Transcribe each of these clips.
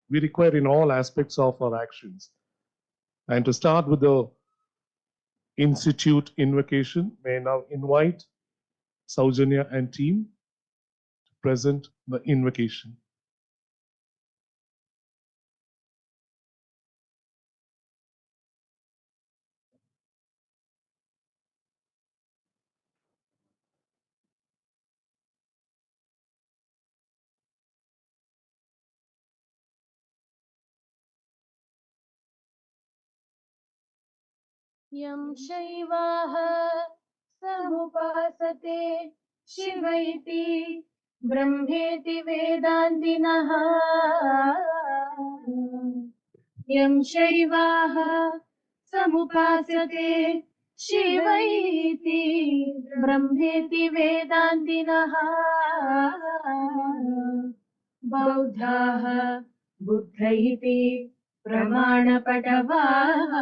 we require in all aspects of our actions. And to start with the Institute Invocation, may I now invite Saujanya and team to present the invocation. यं शैवाः समुपासते शिव इति ब्रह्मेति वेदान्तिनः यं शैवाः समुपासते शिव इति ब्रह्मेति वेदान्तिनः बौद्धाः बुद्ध इति प्रमाणपटवाः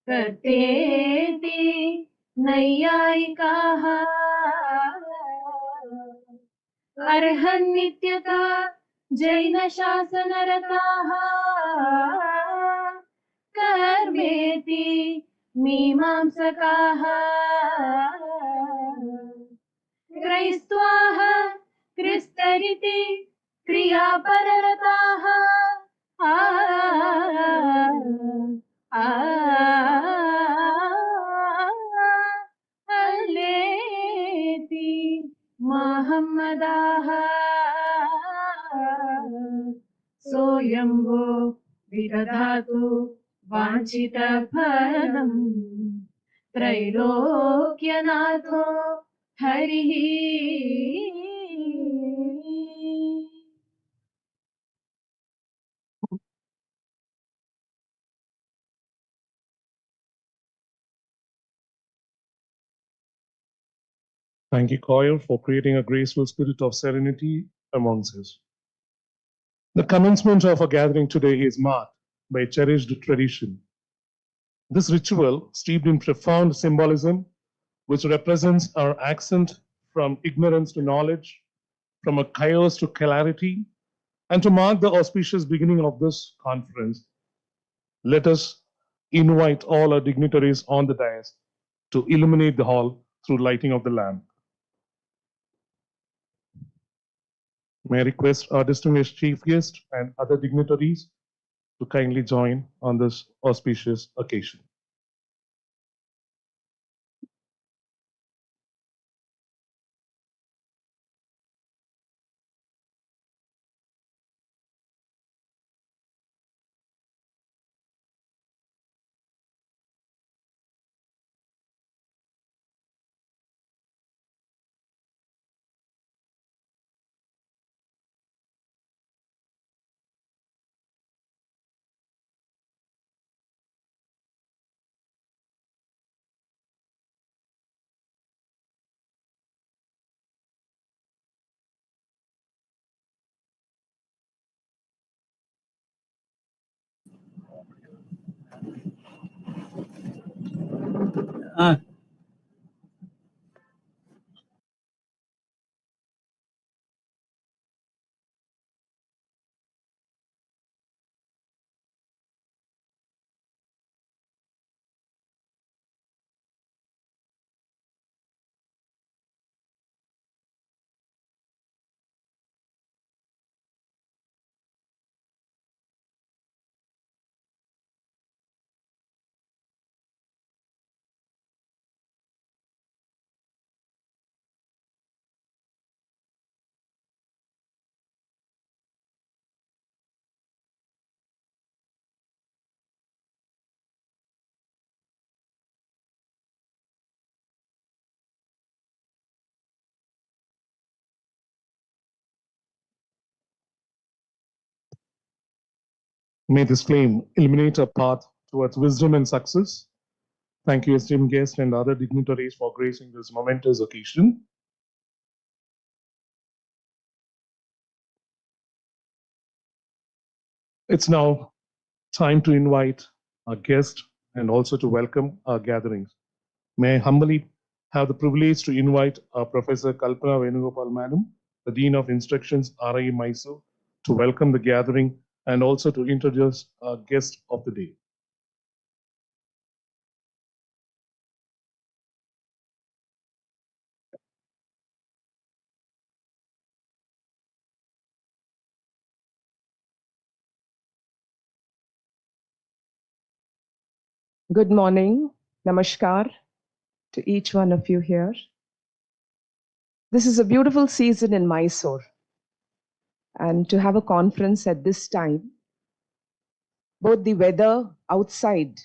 कर्तेति नैयायिकाः अर्हन्नित्यता जैनशासनरताः कर्मेति मीमांसकाः क्रैस्त्वाः क्रिस्तरिति क्रियापररताः अल्लेति महम्मदाः सोऽयम्भो विदधातु वाञ्छितफलम् त्रैलोक्यनाथो हरिः Thank you, choir, for creating a graceful spirit of serenity amongst us. The commencement of our gathering today is marked by a cherished tradition. This ritual, steeped in profound symbolism, which represents our ascent from ignorance to knowledge, from a chaos to clarity, and to mark the auspicious beginning of this conference, let us invite all our dignitaries on the dais to illuminate the hall through lighting of the lamp. May I request our distinguished chief guest and other dignitaries to kindly join on this auspicious occasion. May this flame illuminate our path towards wisdom and success. Thank you, esteemed guests and other dignitaries, for gracing this momentous occasion. It's now time to invite our guests and also to welcome our gatherings. May I humbly have the privilege to invite our Professor Kalpana Venugopal Madam, the Dean of Instructions, RI Mysore, to welcome the gathering and also to introduce our guest of the day. Good morning, namaskar to each one of you here. This is a beautiful season in Mysore, and to have a conference at this time, both the weather outside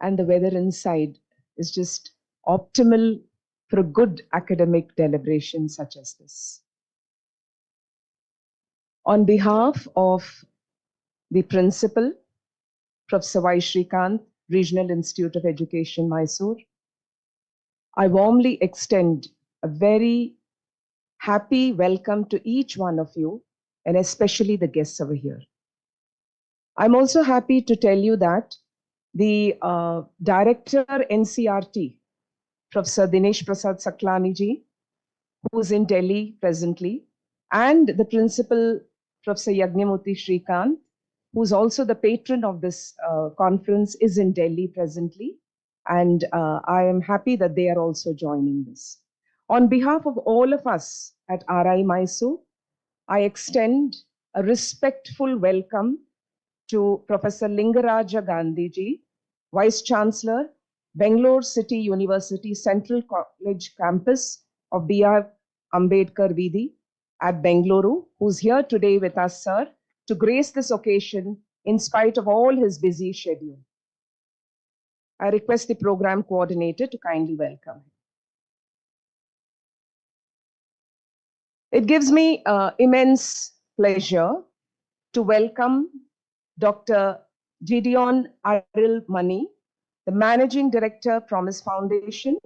and the weather inside is just optimal for a good academic deliberation such as this. On behalf of the principal, Professor Y. Shrikant, Regional Institute of Education, Mysore, I warmly extend a very happy welcome to each one of you, and especially the guests over here. I'm also happy to tell you that the Director NCERT, Professor Dinesh Prasad Saklani ji, who's in Delhi presently, and the Principal, Professor Yagnyamurthy Shrikant, who's also the patron of this conference, is in Delhi presently. And I am happy that they are also joining this. On behalf of all of us at RI Mysore, I extend a respectful welcome to Professor Lingaraja Gandhiji, Vice Chancellor, Bangalore City University Central College Campus of B.R. Ambedkar Vidhi at Bengaluru, who's here today with us, sir, to grace this occasion in spite of all his busy schedule. I request the program coordinator to kindly welcome him. It gives me immense pleasure to welcome Dr. Gideon Aril Mani, the Managing Director, Promise Foundation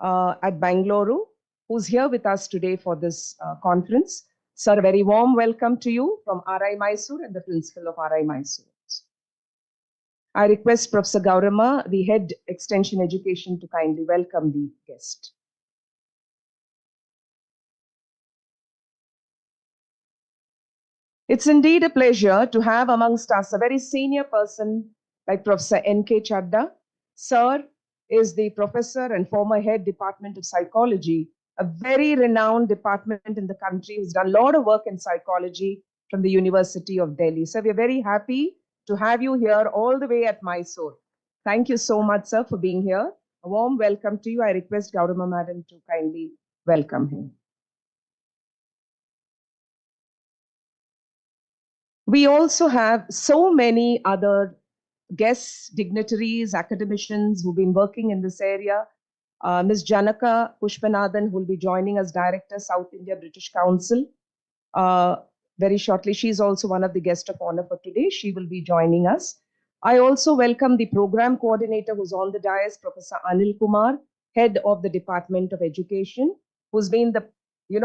at Bengaluru, who's here with us today for this conference. Sir, a very warm welcome to you from RI Mysore and the Principal of RI Mysore. I request Professor Gaurama, the Head Extension Education, to kindly welcome the guest. It's indeed a pleasure to have amongst us a very senior person like Professor N.K. Chadda. Sir is the professor and former head department of psychology, a very renowned department in the country who's done a lot of work in psychology from the University of Delhi. So we're very happy to have you here all the way at Mysore. Thank you so much, sir, for being here. A warm welcome to you. I request Gaurama Madam to kindly welcome him. We also have so many other guests, dignitaries, academicians who've been working in this area. Ms. Janaka Pushpanathan, who will be joining as Director, South India British Council. Very shortly, she's also one of the guests of honor for today. She will be joining us. I also welcome the program coordinator who's on the dais, Professor Anil Kumar, head of the Department of Education, who's been the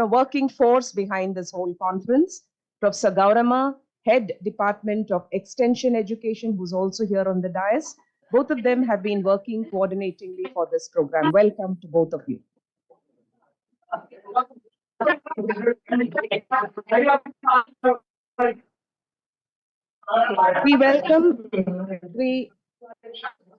working force behind this whole conference. Professor Gaurama, Head Department of Extension Education, who's also here on the dais. Both of them have been working coordinatingly for this program. Welcome to both of you. We welcome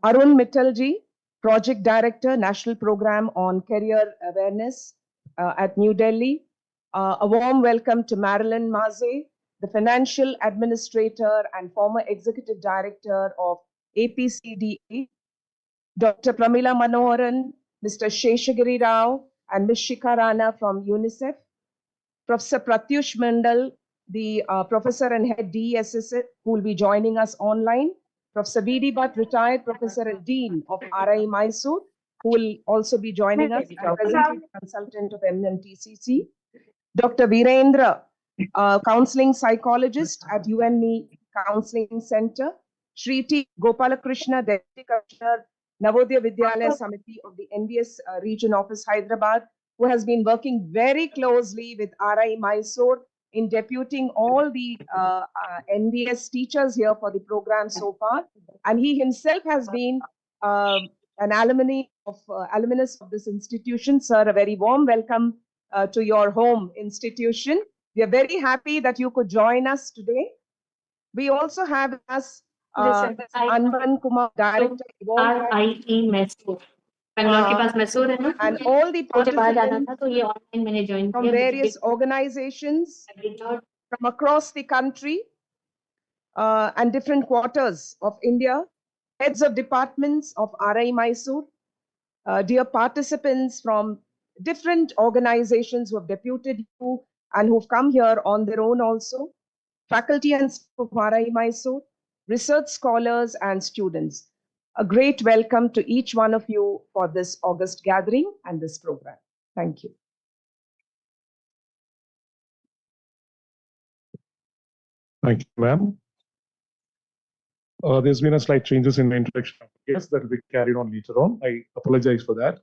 Arun Mittalji, Project Director, National Program on Career Awareness at New Delhi. A warm welcome to Marilyn Maze, the Financial Administrator and former Executive Director of APCDA. Dr. Pramila Manoharan, Mr. Sheshagiri Rao, and Ms. Shikha Rana from UNICEF. Professor Pratyush Mandal, the Professor and Head DESS, who will be joining us online. Professor V.D. Bhatt, retired Professor and Dean of RI Mysore, who will also be joining us, presently consultant of MNTCC. Dr. Virendra, counseling psychologist at UNME Counseling Center. Shri T. Gopalakrishna, Deputy Commissioner, Navodaya Vidyalaya Samiti of the NBS Region Office, Hyderabad, who has been working very closely with RI Mysore in deputing all the NBS teachers here for the program so far. And he himself has been an alumnus of this institution. Sir, a very warm welcome to your home institution. We are very happy that you could join us today. We also have with us Anvan Kumar, Director, RIE Mysore Bangalore के पास मैसूर है ना and all the मुझे बाहर जाना participants था तो ये online मैंने ज्वाइन from किया various organizations from across the country and different quarters of India, heads of departments of RI Mysore, dear participants from different organizations who have deputed you and who've come here on their own also, faculty and staff of RI Mysore, research scholars and students. A great welcome to each one of you for this August gathering and this program. Thank you. Thank you, ma'am. There's been a slight changes in the introduction of the guest that will be carried on later on. I apologize for that.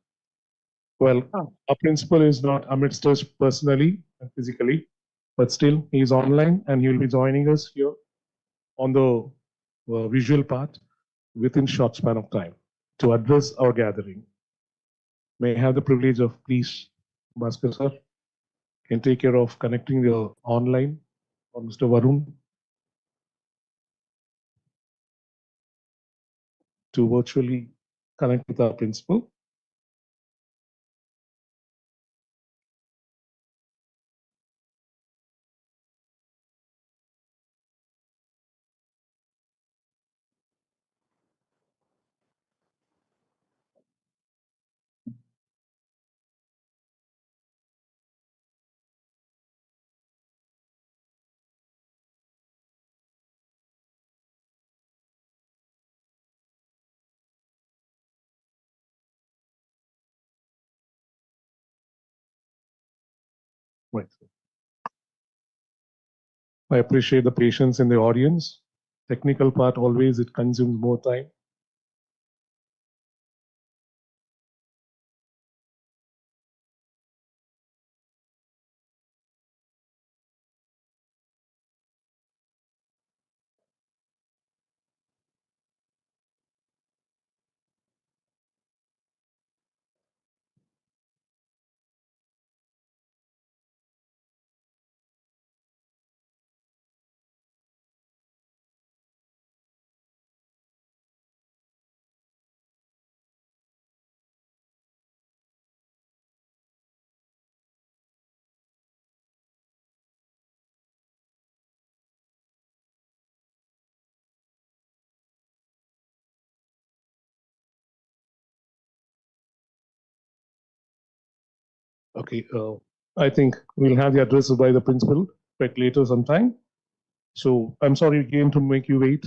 Well, our principal is not amidst us personally and physically, but still he is online and he will be joining us here on the visual part within short span of time to address our gathering. May I have the privilege of please, Bhaskar sir, can take care of connecting the online or Mr. Varun to virtually connect with our principal. Right. I appreciate the patience in the audience. Technical part always it consumes more time. Okay, I think we'll have the address by the principal back later sometime. So I'm sorry again to make you wait.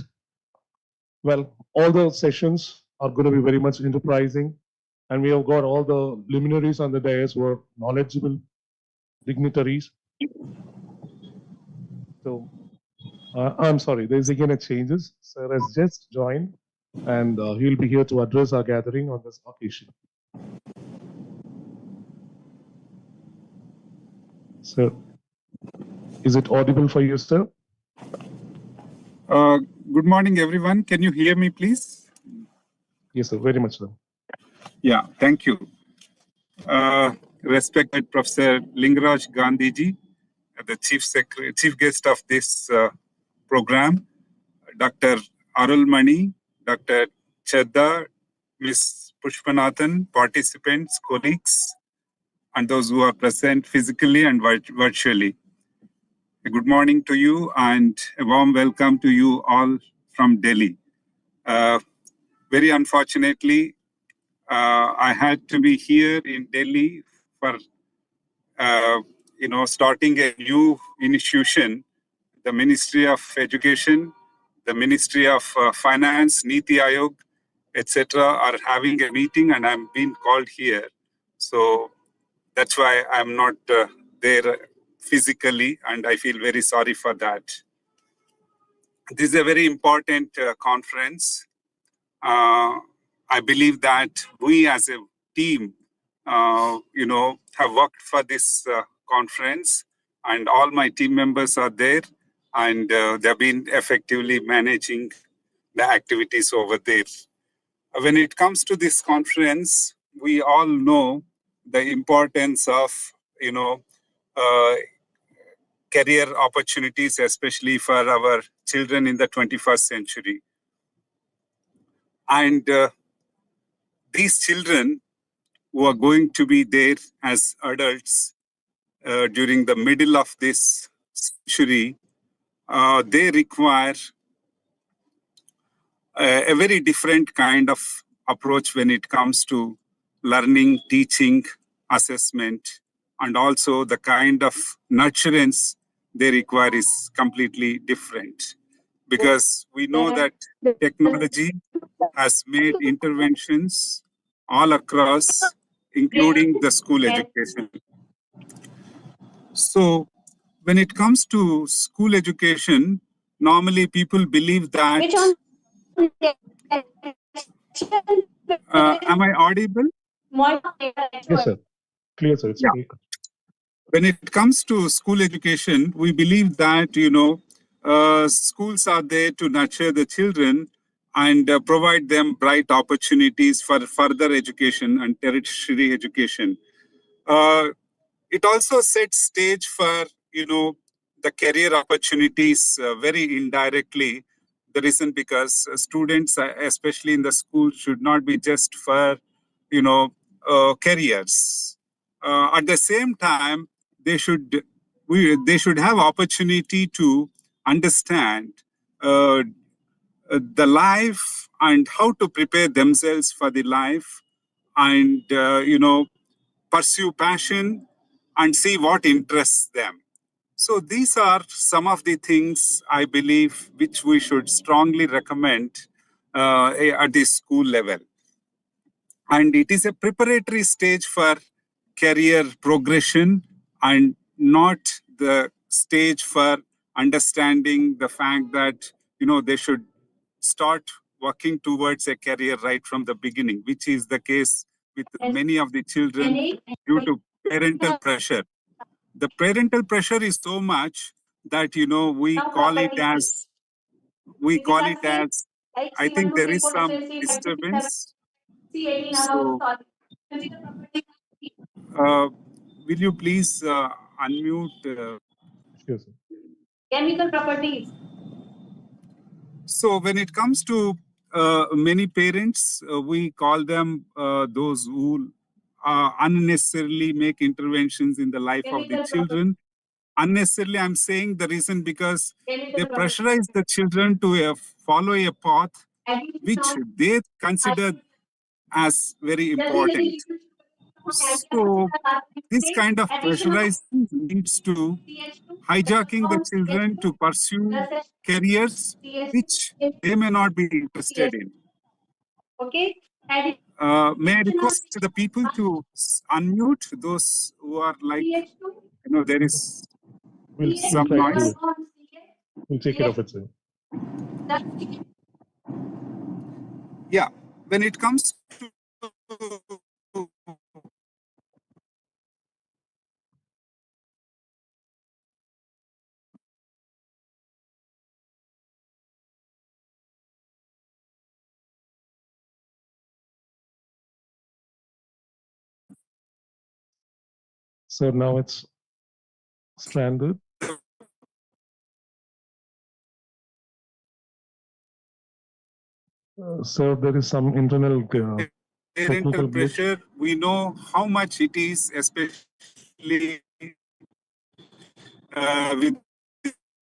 Well, all the sessions are going to be very much enterprising, and we have got all the luminaries on the dais who are knowledgeable dignitaries. So I'm sorry, there's again a changes. Sir has just joined, and he'll be here to address our gathering on this occasion. Sir, is it audible for you, sir? Good morning, everyone. Can you hear me, please? Yes, sir. Very much so. Yeah, thank you. Respected Professor Lingaraj Gandhiji, the chief guest of this program, Dr. Arulmani, Dr. Chedda, Ms. Pushpanathan, participants, colleagues, and those who are present physically and virtually. Good morning to you and a warm welcome to you all from Delhi. Very unfortunately, I had to be here in Delhi for, starting a new institution. The Ministry of Education, the Ministry of Finance, Niti Aayog, etc. are having a meeting, and I'm being called here. So that's why I'm not there physically, and I feel very sorry for that. This is a very important conference. I believe that we as a team, have worked for this conference, and all my team members are there, and they've been effectively managing the activities over there. When it comes to this conference, we all know the importance of, career opportunities, especially for our children in the 21st century. And these children who are going to be there as adults during the middle of this century, they require a very different kind of approach when it comes to learning, teaching, assessment, and also the kind of nurturance they require is completely different. Because we know that technology has made interventions all across, including the school education. So when it comes to school education, normally people believe that... am I audible? Yes, sir. Clear, sir. It's okay. When it comes to school education, we believe that, schools are there to nurture the children and provide them bright opportunities for further education and tertiary education. It also sets stage for, the career opportunities very indirectly. The reason because students, especially in the school, should not be just for, careers. At the same time, they should have opportunity to understand the life and how to prepare themselves for the life, and pursue passion and see what interests them. So these are some of the things I believe which we should strongly recommend at the school level. And it is a preparatory stage for career progression and not the stage for understanding the fact that, they should start working towards a career right from the beginning, which is the case with many of the children due to parental pressure. The parental pressure is so much that, we call it as, I think there is some disturbance. So, will you please unmute? Sure, sir. Chemical properties. So when it comes to many parents, we call them those who unnecessarily make interventions in the life of the children. Unnecessarily, I'm saying the reason because they pressurize the children to follow a path which they consider as very important. So this kind of pressurizing leads to hijacking the children to pursue careers which they may not be interested in. Okay. May I request the people to unmute those who are like, there is some try to do noise. it. We'll take care of it, sir. Yeah, when it comes to So now it's stranded. So there is some internal parental technical glitch. pressure, we know how much it is, especially with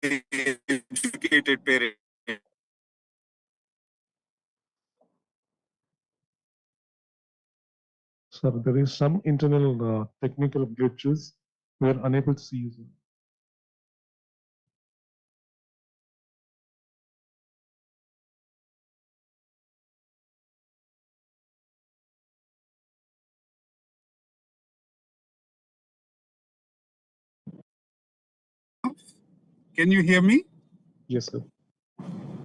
educated parents. So there is some internal technical glitches. We are unable to see you. Can you hear me? Yes, sir.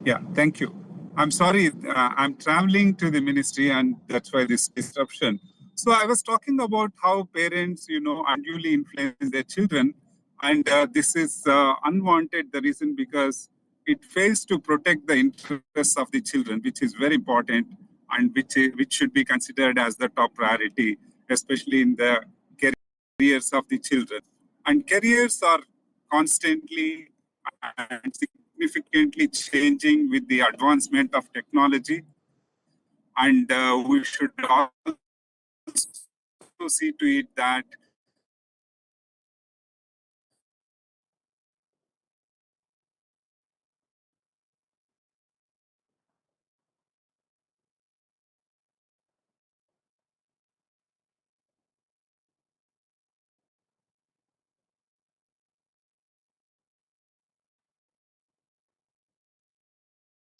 Yeah, thank you. I'm sorry, I'm traveling to the ministry and that's why this disruption. So I was talking about how parents, unduly influence their children, and this is unwanted, the reason because it fails to protect the interests of the children, which is very important and which should be considered as the top priority, especially in the careers of the children. And careers are constantly and significantly changing with the advancement of technology. And we should also see to it that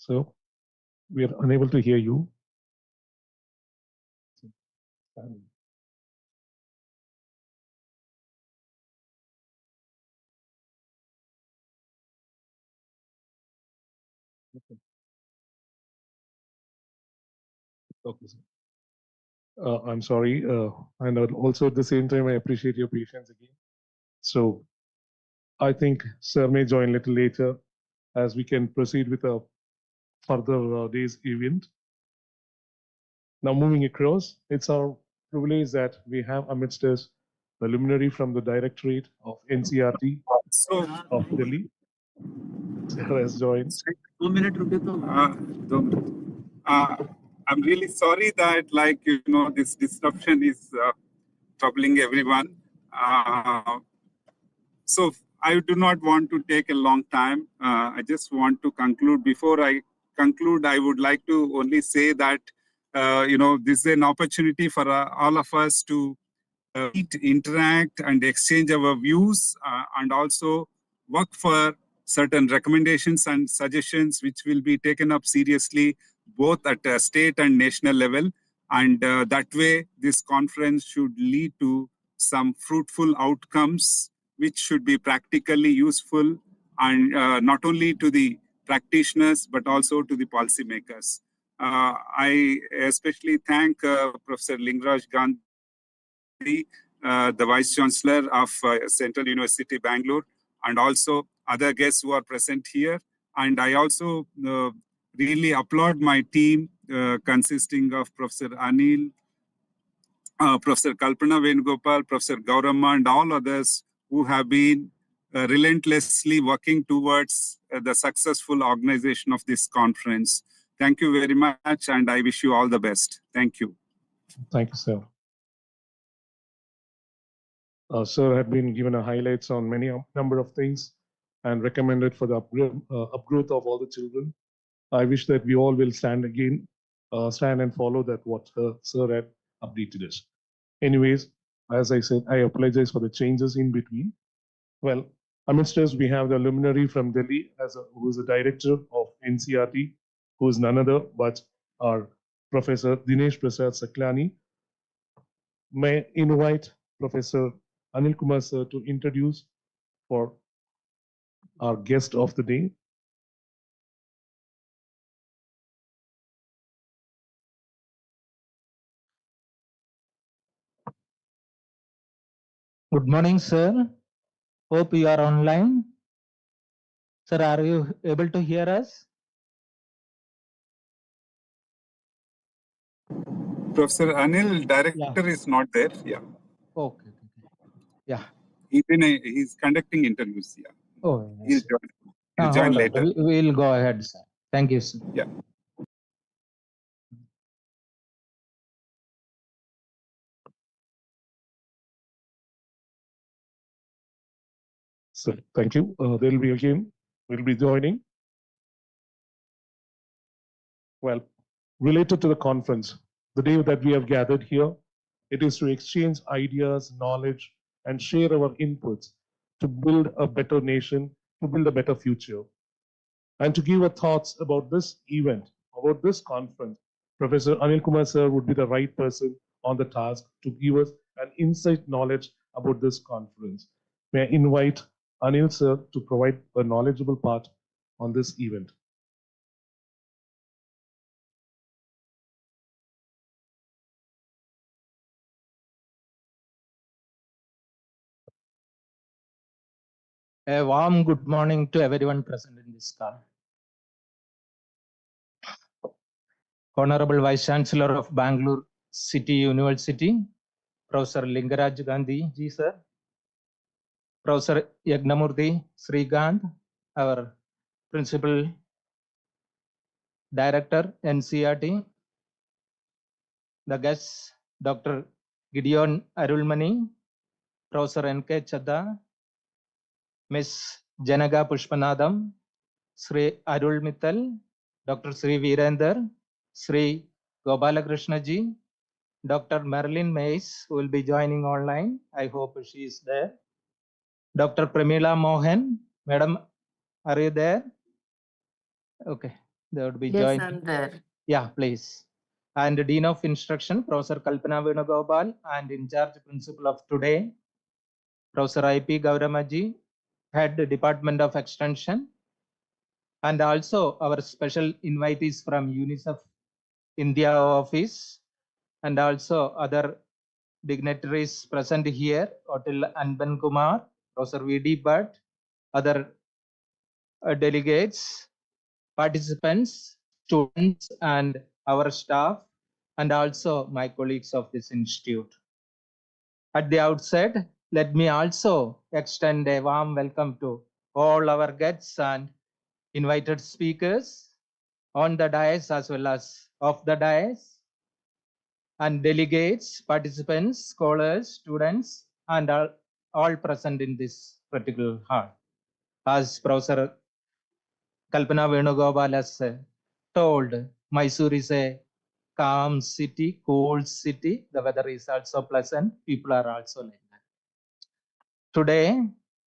So we are unable to hear you. Okay, sir. I'm sorry. And also at the same time, I appreciate your patience again. So I think Sir may join a little later as we can proceed with a further day's event. Now moving across, it's our privilege that we have amidst us the luminary from the Directorate of NCERT so of Delhi. Sir has joined. 2 minutes I'm really sorry that this disruption is troubling everyone. So I do not want to take a long time. I just want to conclude. Before I conclude, I would like to only say that this is an opportunity for all of us to meet, interact, and exchange our views, and also work for certain recommendations and suggestions which will be taken up seriously both at a state and national level. And that way, this conference should lead to some fruitful outcomes which should be practically useful, and not only to the practitioners but also to the policymakers. I especially thank Professor Lingaraj Gandhi, the Vice Chancellor of Central University, Bangalore, and also other guests who are present here. And I also really applaud my team consisting of Professor Anil, Professor Kalpana Venugopal, Professor Gauramma, and all others who have been relentlessly working towards the successful organization of this conference. Thank you very much, and I wish you all the best. Thank you. Thank you, sir. Sir had been given a highlights on many number of things and recommended for the upgrowth of all the children. I wish that we all will stand and follow that what Sir had updated us. Anyways, as I said, I apologize for the changes in between. Well, amidst us, we have the luminary from Delhi who is the director of NCERT, who is none other but our Professor Dinesh Prasad Saklani. May I invite Professor Anil Kumar sir to introduce for our guest of the day. Good morning, sir. Hope you are online. Sir, are you able to hear us? Professor Anil, director, is not there. Yeah. Okay. Yeah. He's conducting interviews. Yeah. Oh, He'll yes. join All right. later. We'll go ahead, sir. Thank you, sir. Yeah. So thank you. We'll be joining. Well, related to the conference, the day that we have gathered here, it is to exchange ideas, knowledge, and share our inputs to build a better nation, to build a better future. And to give our thoughts about this event, about this conference, Professor Anil Kumar sir would be the right person on the task to give us an insight knowledge about this conference. May I invite Anil sir to provide a knowledgeable part on this event. A warm good morning to everyone present in this call. Honorable Vice Chancellor of Bangalore City University, Professor Lingaraj Gandhi ji, sir. Professor Yagnamurthy Srikanth, our Principal Director, NCERT, the guests, Dr. Gideon Arulmani, Professor N.K. Chadda, Ms. Janaga Pushpanadam, Sri Arul Mittal, Dr. Sri Virender, Sri Gopalakrishna ji, Dr. Marilyn Mays, who will be joining online. I hope she is there. Dr. Pramila Mohan, Madam, are you there? Okay, they would be Yes, joining. I'm there. Yeah, please. And Dean of Instruction, Professor Kalpana Venugopal, and in charge principal of today, Professor I.P. Gauramaji, Head Department of Extension, and also our special invitees from UNICEF India office, and also other dignitaries present here, Hotel Anban Kumar, Professor V.D. Bhatt, other delegates, participants, students, and our staff, and also my colleagues of this institute. At the outset, let me also extend a warm welcome to all our guests and invited speakers on the dais as well as off the dais, and delegates, participants, scholars, students, and all present in this particular hall. As Professor Kalpana Venugopal has told, Mysore is a calm city, cold city. The weather is also pleasant. People are also like that. Today,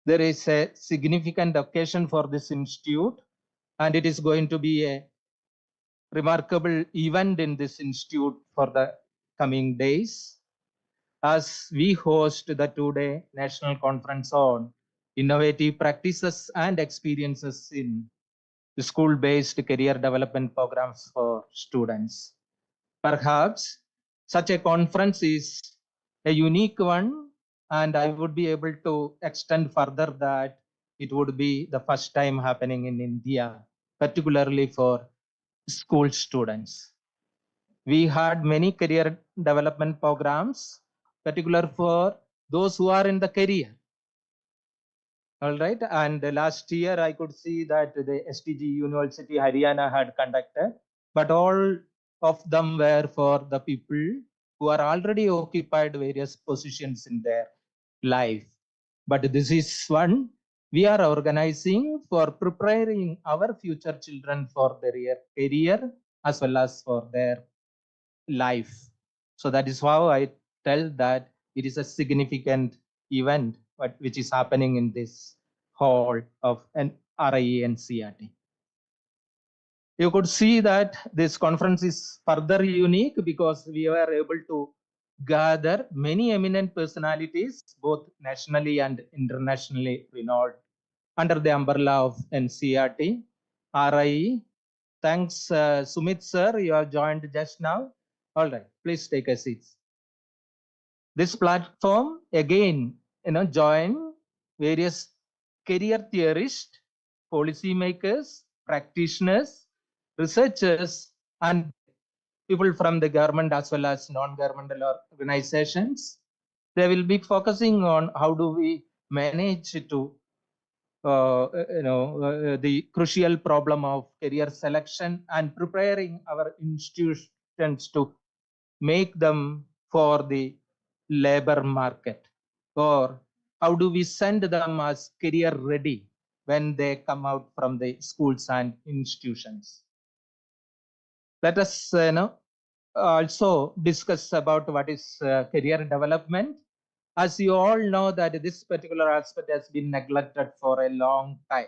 there is a significant occasion for this institute, and it is going to be a remarkable event in this institute for the coming days, as we host the two-day National Conference on Innovative Practices and Experiences in School-Based Career Development Programs for Students. Perhaps such a conference is a unique one, and I would be able to extend further that it would be the first time happening in India, particularly for school students. We had many career development programs, particular for those who are in the career. All right, and last year I could see that the STG University Haryana had conducted, but all of them were for the people who are already occupied various positions in their life. But this is one we are organizing for preparing our future children for their career as well as for their life. So that is how I tell that it is a significant event which is happening in this hall of an RIE NCERT. You could see that this conference is further unique because we were able to gather many eminent personalities, both nationally and internationally renowned, under the umbrella of NCERT, RIE. Thanks, Sumit sir, you have joined just now. All right, please take a seat. This platform again, join various career theorists, policymakers, practitioners, researchers, and people from the government as well as non-governmental organizations. They will be focusing on how do we manage to the crucial problem of career selection and preparing our institutions to make them for the labor market, or how do we send them as career ready when they come out from the schools and institutions. Let us also discuss about what is career development. As you all know that this particular aspect has been neglected for a long time.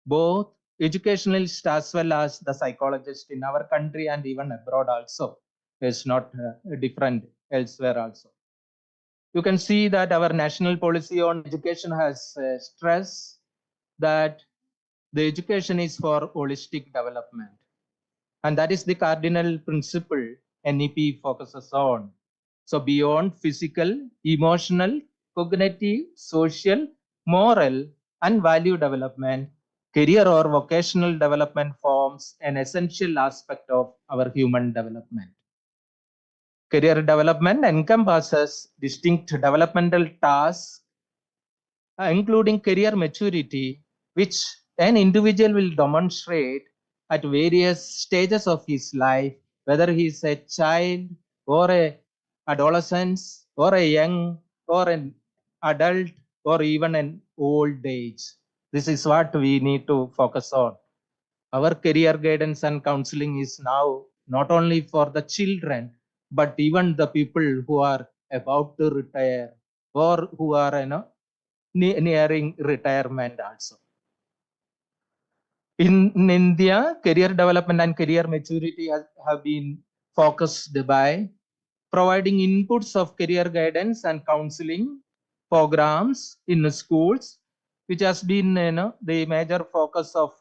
Both educationalists as well as the psychologists in our country and even abroad also is not different elsewhere also. You can see that our national policy on education has stressed that the education is for holistic development. And that is the cardinal principle NEP focuses on. So beyond physical, emotional, cognitive, social, moral, and value development, career or vocational development forms an essential aspect of our human development. Career development encompasses distinct developmental tasks including career maturity, which an individual will demonstrate at various stages of his life, whether he is a child or a adolescent or a young or an adult or even an old age. This is what we need to focus on. Our career guidance and counseling is now not only for the children, but even the people who are about to retire or who are nearing retirement also. In India, career development and career maturity have been focused by providing inputs of career guidance and counseling programs in schools, which has been the major focus of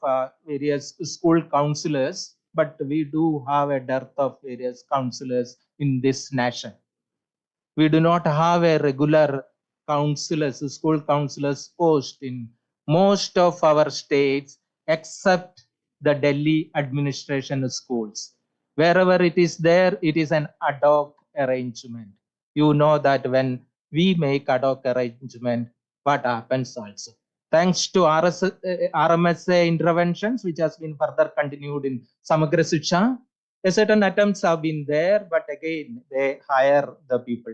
various school counselors. But we do have a dearth of various counselors in this nation. We do not have a regular counselors, school counselors post in most of our states, except the Delhi administration schools. Wherever it is there, it is an ad hoc arrangement. You know that when we make ad hoc arrangement, what happens also. Thanks to RMSA interventions, which has been further continued in Samagra Shiksha, a certain attempts have been there, but again, they hire the people.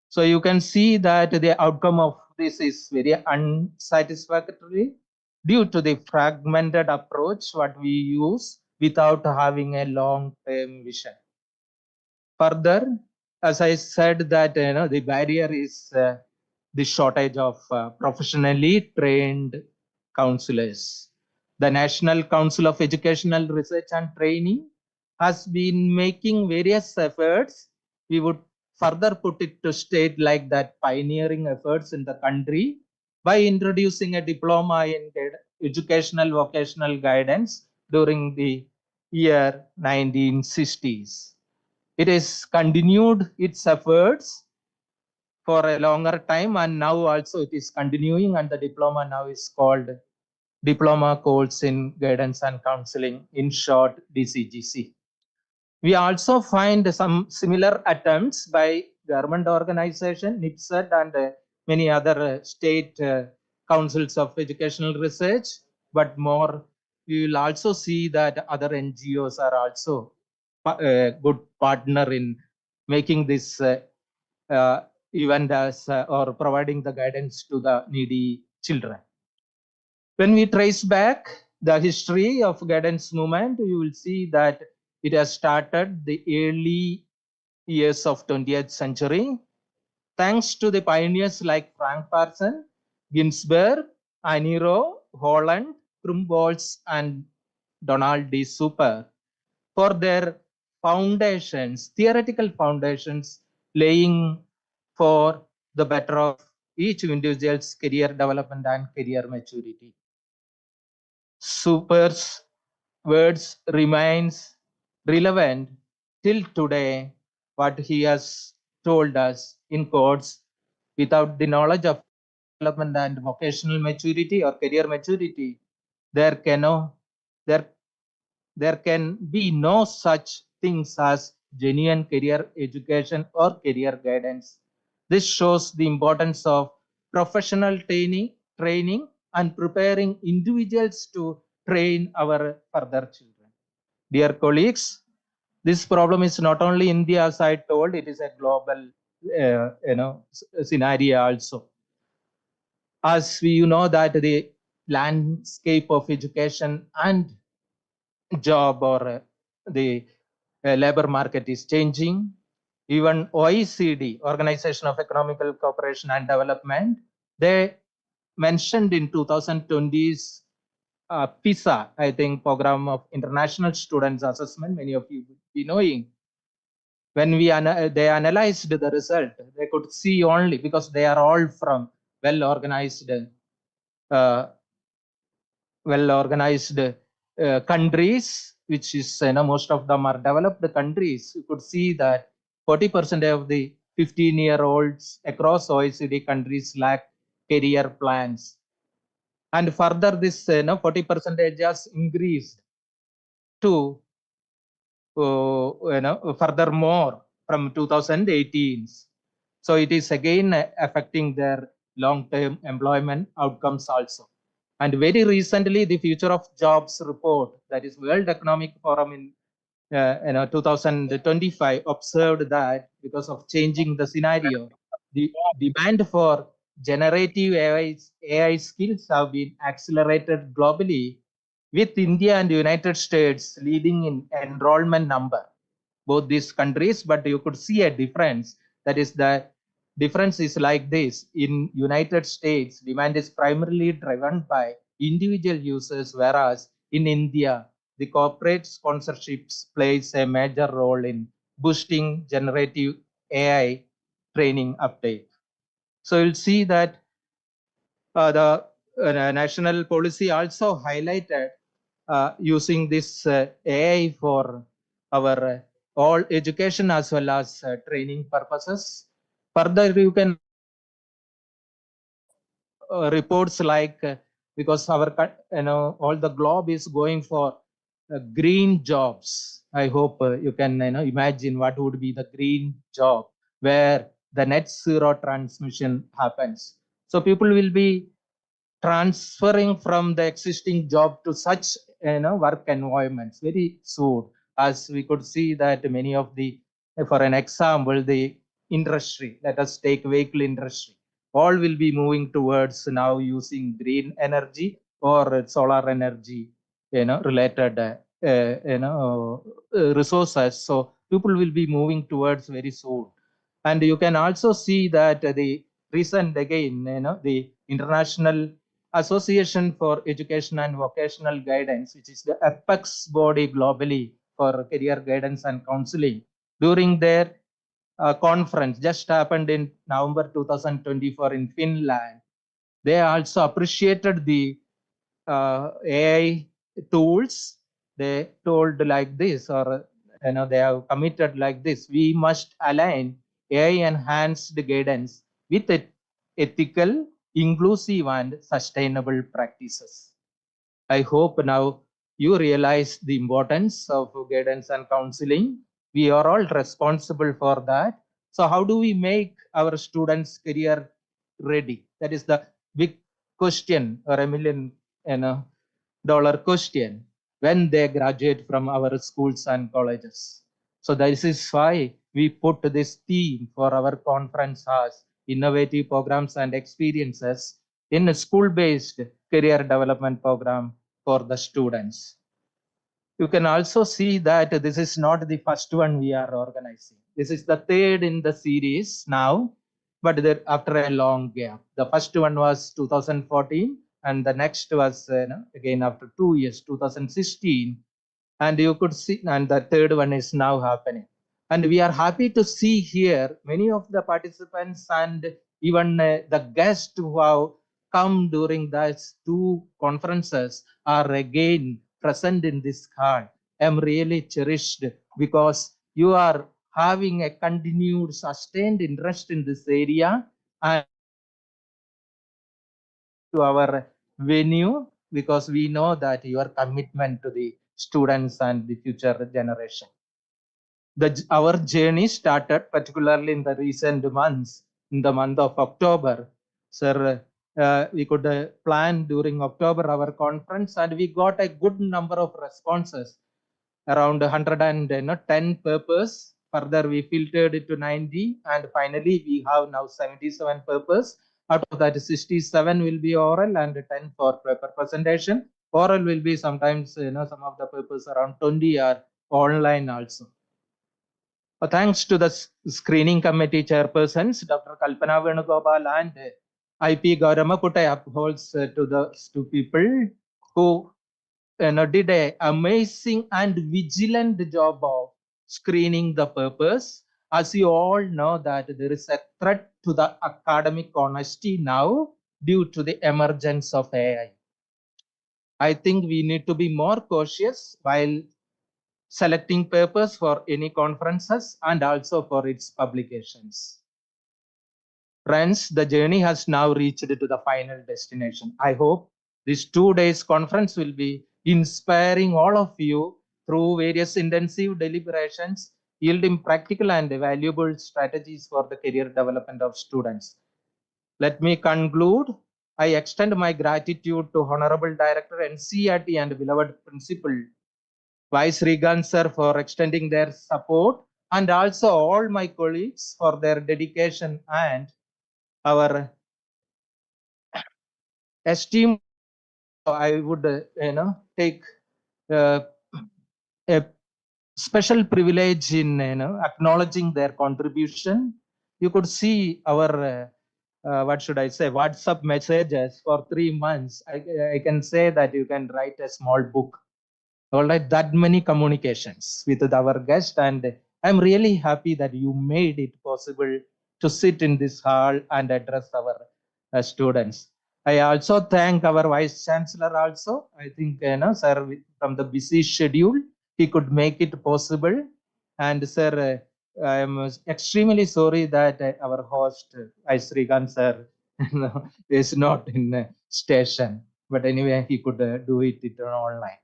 So you can see that the outcome of this is very unsatisfactory due to the fragmented approach what we use without having a long-term vision. Further, as I said that the barrier is the shortage of professionally trained counselors. The National Council of Educational Research and Training has been making various efforts. We would further put it to state like that pioneering efforts in the country by introducing a diploma in educational vocational guidance during the year 1960s. It has continued its efforts for a longer time, and now also it is continuing, and the diploma now is called Diploma Course in Guidance and Counseling, in short DCGC. We also find some similar attempts by government organization, NCERT, and many other state councils of educational research, but more we will also see that other NGOs are also a good partner in making this event as or providing the guidance to the needy children. When we trace back the history of guidance movement, you will see that it has started the early years of 20th century, thanks to the pioneers like Frank Parson, Ginsberg, Aniro, Holland, Krumbolz, and Donald D. Super for their foundations, theoretical foundations, laying for the better of each individual's career development and career maturity. Super's words remains relevant till today. What he has told us in quotes, without the knowledge of development and vocational maturity or career maturity, there can be no such things as genuine career education or career guidance. This shows the importance of professional training and preparing individuals to train our further children. Dear colleagues, this problem is not only India, as I told, it is a global scenario also. As we know that the landscape of education and job or the labor market is changing. Even OECD, Organization of Economical Cooperation and Development, they mentioned in 2020's PISA, I think, Program of International Students Assessment, many of you will be knowing. When they analyzed the result, they could see only, because they are all from well-organized countries, which is most of them are developed countries. You could see that 40% of the 15-year-olds across OECD countries lack career plans, and further this 40% has increased to furthermore from 2018. So it is again affecting their long-term employment outcomes also. And very recently, the Future of Jobs report, that is World Economic Forum in 2025, observed that because of changing the scenario, the demand for generative AI skills have been accelerated globally, with India and the United States leading in enrollment number, both these countries. But you could see a difference. That is, the difference is like this: in United States, demand is primarily driven by individual users, whereas in India, the corporate sponsorships plays a major role in boosting generative AI training uptake. So you'll see that the national policy also highlighted using this AI for our all education as well as training purposes. Further, you can reports like because our all the globe is going for green jobs. I hope you can imagine what would be the green job where the net zero transmission happens. So people will be transferring from the existing job to such work environments very soon, as we could see that many of the, for an example, the industry, let us take vehicle industry, all will be moving towards now using green energy or solar energy related resources. So people will be moving towards very soon. And you can also see that the recent, again, the International Association for Education and Vocational Guidance, which is the apex body globally for career guidance and counseling, during their conference just happened in November 2024 in Finland, they also appreciated the AI tools. They told like this, or they have committed like this: we must align AI enhanced guidance with ethical, inclusive, and sustainable practices. I hope now you realize the importance of guidance and counseling. We are all responsible for that. So how do we make our students career ready? That is the big question, or $1 million dollar question, when they graduate from our schools and colleges. So this is why we put this theme for our conference as innovative programs and experiences in a school-based career development program for the students. You can also see that this is not the first one we are organizing. This is the third in the series now, but after a long gap. The first one was 2014, and the next was again after 2 years, 2016. And you could see, and the third one is now happening. And we are happy to see here many of the participants and even the guests who have come during those two conferences are again present in this hall. I'm really cherished because you are having a continued, sustained interest in this area and to our venue, because we know that your commitment to the students and the future generation. Our journey started particularly in the recent months, in the month of October. Sir, we could plan during October our conference, and we got a good number of responses, around 110 papers. Further, we filtered it to 90, and finally we have now 77 papers. Out of that, 67 will be oral and 10 for paper presentation. Oral will be sometimes, some of the papers around 20 are online also. Thanks to the screening committee chairpersons, Dr. Kalpana Venugopal and IP Gauramakutai upholds to those two people who did an amazing and vigilant job of screening the papers. As you all know that there is a threat to the academic honesty now due to the emergence of AI. I think we need to be more cautious while selecting papers for any conferences and also for its publications. Friends, the journey has now reached to the final destination. I hope this 2 days conference will be inspiring all of you through various intensive deliberations, yielding practical and valuable strategies for the career development of students. Let me conclude. I extend my gratitude to Honorable Director NCERT and beloved Principal Vice Regent sir for extending their support, and also all my colleagues for their dedication, and our esteem. I would take a special privilege in acknowledging their contribution. You could see our what should I say, WhatsApp messages for 3 months. I can say that you can write a small book. All right, that many communications with our guest, and I'm really happy that you made it possible to sit in this hall and address our students. I also thank our Vice Chancellor also. I think, sir, from the busy schedule, he could make it possible. And sir, I am extremely sorry that our host, Vice Regant sir, is not in station. But anyway, he could do it online.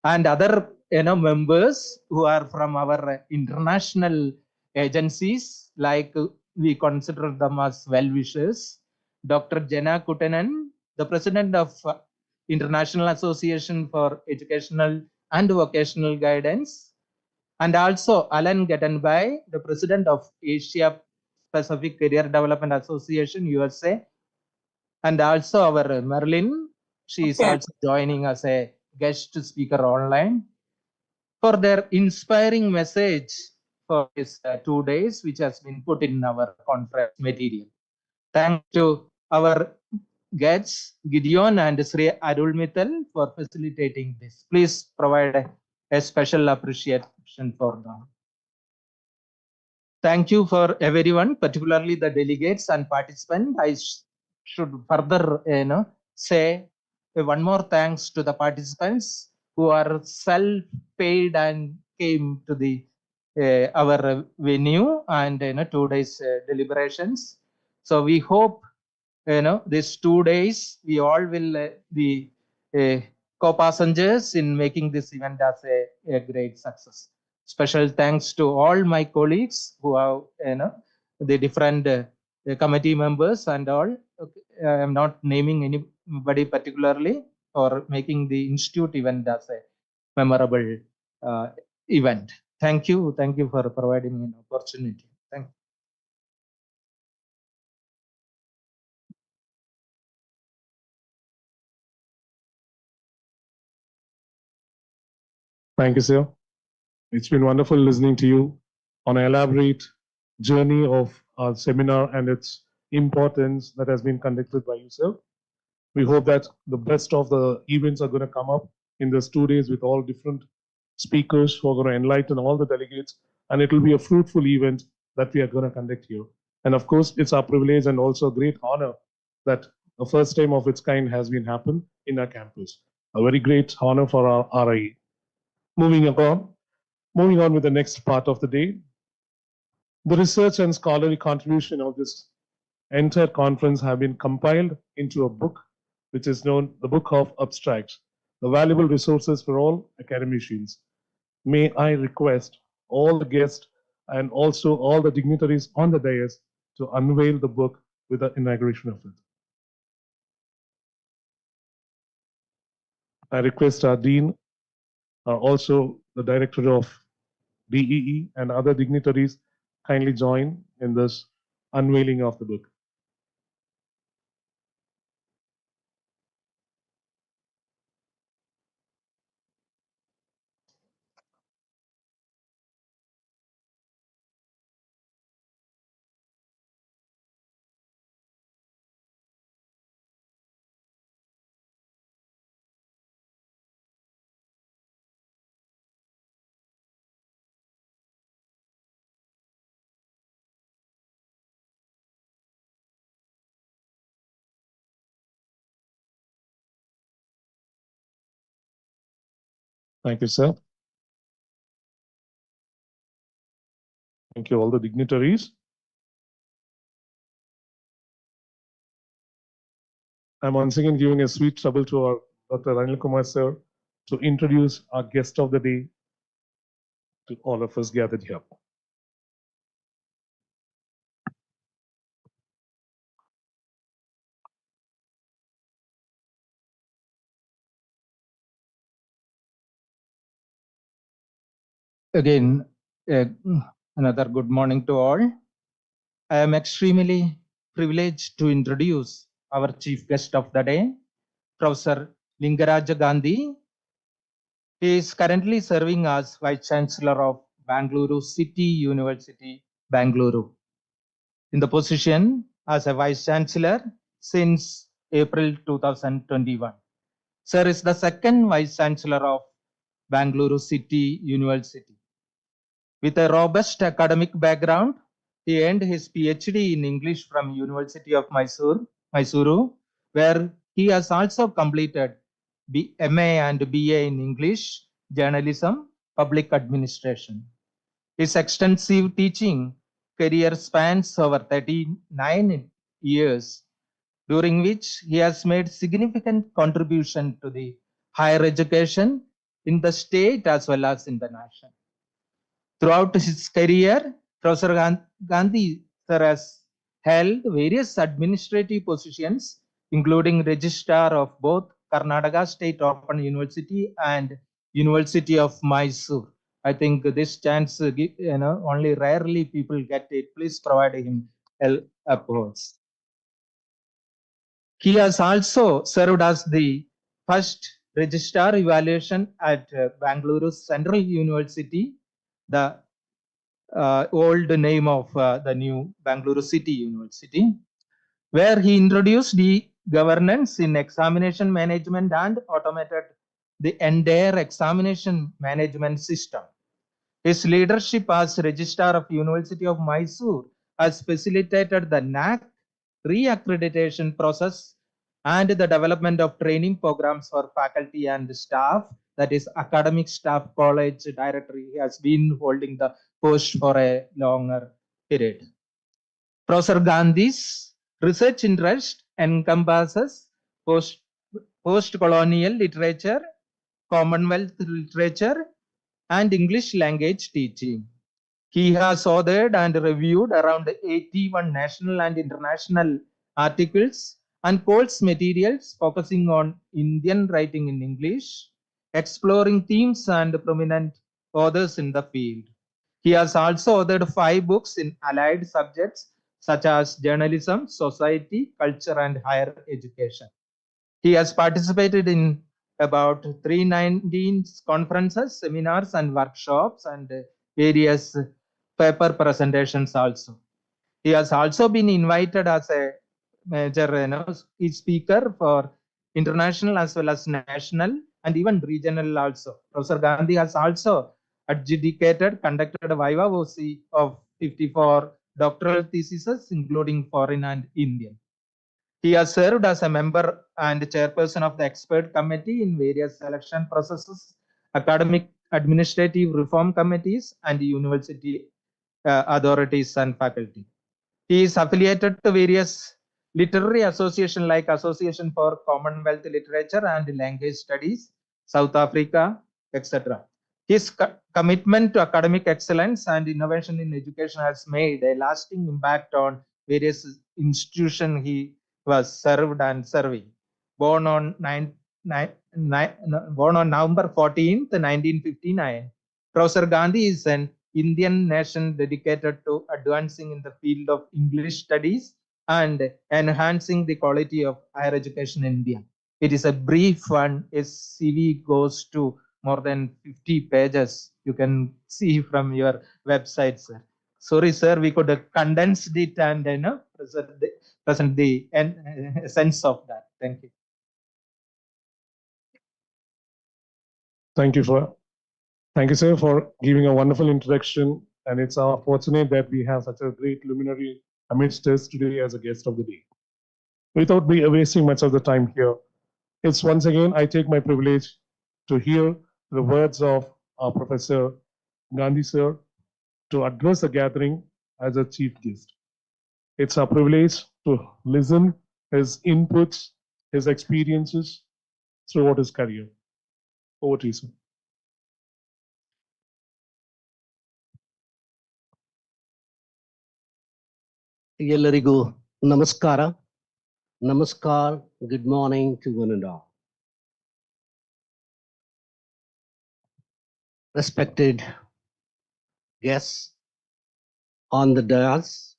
And other members who are from our international agencies, like we consider them as well-wishers. Dr. Jenna Kutanen, the president of International Association for Educational and Vocational Guidance, and also Alan Gettenby, the president of Asia Pacific Career Development Association, USA, and also our Merlin. She is also joining as a guest speaker online, for their inspiring message for these 2 days, which has been put in our conference material. Thanks to our guests, Gideon and Sri Arul Mittal, for facilitating this. Please provide a special appreciation for them. Thank you for everyone, particularly the delegates and participants. I should further say one more thanks to the participants who are self-paid and came to the our venue and 2 days deliberations. So we hope these 2 days we all will be co-passengers in making this event as a great success. Special thanks to all my colleagues who have the different committee members and all. Okay. I am not naming anybody particularly for making the institute event as a memorable event. Thank you for providing me an opportunity. Thank you. Thank you, sir. It's been wonderful listening to you on an elaborate journey of our seminar and its importance that has been conducted by you, sir. We hope that the best of the events are going to come up in these 2 days with all different speakers who are going to enlighten all the delegates, and it will be a fruitful event that we are going to conduct here. And of course, it's our privilege and also a great honor that the first time of its kind has been happened in our campus. A very great honor for our RIE. Moving on with the next part of the day, the research and scholarly contribution of this entire conference have been compiled into a book which is known the Book of Abstracts, the valuable resources for all academicians. May I request all the guests and also all the dignitaries on the dais to unveil the book with the inauguration of it. I request our Dean, also the Director of DEE and other dignitaries kindly join in this unveiling of the book. Thank you, sir. Thank you, all the dignitaries. I'm once again giving a sweet trouble to our Dr. Anil Kumar, sir, to introduce our guest of the day to all of us gathered here. Again, uh, another good morning to all. I am extremely privileged to introduce our chief guest of the day, Professor Lingaraja Gandhi. He is currently serving as Vice Chancellor of Bangalore City University, Bangalore, in the position as a Vice Chancellor since April 2021. Sir is the second Vice Chancellor of Bangalore City University. With a robust academic background, he earned his PhD in English from University of Mysuru, where he has also completed MA and BA in English, Journalism, Public Administration. His extensive teaching career spans over 39 years, during which he has made significant contribution to the higher education in the state as well as in the nation. Throughout his career, Professor Gandhi sir has held various administrative positions, including Registrar of both Karnataka State Open University and University of Mysore. I think this chance, only rarely people get it. Please provide him applause. He has also served as the first registrar evaluation at Bangalore Central University, the old name of the new Bangalore City University, where he introduced the governance in examination management and automated the entire examination management system. His leadership as Registrar of University of Mysore has facilitated the NAC re-accreditation process and the development of training programs for faculty and staff, that is academic staff college director. He has been holding the post for a longer period. Professor Gandhi's research interest encompasses post-colonial literature, Commonwealth literature, and English language teaching. He has authored and reviewed around 81 national and international articles and course materials focusing on Indian writing in English, exploring themes and prominent authors in the field. He has also authored 5 books in allied subjects such as journalism, society, culture, and higher education. He has participated in about 319 conferences, seminars, and workshops, and various paper presentations also. He has also been invited as a major speaker for international as well as national and even regional also. Professor Gandhi has also conducted a viva voce of 54 doctoral theses, including foreign and Indian. He has served as a member and chairperson of the expert committee in various selection processes, academic administrative reform committees, and university authorities and faculty. He is affiliated to various literary associations like Association for Commonwealth Literature and Language Studies, South Africa, etc. His commitment to academic excellence and innovation in education has made a lasting impact on various institutions he was served and serving. Born on November 14th, 1959, Professor Gandhi is an Indian nation dedicated to advancing in the field of English studies and enhancing the quality of higher education in India. It is a brief one. His CV goes to more than 50 pages. You can see from your website, sir. Sorry, sir, we could have condensed it and present the essence of that. Thank you. Thank you, sir, for giving a wonderful introduction. And it's fortunate that we have such a great luminary amidst us today as a guest of the day. Without wasting much of the time here, it's once again I take my privilege to hear the words of our Professor Gandhi, sir, to address the gathering as a chief guest. It's our privilege to listen his inputs, his experiences throughout his career. Over to you, sir. ಎಲ್ಲರಿಗೂ ನಮಸ್ಕಾರ. Namaskar, good morning to one and all. Respected guests on the dais,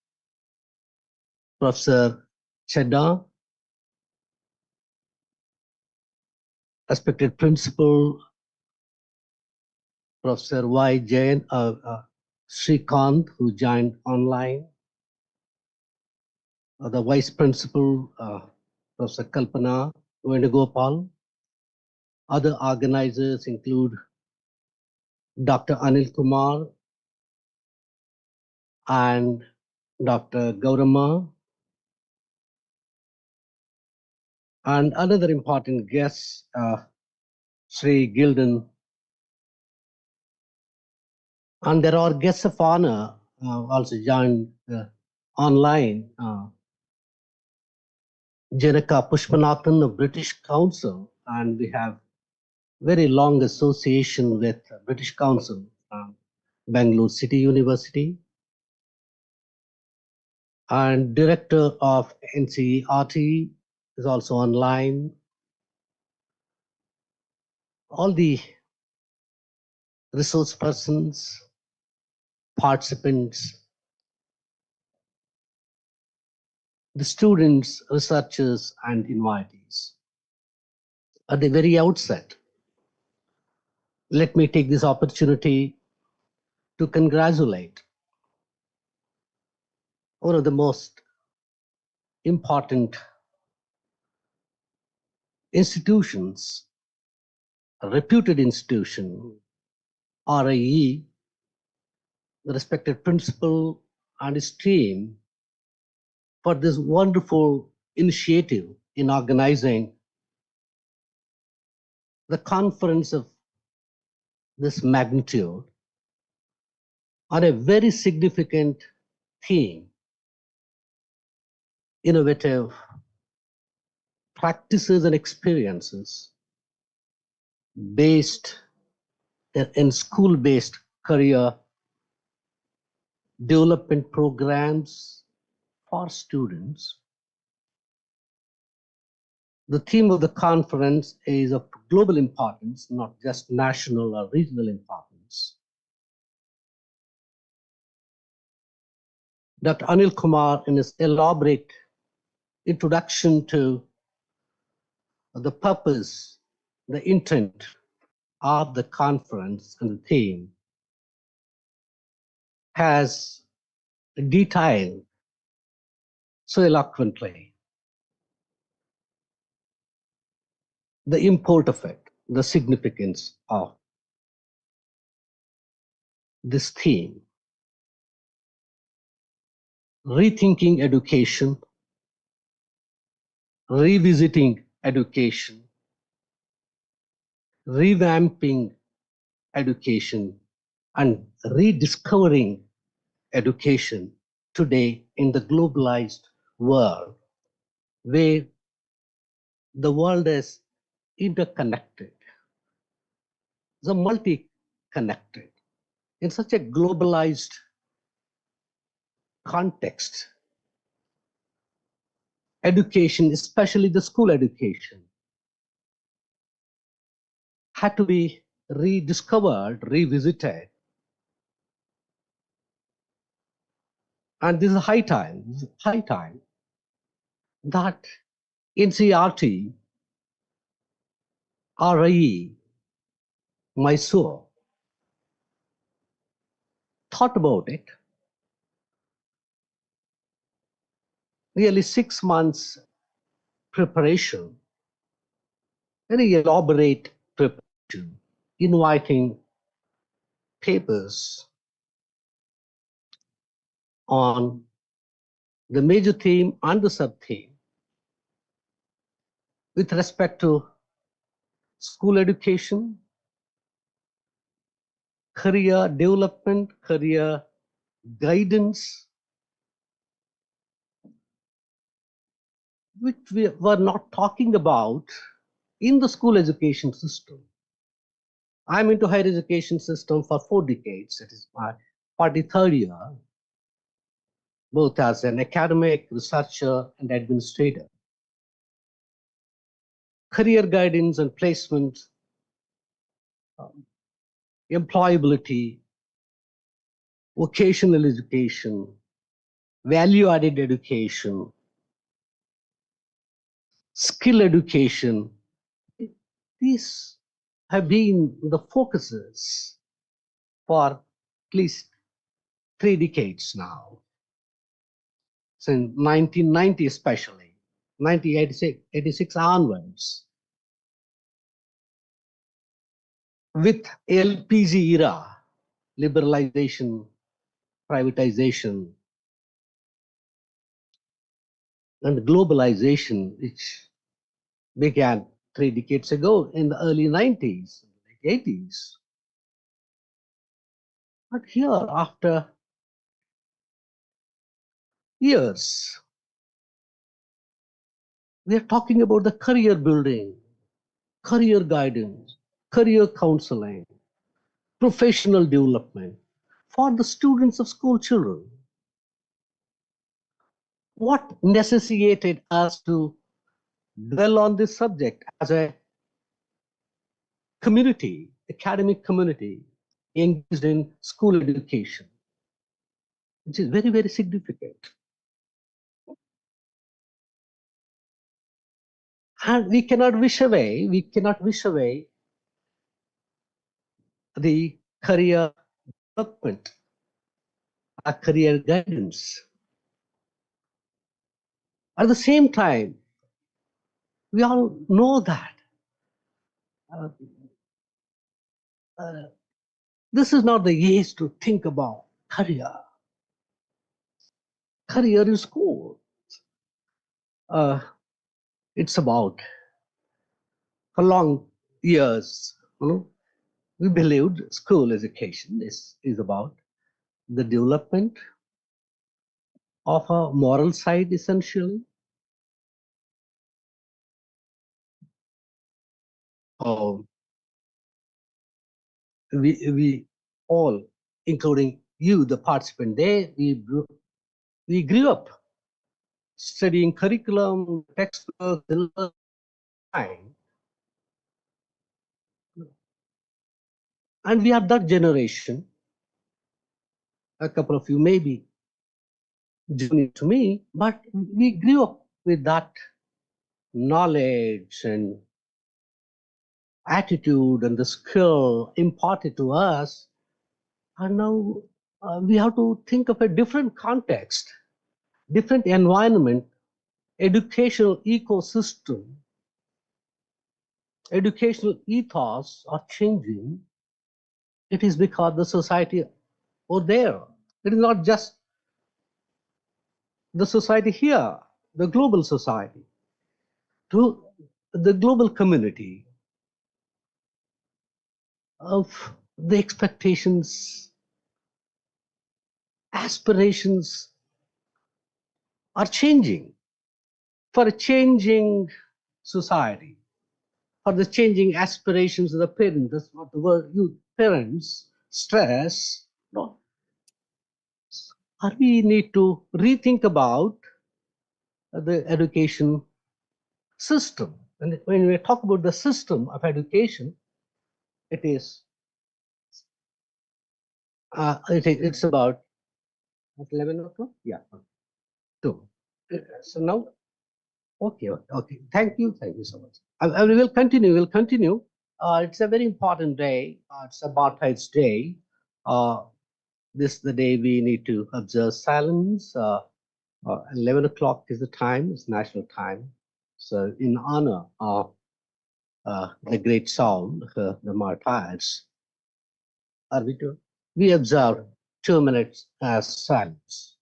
Professor Chedda, respected Principal Professor Y. Jain, Srikanth, who joined online, the Vice Principal, Professor Kalpana Venugopal. Other organizers include Dr. Anil Kumar and Dr. Gaurama. And another important guest, Sri Gilden. And there are guests of honor also joined online. Janaka Pushpanathan of British Council, and we have very long association with British Council from Bangalore City University, and director of NCERT is also online. All the resource persons, participants, the students, researchers, and invitees. At the very outset, let me take this opportunity to congratulate one of the most important institutions, a reputed institution, RIE, the respected principal and his team for this wonderful initiative in organizing the conference of this magnitude on a very significant theme, innovative practices and experiences based in school-based career development programs for students. The theme of the conference is of global importance, not just national or regional importance. Dr. Anil Kumar, in his elaborate introduction to the purpose, the intent of the conference and the theme, has detailed so eloquently the import of it, the significance of this theme. Rethinking education, revisiting education, revamping education, and rediscovering education today in the globalized world, where the world is interconnected, the multi-connected. In such a globalized context, education, especially the school education, had to be rediscovered, revisited. And this is high time that NCERT, RIE, Mysore, thought about it. Nearly 6 months preparation, very elaborate preparation, inviting papers on the major theme and the sub-theme with respect to school education, career development, career guidance, which we were not talking about in the school education system. I'm into higher education system for 4 decades. It is my 43rd year, both as an academic, researcher, and administrator. Career guidance and placement, employability, vocational education, value-added education, skill education. These have been the focuses for at least 3 decades now, since 1990 especially, 1986 onwards. With LPG era, liberalization, privatization, and globalization, which began 3 decades ago in the early 90s, late 80s. But here, after years, we are talking about the career building, career guidance, career counseling, professional development for the students of school children. What necessitated us to dwell on this subject as a community, academic community, engaged in school education, which is very, very significant. And we cannot wish away the career development, our career guidance. At the same time, we all know that this is not the age to think about career. Career in school. It's about for long years, we believed school education is about the development of a moral side, essentially. We all, including you, the participant there, we grew up studying curriculum, textbooks, syllabus, and we are that generation. A couple of you may be junior to me, but we grew up with that knowledge and attitude and the skill imparted to us. And now we have to think of a different context, different environment, educational ecosystem, educational ethos are changing. It is because the society over there. It is not just the society here, the global society, to the global community of the expectations, aspirations are changing for a changing society, for the changing aspirations of the parents. That's what the word you parents stress. No. Or we need to rethink about the education system. And when we talk about the system of education, it's about 11 o'clock? Yeah. 2. So now, okay. Thank you so much. We will continue. It's a very important day. It's a Baptist Day. This is the day we need to observe silence. 11 o'clock is the time. It's national time. So in honor of the great sound, the martyrs, we observe 2 minutes as silence.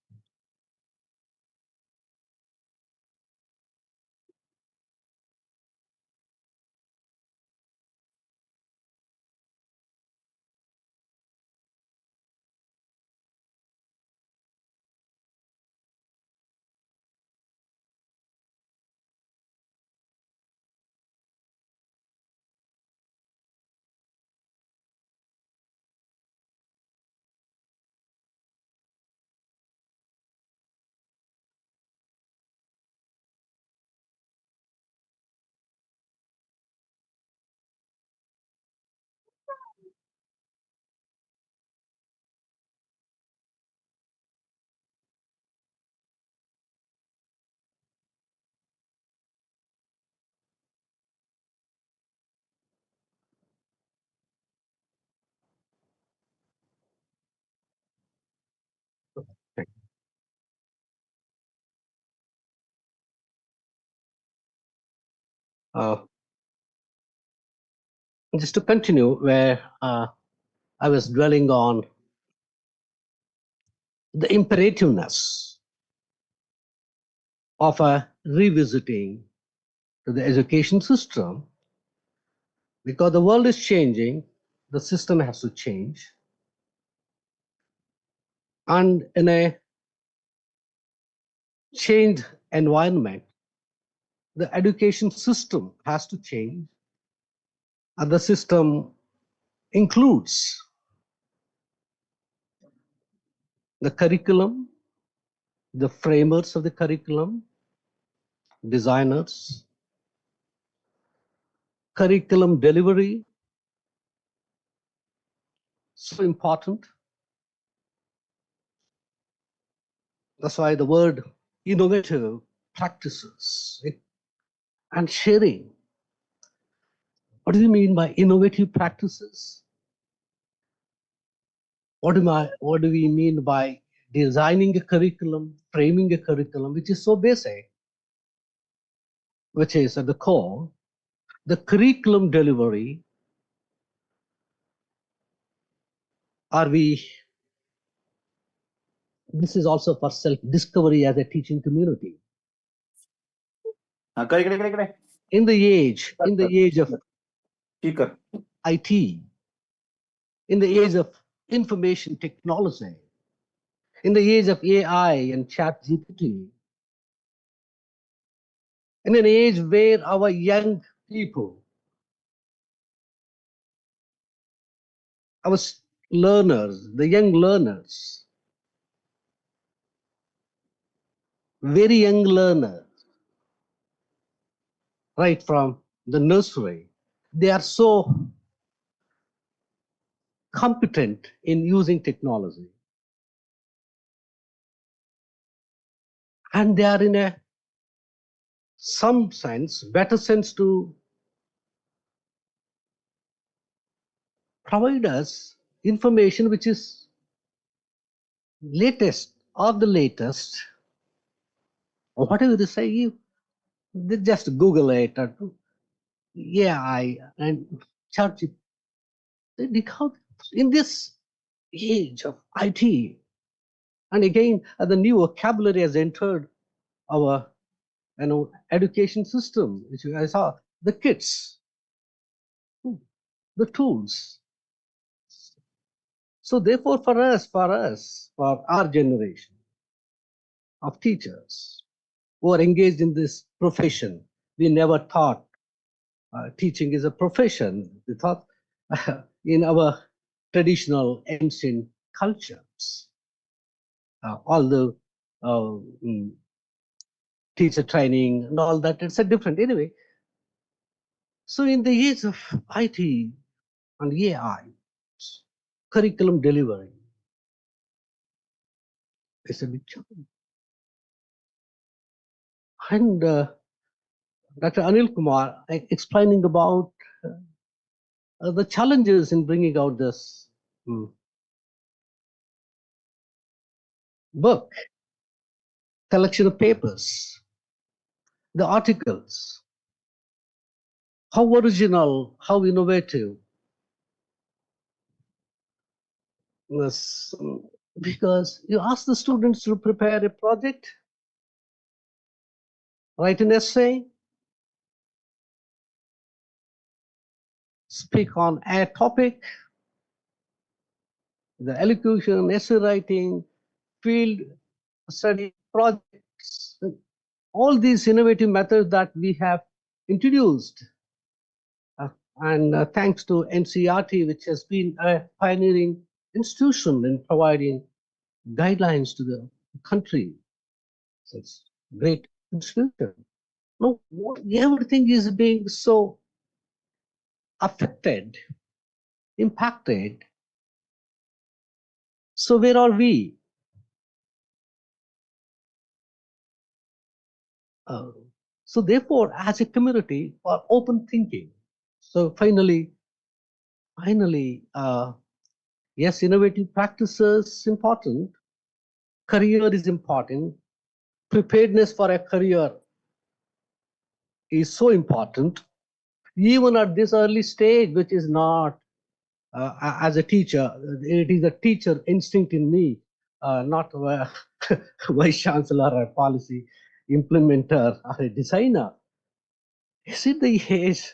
Just to continue where I was dwelling on the imperativeness of revisiting to the education system, because the world is changing, the system has to change. And in a changed environment, the education system has to change. And the system includes the curriculum, the framers of the curriculum, designers, curriculum delivery, so important. That's why the word innovative practices and sharing. What do you mean by innovative practices? What do we mean by designing a curriculum, framing a curriculum, which is so basic, which is at the core, the curriculum delivery? This is also for self-discovery as a teaching community. In the age of IT, in the age of information technology, in the age of AI and ChatGPT, in an age where our young people, our learners, the young learners, very young learners, right from the nursery, they are so competent in using technology. And they are in some sense, better sense, to provide us information which is latest of the latest, or whatever they say, they just Google it or AI and search it. In this age of IT, and again, the new vocabulary has entered our education system, which I saw, the kits, the tools. So therefore, for our generation of teachers who are engaged in this profession, we never thought teaching is a profession. We thought in our traditional ancient cultures, all the teacher training and all that, it's a different anyway. So in the age of IT and AI, curriculum delivery is a big challenge. And Dr. Anil Kumar explaining about the challenges in bringing out this book, collection of papers, the articles, how original, how innovative. Because you ask the students to prepare a project, write an essay, speak on a topic, the elocution, essay writing, field study projects, all these innovative methods that we have introduced. And thanks to NCERT, which has been a pioneering institution in providing guidelines to the country. So it's a great institution. No, everything is being so affected, impacted. So where are we? So therefore, as a community, for open thinking. So finally, yes, innovative practices important. Career is important. Preparedness for a career is so important, even at this early stage, which is not, as a teacher, it is a teacher instinct in me, not a vice chancellor or policy implementer or a designer. Is it the age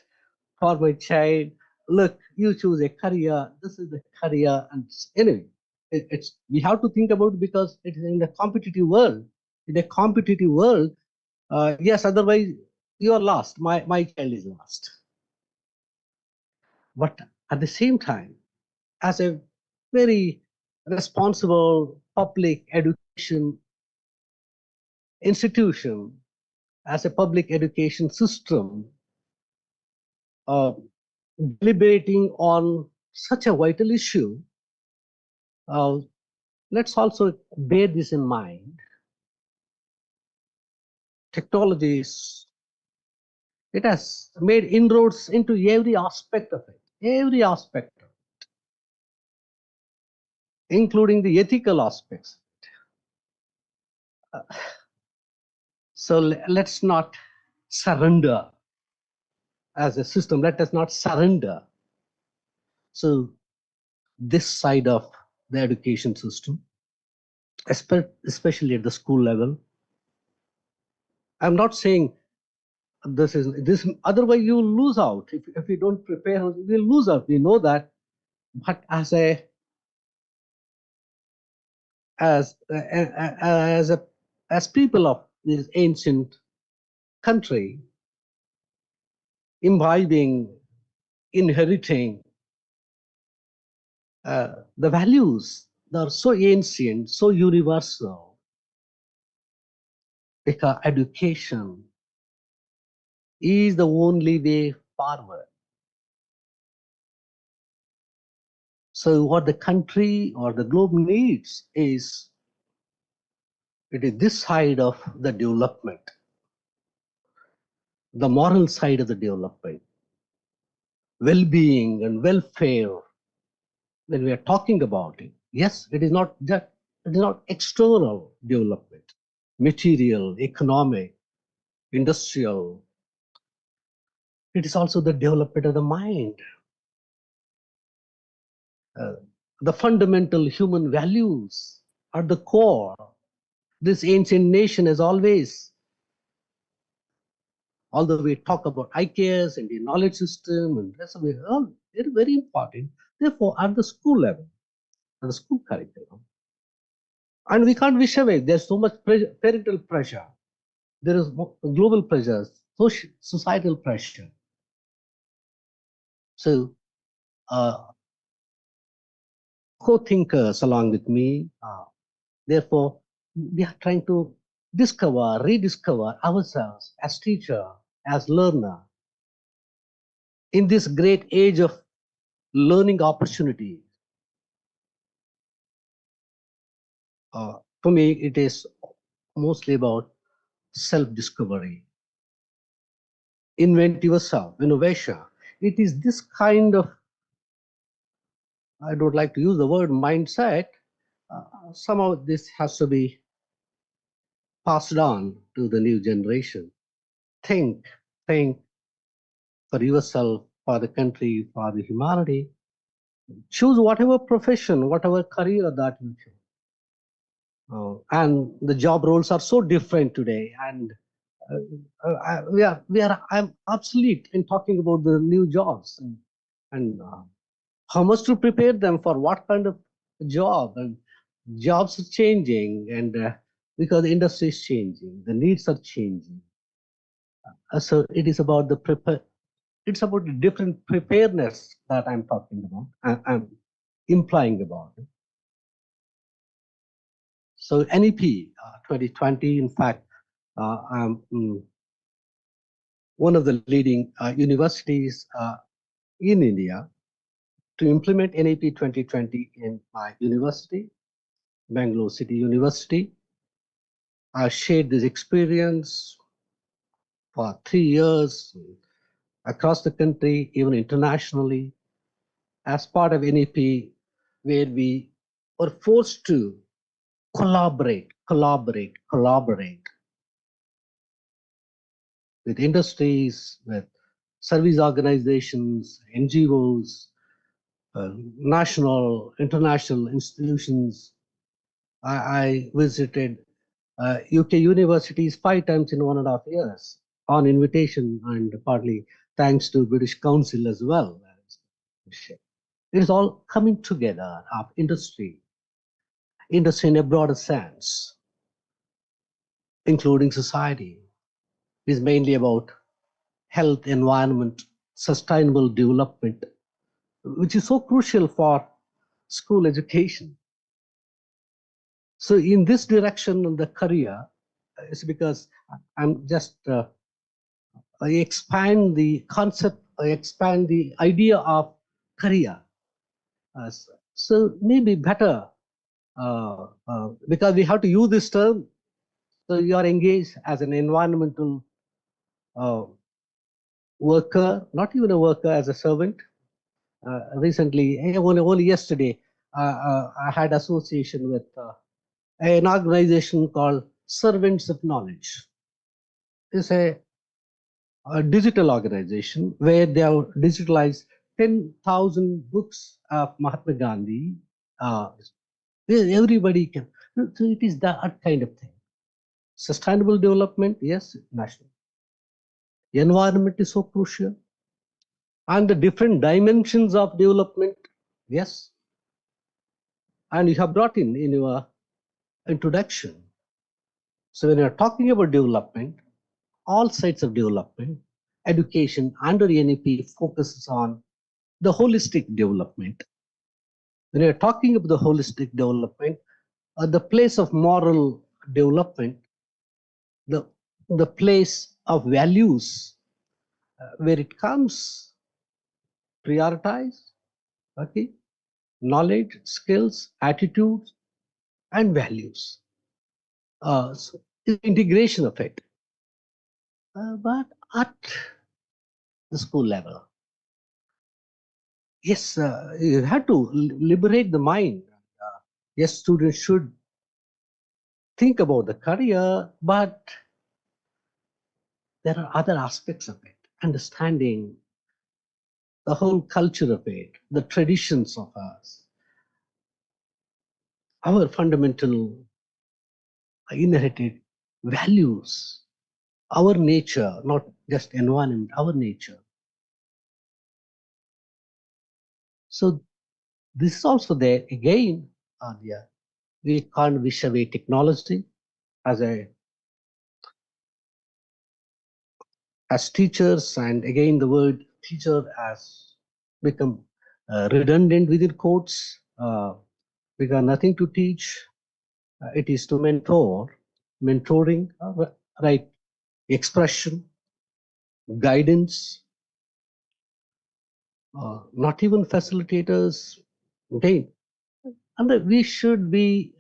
for my child? Look, you choose a career. This is the career, and anyway, it's we have to think about it because it is in a competitive world. In a competitive world, yes. Otherwise, you are lost. My child is lost. But at the same time, as a very responsible public education institution, as a public education system, deliberating on such a vital issue, let's also bear this in mind. Technology it has made inroads into every aspect of it, including the ethical aspects. So let's not surrender as a system. Let us not surrender. So this side of the education system, especially at the school level, I'm not saying this is this. Otherwise, you will lose out if you don't prepare. You will lose out. We know that. But as people of this ancient country, imbibing, inheriting the values that are so ancient, so universal, because education is the only way forward. So what the country or the globe needs is, it is this side of the development, the moral side of the development, well-being and welfare. When we are talking about it, yes, it is not external development, material, economic, industrial. It is also the development of the mind. The fundamental human values are the core. This ancient nation has always, although we talk about IKS and the knowledge system and rest of it, all very, very important. Therefore, at the school level, at the school curriculum, and we can't wish away. There's so much parental pressure. There is global pressures, societal pressure. So, co-thinkers along with me, therefore, we are trying to discover, rediscover ourselves as teacher, as learner, in this great age of learning opportunity. For me, it is mostly about self-discovery. Invent yourself, innovation. It is this kind of, I don't like to use the word mindset, somehow this has to be passed on to the new generation. Think for yourself, for the country, for the humanity. Choose whatever profession, whatever career that you choose. And the job roles are so different today, and I'm obsolete in talking about the new jobs and how much to prepare them for what kind of job. And jobs are changing, and because the industry is changing, the needs are changing. So it is about it's about the different preparedness that I'm talking about. I'm implying about it. So NEP 2020, in fact, I'm one of the leading universities in India to implement NEP 2020 in my university, Bangalore City University. I shared this experience for 3 years across the country, even internationally, as part of NEP, where we were forced to collaborate with industries, with service organizations, NGOs, national, international institutions. I visited UK universities 5 times in 1.5 years on invitation and partly thanks to British Council as well. It is all coming together of industry in a broader sense, including society. It is mainly about health, environment, sustainable development, which is so crucial for school education. So in this direction, the career is because I'm just I expand the concept, I expand the idea of career. So maybe better because we have to use this term. So you are engaged as an environmental worker, not even a worker, as a servant. Recently, only yesterday, I had association with an organization called Servants of Knowledge. It's a digital organization where they have digitalized 10,000 books of Mahatma Gandhi. Where everybody can. So it is that kind of thing. Sustainable development, yes, national. Environment is so crucial. And the different dimensions of development, yes. And you have brought in your introduction. So when you're talking about development, all sides of development, education under NEP focuses on the holistic development. When you're talking about the holistic development, the place of moral development, the place of values, where it comes, prioritize, okay, knowledge, skills, attitudes, and values. So integration of it, but at the school level. Yes, you have to liberate the mind. Yes, students should think about the career, but there are other aspects of it, understanding the whole culture of it, the traditions of us, our fundamental inherited values, our nature, not just environment, our nature. So this is also there again, we can't wish away technology as teachers, and again the word teacher has become redundant within quotes. We got nothing to teach. It is to mentoring, right? Expression, guidance, not even facilitators. Again, and we should be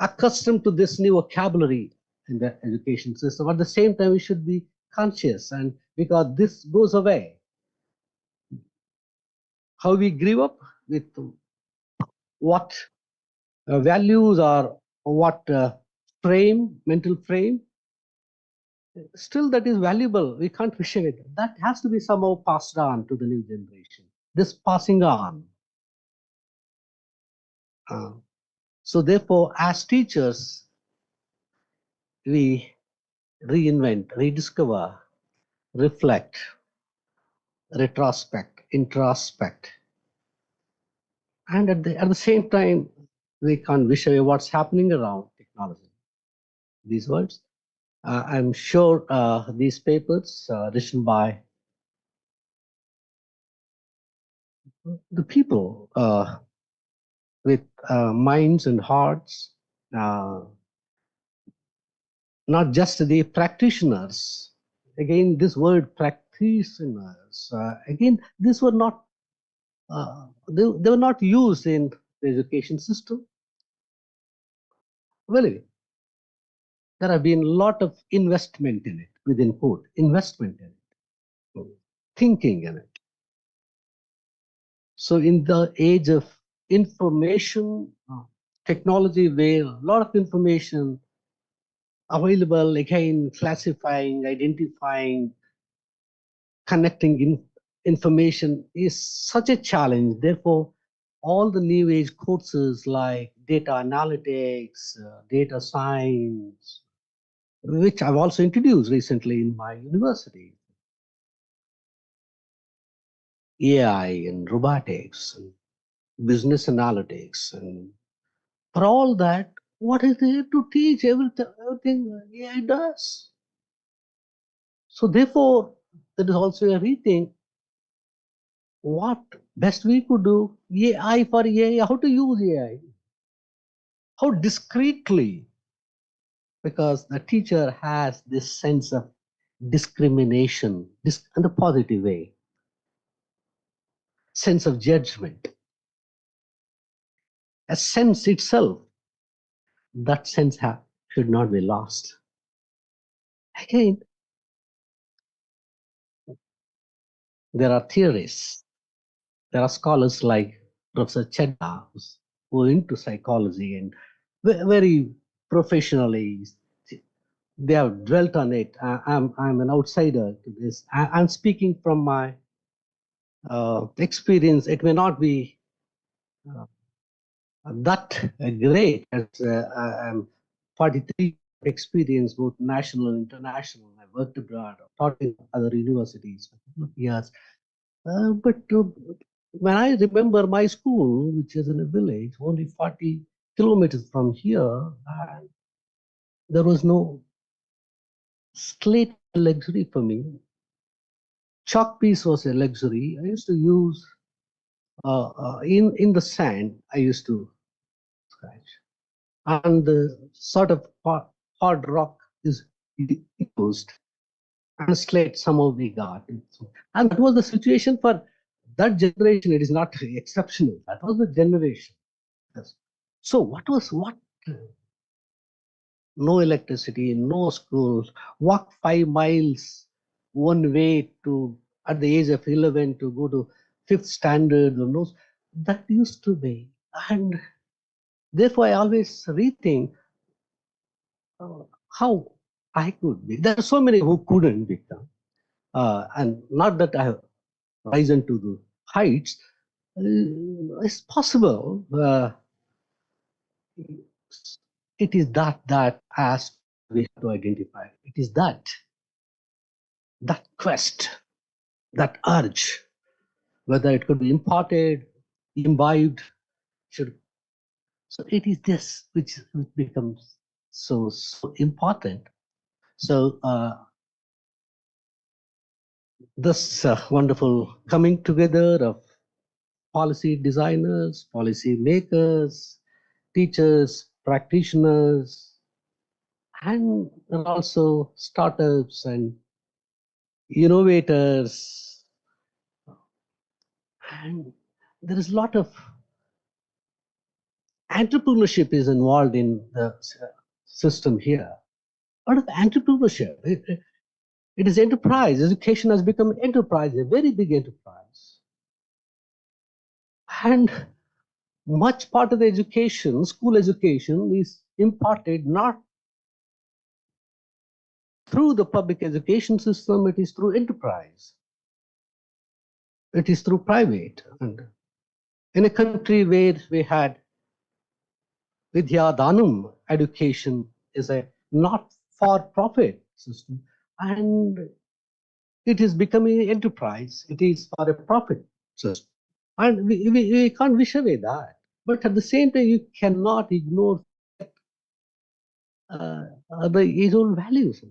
accustomed to this new vocabulary in the education system. At the same time, we should be conscious, and because this goes away, how we grew up with what values or what mental frame, still that is valuable. We can't wish it. That has to be somehow passed on to the new generation. This passing on. So therefore, as teachers, we reinvent, rediscover, reflect, retrospect, introspect. And at the same time, we can't wish away what's happening around technology. These words. I'm sure these papers written by the people with minds and hearts, not just the practitioners. Again, this word practitioners, again, these were not, they were not used in the education system. Well, there have been a lot of investment in it, within quote, investment in it, thinking in it. So in the age of information technology, where a lot of information available, again, classifying, identifying, connecting information is such a challenge. Therefore, all the new age courses like data analytics, data science, which I've also introduced recently in my university, AI and robotics and business analytics, and for all that, what is there to teach? Everything AI does. So therefore, there is also a rethink what best we could do. AI for AI, how to use AI, how discreetly, because the teacher has this sense of discrimination, in the positive way, sense of judgment, a sense itself. That sense should not be lost. Again, there are theorists, there are scholars like Professor Chedda, who are into psychology and very professionally, they have dwelt on it. I'm an outsider to this. I'm speaking from my experience. It may not be that great, as I'm 43 experience, both national and international. I worked abroad, taught in other universities for a couple of years. But when I remember my school, which is in a village, only 40 kilometers from here, there was no slate luxury for me. Chalk piece was a luxury. I used to use in the sand. I used to scratch, and the sort of hard rock is used, and slate somehow we got. And that was the situation for that generation. It is not exceptional. That was the generation. Yes. So what? No electricity, no schools, walk 5 miles one way to, at the age of 11, to go to 5th standard. No, that used to be. And therefore, I always rethink how I could be. There are so many who couldn't become. And not that I have risen to the heights. It's possible. It is that as we have to identify. It is that quest, that urge, whether it could be imparted, imbibed, should. So it is this which becomes so important. So this wonderful coming together of policy designers, policy makers, teachers, practitioners, and also startups and innovators. And there is a lot of entrepreneurship is involved in the system here. A lot of entrepreneurship. It is enterprise. Education has become enterprise, a very big enterprise. And much part of the education, school education, is imparted not through the public education system, it is through enterprise. It is through private. And in a country where we had Vidya Danam, education is a not for profit system, and it is becoming an enterprise. It is for a profit system. And we can't wish away that. But at the same time, you cannot ignore its own values.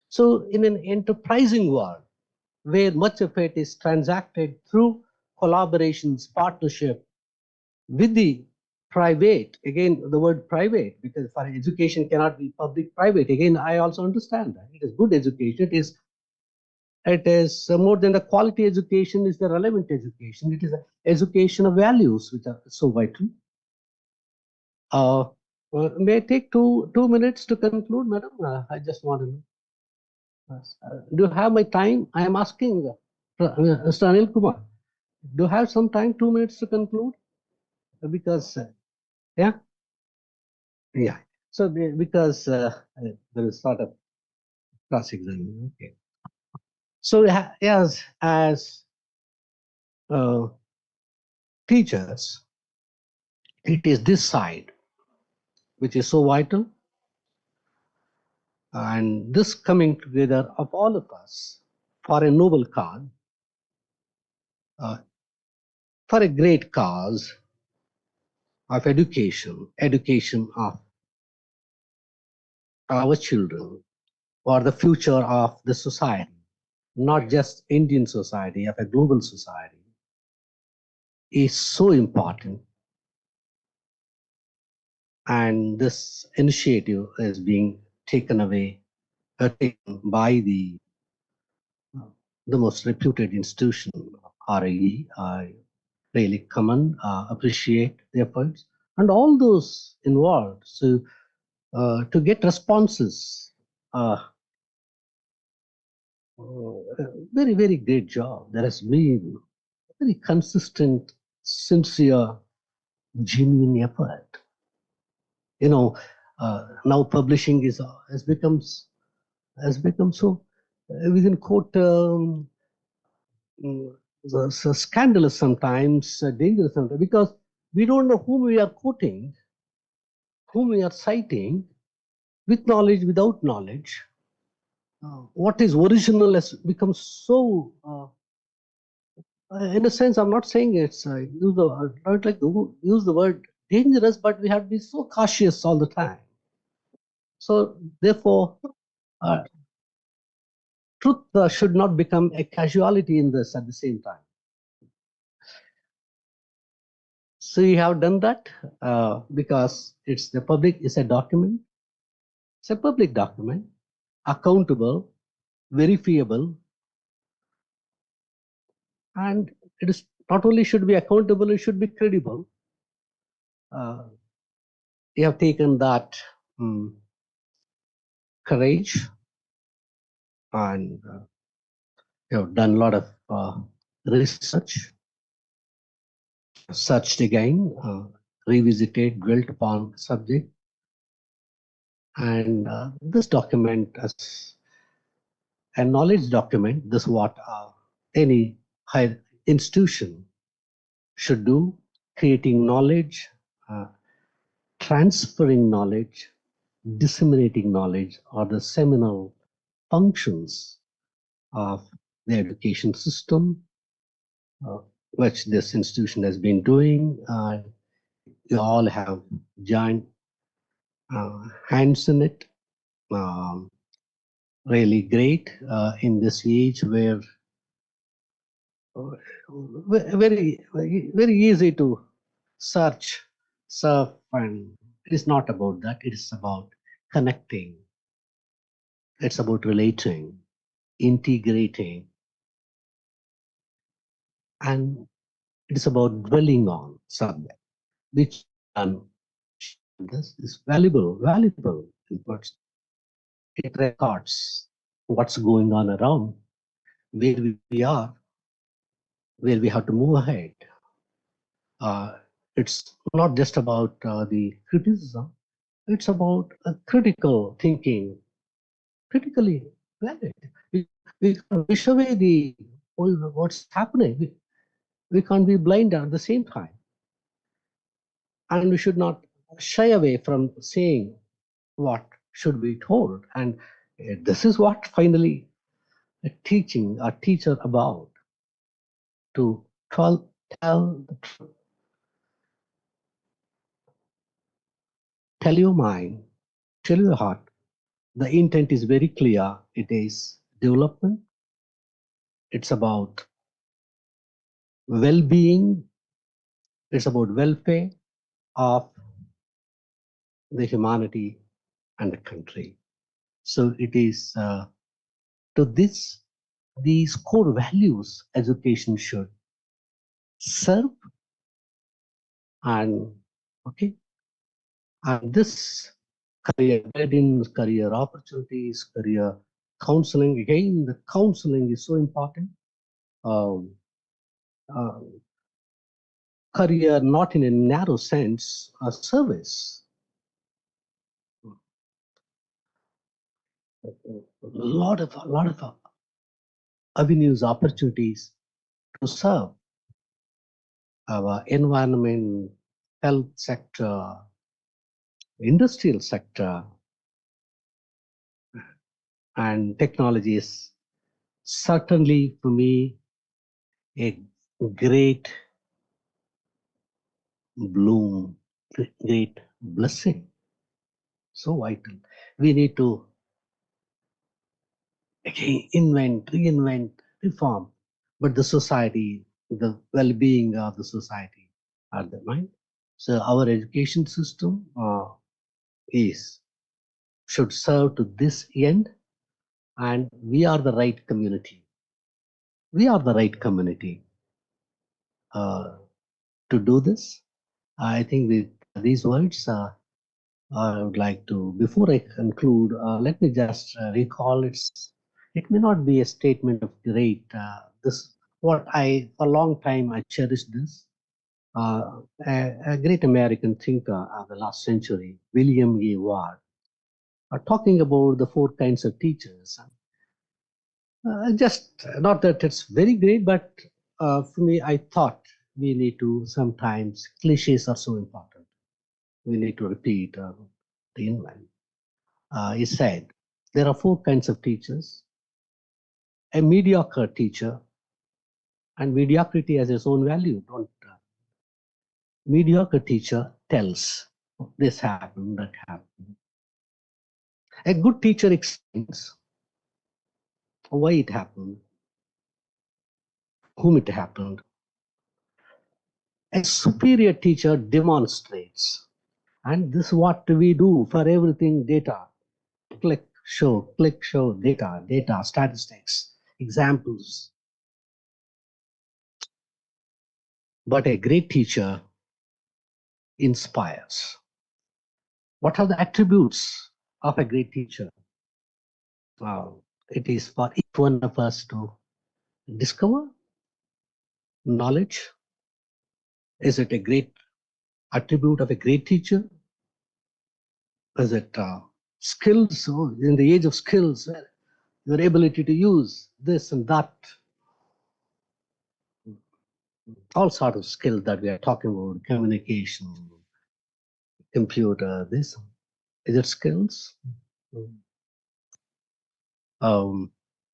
So in an enterprising world, where much of it is transacted through collaborations, partnership with the private, again, the word private, because for education cannot be public-private. Again, I also understand that. It is good education. It is more than the quality education is the relevant education. It is an education of values which are so vital. May I take two minutes to conclude, madam? I just want to know. Do you have my time? I am asking Mr. Anil Kumar. Do you have some time, 2 minutes to conclude? Because, yeah. So because there is sort of cross-examining. Okay. So as teachers, it is this side which is so vital, and this coming together of all of us for a noble cause, for a great cause of education of our children, or the future of the society, not just Indian society, of a global society, is so important. And this initiative is being taken by the most reputed institution, RAE. I really commend, appreciate the efforts and all those involved. So to get responses, very, very great job. There has been very consistent, sincere, genuine effort. You know, now publishing has become so, within quote, so scandalous sometimes, dangerous sometimes, because we don't know whom we are quoting, whom we are citing, with knowledge, without knowledge. What is original has become so. In a sense, I'm not saying it's I don't like to use the word dangerous, but we have to be so cautious all the time. So therefore, truth should not become a casualty in this at the same time. So we have done that because it's the public is a document. It's a public document, accountable, verifiable, and it is not only should be accountable, it should be credible. We have taken that courage, and we have done a lot of research, searched again, revisited, dwelt upon the subject, and this document as a knowledge document. This is what any higher institution should do: creating knowledge, transferring knowledge, disseminating knowledge are the seminal functions of the education system, which this institution has been doing. You all have joined hands in it. Really great in this age where very, very easy to search, surf, and it is not about that. It is about connecting. It's about relating, integrating, and it is about dwelling on subject, which this is valuable inputs. It records what's going on around, where we are, where we have to move ahead. It's not just about the criticism, it's about critical thinking, critically valid. We can't wish away what's happening. We can't be blind at the same time. And we should not shy away from saying what should be told. And this is what finally a teacher about, to tell the truth. Tell your mind, tell your heart. The intent is very clear. It is development. It's about well-being. It's about welfare of the humanity and the country. So it is to these core values education should serve. And okay, and this career guidance, career opportunities, career counseling. Again, the counseling is so important. Career, not in a narrow sense, a service. lot of avenues, opportunities to serve our environment, health sector, industrial sector, and technology is certainly for me a great bloom, great blessing. So vital. We need to again invent, reinvent, reform, but the society, the well-being of the society are the mind. So our education system should serve to this end, and we are the right community. We are the right community to do this. I think with these words, I would like to, before I conclude, let me just recall it may not be a statement of great, for a long time I cherished this. A great American thinker of the last century, William E. Ward, talking about the 4 kinds of teachers. Just not that it's very great, but for me, I thought we need to sometimes, cliches are so important. We need to repeat, reinvent. He said, there are 4 kinds of teachers: a mediocre teacher, and mediocrity has its own value. Mediocre teacher tells this happened, that happened. A good teacher explains why it happened, whom it happened. A superior teacher demonstrates, and this is what we do for everything: data, click, show, data, statistics, examples. But a great teacher inspires. What are the attributes of a great teacher? It is for each one of us to discover knowledge. Is it a great attribute of a great teacher? Is it skills? So in the age of skills, your ability to use this and that, all sort of skills that we are talking about, communication, computer, this. Is it skills?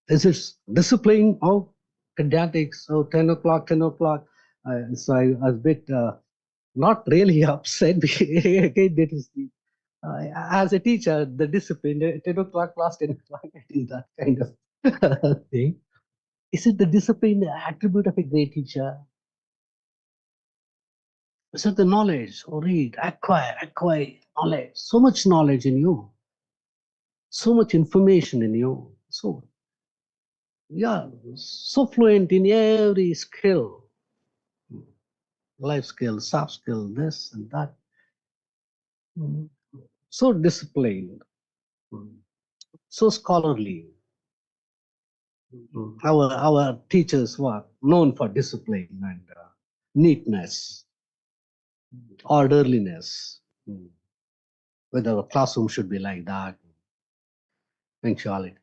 Is it discipline? Oh, pedantics. Oh, 10 o'clock. So I was a bit not really upset. Again, that is the, as a teacher, the discipline, 10 o'clock class, 10 o'clock, is that kind of thing. Is it the discipline, the attribute of a great teacher? Is it the knowledge? Or read, acquire knowledge. So much knowledge in you. So much information in you. So, yeah, so fluent in every skill. Life skill, soft skill, this and that. So disciplined. So scholarly. Our teachers were known for discipline and neatness, orderliness. Whether a classroom should be like that, punctuality.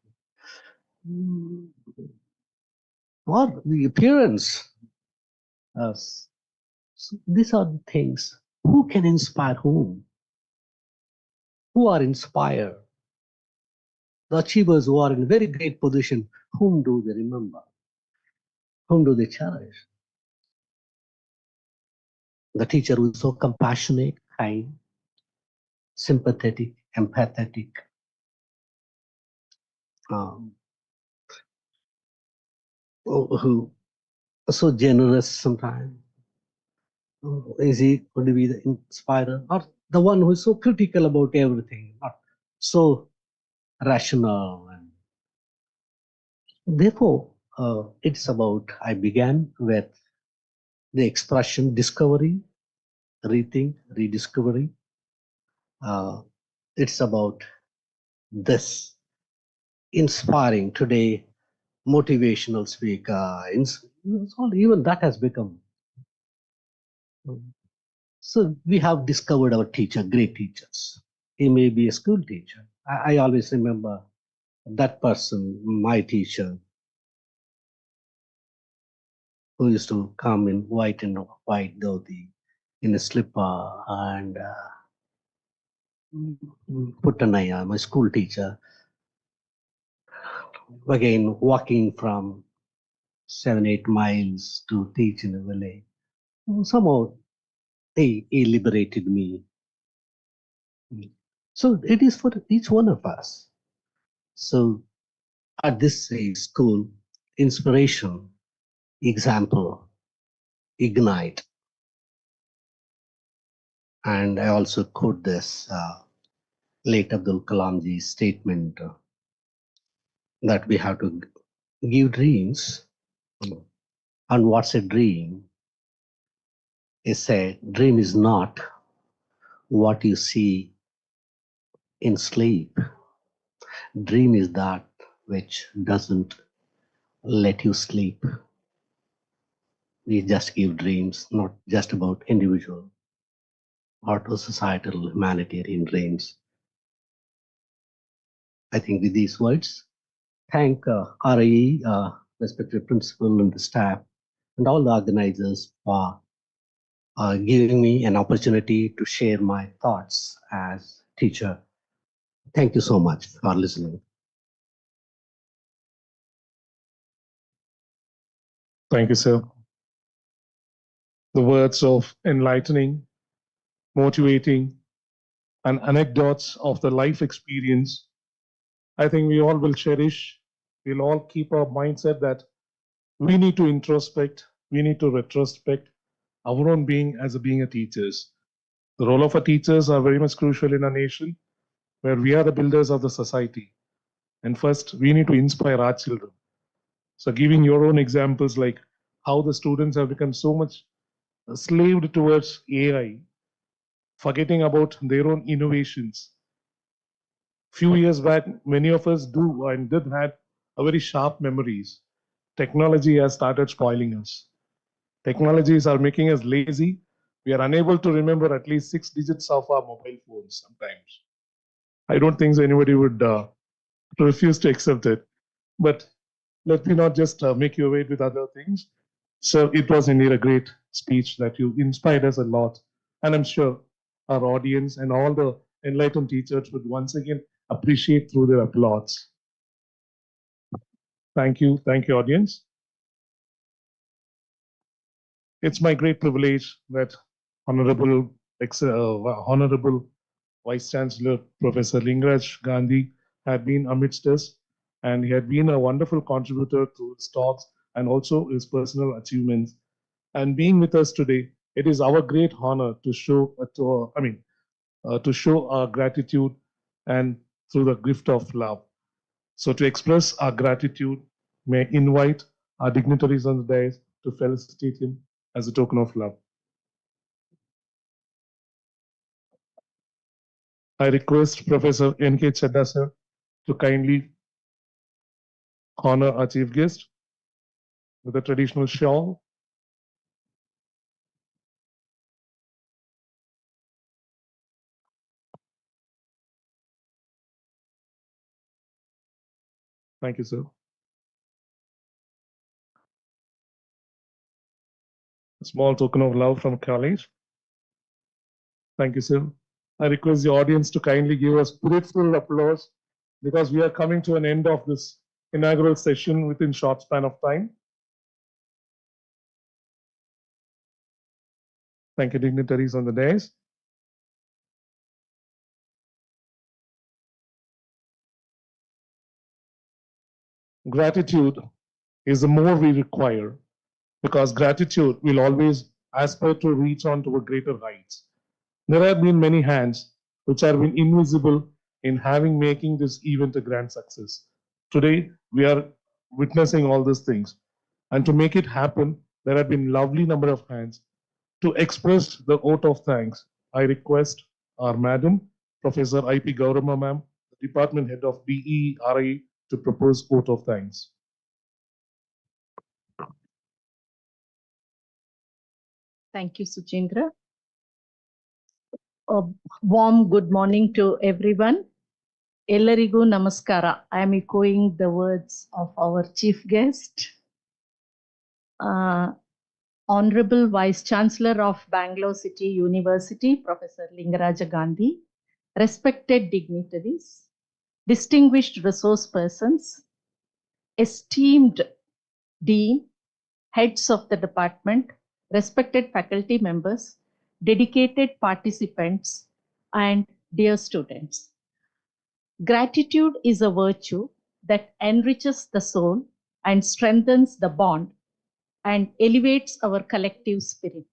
Or the appearance. So these are the things. Who can inspire whom? Who are inspired? The achievers who are in very great position, whom do they remember? Whom do they cherish? The teacher who is so compassionate, kind, sympathetic, empathetic, who are so generous sometimes. Is he going to be the inspirer? Or the one who is so critical about everything, not so rational? And therefore, it's about, I began with the expression discovery, rethink, rediscovery. It's about this inspiring today, motivational speaker, even that has become. So we have discovered our teacher, great teachers. He may be a school teacher. I always remember that person, my teacher, who used to come in white and white dhoti, in a slipper, and Puttanaya, my school teacher, again walking from 7-8 miles to teach in a village. Somehow he liberated me. So it is for each one of us. So at this school, inspiration, example, ignite. And I also quote this late Abdul Kalamji's statement that we have to give dreams. And what's a dream? Is a dream is not what you see in sleep. Dream is that which doesn't let you sleep. We just give dreams, not just about individual or to societal humanitarian dreams. I think with these words, thank RIE, respected principal and the staff, and all the organizers for giving me an opportunity to share my thoughts as teacher. Thank you so much for listening. Thank you, sir. The words of enlightening, motivating, and anecdotes of the life experience, I think we all will cherish. We'll all keep our mindset that we need to introspect, we need to retrospect our own being as being a teachers. The role of our teachers are very much crucial in a nation where we are the builders of the society. And first, we need to inspire our children. So giving your own examples like how the students have become so much slaved towards AI, forgetting about their own innovations. Few years back, many of us do and did have a very sharp memories. Technology has started spoiling us. Technologies are making us lazy. We are unable to remember at least 6 digits of our mobile phones sometimes. I don't think anybody would refuse to accept it. But let me not just make you away with other things. So it was indeed a great speech that you inspired us a lot. And I'm sure our audience and all the enlightened teachers would once again appreciate through their applause. Thank you, audience. It's my great privilege that Honorable Vice Chancellor Professor Lingaraj Gandhi had been amidst us, and he had been a wonderful contributor to his talks and also his personal achievements. And being with us today, it is our great honor to show to show our gratitude and through the gift of love. So to express our gratitude, may I invite our dignitaries on the dais to felicitate him as a token of love. I request Professor N.K. Chadda sir to kindly honor our chief guest with a traditional shawl. Thank you, sir. A small token of love from college. Thank you, sir. I request the audience to kindly give us grateful applause because we are coming to an end of this inaugural session within short span of time. Thank you, dignitaries on the dais. Gratitude is the more we require because gratitude will always aspire to reach on to a greater heights. There have been many hands which have been invisible in having making this event a grand success. Today, we are witnessing all these things. And to make it happen, there have been lovely number of hands. To express the vote of thanks, I request our Madam, Professor I.P. Gaurama Ma'am, the Department Head of DERI, to propose vote of thanks. Thank you, Suchindra. A warm good morning to everyone. Ellarigu Namaskara. I am echoing the words of our chief guest, Honorable Vice Chancellor of Bangalore City University, Professor Lingaraja Gandhi, respected dignitaries, distinguished resource persons, esteemed dean, heads of the department, respected faculty members, dedicated participants, and dear students. Gratitude is a virtue that enriches the soul and strengthens the bond and elevates our collective spirit.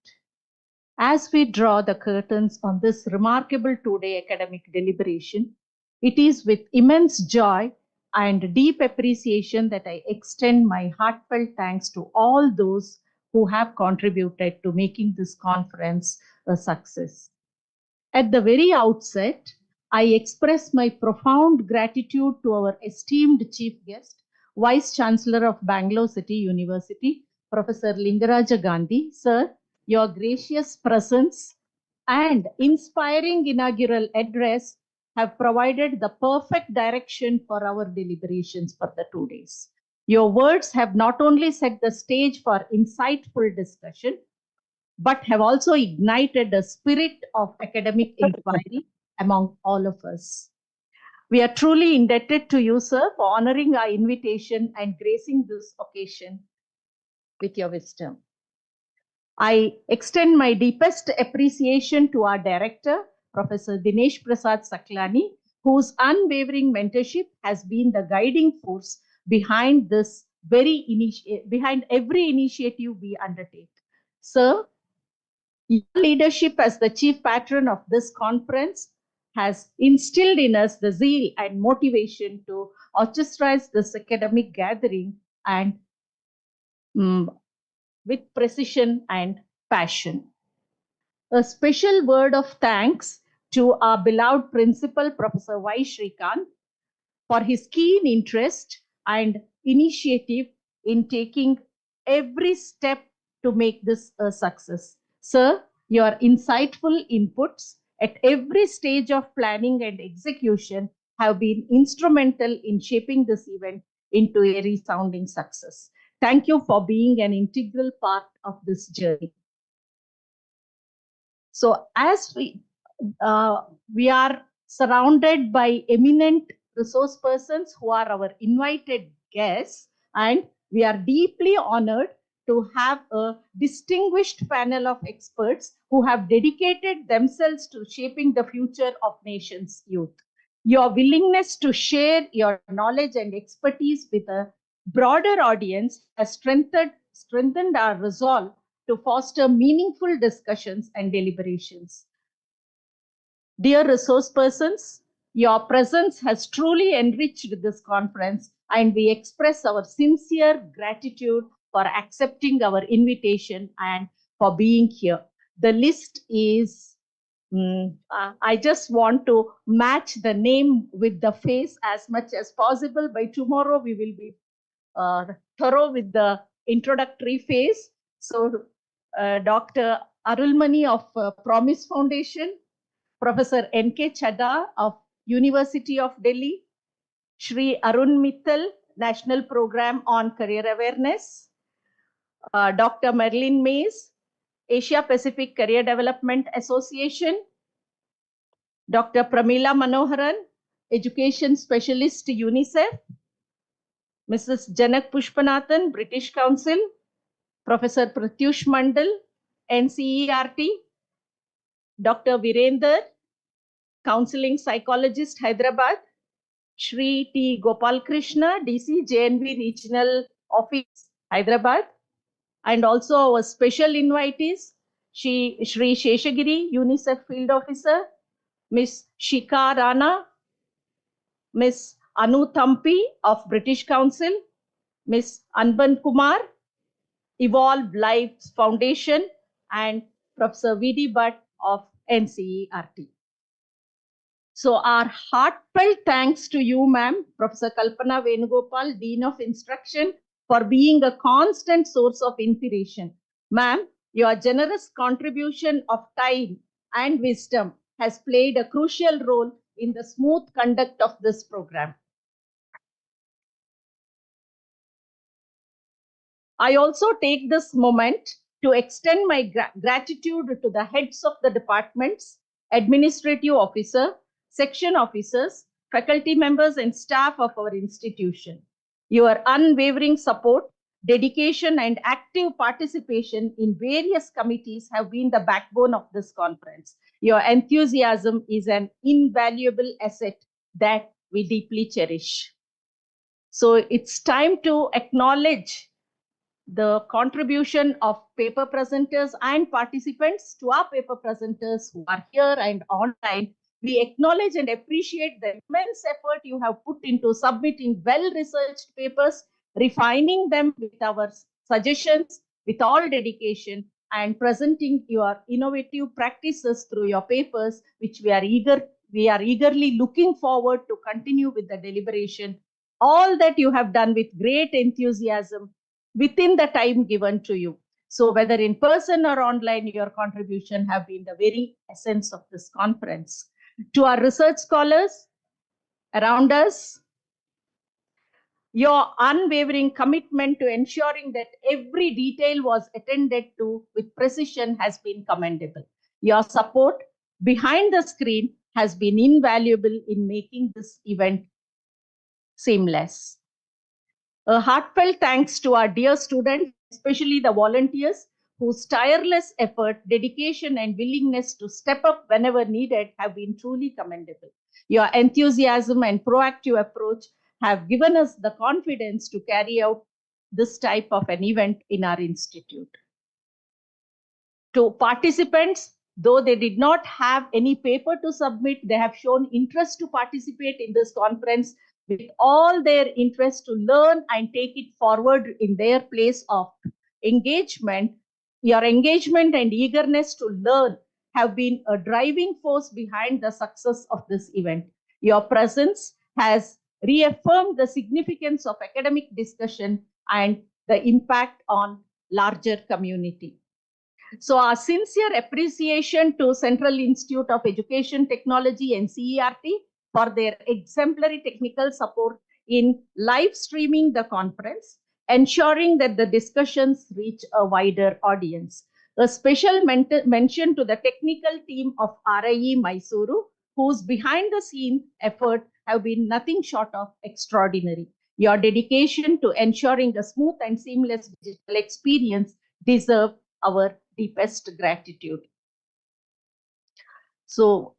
As we draw the curtains on this remarkable two-day academic deliberation, it is with immense joy and deep appreciation that I extend my heartfelt thanks to all those who have contributed to making this conference a success. At the very outset, I express my profound gratitude to our esteemed chief guest, Vice Chancellor of Bangalore City University, Professor Lingaraja Gandhi. Sir, your gracious presence and inspiring inaugural address have provided the perfect direction for our deliberations for the 2 days. Your words have not only set the stage for insightful discussion, but have also ignited a spirit of academic inquiry among all of us. We are truly indebted to you, sir, for honoring our invitation and gracing this occasion with your wisdom. I extend my deepest appreciation to our director, Professor Dinesh Prasad Saklani, whose unwavering mentorship has been the guiding force behind this behind every initiative we undertake. Sir, your leadership as the chief patron of this conference has instilled in us the zeal and motivation to orchestrate this academic gathering and with precision and passion. A special word of thanks to our beloved principal, Professor Y. Shrikant, for his keen interest and initiative in taking every step to make this a success. Sir, your insightful inputs at every stage of planning and execution have been instrumental in shaping this event into a resounding success. Thank you for being an integral part of this journey. So as we are surrounded by eminent resource persons who are our invited guests, and we are deeply honored to have a distinguished panel of experts who have dedicated themselves to shaping the future of nation's youth. Your willingness to share your knowledge and expertise with a broader audience has strengthened our resolve to foster meaningful discussions and deliberations. Dear resource persons, your presence has truly enriched this conference, and we express our sincere gratitude for accepting our invitation and for being here. The list is, I just want to match the name with the face as much as possible. By tomorrow, we will be thorough with the introductory phase. So, Dr. Arulmani of Promise Foundation, Professor N.K. Chadha of University of Delhi, Shri Arun Mittal, National Program on Career Awareness, Dr. Marilyn Mays, Asia Pacific Career Development Association, Dr. Pramila Manoharan, Education Specialist UNICEF, Mrs. Janak Pushpanathan, British Council, Professor Pratyush Mandal, NCERT, Dr. Virender, Counseling Psychologist, Hyderabad, Shri T. Gopal Krishna, DC, JNV Regional Office, Hyderabad, and also our special invitees, Shri Sheshagiri, UNICEF Field Officer, Miss Shika Rana, Miss Anu Thampi of British Council, Miss Anban Kumar, Evolve Lives Foundation, and Professor V.D. Bhatt of NCERT. So our heartfelt thanks to you, ma'am, Professor Kalpana Venugopal, Dean of Instruction, for being a constant source of inspiration. Ma'am, your generous contribution of time and wisdom has played a crucial role in the smooth conduct of this program. I also take this moment to extend my gratitude to the heads of the departments, administrative officer, section officers, faculty members, and staff of our institution. Your unwavering support, dedication, and active participation in various committees have been the backbone of this conference. Your enthusiasm is an invaluable asset that we deeply cherish. So it's time to acknowledge the contribution of paper presenters and participants. To our paper presenters who are here and online, we acknowledge and appreciate the immense effort you have put into submitting well-researched papers, refining them with our suggestions with all dedication, and presenting your innovative practices through your papers, which we are eagerly looking forward to continue with the deliberation. All that you have done with great enthusiasm within the time given to you. So whether in person or online, your contribution have been the very essence of this conference. To our research scholars around us, your unwavering commitment to ensuring that every detail was attended to with precision has been commendable. Your support behind the screen has been invaluable in making this event seamless. A heartfelt thanks to our dear students, especially the volunteers, whose tireless effort, dedication, and willingness to step up whenever needed have been truly commendable. Your enthusiasm and proactive approach have given us the confidence to carry out this type of an event in our institute. To participants, though they did not have any paper to submit, they have shown interest to participate in this conference with all their interest to learn and take it forward in their place of engagement. Your engagement and eagerness to learn have been a driving force behind the success of this event. Your presence has reaffirmed the significance of academic discussion and the impact on larger community. So our sincere appreciation to Central Institute of Education Technology, NCERT, for their exemplary technical support in live streaming the conference, ensuring that the discussions reach a wider audience. A special mention to the technical team of RIE Mysuru, whose behind the scene effort have been nothing short of extraordinary. Your dedication to ensuring a smooth and seamless digital experience deserve our deepest gratitude. So,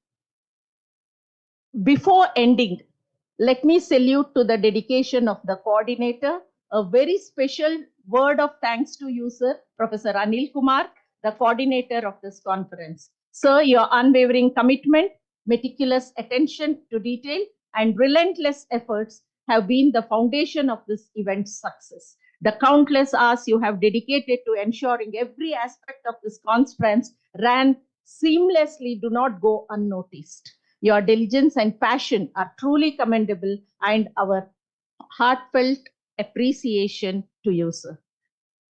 before ending, let me salute to the dedication of the coordinator. A very special word of thanks to you, sir, Professor Anil Kumar, the coordinator of this conference. Sir, your unwavering commitment, meticulous attention to detail, and relentless efforts have been the foundation of this event's success. The countless hours you have dedicated to ensuring every aspect of this conference ran seamlessly do not go unnoticed. Your diligence and passion are truly commendable, and our heartfelt appreciation to you, sir.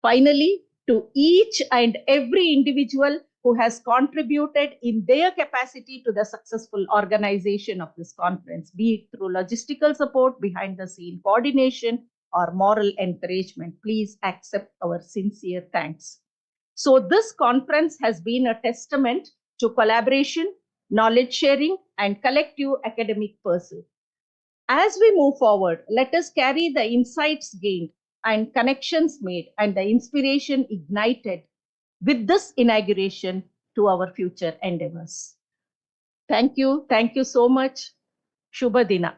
Finally, to each and every individual who has contributed in their capacity to the successful organization of this conference, be it through logistical support, behind the scene coordination, or moral encouragement, please accept our sincere thanks. So this conference has been a testament to collaboration, knowledge sharing, and collective academic pursuit. As we move forward, let us carry the insights gained and connections made and the inspiration ignited with this inauguration to our future endeavors. Thank you. Thank you so much. Shubha Dina.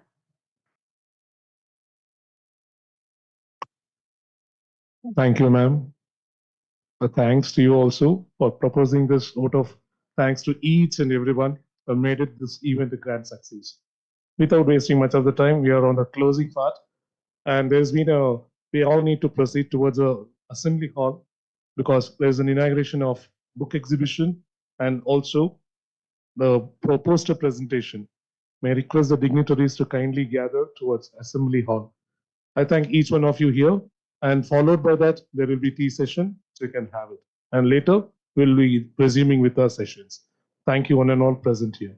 Thank you, ma'am. Thanks to you also for proposing this vote of thanks to each and everyone who made it this event a grand success. Without wasting much of the time, we are on the closing part, and we all need to proceed towards a assembly hall because there's an inauguration of book exhibition and also the poster presentation. May I request the dignitaries to kindly gather towards assembly hall. I thank each one of you here, and followed by that, there will be tea session, so you can have it. And later, we'll be resuming with our sessions. Thank you one and all present here.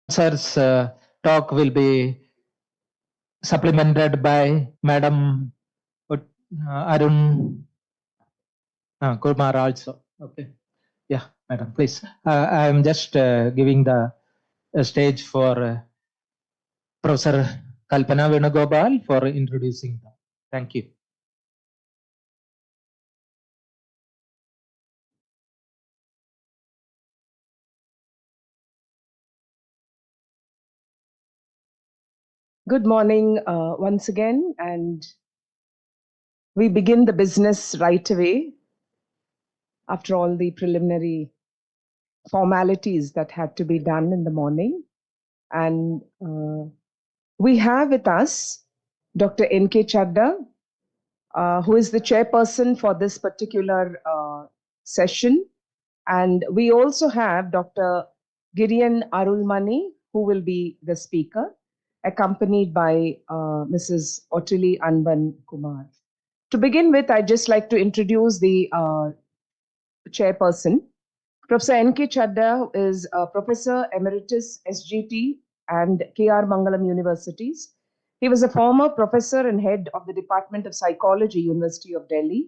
Sir's talk will be supplemented by Madam Arun Kumar also. Okay. Yeah, Madam, please. I am just giving the stage for Professor Kalpana Venugopal for introducing them. Thank you. Good morning once again, and we begin the business right away after all the preliminary formalities that had to be done in the morning. And we have with us Dr. N.K. Chadda, who is the chairperson for this particular session. And we also have Dr. Gideon Arulmani, who will be the speaker, accompanied by Mrs. Otili Anban Kumar. To begin with, I'd just like to introduce the chairperson. Professor N.K. Chadda is a Professor Emeritus SGT and K.R. Mangalam Universities. He was a former professor and head of the Department of Psychology, University of Delhi.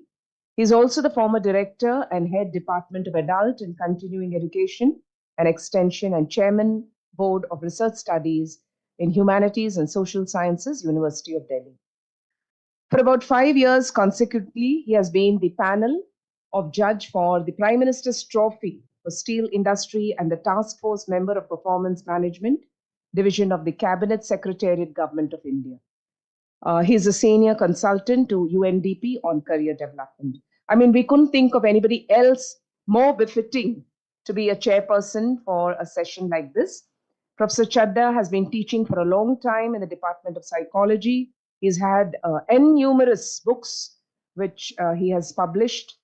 He's also the former director and head Department of Adult and Continuing Education and Extension and chairman Board of Research Studies in Humanities and Social Sciences, University of Delhi. For about 5 years consecutively, he has been the panel of judge for the Prime Minister's Trophy for Steel Industry and the Task Force Member of Performance Management Division of the Cabinet Secretariat Government of India. He is a senior consultant to UNDP on career development. I mean, we couldn't think of anybody else more befitting to be a chairperson for a session like this. Professor Chadda has been teaching for a long time in the Department of Psychology. He's had numerous books which he has published.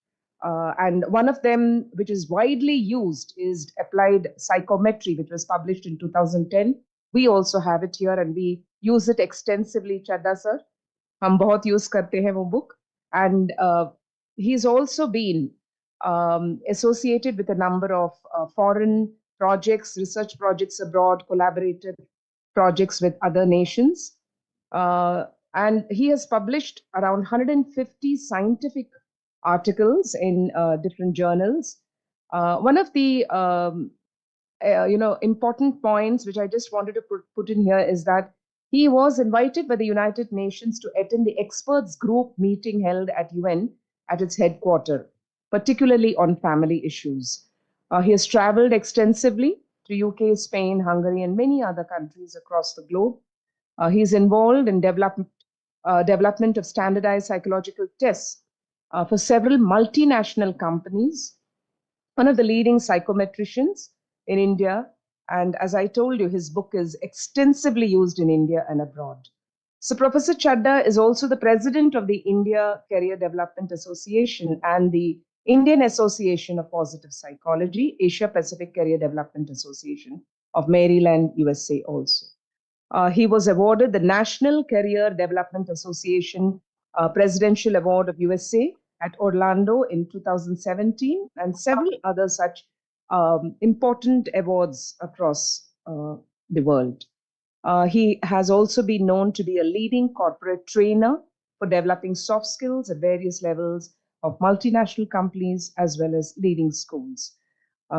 And one of them, which is widely used, is Applied Psychometry, which was published in 2010. We also have it here and we use it extensively, Chadda sir. हम बहुत use करते हैं वो book. And he's also been associated with a number of foreign projects, research projects abroad, collaborated projects with other nations. And he has published around 150 scientific articles in different journals. One of the important points which I just wanted to put in here is that he was invited by the United Nations to attend the experts group meeting held at UN at its headquarters, particularly on family issues. He has traveled extensively to UK, Spain, Hungary, and many other countries across the globe. He is involved in development of standardized psychological tests for several multinational companies, one of the leading psychometricians in India. And as I told you, his book is extensively used in India and abroad. So Professor Chadda is also the president of the India Career Development Association and the Indian Association of Positive Psychology, Asia Pacific Career Development Association of Maryland, USA also. He was awarded the National Career Development Association Presidential Award of USA at Orlando in 2017 and several other such important awards across the world. He has also been known to be a leading corporate trainer for developing soft skills at various levels of multinational companies as well as leading schools.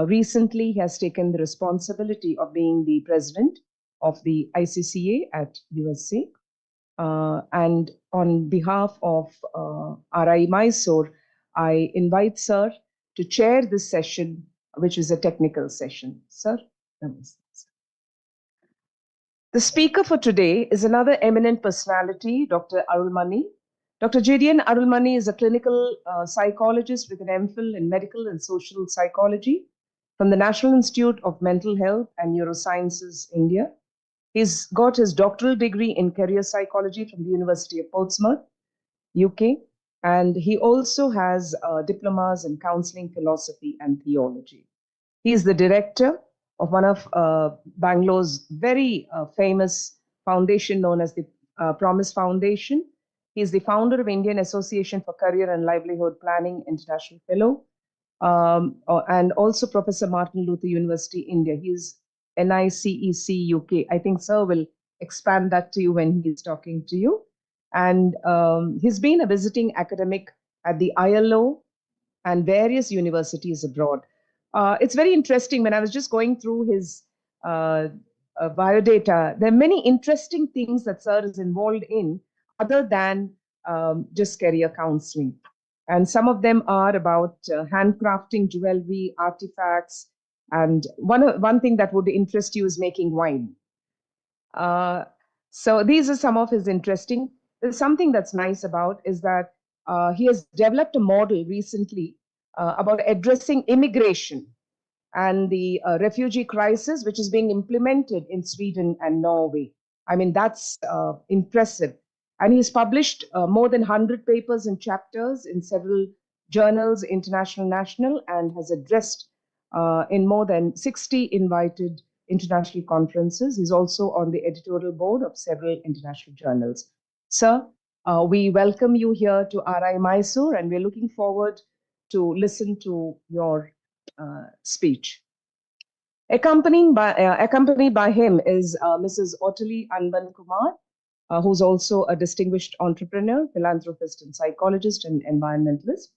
Recently, he has taken the responsibility of being the president of the ICCA at USA. And on behalf of RI Mysore, I invite Sir to chair this session, which is a technical session. Sir, namaste. The speaker for today is another eminent personality, Dr. Arulmani. Dr. Gideon Arulmani is a clinical psychologist with an MPhil in medical and social psychology from the National Institute of Mental Health and Neurosciences, India. He's got his doctoral degree in career psychology from the University of Portsmouth, UK. And he also has diplomas in counseling, philosophy, and theology. He is the director of one of Bangalore's very famous foundation known as the Promise Foundation. He is the founder of Indian Association for Career and Livelihood Planning International Fellow, and also Professor Martin Luther University, India. He is NICEC UK. I think Sir will expand that to you when he's talking to you. And he's been a visiting academic at the ILO and various universities abroad. It's very interesting. When I was just going through his biodata, there are many interesting things that Sir is involved in other than just career counseling. And some of them are about handcrafting jewelry, artifacts, and one thing that would interest you is making wine. So these are some of his interesting. There's something that's nice about is that he has developed a model recently about addressing immigration and the refugee crisis, which is being implemented in Sweden and Norway. I mean, that's impressive. And he's published more than 100 papers and chapters in several journals, international, national, and has addressed in more than 60 invited international conferences. He's also on the editorial board of several international journals. Sir, we welcome you here to RI Mysore, and we're looking forward to listen to your speech. Accompanied by him is Mrs. Ottilie Anban Kumar, who's also a distinguished entrepreneur, philanthropist, and psychologist and environmentalist.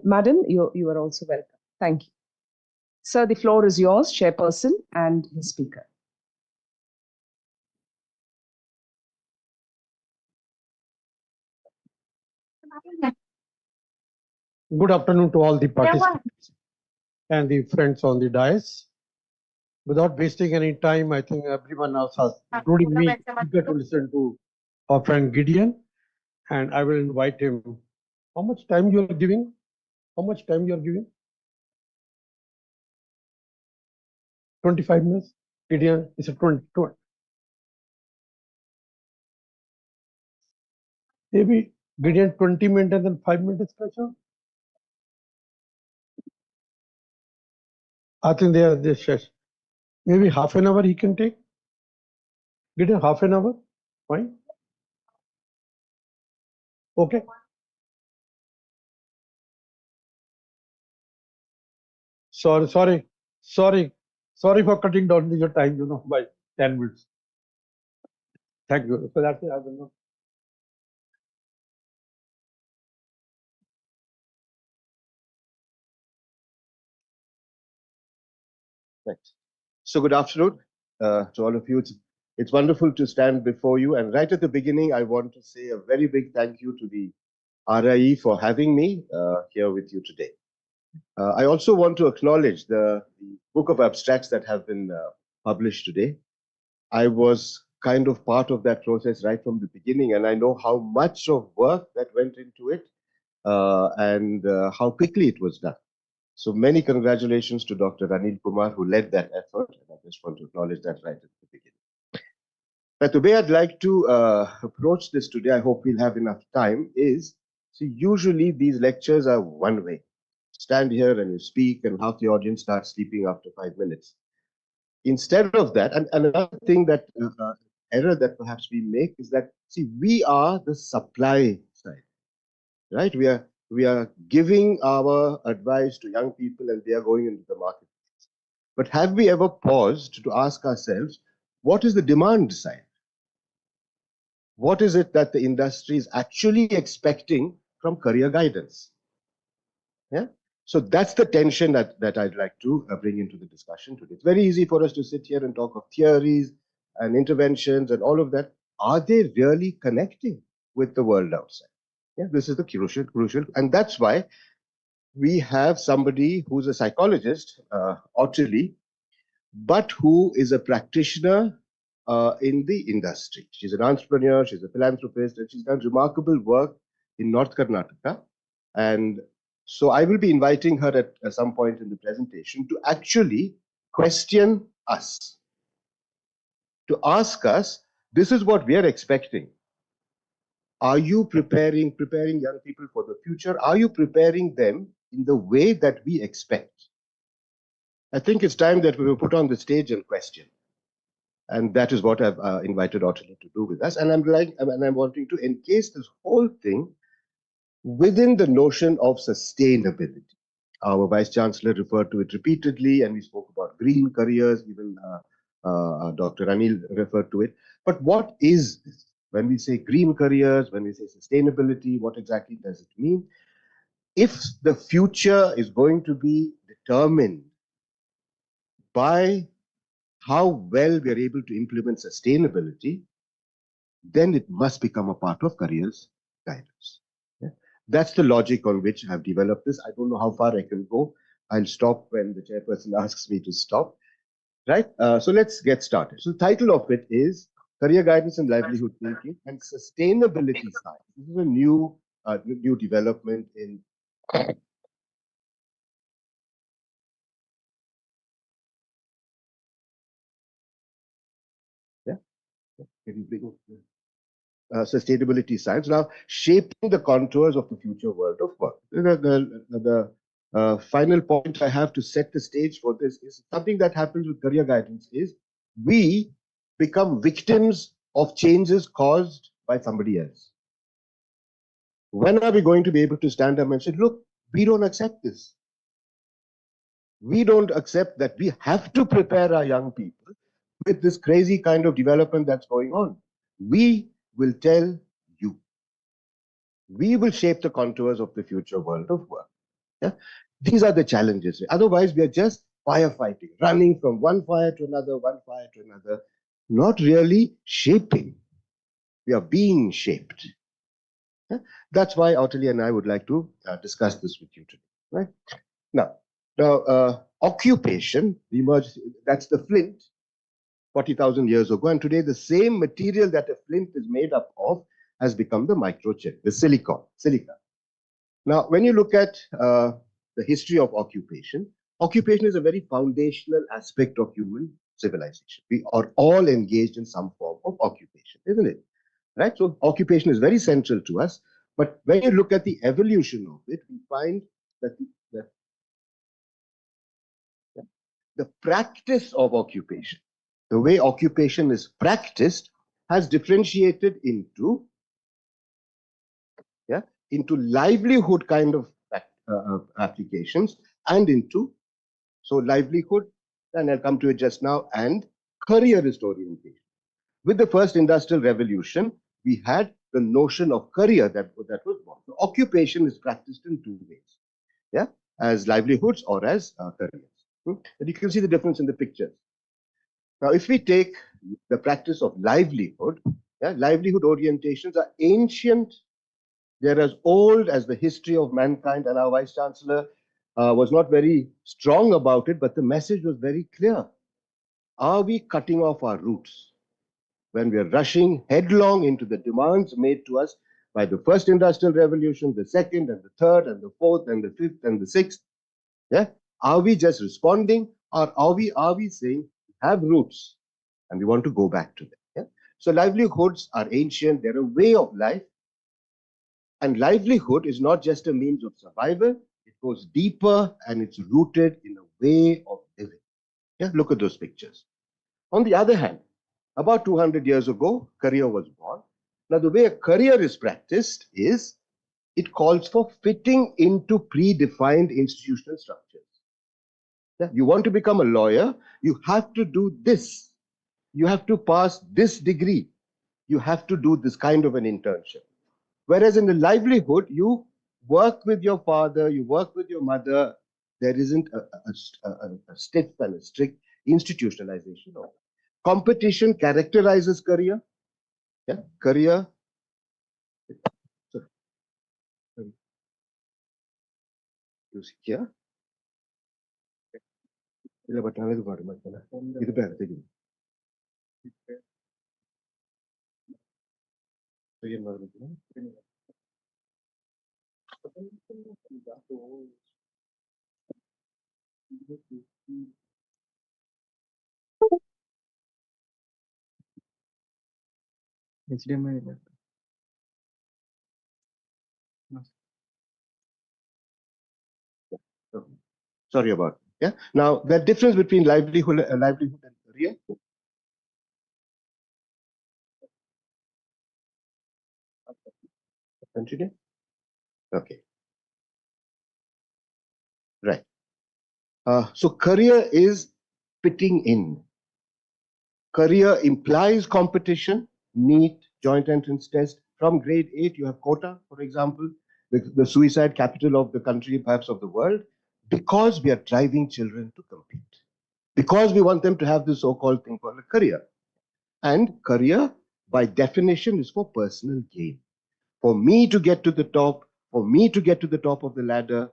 Madam, you are also welcome. Thank you. Sir, the floor is yours, chairperson and the speaker. Good afternoon to all the participants and the friends on the dais. Without wasting any time, I think everyone else has, including me, eager to listen to our friend Gideon, and I will invite him. How much time you are giving? How much time you are giving? 25 minutes. Gideon, it's a 20. Maybe Gideon 20 minutes and then 5 minutes special. I think they are this. Maybe half an hour he can take. Gideon, half an hour. Fine. Okay. Sorry for cutting down your time, by 10 minutes. Thank you. So that's it. I don't know. Thanks. So good afternoon to all of you. It's wonderful to stand before you. And right at the beginning, I want to say a very big thank you to the RIE for having me here with you today. I also want to acknowledge the book of abstracts that have been published today. I was kind of part of that process right from the beginning, and I know how much of work that went into it and how quickly it was done. So many congratulations to Dr. Anil Kumar, who led that effort, and I just want to acknowledge that right at the beginning. But the way I'd like to approach this today, I hope we'll have enough time, is, see, usually these lectures are one way. Stand here and you speak, and half the audience starts sleeping after 5 minutes. Instead of that, and another thing that error that perhaps we make is that, see, we are the supply side, right? We are giving our advice to young people and they are going into the marketplace. But have we ever paused to ask ourselves, what is the demand side? What is it that the industry is actually expecting from career guidance? Yeah. So that's the tension that I'd like to bring into the discussion today. It's very easy for us to sit here and talk of theories and interventions and all of that. Are they really connecting with the world outside? Yeah, this is the crucial, and that's why we have somebody who's a psychologist, Ottilie, but who is a practitioner in the industry. She's an entrepreneur, she's a philanthropist, and she's done remarkable work in North Karnataka. And so I will be inviting her at some point in the presentation to actually question us, to ask us, this is what we are expecting. Are you preparing young people for the future? Are you preparing them in the way that we expect? I think it's time that we will put on the stage and question. And that is what I've invited Ottilie to do with us. And I'm wanting to encase this whole thing within the notion of sustainability. Our Vice Chancellor referred to it repeatedly, and we spoke about green careers, even Dr. Anil referred to it. But what is this? When we say green careers, when we say sustainability, what exactly does it mean? If the future is going to be determined by how well we are able to implement sustainability, then it must become a part of careers guidance. Yeah? That's the logic on which I've developed this. I don't know how far I can go. I'll stop when the chairperson asks me to stop. Right? So let's get started. So the title of it is Career Guidance and Livelihood Thinking and Sustainability Science. This is a new development in sustainability science. Now, shaping the contours of the future world of work. The final point I have to set the stage for this is something that happens with career guidance is we become victims of changes caused by somebody else. When are we going to be able to stand up and say, look, we don't accept this. We don't accept that we have to prepare our young people with this crazy kind of development that's going on. We will tell you. We will shape the contours of the future world of work. Yeah? These are the challenges. Otherwise, we are just firefighting, running from one fire to another, not really shaping. We are being shaped. Yeah? That's why Ottilie and I would like to discuss this with you today. Right? Now, occupation emerged, that's the flint, 40,000 years ago, and today the same material that a flint is made up of has become the microchip, the silica. Now, when you look at the history of occupation is a very foundational aspect of human civilization. We are all engaged in some form of occupation, isn't it? Right? So occupation is very central to us, but when you look at the evolution of it, we find that the practice of occupation, the way occupation is practiced, has differentiated into livelihood kind of applications and into livelihood, and I'll come to it just now, and careerist orientation. With the first industrial revolution, we had the notion of career that was born. So occupation is practiced in two ways, yeah, as livelihoods or as careers. And you can see the difference in the pictures. Now, if we take the practice of livelihood, livelihood orientations are ancient. They're as old as the history of mankind, and our Vice Chancellor was not very strong about it, but the message was very clear. Are we cutting off our roots when we are rushing headlong into the demands made to us by the first industrial revolution, the second and the third and the fourth and the fifth and the sixth? Yeah? Are we just responding, or are we saying we have roots and we want to go back to them? Yeah? So livelihoods are ancient, they're a way of life. And livelihood is not just a means of survival, it goes deeper and it's rooted in a way of living. Yeah, look at those pictures. On the other hand, about 200 years ago, career was born. Now, the way a career is practiced is it calls for fitting into predefined institutional structures. Yeah, you want to become a lawyer, you have to do this. You have to pass this degree. You have to do this kind of an internship. Whereas in the livelihood, you work with your father, you work with your mother. There isn't a stiff and a strict institutionalization of it. Competition characterizes career. Yeah, career. You see here. Sorry about it. Yeah. Now, the difference between livelihood and career. Continue. Okay. Right. So career is fitting in. Career implies competition, NEET, joint entrance test. From grade 8, you have quota, for example, the suicide capital of the country, perhaps of the world, because we are driving children to compete. Because we want them to have this so-called thing called a career. And career, by definition, is for personal gain. For me to get to the top, for me to get to the top of the ladder.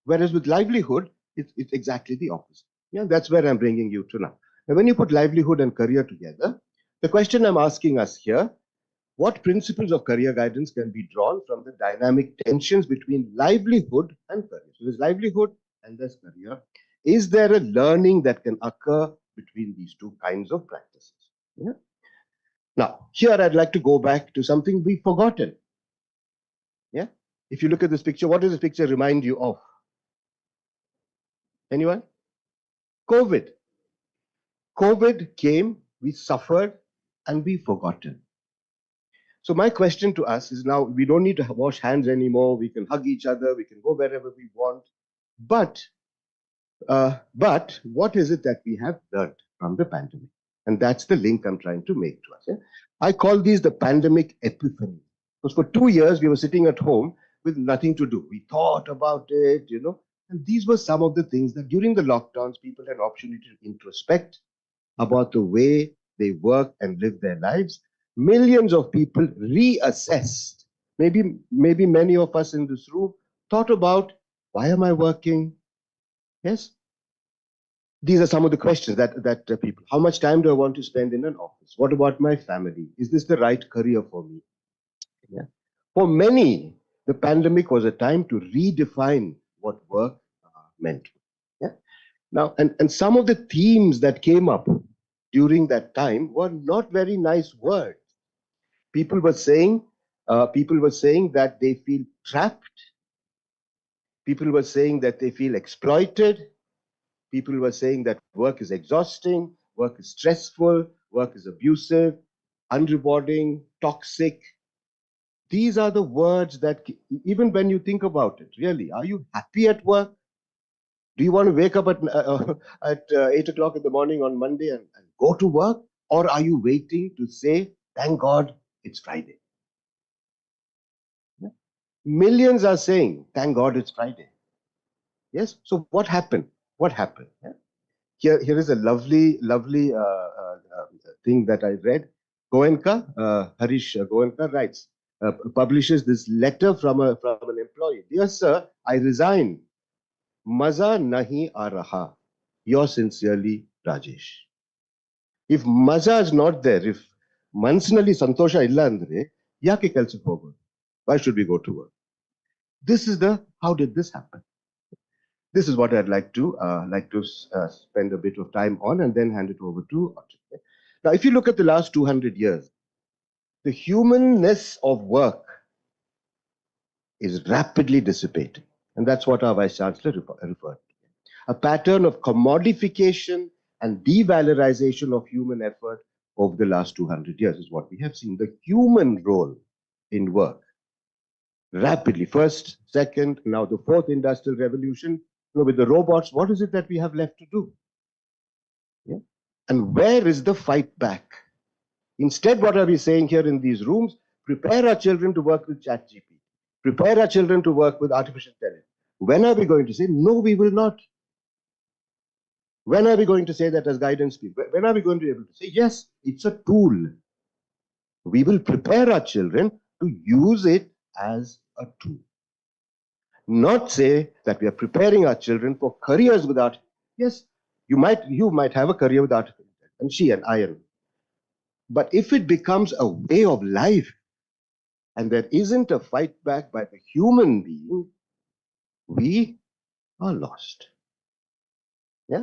Whereas with livelihood, it's exactly the opposite. Yeah, that's where I'm bringing you to now. Now, when you put livelihood and career together, the question I'm asking us here, what principles of career guidance can be drawn from the dynamic tensions between livelihood and career? So there's livelihood and there's career. Is there a learning that can occur between these two kinds of practices? Yeah. Now, here I'd like to go back to something we've forgotten. Yeah. If you look at this picture, what does this picture remind you of? Anyone? COVID. COVID came, we suffered, and we forgotten. So my question to us is now, we don't need to wash hands anymore. We can hug each other. We can go wherever we want. But what is it that we have learned from the pandemic? And that's the link I'm trying to make to us. Yeah? I call these the pandemic epiphany. Because for 2 years, we were sitting at home with nothing to do. We thought about it, you know. And these were some of the things that during the lockdowns, people had an opportunity to introspect about the way they work and live their lives. Millions of people reassessed. Maybe many of us in this room thought about, why am I working? Yes. These are some of the questions that people, how much time do I want to spend in an office? What about my family? Is this the right career for me? Yeah. For many, the pandemic was a time to redefine what work meant. Yeah. Now, and some of the themes that came up during that time were not very nice words. People were saying that they feel trapped. People were saying that they feel exploited. People were saying that work is exhausting, work is stressful, work is abusive, unrewarding, toxic. These are the words that, even when you think about it, really, are you happy at work? Do you want to wake up at 8 o'clock in the morning on Monday and go to work? Or are you waiting to say, thank God it's Friday? Yeah. Millions are saying, thank God it's Friday. Yes. So what happened? What happened? Yeah. Here is a lovely thing that I read. Goenka, Harish Goenka writes, publishes this letter from an employee. Dear sir, I resign. Maza nahi aa raha. Yours sincerely, Rajesh. If maza is not there, if mansnali santosha illa andre, yake kelsa hogodu? Why should we go to work? This is how did this happen? This is what I'd like to spend a bit of time on and then hand it over to Archit. Now, if you look at the last 200 years, the humanness of work is rapidly dissipating. And that's what our Vice Chancellor referred to. A pattern of commodification and devalorization of human effort over the last 200 years is what we have seen. The human role in work rapidly, first, second, now the fourth industrial revolution, with the robots, what is it that we have left to do? Yeah? And where is the fight back? Instead, what are we saying here in these rooms? Prepare our children to work with ChatGPT. Prepare our children to work with artificial intelligence. When are we going to say, no, we will not? When are we going to say that as guidance people? When are we going to be able to say, yes, it's a tool. We will prepare our children to use it as a tool. Not say that we are preparing our children for careers without. Yes, you might have a career with artificial intelligence, and she and I am. But if it becomes a way of life, and there isn't a fight back by the human being, we are lost. Yeah.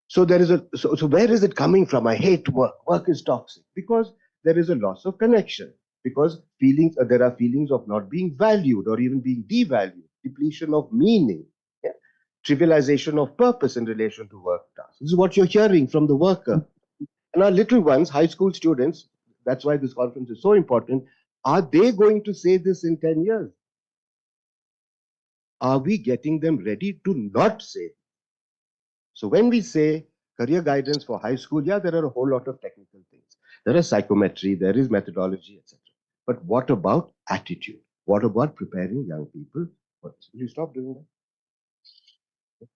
So there is so where is it coming from? I hate work. Work is toxic because there is a loss of connection. Because there are feelings of not being valued or even being devalued, depletion of meaning, yeah? Trivialization of purpose in relation to work tasks. This is what you're hearing from the worker. And our little ones, high school students, that's why this conference is so important. Are they going to say this in 10 years? are we getting them ready to not say? So when we say career guidance for high school, yeah, there are a whole lot of technical things. There is psychometry, there is methodology, etc. But what about attitude? What about preparing young people? Will you stop doing that?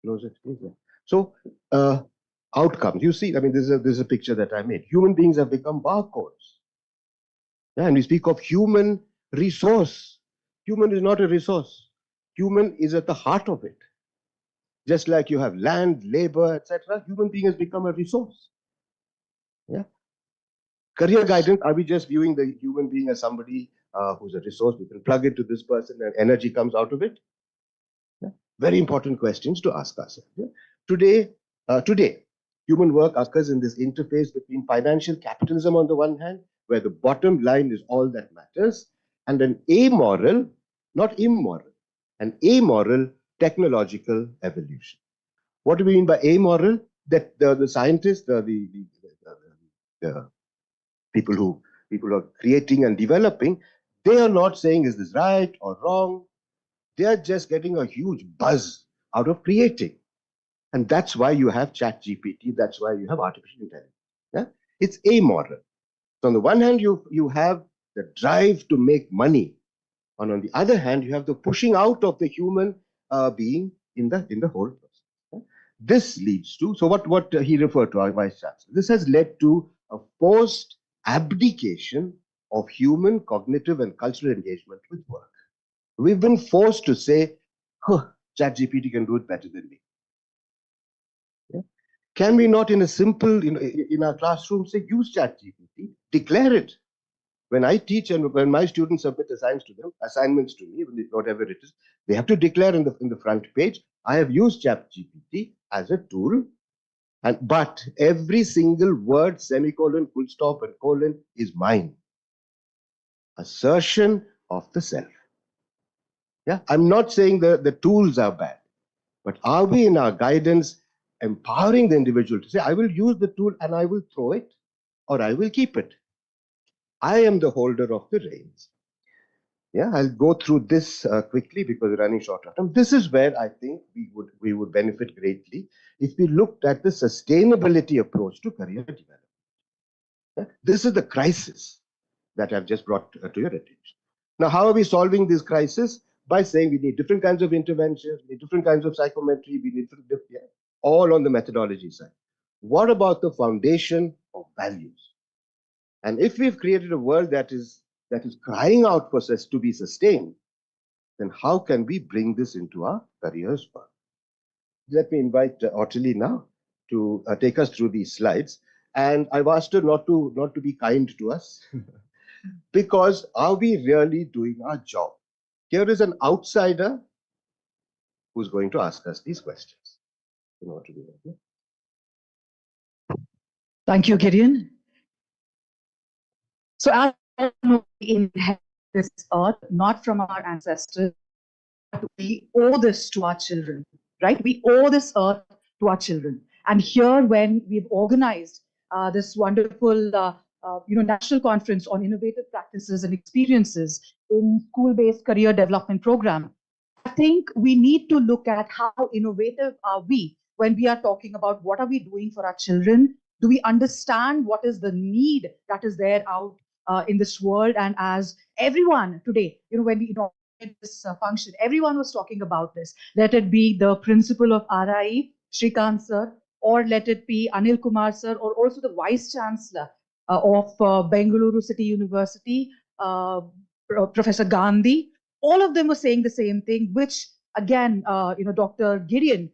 Close it, please. So, outcomes. You see, I mean, this is a picture that I made. Human beings have become barcodes. Yeah, and we speak of human resource. Human is not a resource. Human is at the heart of it. Just like you have land, labor, etc., human being has become a resource. Yeah. Career guidance, are we just viewing the human being as somebody who's a resource? We can plug it to this person and energy comes out of it? Yeah. Very important questions to ask ourselves. Yeah. Today, human work occurs in this interface between financial capitalism on the one hand, where the bottom line is all that matters, and an amoral, not immoral, an amoral technological evolution. What do we mean by amoral? That the scientists, the people who are creating and developing, they are not saying is this right or wrong. They are just getting a huge buzz out of creating. And that's why you have ChatGPT, that's why you have artificial intelligence. Yeah? It's amoral. So on the one hand, you have the drive to make money. And on the other hand, you have the pushing out of the human being in the whole process. Yeah? This leads to, so what he referred to, our Vice Chancellor, this has led to a forced abdication of human cognitive and cultural engagement with work. We've been forced to say, huh, ChatGPT can do it better than me. Yeah? Can we not, in a simple, in our classroom, say, use ChatGPT, declare it? When I teach and when my students submit assignments to me, whatever it is, they have to declare in the front page, I have used ChatGPT as a tool, but every single word, semicolon, full stop, and colon is mine. Assertion of the self. Yeah, I'm not saying the tools are bad, but are we in our guidance empowering the individual to say, I will use the tool and I will throw it, or I will keep it? I am the holder of the reins. Yeah, I'll go through this quickly because we're running short of time. This is where I think we would benefit greatly if we looked at the sustainability approach to career development. Yeah? This is the crisis that I've just brought to your attention. Now, how are we solving this crisis? By saying we need different kinds of interventions, we need different kinds of psychometry, we need all on the methodology side. What about the foundation of values? And if we've created a world that is crying out for us to be sustained, then how can we bring this into our careers? Let me invite Ottilie now to take us through these slides. And I've asked her not to be kind to us, because are we really doing our job? Here is an outsider who's going to ask us these questions. You know what to do, okay? Thank you, Gideon. So as we inherit this earth, not from our ancestors, we owe this to our children, right? We owe this earth to our children. And here, when we've organized this wonderful national conference on innovative practices and experiences in school-based career development program, I think we need to look at how innovative are we when we are talking about what are we doing for our children. Do we understand what is the need that is there out in this world? And as everyone today, when we inaugurated this function, everyone was talking about this. Let it be the principal of RIE, Shrikant sir, or let it be Anil Kumar sir, or also the Vice Chancellor of Bengaluru City University, Professor Gandhi. All of them were saying the same thing, which again, Dr. Gideon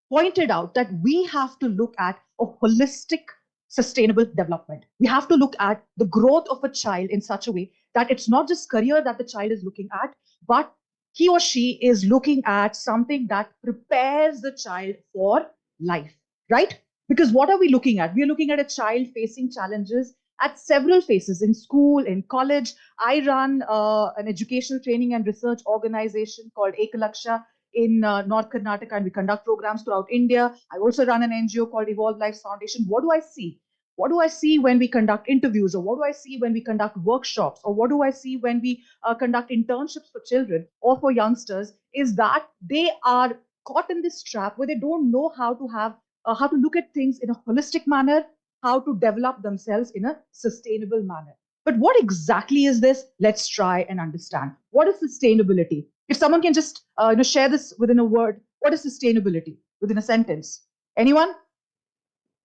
pointed out that we have to look at a holistic, sustainable development. We have to look at the growth of a child in such a way that it's not just career that the child is looking at, but he or she is looking at something that prepares the child for life, right? Because what are we looking at? We're looking at a child facing challenges at several phases, in school, in college. I run an educational training and research organization called Ekalaksha in North Karnataka, and we conduct programs throughout India. I also run an NGO called Evolve Lives Foundation. What do I see? What do I see when we conduct interviews, or what do I see when we conduct workshops, or what do I see when we conduct internships for children or for youngsters, is that they are caught in this trap where they don't know how to look at things in a holistic manner, how to develop themselves in a sustainable manner. But what exactly is this? Let's try and understand. What is sustainability? If someone can just share this within a word, what is sustainability within a sentence? Anyone?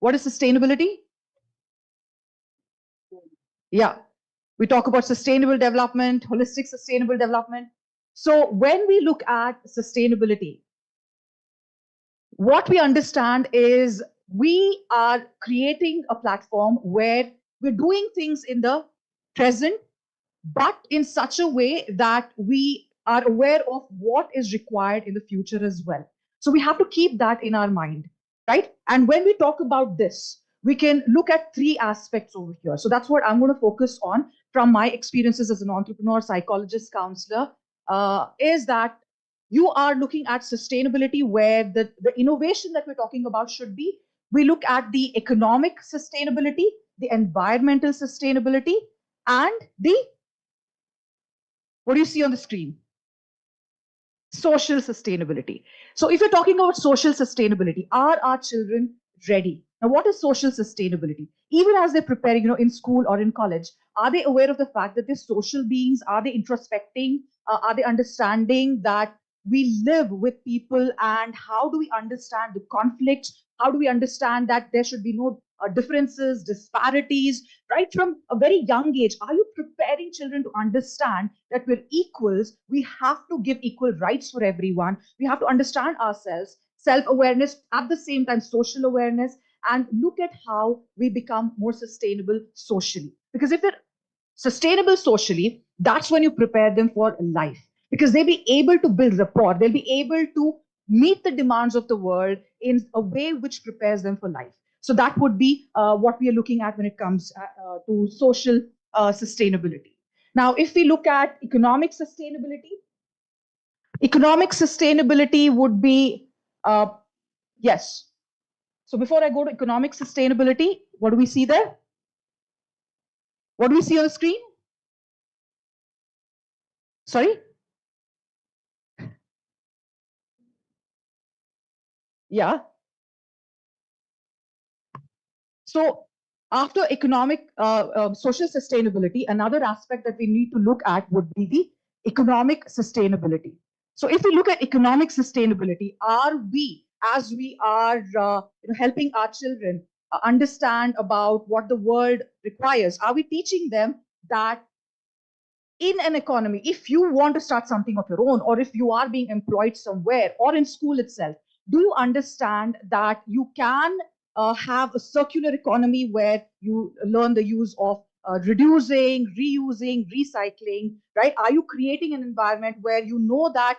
What is sustainability? Yeah, we talk about sustainable development, holistic sustainable development. So when we look at sustainability, what we understand is we are creating a platform where we're doing things in the present, but in such a way that we are aware of what is required in the future as well. So we have to keep that in our mind, right? And when we talk about this, we can look at three aspects over here. So that's what I'm going to focus on from my experiences as an entrepreneur, psychologist, counselor, is that you are looking at sustainability, where the innovation that we're talking about should be, we look at the economic sustainability, the environmental sustainability, and the, what do you see on the screen? Social sustainability. So if you're talking about social sustainability, are our children ready? Now, what is social sustainability? Even as they're preparing, in school or in college, are they aware of the fact that they're social beings? Are they introspecting? Are they understanding that we live with people, and how do we understand the conflict? How do we understand that there should be no differences, disparities, right from a very young age? Are you preparing children to understand that we're equals? We have to give equal rights for everyone. We have to understand ourselves, self-awareness, at the same time social awareness, and look at how we become more sustainable socially. Because if they're sustainable socially, that's when you prepare them for life, because they'll be able to build rapport, they'll be able to meet the demands of the world in a way which prepares them for life. So that would be what we are looking at when it comes to social sustainability. Now, if we look at economic sustainability would be, yes. So before I go to economic sustainability, what do we see there? What do we see on the screen? Sorry? Yeah. So after economic, social sustainability, another aspect that we need to look at would be the economic sustainability. So if we look at economic sustainability, are we, as we are helping our children understand about what the world requires, are we teaching them that in an economy, if you want to start something of your own, or if you are being employed somewhere or in school itself, do you understand that you can have a circular economy where you learn the use of reducing, reusing, recycling, right? Are you creating an environment where you know that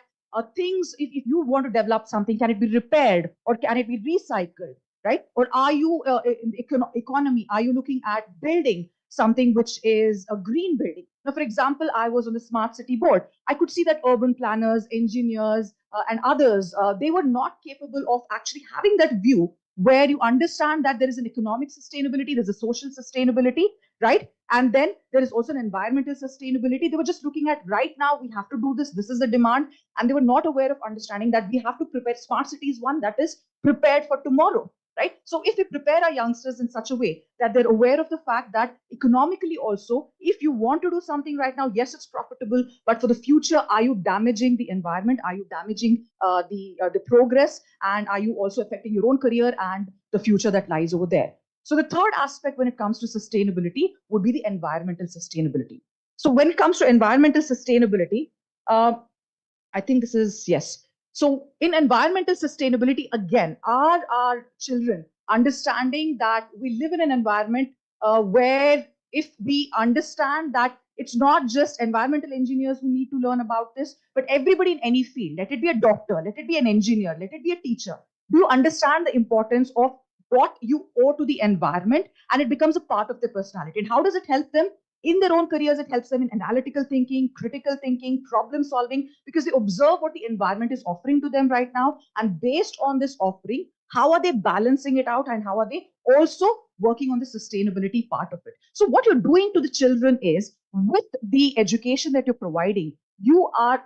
things, if you want to develop something, can it be repaired or can it be recycled, right? Or are you in the economy, are you looking at building something which is a green building? Now, for example, I was on the Smart City Board. I could see that urban planners, engineers, and others, they were not capable of actually having that view where you understand that there is an economic sustainability, there's a social sustainability, right? And then there is also an environmental sustainability. They were just looking at right now, we have to do this, this is the demand. And they were not aware of understanding that we have to prepare smart cities, one that is prepared for tomorrow. Right? So if we prepare our youngsters in such a way that they're aware of the fact that economically also, if you want to do something right now, yes, it's profitable, but for the future, are you damaging the environment? Are you damaging the progress? And are you also affecting your own career and the future that lies over there? So the third aspect when it comes to sustainability would be the environmental sustainability. So when it comes to environmental sustainability, I think this is, yes. So in environmental sustainability, again, are our children understanding that we live in an environment where if we understand that it's not just environmental engineers who need to learn about this, but everybody in any field, let it be a doctor, let it be an engineer, let it be a teacher, do you understand the importance of what you owe to the environment, and it becomes a part of their personality? And how does it help them? In their own careers, it helps them in analytical thinking, critical thinking, problem solving, because they observe what the environment is offering to them right now. And based on this offering, how are they balancing it out, and how are they also working on the sustainability part of it. So what you're doing to the children is, with the education that you're providing, you are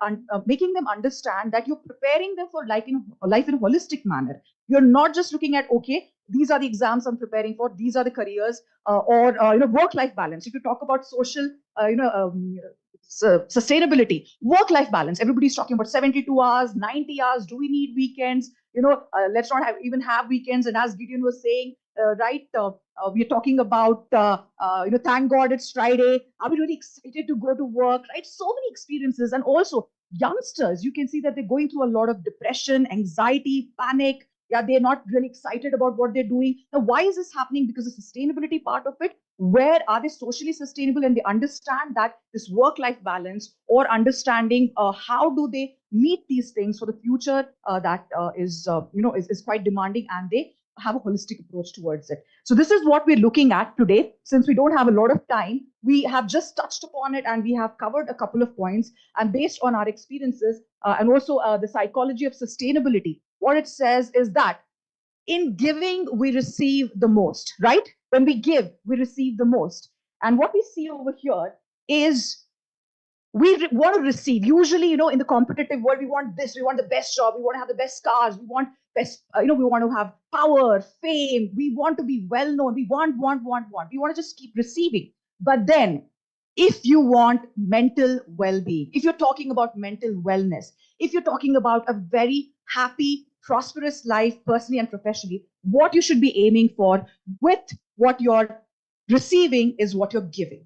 making them understand that you're preparing them for life in a holistic manner. You're not just looking at, okay, these are the exams I'm preparing for, these are the careers, or work-life balance. If you talk about social, sustainability, work-life balance, everybody's talking about 72 hours, 90 hours. Do we need weekends? Let's not even have weekends. And as Gideon was saying, we're talking about, thank God it's Friday. Are we really excited to go to work, right? So many experiences. And also youngsters, you can see that they're going through a lot of depression, anxiety, panic. Yeah, they're not really excited about what they're doing. Now, why is this happening? Because the sustainability part of it, where are they socially sustainable, and they understand that this work-life balance, or understanding how do they meet these things for the future that is quite demanding, and they have a holistic approach towards it. So this is what we're looking at today. Since we don't have a lot of time, we have just touched upon it, and we have covered a couple of points. And based on our experiences and also the psychology of sustainability, what it says is that in giving, we receive the most, right? When we give, we receive the most. And what we see over here is we want to receive. Usually, in the competitive world, we want this, we want the best job, we want to have the best cars, we want best, we want to have power, fame, we want to be well known, we want. We want to just keep receiving. But then, if you want mental well-being, if you're talking about mental wellness, if you're talking about a very happy, prosperous life, personally and professionally, what you should be aiming for with what you're receiving is what you're giving.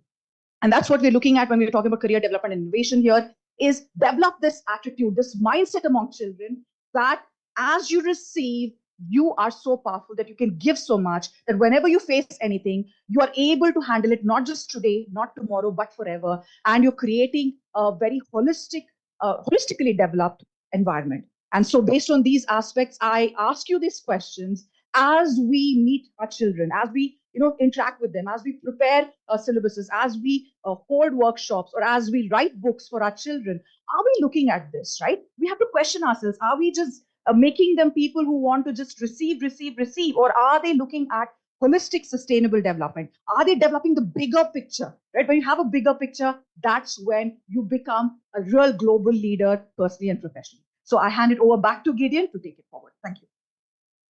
And that's what we're looking at when we're talking about career development and innovation here, is develop this attitude, this mindset among children, that as you receive, you are so powerful that you can give so much that whenever you face anything, you are able to handle it, not just today, not tomorrow, but forever. And you're creating a very holistically developed environment. And so based on these aspects, I ask you these questions as we meet our children, as we interact with them, as we prepare syllabuses, as we hold workshops, or as we write books for our children. Are we looking at this, right? We have to question ourselves. Are we just making them people who want to just receive, or are they looking at holistic, sustainable development? Are they developing the bigger picture, right? When you have a bigger picture, that's when you become a real global leader, personally and professionally. So I hand it over back to Gideon to take it forward. Thank you.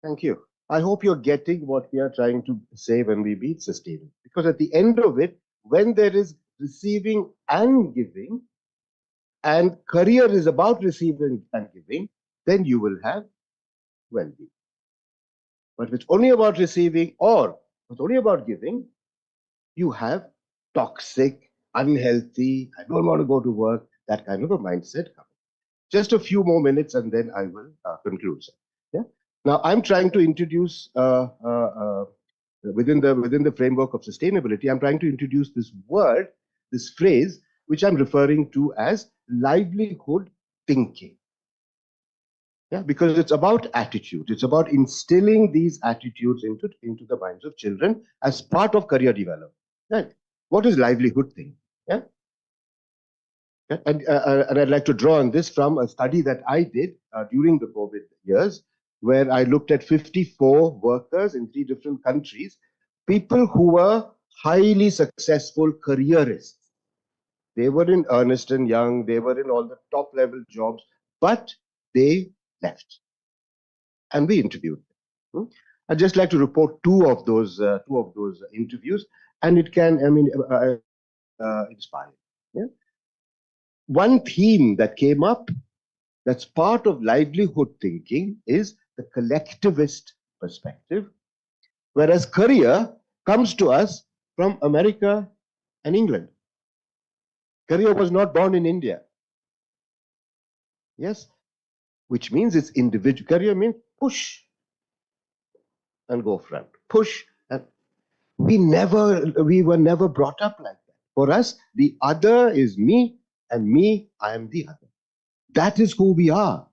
Thank you. I hope you're getting what we are trying to say when we beat sustainable. Because at the end of it, when there is receiving and giving, and career is about receiving and giving, then you will have well-being. But if it's only about receiving or it's only about giving, you have toxic, unhealthy, I don't want to go to work, that kind of a mindset coming. Just a few more minutes and then I will conclude. Yeah. Now I'm trying to introduce within the framework of sustainability, I'm trying to introduce this word, this phrase, which I'm referring to as livelihood thinking. Yeah, because it's about attitude. It's about instilling these attitudes into the minds of children as part of career development. Right? What is livelihood thinking? Yeah. Yeah? And I'd like to draw on this from a study that I did during the COVID years, where I looked at 54 workers in 3 different countries, people who were highly successful careerists. They were in Ernst & Young, they were in all the top level jobs, but they left. And we interviewed them. I'd just like to report two of those interviews, and it can, inspire. Yeah? One theme that came up that's part of livelihood thinking is the collectivist perspective, whereas career comes to us from America and England. Career was not born in India. Yes, which means it's individual. Career means push and go front. Push, and we were never brought up like that. For us, the other is me, and me, I am the other. That is who we are.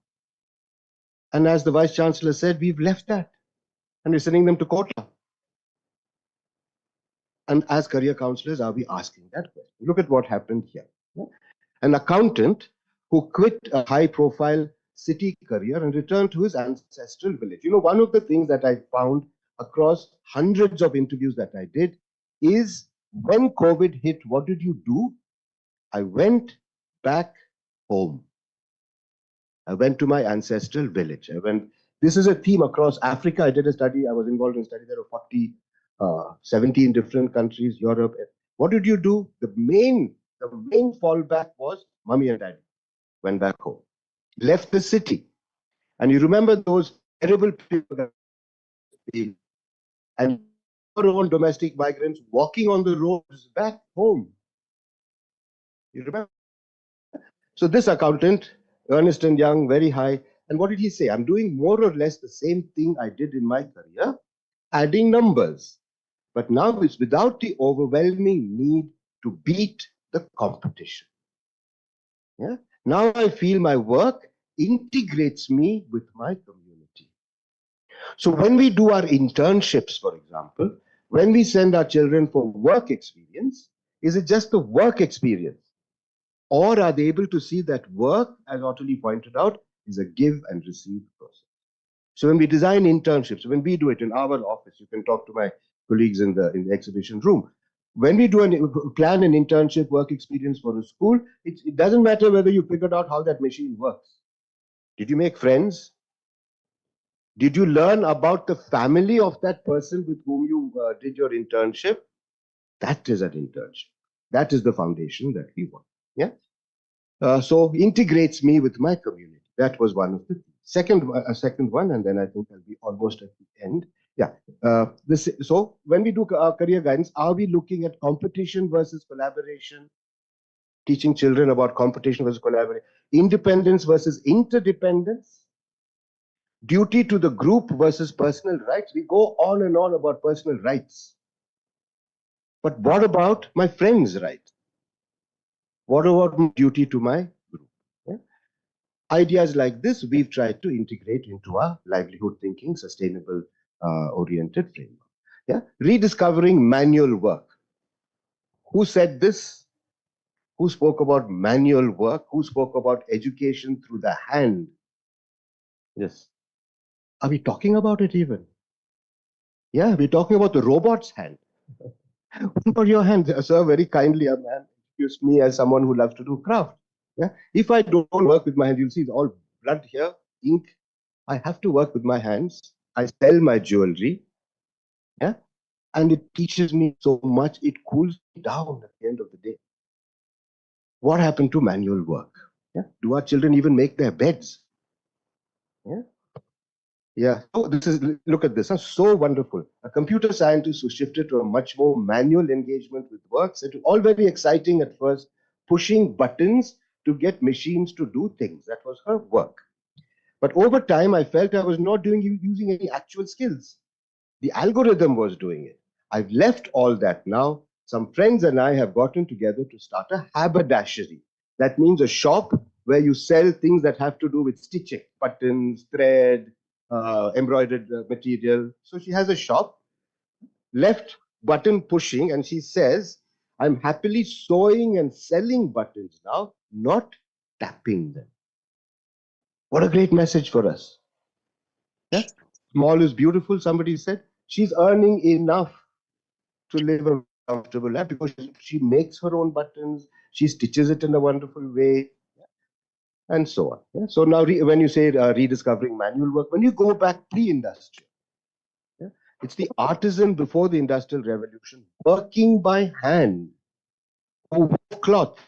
And as the Vice Chancellor said, we've left that, and we're sending them to quota. And as career counselors, are we asking that question? Look at what happened here. An accountant who quit a high-profile city career and returned to his ancestral village. You know, one of the things that I found across hundreds of interviews that I did is, when COVID hit, what did you do? I went back home. I went to my ancestral village. This is a theme across Africa. I did a study. I was involved in a study there of 17 different countries, Europe. What did you do? The main fallback was mommy and daddy went back home, left the city. And you remember those terrible people and our own domestic migrants walking on the roads back home. You remember? So this accountant, Ernst & Young, very high. And what did he say? I'm doing more or less the same thing I did in my career, adding numbers. But now it's without the overwhelming need to beat the competition. Yeah? Now I feel my work integrates me with my community. So when we do our internships, for example, when we send our children for work experience, is it just the work experience? Or are they able to see that work, as Ottilie pointed out, is a give and receive process? So when we design internships, when we do it in our office, you can talk to my colleagues in the exhibition room. When we plan an internship work experience for a school, it doesn't matter whether you figured out how that machine works. Did you make friends? Did you learn about the family of that person with whom you did your internship? That is an internship. That is the foundation that we want. Yeah. So integrates me with my community. That was one of the second one, and then I think I'll be almost at the end. Yeah. So when we do career guidance, are we looking at competition versus collaboration? Teaching children about competition versus collaboration, independence versus interdependence, duty to the group versus personal rights. We go on and on about personal rights. But what about my friend's rights? What about my duty to my group? Yeah? Ideas like this, we've tried to integrate into our livelihood thinking, sustainable oriented framework. Yeah? Rediscovering manual work. Who said this? Who spoke about manual work? Who spoke about education through the hand? Yes. Are we talking about it even? Yeah, we're talking about the robot's hand. What about your hand, sir? Very kindly, a man introduced me as someone who loves to do craft. Yeah. If I don't work with my hands, you'll see it's all blood here, ink. I have to work with my hands. I sell my jewelry. Yeah. And it teaches me so much. It cools me down at the end of the day. What happened to manual work? Yeah. Do our children even make their beds? Yeah. Yeah. Oh, look at this. So wonderful. A computer scientist who shifted to a much more manual engagement with work. Said all very exciting at first, pushing buttons to get machines to do things. That was her work. But over time, I felt I was not using any actual skills. The algorithm was doing it. I've left all that now. Some friends and I have gotten together to start a haberdashery. That means a shop where you sell things that have to do with stitching, buttons, thread, embroidered material. So she has a shop, left button pushing, and she says, I'm happily sewing and selling buttons now, not tapping them. What a great message for us. Yeah? Small is beautiful, somebody said. She's earning enough to live a comfortable life because she makes her own buttons, she stitches it in a wonderful way, and so on. Yeah? So now when you say rediscovering manual work, when you go back pre-industrial, yeah? It's the artisan before the industrial revolution, working by hand, who wove cloth,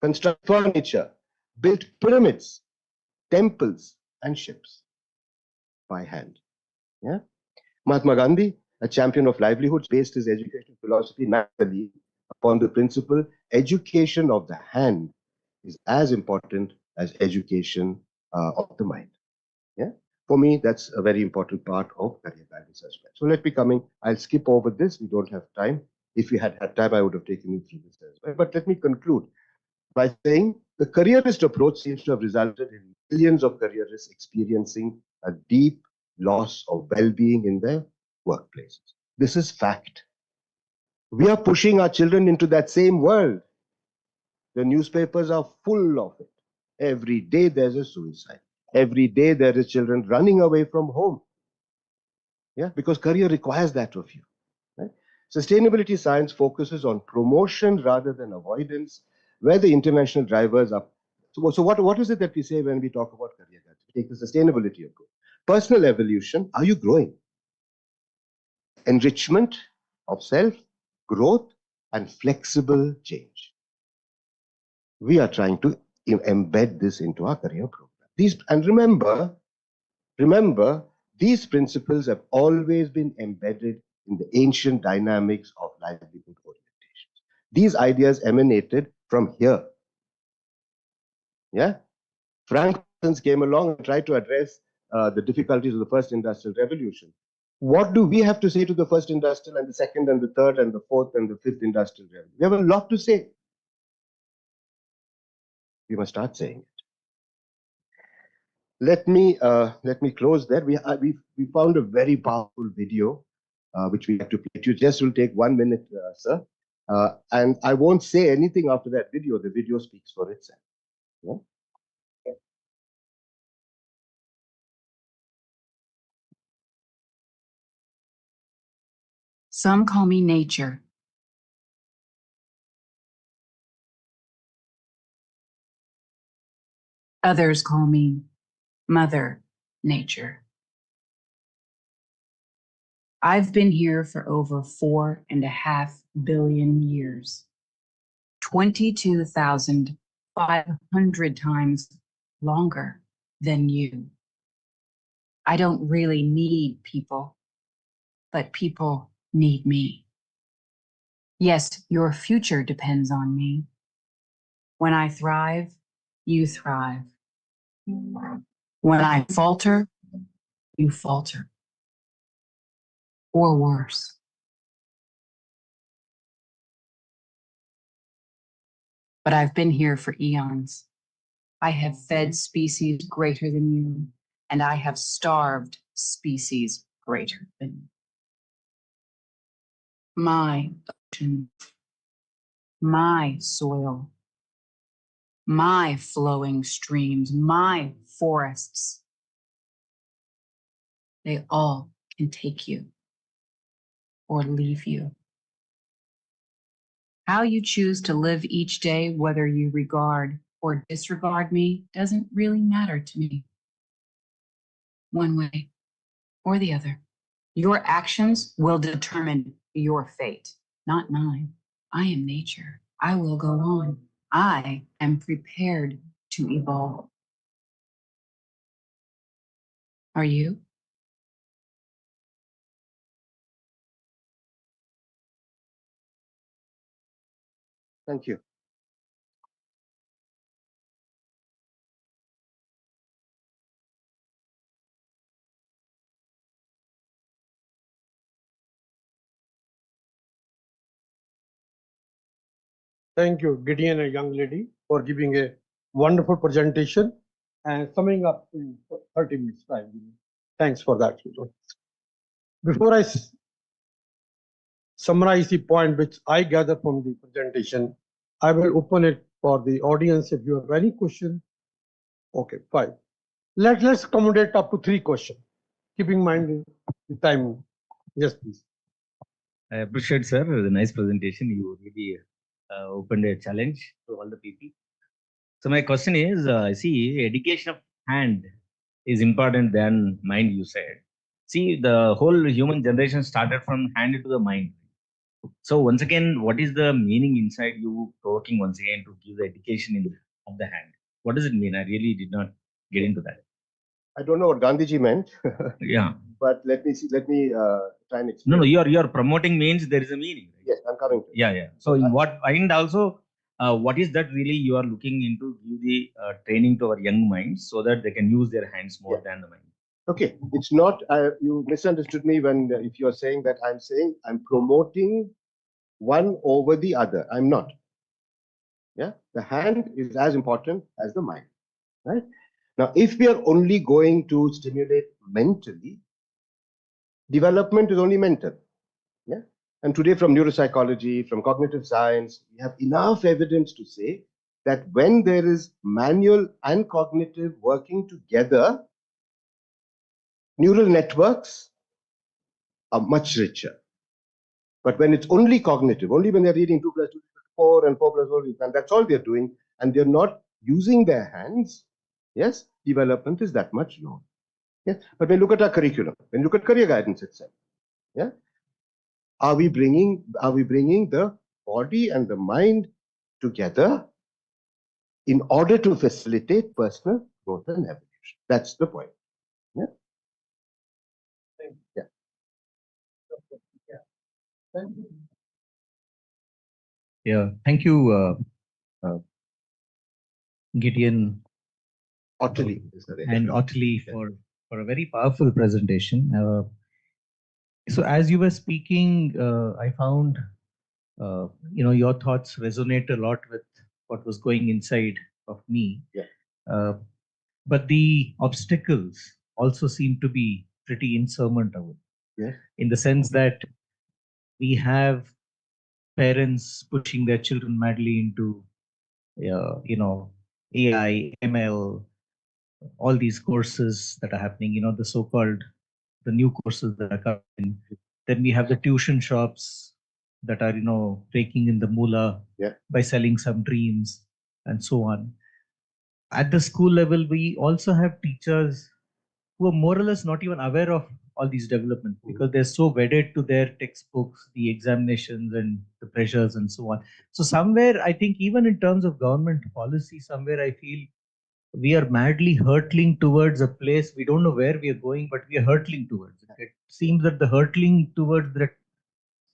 construct furniture, built pyramids, temples, and ships by hand. Yeah? Mahatma Gandhi, a champion of livelihoods, based his educational philosophy naturally upon the principle education of the hand is as important as education of the mind. Yeah? For me, that's a very important part of career guidance as well. So let me come in. I'll skip over this. We don't have time. If we had had time, I would have taken you through this as well. But let me conclude by saying the careerist approach seems to have resulted in millions of careerists experiencing a deep loss of well-being in their workplaces. This is fact. We are pushing our children into that same world. The newspapers are full of it. Every day there's a suicide. Every day there is children running away from home. Yeah, because career requires that of you. Right? Sustainability science focuses on promotion rather than avoidance, where the interventional drivers are. So what is it that we say when we talk about career guidance? We take the sustainability of growth. Personal evolution, are you growing? Enrichment of self, growth, and flexible change. We are trying to embed this into our career program. And remember, these principles have always been embedded in the ancient dynamics of livelihood orientations. These ideas emanated from here. Yeah, Frank came along and tried to address the difficulties of the first industrial revolution. What do we have to say to the first industrial and the second and the third and the fourth and the fifth industrial revolution? We have a lot to say. We must start saying it. Let me close there. We found a very powerful video which we have to play. It just will take 1 minute, sir. And I won't say anything after that video. The video speaks for itself. Yeah? Some call me nature. Others call me Mother Nature. I've been here for over 4.5 billion years, 22,500 times longer than you. I don't really need people, but people need me. Yes, your future depends on me. When I thrive, you thrive. When I falter, you falter. Or worse. But I've been here for eons. I have fed species greater than you, and I have starved species greater than you. My ocean, my soil, my flowing streams, my forests, they all can take you or leave you. How you choose to live each day, whether you regard or disregard me, doesn't really matter to me. One way or the other. Your actions will determine your fate, not mine. I am nature. I will go on. I am prepared to evolve. Are you? Thank you. Thank you, Gideon, a young lady, for giving a wonderful presentation and summing up in 30 minutes time. Thanks for that. Before I summarize the point which I gather from the presentation, I will open it for the audience. If you have any question, okay, fine. Let's accommodate up to 3 questions, keeping in mind the time. Yes, please. I appreciate, sir, the nice presentation. You really opened a challenge to all the people. So my question is, see, education of hand is important than mind, you said. See, the whole human generation started from hand to the mind. So once again, what is the meaning inside you provoking once again to give the education of the hand? What does it mean? I really did not get into that. I don't know what Gandhiji meant. Yeah. But let me try and explain. No, you're promoting means there is a meaning. Right? Yes, I'm coming to it. Yeah. So in what, and also, what is that really you are looking into give the training to our young minds so that they can use their hands more than the mind? Okay, it's not, you misunderstood me when if you're saying that I'm saying I'm promoting one over the other. I'm not. Yeah, the hand is as important as the mind, right? Now, if we are only going to stimulate mentally, development is only mental. Yeah, and today from neuropsychology, from cognitive science, we have enough evidence to say that when there is manual and cognitive working together, neural networks are much richer. But when it's only cognitive, only when they're reading 2 + 2 = 4 and 4 + 4 is, and that's all they're doing, and they're not using their hands, yes, development is that much lower. Yes, but when you look at our curriculum, when you look at career guidance itself, yeah, are we bringing the body and the mind together in order to facilitate personal growth and evolution? That's the point. Yeah. Yeah. Yeah, thank you, Gideon Ottilie and Ottilie for a very powerful presentation. So as you were speaking, I found your thoughts resonate a lot with what was going inside of me. Yeah. But the obstacles also seem to be pretty insurmountable. Yeah. In the sense that we have parents pushing their children madly into, AI, ML, all these courses that are happening, the so-called, the new courses that are coming. Then we have the tuition shops that are, taking in the moolah by selling some dreams and so on. At the school level, we also have teachers who are more or less not even aware of all these developments because they're so wedded to their textbooks, the examinations and the pressures and so on. So somewhere, I think even in terms of government policy, somewhere I feel we are madly hurtling towards a place. We don't know where we are going, but we are hurtling towards it. It seems that the hurtling towards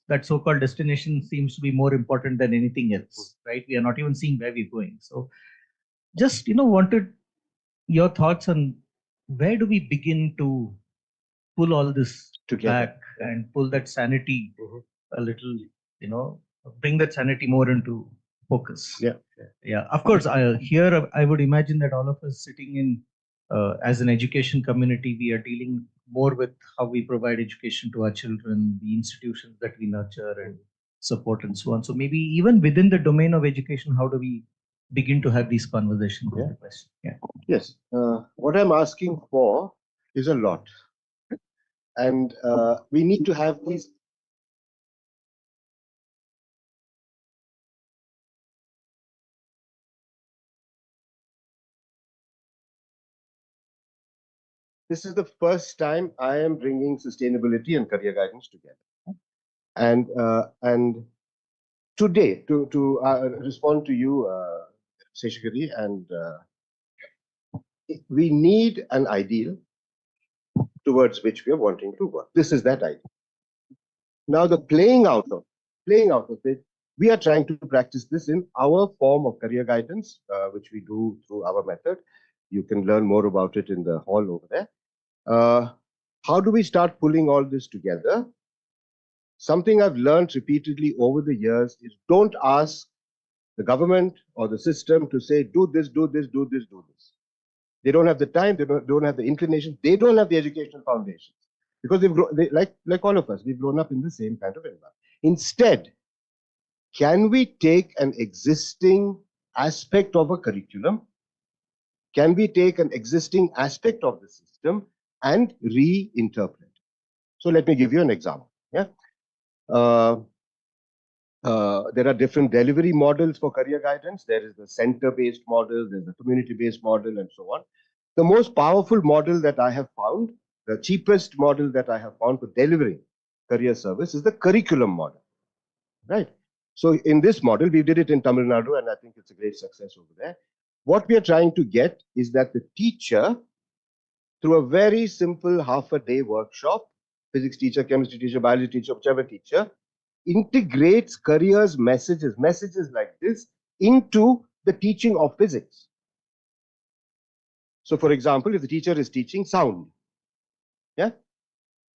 that so-called destination seems to be more important than anything else, right? We are not even seeing where we're going. So just, wanted your thoughts on where do we begin to pull all this together back and pull that sanity a little, bring that sanity more into focus. Yeah. Of course, here I would imagine that all of us sitting in as an education community, we are dealing more with how we provide education to our children, the institutions that we nurture and support and so on. So maybe even within the domain of education, how do we begin to have these conversations? Yeah. Is the question. Yeah. Yes. What I'm asking for is a lot. And we need to have these. This is the first time I am bringing sustainability and career guidance together. And today, to respond to you, Seshagiri, and we need an ideal towards which we are wanting to work. This is that ideal. Now, the playing out of it, we are trying to practice this in our form of career guidance, which we do through our method. You can learn more about it in the hall over there. How do we start pulling all this together? Something I've learned repeatedly over the years is don't ask the government or the system to say, do this, do this, do this, do this. They don't have the time, they don't have the inclination, they don't have the educational foundations. Because like all of us, we've grown up in the same kind of environment. Instead, can we take an existing aspect of a curriculum? Can we take an existing aspect of the system and reinterpret? So let me give you an example. Yeah. There are different delivery models for career guidance. There is the center-based model, there's the community-based model, and so on. The most powerful model that I have found, the cheapest model that I have found for delivering career service is the curriculum model, right? So in this model, we did it in Tamil Nadu, and I think it's a great success over there. What we are trying to get is that the teacher, through a very simple half-a-day workshop, physics teacher, chemistry teacher, biology teacher, whichever teacher, integrates careers messages like this into the teaching of physics. So for example, if the teacher is teaching sound, yeah,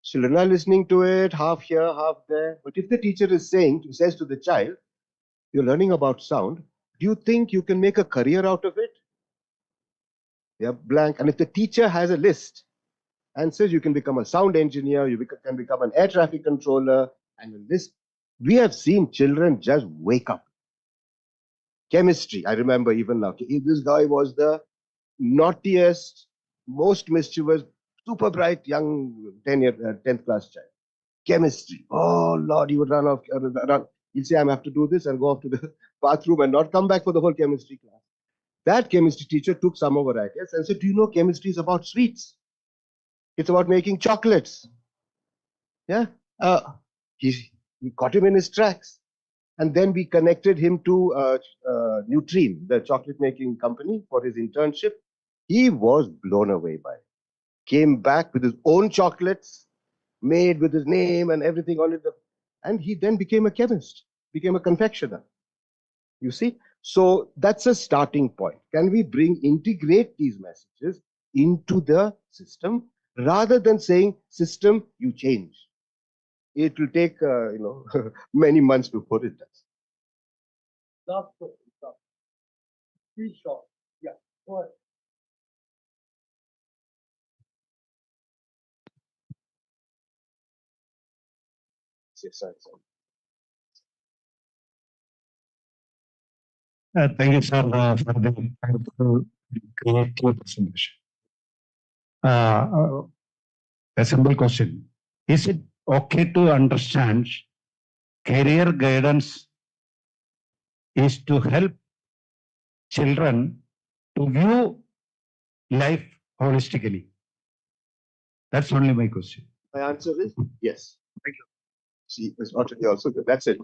children are listening to it, half here, half there. But if the teacher says to the child, you're learning about sound, do you think you can make a career out of it? Yeah, blank. And if the teacher has a list and says you can become a sound engineer, you can become an air traffic controller, and a list, we have seen children just wake up. Chemistry, I remember even now. This guy was the naughtiest, most mischievous, super bright young 10th class child. Chemistry. Oh Lord, he would run off. He'll say, I have to do this and go off to the bathroom and not come back for the whole chemistry class. That chemistry teacher took some of our ideas and said, do you know chemistry is about sweets? It's about making chocolates. Yeah. He got him in his tracks. And then we connected him to Nutrien, the chocolate making company, for his internship. He was blown away by it. Came back with his own chocolates, made with his name and everything on it. And he then became a chemist, became a confectioner. You see? So that's a starting point. Can we integrate these messages into the system rather than saying, system, you change? It will take, many months before it does. Last question. Be short. Yeah, go ahead. Yes, sir. Thank you, sir, for the wonderful, creative presentation. A simple question. Is it okay to understand career guidance is to help children to view life holistically? That's only my question. My answer is yes. Thank you. See, it's not really also good. That's it.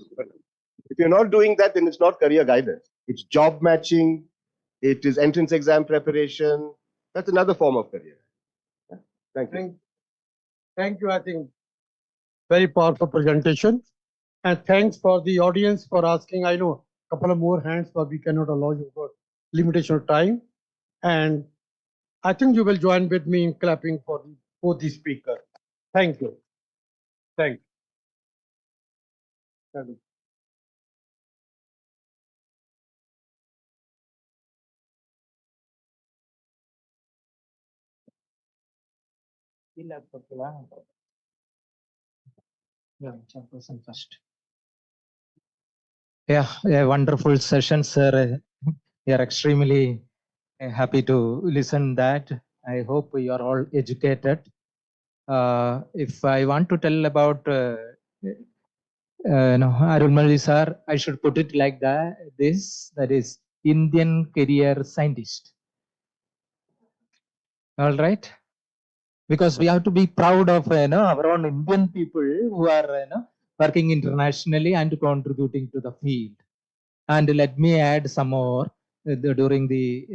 If you're not doing that, then it's not career guidance. It's job matching. It is entrance exam preparation. That's another form of career. Yeah. Thank you. Thank you. I think very powerful presentation. And thanks for the audience for asking. I know a couple of more hands, but we cannot allow you for limitation of time. And I think you will join with me in clapping for both the speakers. Thank you. Thank you. Chairperson first. Yeah, a wonderful session, sir. We are extremely happy to listen that. I hope you are all educated. If I want to tell about Arulmali sir, I should put it like that. That is Indian career scientist. All right, because we have to be proud of our own Indian people who are working internationally and contributing to the field. And let me add some more. During the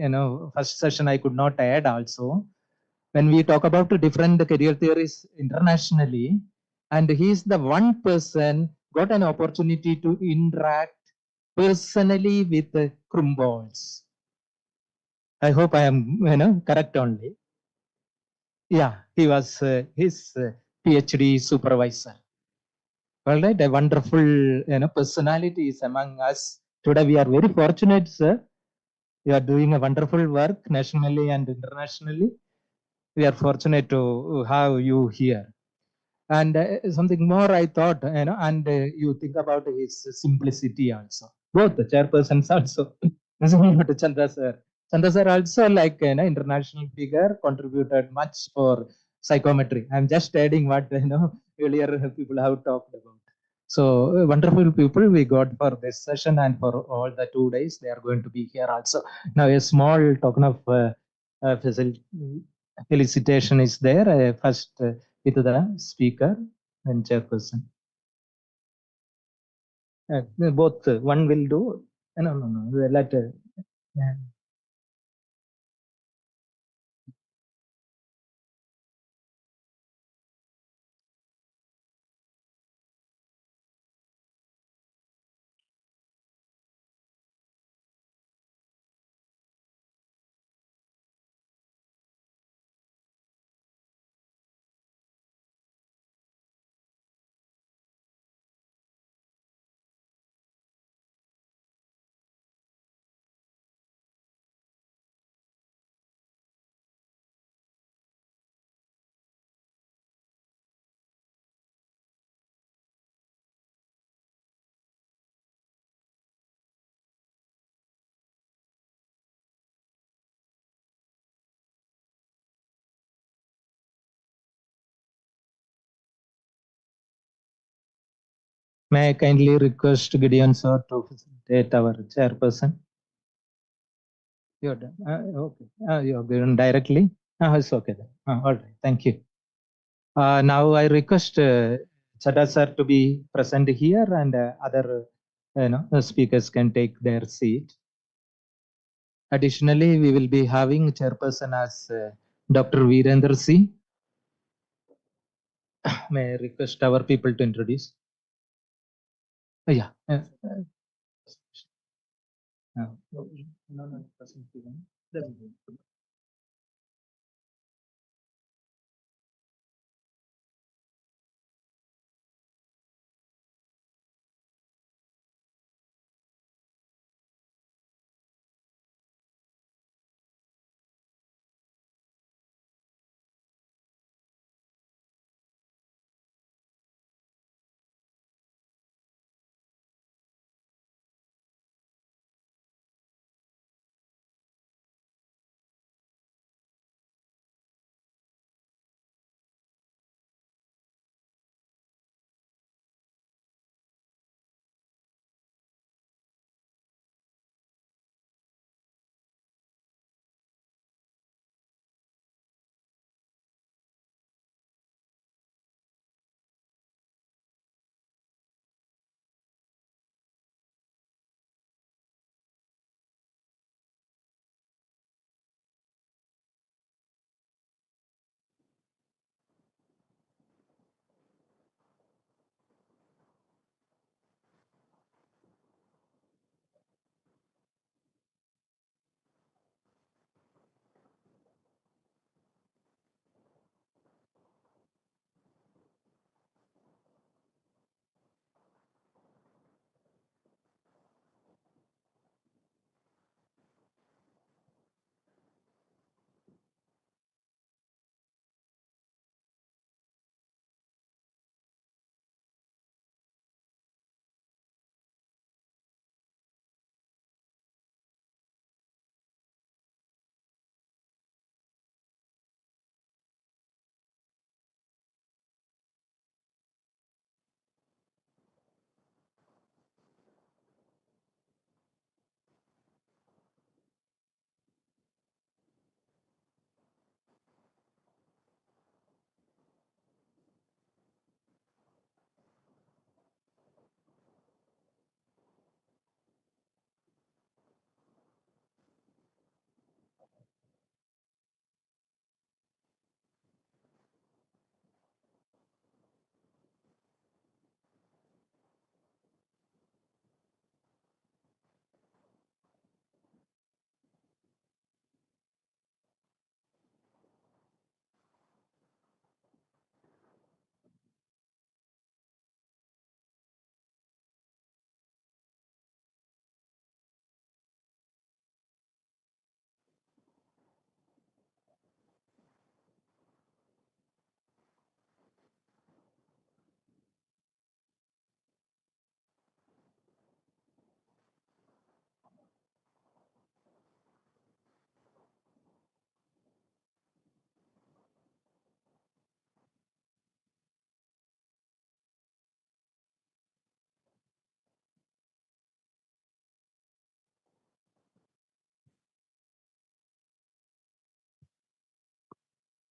first session, I could not add also. When we talk about the different career theories internationally, and he is the one person got an opportunity to interact personally with the Krumbolds. I hope I am correct only. Yeah, he was his PhD supervisor. All right, a wonderful personality is among us. Today we are very fortunate, sir. You are doing a wonderful work nationally and internationally. We are fortunate to have you here. And something more I thought, and you think about his simplicity also. Both the chairpersons also. To Chandra sir. Chandra sir also like international figure contributed much for psychometry. I'm just adding what earlier people have talked about. So wonderful people we got for this session and for all the 2 days. They are going to be here also. Now a small token of felicitation is there. First with the speaker and chairperson. Both one will do. No. Let. Yeah. May I kindly request Gideon sir to facilitate our chairperson? You're done. Okay. You're given directly. It's okay then. All right. Thank you. Now I request Chada sir to be present here, and other speakers can take their seat. Additionally, we will be having chairperson as Dr. Virender C. May I request our people to introduce? Yeah.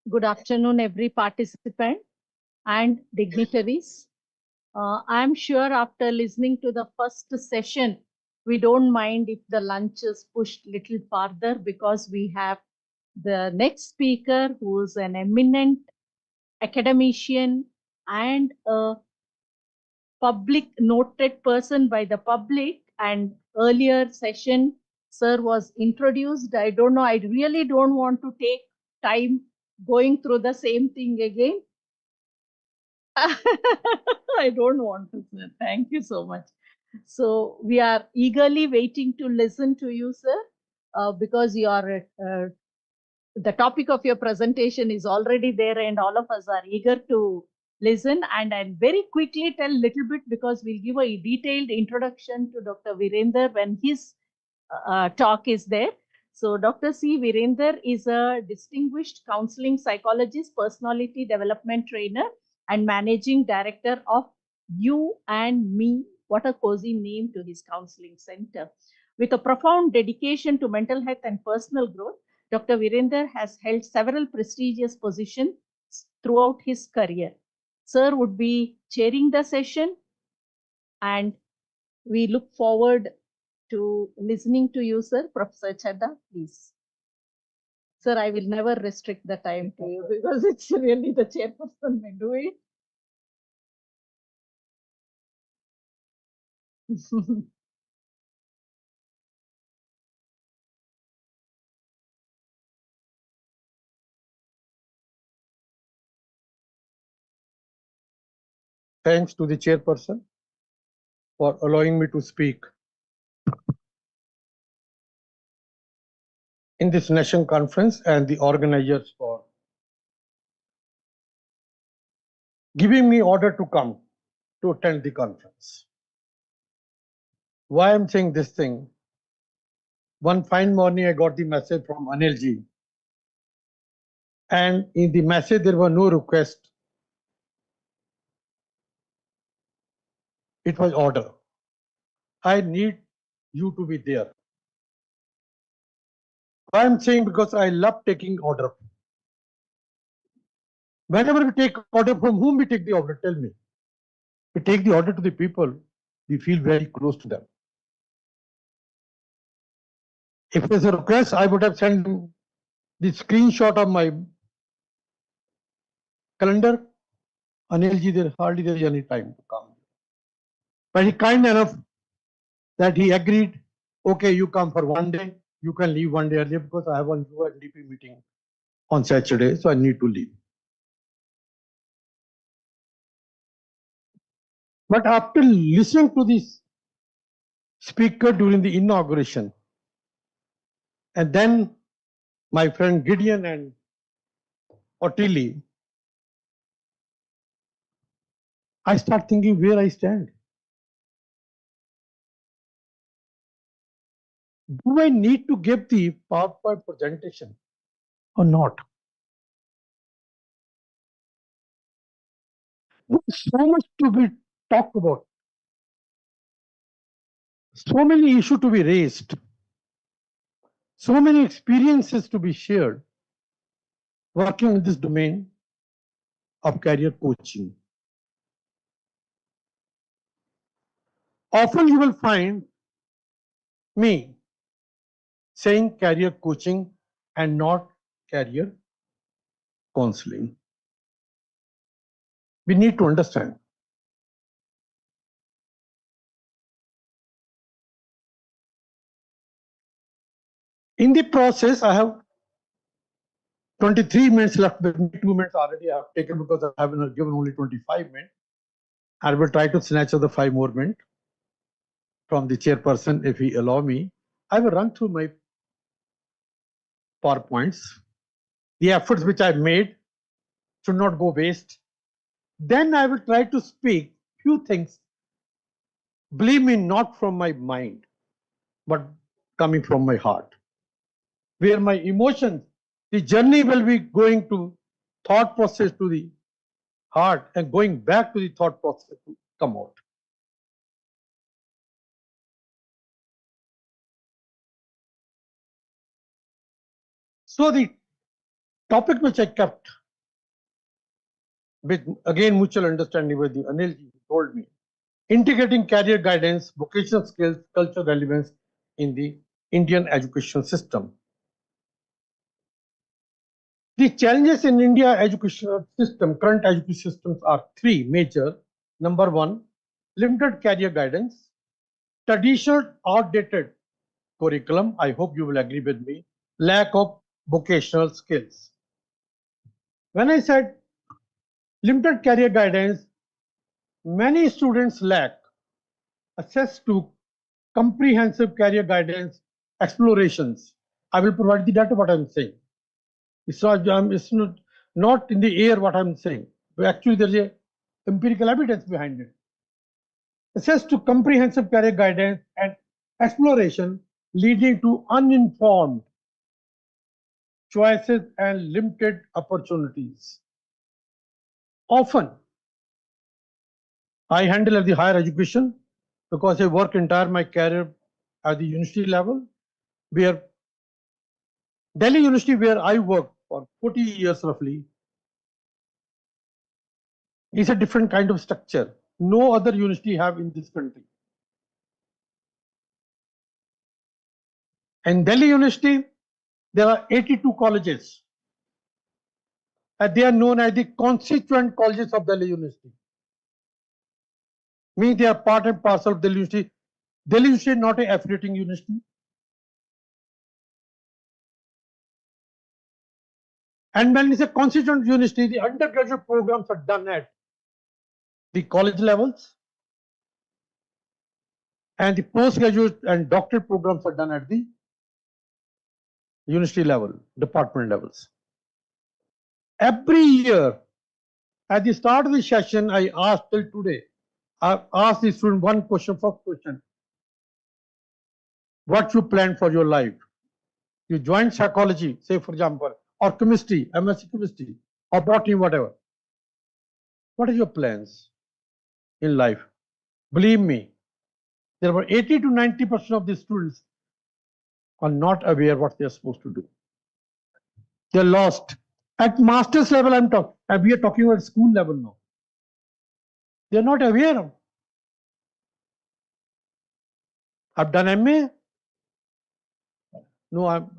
Good afternoon, every participant and dignitaries. I'm sure after listening to the first session, we don't mind if the lunch is pushed little farther, because we have the next speaker who is an eminent academician and a public noted person by the public. And earlier session, sir was introduced. I don't know, I really don't want to take time going through the same thing again. I don't want to, sir. Thank you so much. So we are eagerly waiting to listen to you, sir, because you are the topic of your presentation is already there, and all of us are eager to listen. And I'll very quickly tell a little bit, because we'll give a detailed introduction to Dr. Virender when his talk is there. So Dr. C. Virender is a distinguished counseling psychologist, personality development trainer, and managing director of You and Me. What a cozy name to his counseling center. With a profound dedication to mental health and personal growth, Dr. Virender has held several prestigious positions throughout his career. Sir would be chairing the session, and we look forward to listening to you, sir. Professor Chadda, please. Sir, I will never restrict the time to you because it's really the chairperson may do it. Thanks to the chairperson for allowing me to speak in this national conference and the organizers for giving me order to come to attend the conference. Why I'm saying this thing? One fine morning, I got the message from Anilji, and in the message there were no request. It was order. I need you to be there. Why I'm saying? Because I love taking order. Whenever we take order, from whom we take the order? Tell me. We take the order to the people. We feel very close to them. If there's a request, I would have sent the screenshot of my calendar. Anilji, there hardly there is any time to come. But he kind enough that he agreed, okay, you come for one day, you can leave one day earlier because I have one UNDP meeting on Saturday, so I need to leave. But after listening to this speaker during the inauguration, and then my friend Gideon and Ottilie, I start thinking where I stand. Do I need to give the PowerPoint presentation or not? There's so much to be talked about. So many issues to be raised. So many experiences to be shared working in this domain of career coaching. Often you will find me saying career coaching and not career counseling. We need to understand. In the process, I have 23 minutes left, but 2 minutes already I have taken because I have given only 25 minutes. I will try to snatch the 5 more minutes from the chairperson if he allow me. I will run through my PowerPoints. The efforts which I made should not go waste. Then I will try to speak few things, believe me, not from my mind, but coming from my heart, where my emotions, the journey will be going to thought process to the heart and going back to the thought process to come out. So the topic which I kept with, again, mutual understanding with the Anilji told me, integrating career guidance, vocational skills, cultural relevance in the Indian education system. The challenges in India education system, current education systems are 3 major. Number 1, limited career guidance, traditional outdated curriculum. I hope you will agree with me. Lack of vocational skills. When I said limited career guidance, many students lack access to comprehensive career guidance explorations. I will provide the data what I'm saying. It's not in the air what I'm saying. Actually, there's a empirical evidence behind it. Access to comprehensive career guidance and exploration leading to uninformed choices and limited opportunities. Often, I handle at the higher education because I work entire my career at the university level, where Delhi University, where I worked for 40 years roughly, is a different kind of structure. No other university have in this country. In Delhi University, there are 82 colleges, and they are known as the constituent colleges of Delhi University. Means they are part and parcel of Delhi University. Delhi University is not an affiliating university. And when it's a constituent university, the undergraduate programs are done at the college levels, and the postgraduate and doctorate programs are done at the university level, department levels. Every year, at the start of the session, I asked till today, I asked the student one question, first question. What you plan for your life? You join psychology, say for example, or chemistry, MSc chemistry, or botany, whatever. What are your plans in life? Believe me, there were 80 to 90% of the students are not aware what they are supposed to do. They're lost. At master's level, I'm talking, and we are talking about school level now. They're not aware of. I've done MA. No,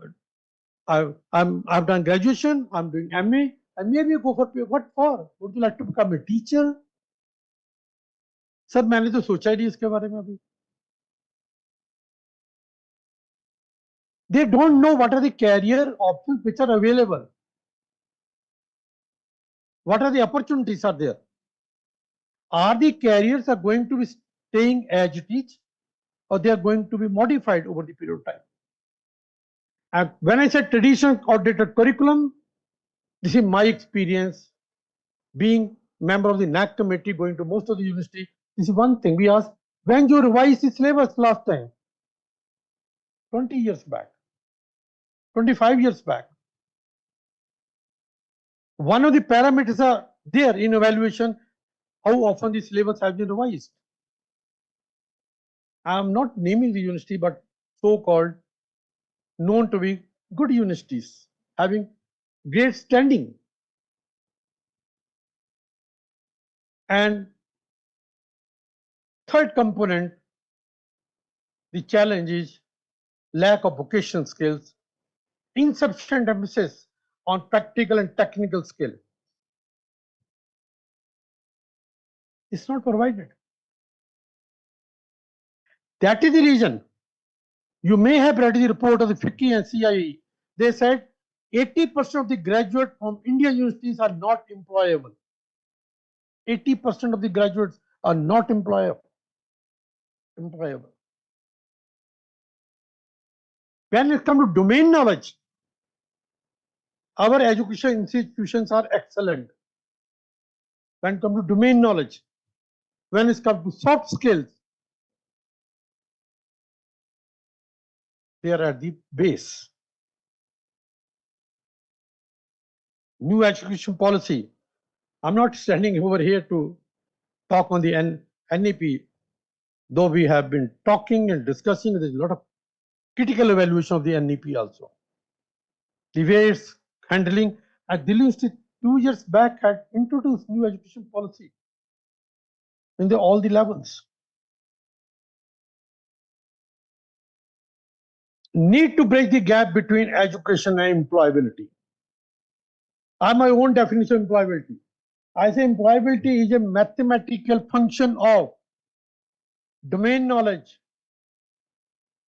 I've done graduation. I'm doing MA, and maybe go for what for? Would you like to become a teacher? Sir, मैंने तो सोचा ही नहीं इसके बारे में अभी. They don't know what are the career options which are available. What are the opportunities are there? Are the careers are going to be staying as it is, or they are going to be modified over the period of time? And when I said traditional outdated curriculum, this is my experience. Being member of the NAC committee, going to most of the university, this is one thing. We asked, when you revised the syllabus last time? 20 years back, 25 years back. One of the parameters are there in evaluation, how often the syllabus has been revised. I am not naming the university, but so-called known to be good universities, having great standing. And third component, the challenge is lack of vocational skills, insufficient emphasis on practical and technical skill. It's not provided. That is the reason. You may have read the report of the FICCI and CIE. They said 80% of the graduates from Indian universities are not employable. 80% of the graduates are not employable. When it comes to domain knowledge, our education institutions are excellent. When it comes to domain knowledge, when it comes to soft skills, they are at the base. New education policy. I'm not standing over here to talk on the NEP, though we have been talking and discussing. There's a lot of critical evaluation of the NEP also. The way it's handling, at Delhi University 2 years back had introduced new education policy in all the levels. Need to break the gap between education and employability. I have my own definition of employability. I say employability is a mathematical function of domain knowledge,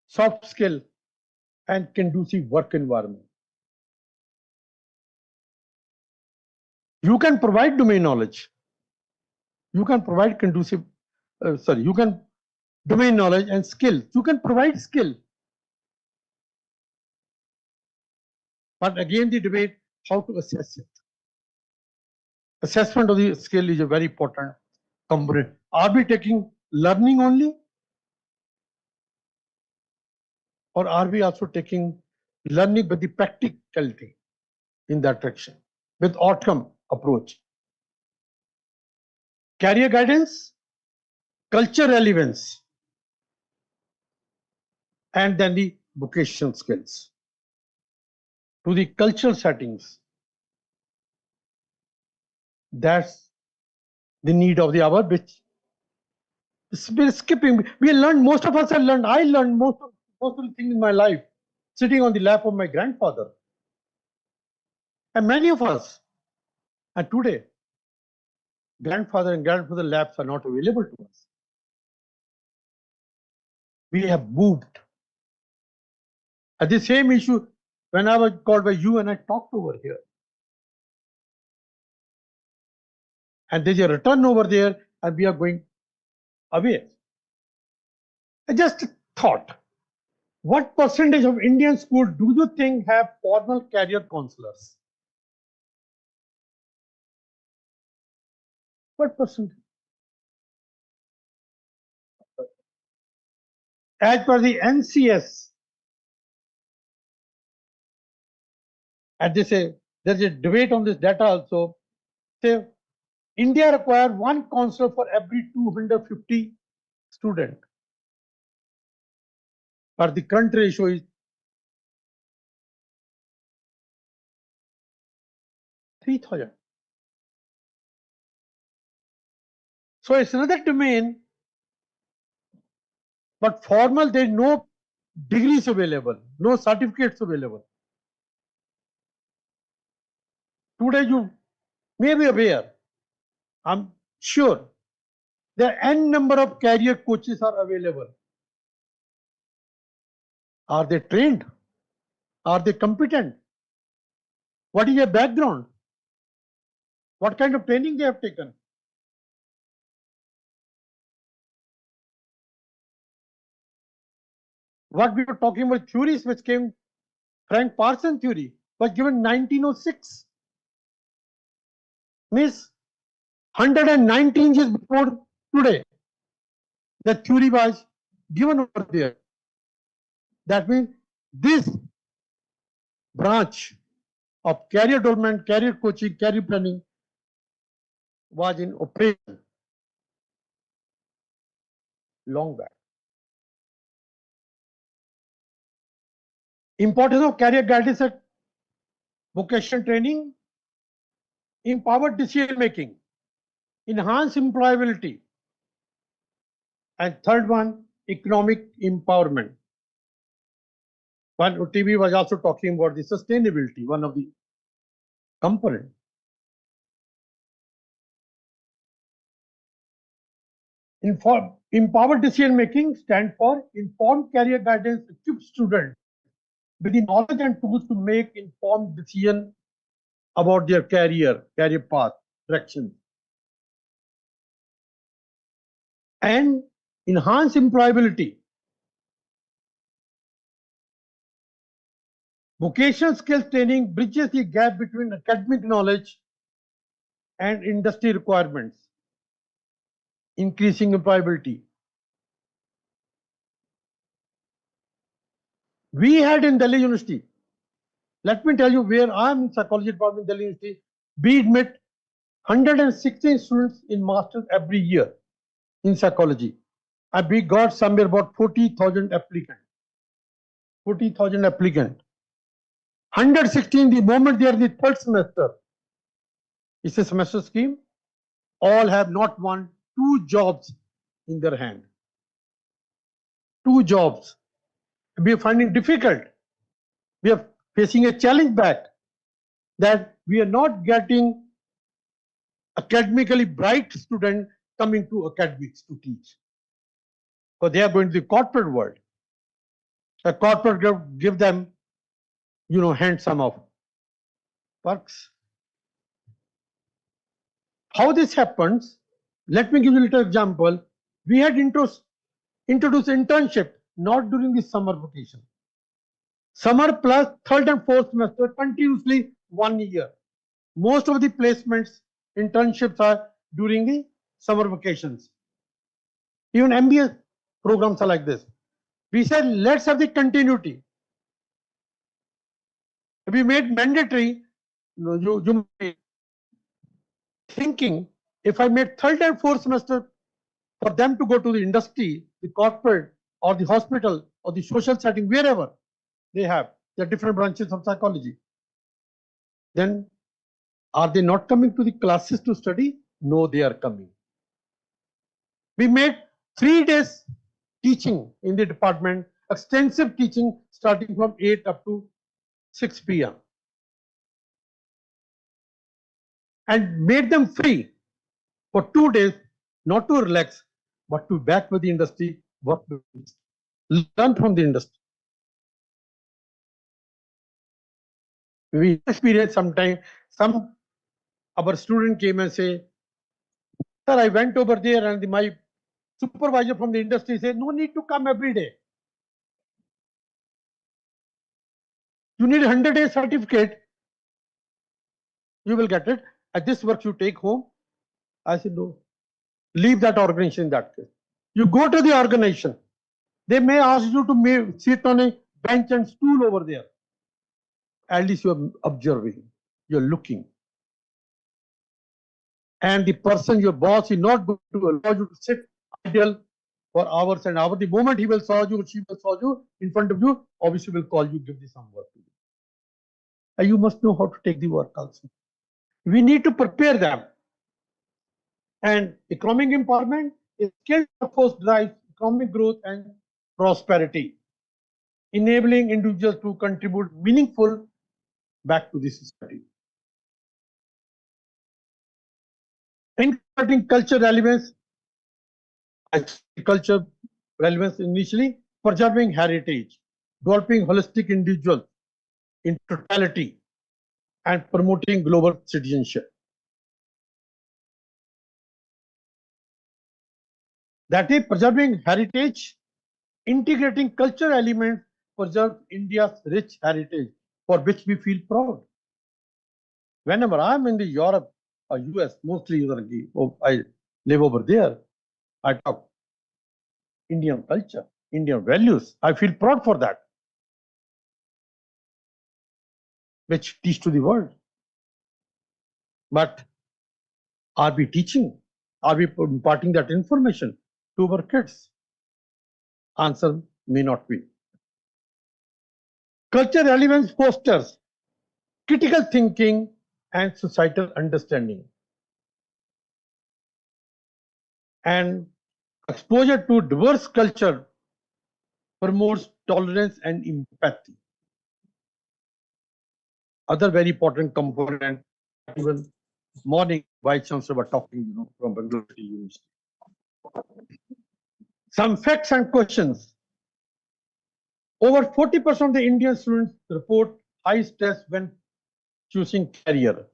soft skill, and conducive work environment. You can provide domain knowledge. You can provide conducive, you can domain knowledge and skill. You can provide skill. But again, the debate, how to assess it. Assessment of the skill is a very important component. Are we taking learning only? Or are we also taking learning with the practicality in that direction, with outcome approach? Career guidance, culture relevance, and then the vocational skills. To the cultural settings, that's the need of the hour, which we're skipping. We learned, most of us have learned, I learned most of the things in my life sitting on the lap of my grandfather. And many of us, and today, grandfather and grandfather laps are not available to us. We have moved. At the same issue, when I was called by you and I talked over here, and there's a return over there, and we are going away. I just thought, what percentage of Indian schools do you think have formal career counselors? What percentage? As per the NCS, and they say there's a debate on this data also. Say India requires one counselor for every 250 students, but the current ratio is 3,000. So it's another domain, but formal, there is no degrees available, no certificates available. Today you may be aware, I'm sure, there are n number of career coaches are available. Are they trained? Are they competent? What is their background? What kind of training they have taken? What we were talking about theories which came, Frank Parson theory was given 1906. Means 119 years before today, the theory was given over there. That means this branch of career development, career coaching, career planning was in operation long back. Importance of career guidance at vocational training, empowered decision making, enhance employability, and third one, economic empowerment. One TV was also talking about the sustainability, one of the components. Empowered decision making stands for informed career guidance equips students with the knowledge and tools to make informed decisions about their career path, direction. And enhance employability. Vocational skills training bridges the gap between academic knowledge and industry requirements, increasing employability. We had in Delhi University, let me tell you where I am in psychology department in Delhi University, we admit 116 students in masters every year in psychology. And we got somewhere about 40,000 applicants. 40,000 applicants. 116 the moment they are in the third semester. It's a semester scheme. All have not one, 2 jobs in their hand. 2 jobs. We are finding difficult. We are facing a challenge back that we are not getting academically bright students coming to academics to teach. Because they are going to the corporate world. A corporate give them, handsome of works. How this happens, let me give you a little example. We had introduced internship, not during the summer vacation. Summer plus third and fourth semester, continuously 1 year. Most of the placements, internships are during the summer vacations. Even MBA programs are like this. We said, let's have the continuity. We made mandatory, you thinking, if I made third and fourth semester for them to go to the industry, the corporate, or the hospital, or the social setting, wherever they have. There are different branches of psychology. Then are they not coming to the classes to study? No, they are coming. We made 3 days teaching in the department, extensive teaching starting from 8 up to 6 p.m. and made them free for 2 days, not to relax, but to back with the industry, work with the industry, learn from the industry. We experienced sometime, our student came and say, sir, I went over there and my supervisor from the industry said, no need to come every day. You need a 100-day certificate, you will get it. At this work you take home. I said, no, leave that organization in that case. You go to the organization. They may ask you to sit on a bench and stool over there. At least you are observing, you're looking. And the person, your boss, is not going to allow you to sit idle for hours and hours. The moment he will saw you, she will saw you in front of you, obviously will call you, give this some work to you. And you must know how to take the work also. We need to prepare them. And economic empowerment is skilled workforce drives economic growth and prosperity, enabling individuals to contribute meaningful back to the society. Integrating culture relevance, culture relevance initially, preserving heritage, developing holistic individuals in totality, and promoting global citizenship. That is preserving heritage, integrating cultural elements, preserve India's rich heritage for which we feel proud. Whenever I'm in the Europe or US, mostly I live over there, I talk Indian culture, Indian values. I feel proud for that, which teach to the world. But are we teaching? Are we imparting that information to our kids? Answer may not be. Culture relevance fosters critical thinking and societal understanding. And exposure to diverse culture promotes tolerance and empathy. Other very important component, even morning Vice Chancellor were talking, from Bangalore University. Some facts and questions. Over 40% of the Indian students report high stress when choosing career.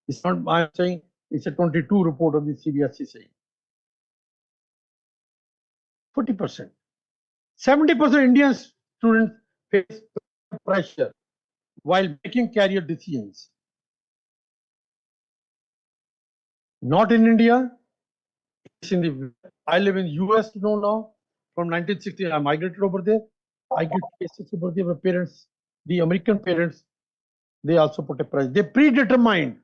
It's not I'm saying, it's a 22 report of the CBSE saying. 40%. 70% Indian students face pressure while making career decisions. Not in India. It's in the, I live in US now. From 1960, I migrated over there. I get cases over there where parents, the American parents, they also put a price. They predetermined.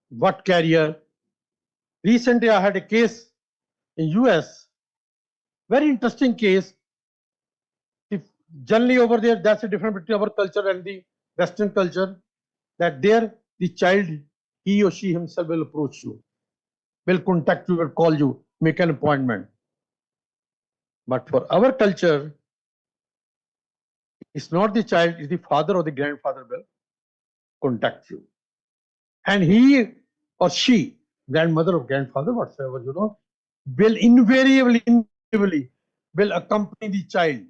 What career? Recently, I had a case in US. Very interesting case. If generally over there, that's the difference between our culture and the Western culture. That there, the child, he or she himself will approach you, will contact you, will call you, make an appointment. But for our culture, it's not the child, it's the father or the grandfather will contact you. And he or she, grandmother or grandfather, whatsoever, will invariably will accompany the child.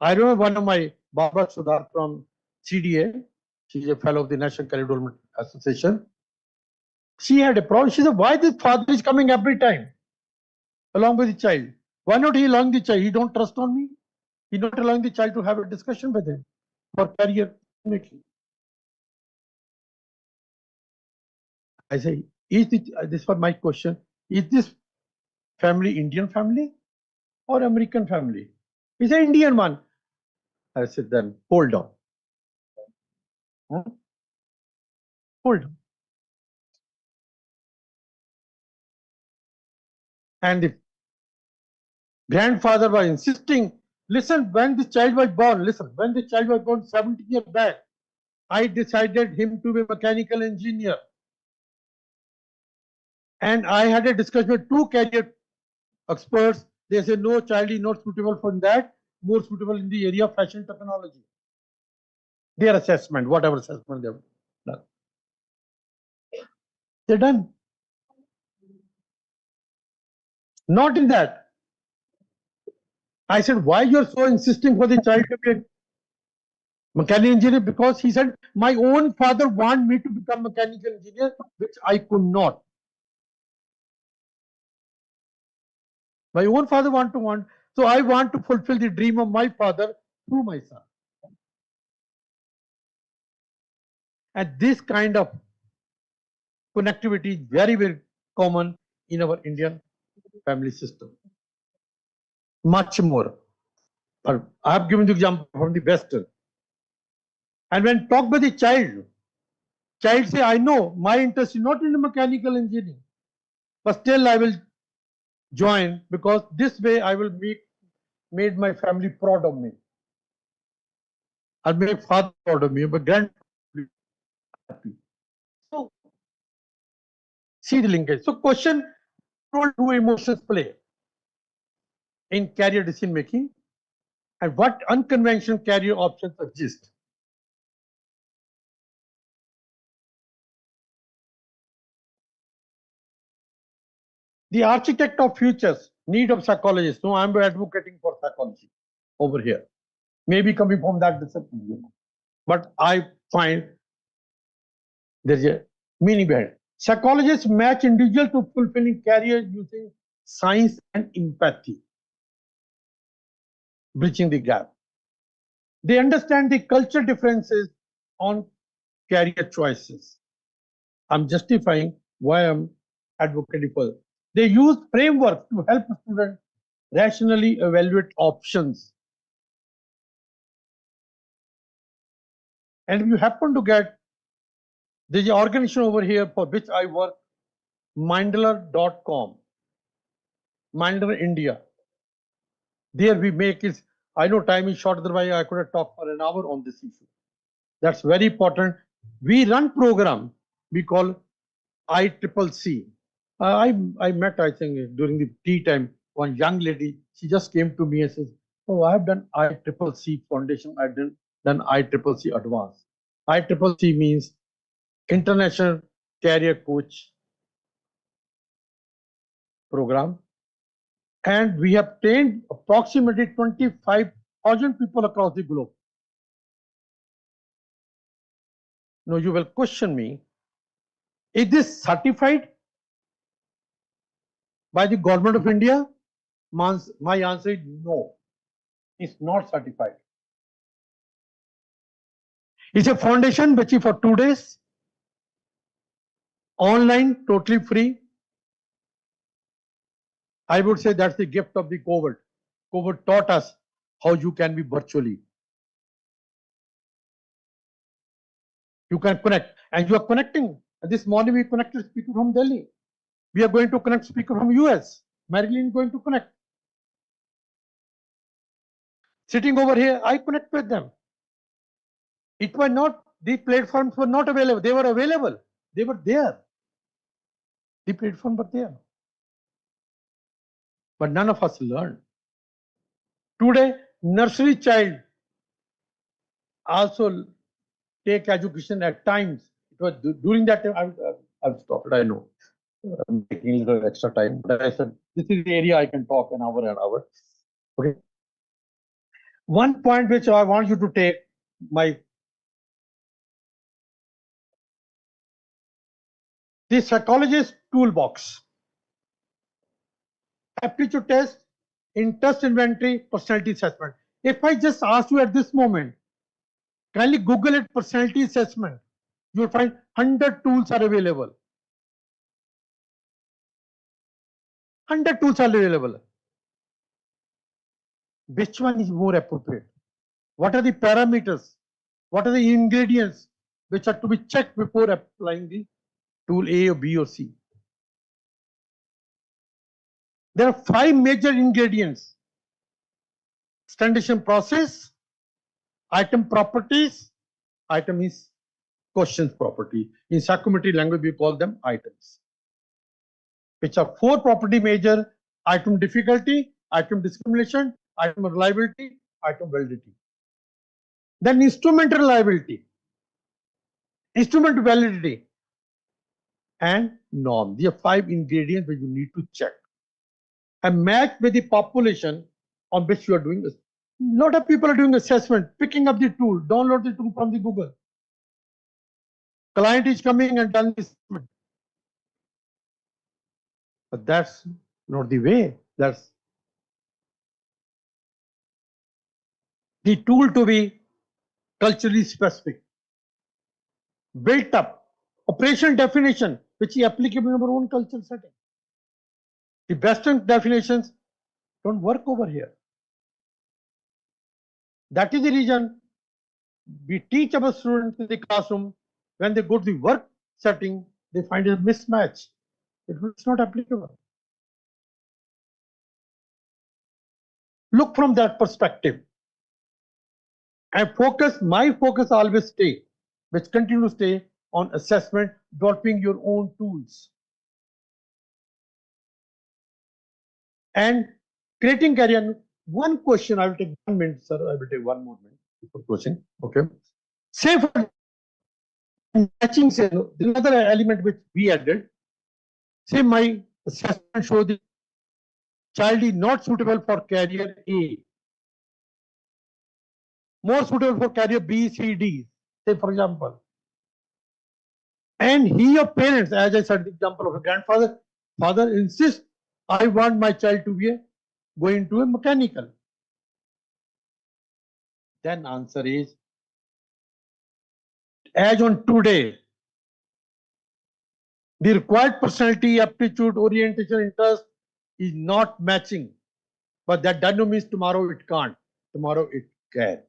I remember one of my Baba Sudhar from CDA, she's a fellow of the National Career Development Association. She had a problem. She said, why this father is coming every time along with the child? Why not he allowing the child? He don't trust on me. He not allowing the child to have a discussion with him for career making. I say, this was my question. Is this family Indian family or American family? He said, Indian one. I said, then hold on. Huh? Hold. And the grandfather was insisting, listen, when the child was born, listen, when the child was born 70 years back, I decided him to be a mechanical engineer. And I had a discussion with 2 career experts. They say, no, child is not suitable for that, more suitable in the area of fashion technology. Their assessment, whatever assessment they've done. They're done. Not in that. I said, why you're so insisting for the child to be a mechanical engineer? Because he said, my own father wanted me to become a mechanical engineer, which I could not. My own father so I want to fulfill the dream of my father through my son. And this kind of connectivity is very, very common in our Indian family system. Much more. But I have given the example from the Western. And when talk by the child say, I know my interest is not in mechanical engineering, but still I will join because this way I will made my family proud of me. I'll make father proud of me, but grandfather happy. So see the linkage. So question, role do emotions play in career decision making and what unconventional career options exist? The architect of futures, need of psychologists. No, I'm advocating for psychology over here. Maybe coming from that discipline. But I find there's a meaning behind it. Psychologists match individuals to fulfilling careers using science and empathy, bridging the gap. They understand the cultural differences on career choices. I'm justifying why I'm advocating for it. They use frameworks to help students rationally evaluate options. And if you happen to get, there's an organization over here for which I work, Mindler.com, Mindler India. There we make it, I know time is short, otherwise I could have talked for an hour on this issue. That's very important. We run program we call ICCC. I met, I think, during the tea time, one young lady, she just came to me and says, oh, I've done ICCC Foundation, I've done ICCC Advanced. ICCC means International Career Coach Program. And we have trained approximately 25,000 people across the globe. Now you will question me, is this certified by the government of India? My answer is no, it's not certified. It's a foundation which is for 2 days, online, totally free. I would say that's the gift of the COVID. COVID taught us how you can be virtually. You can connect, and you are connecting. This morning we connected speaker from Delhi. We are going to connect speaker from US. Marilyn is going to connect. Sitting over here, I connect with them. It was not, the platforms were not available. They were available. They were there. The platform were there. But none of us learned. Today, nursery child also take education at times. It was during that time, I've stopped it, I know. I'm taking a little extra time. But I said, this is the area I can talk an hour. Okay. One point which I want you to take, the psychologist toolbox. Aptitude test, interest inventory, personality assessment. If I just ask you at this moment, kindly Google it, personality assessment, you will find 100 tools are available. 100 tools are available. Which one is more appropriate? What are the parameters? What are the ingredients which are to be checked before applying the tool A or B or C. There are 5 major ingredients: standardization process, item properties, item is questions property. In psychometry language, we call them items, which are 4 property major: item difficulty, item discrimination, item reliability, item validity. Then instrument reliability, instrument validity, and norm. These are 5 ingredients which you need to check and match with the population on which you are doing this. A lot of people are doing assessment, picking up the tool, download the tool from the Google. Client is coming and done this. But that's not the way. That's the tool to be culturally specific, built up, operation definition, which is applicable in our own cultural setting. The Western definitions don't work over here. That is the reason we teach our students in the classroom. When they go to the work setting, they find a mismatch. It's not applicable. Look from that perspective. And my focus always stay, which continue to stay on assessment, developing your own tools. And creating career. One question, I will take 1 minute, sir. I will take 1 more minute before question. Okay. Say for matching, say, the other element which we added. Say my assessment shows the child is not suitable for career A, more suitable for career B, C, D. Say for example. And he or parents, as I said, the example of a grandfather, father insists, I want my child to be going to a mechanical. Then answer is, as on today, the required personality, aptitude, orientation, interest is not matching. But that does not mean tomorrow it can't. Tomorrow it can.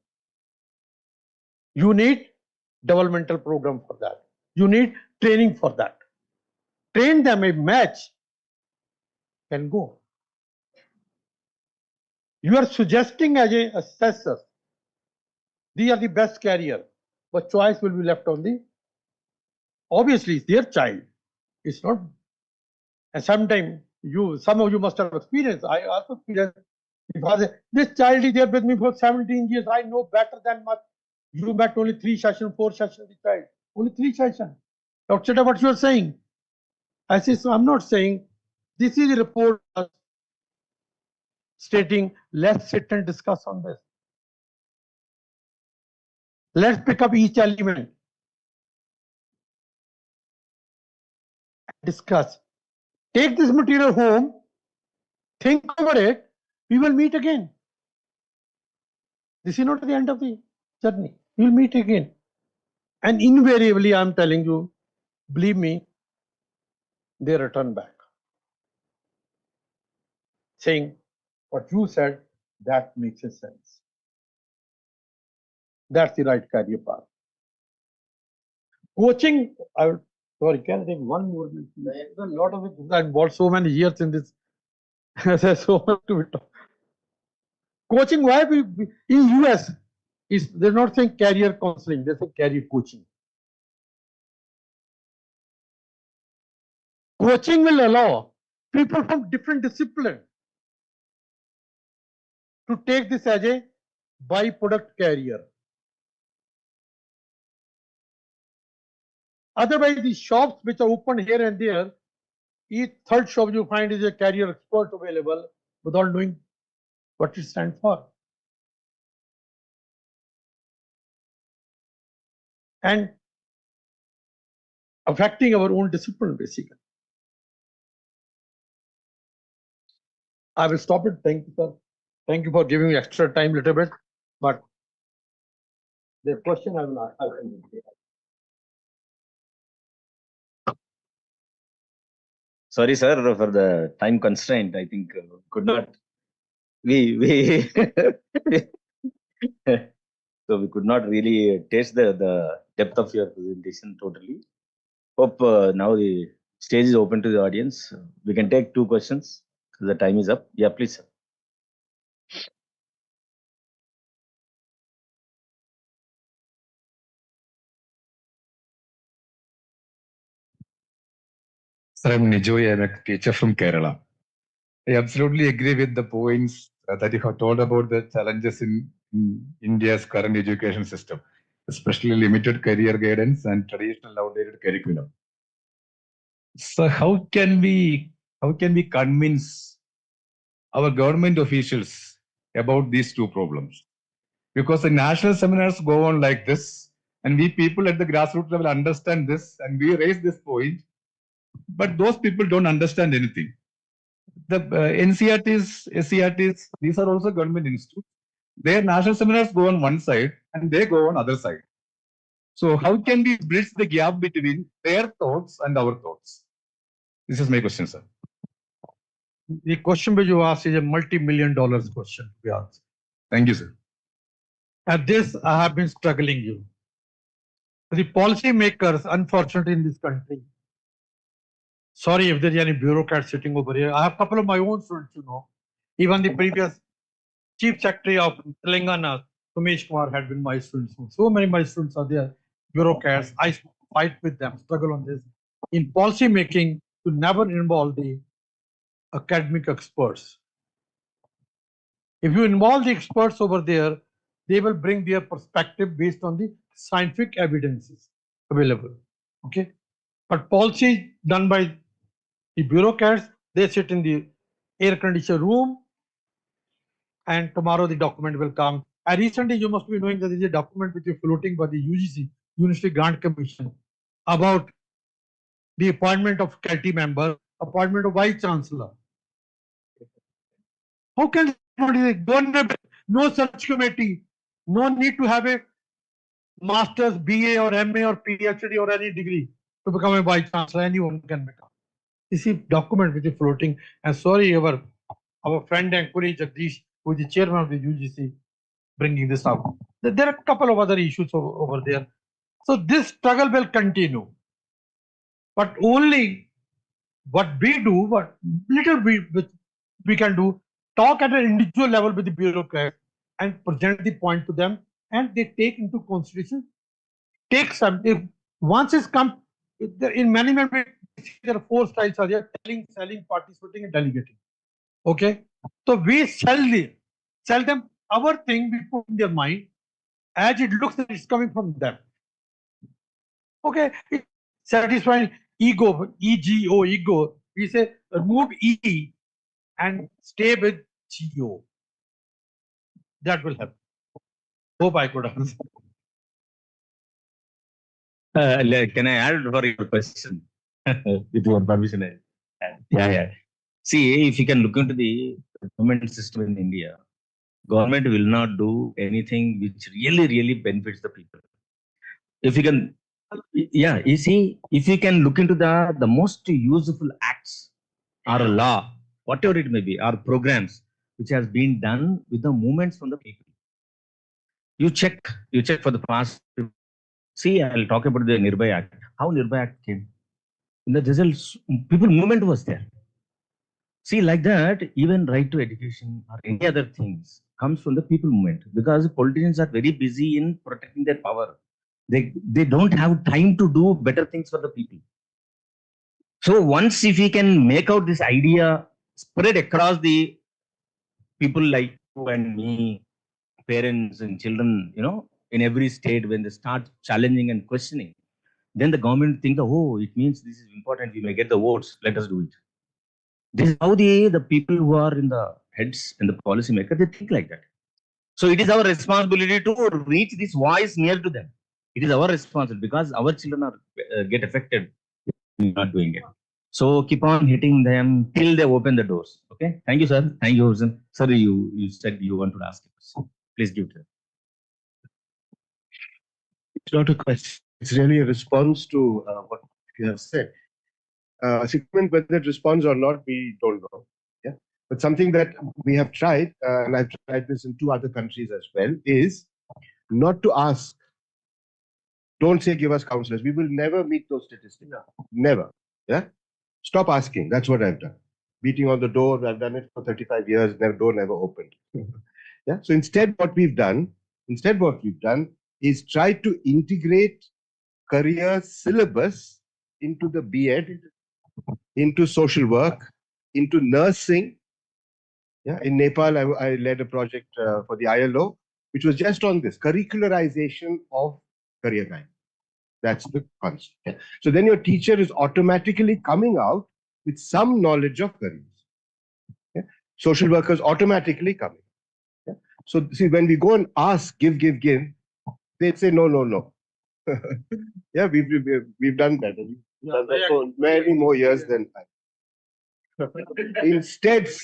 You need developmental program for that. You need training for that. Train them, a match can go. You are suggesting as a assessor, these are the best career, but choice will be left on the, obviously it's their child. It's not, and sometimes some of you must have experienced, I also experienced, this child is there with me for 17 years, I know better than much. You met only 3 sessions, 4 sessions with the child, only 3 sessions. Dr. What you are saying? I say, so I'm not saying, this is a report stating, let's sit and discuss on this. Let's pick up each element. Discuss. Take this material home, think over it, we will meet again. This is not the end of the journey. We will meet again. And invariably, I'm telling you, believe me, they return back. Saying, what you said, that makes a sense. That's the right career path. Coaching, sorry, can I take 1 more minute? A lot of it, I involved so many years in this. There's so much to it. Coaching, why in US, they're not saying career counseling, they say career coaching. Coaching will allow people from different disciplines to take this as a byproduct career. Otherwise, the shops which are open here and there, each third shop you find is a career expert available without knowing what it stands for. And affecting our own discipline, basically. I will stop it. Thank you, sir. Thank you for giving me extra time a little bit. But the question I will ask. Sorry, sir, for the time constraint. I think could not. We so we could not really taste the depth of your presentation totally. Hope now the stage is open to the audience. We can take 2 questions. The time is up. Yeah, please, sir. Sir, I'm Nijoy. I'm a teacher from Kerala. I absolutely agree with the points that you have told about the challenges in India's current education system, especially limited career guidance and traditional outdated curriculum. So how can we convince our government officials about these 2 problems? Because the national seminars go on like this, and we people at the grassroots level understand this, and we raise this point, but those people don't understand anything. The NCERTs, SCERTs, these are also government institutes. Their national seminars go on one side and they go on other side. So how can we bridge the gap between their thoughts and our thoughts? This is my question, sir. The question which you asked is a multi-million-dollar question to be answered. Thank you, sir. At this, I have been struggling you. The policy makers, unfortunately, in this country, sorry if there is any bureaucrat sitting over here. I have a couple of my own students, you know. Even the previous Chief Secretary of Telangana, Sumesh Kumar, had been my students. So many of my students are there, bureaucrats. I fight with them, struggle on this. In policy making, to never involve the academic experts. If you involve the experts over there, they will bring their perspective based on the scientific evidences available. Okay, but policy done by the bureaucrats, they sit in the air-conditioned room, and tomorrow the document will come. And recently, you must be knowing that there is a document which is floating by the UGC, University Grant Commission, about the appointment of CALTI member, appointment of vice chancellor. How can no such committee, no need to have a master's, BA or MA or PhD or any degree to become a vice chancellor. Anyone can become. You see, document which is floating. And sorry, our friend and colleague Jagdish, who is the chairman of the UGC, bringing this up. There are a couple of other issues over there. So this struggle will continue. But only what we do, what little we can do, talk at an individual level with the bureaucrats and present the point to them, and they take into consideration, take some, if once it's come, in many ways, there are 4 styles are there: telling, selling, participating, and delegating. Okay, so we sell them our thing, we put in their mind, as it looks that it's coming from them. Okay, it's satisfying ego, ego, ego. We say remove E and stay with GO. That will help. Hope I could answer. Can I add for your question? With your permission. Yeah. See, if you can look into the government system in India, government will not do anything which really benefits the people. If you can, yeah, you see, if you can look into the most useful acts or a law, whatever it may be, or programs which has been done with the movements from the people. You check for the past. See, I'll talk about the Nirbhaya Act. How Nirbhaya Act came. In the results, people movement was there. See, like that, even right to education or any other things comes from the people movement, because politicians are very busy in protecting their power. They don't have time to do better things for the people. So once if we can make out this idea, spread across the people like you and me, parents and children, in every state, when they start challenging and questioning, then the government think, oh, it means this is important, we may get the votes, let us do it. This is how the people who are in the heads and the policymaker, they think like that. So it is our responsibility to reach this voice near to them. It is our responsibility, because our children are get affected if we are not doing it. So keep on hitting them till they open the doors. Okay. Thank you, sir. Thank you, sir. Sorry, you said you want to ask a question. Please give it. It's not a question. It's really a response to what you have said. Whether it responds or not, we don't know. Yeah, but something that we have tried, and I've tried this in 2 other countries as well, is not to ask Don't say give us counselors. We will never meet those statistics. Never. Yeah. Stop asking. That's what I've done. Beating on the door. I've done it for 35 years. Door never opened. Yeah. So instead, what we've done is try to integrate career syllabus into the B.Ed, into social work, into nursing. Yeah. In Nepal, I led a project for the ILO, which was just on this curricularization of career guidance. That's the concept. Yeah. So then your teacher is automatically coming out with some knowledge of careers. Yeah. Social workers automatically coming. Yeah. So see, when we go and ask, give, they'd say no. Yeah, we've done that. We've done that for many more years than I. Instead, this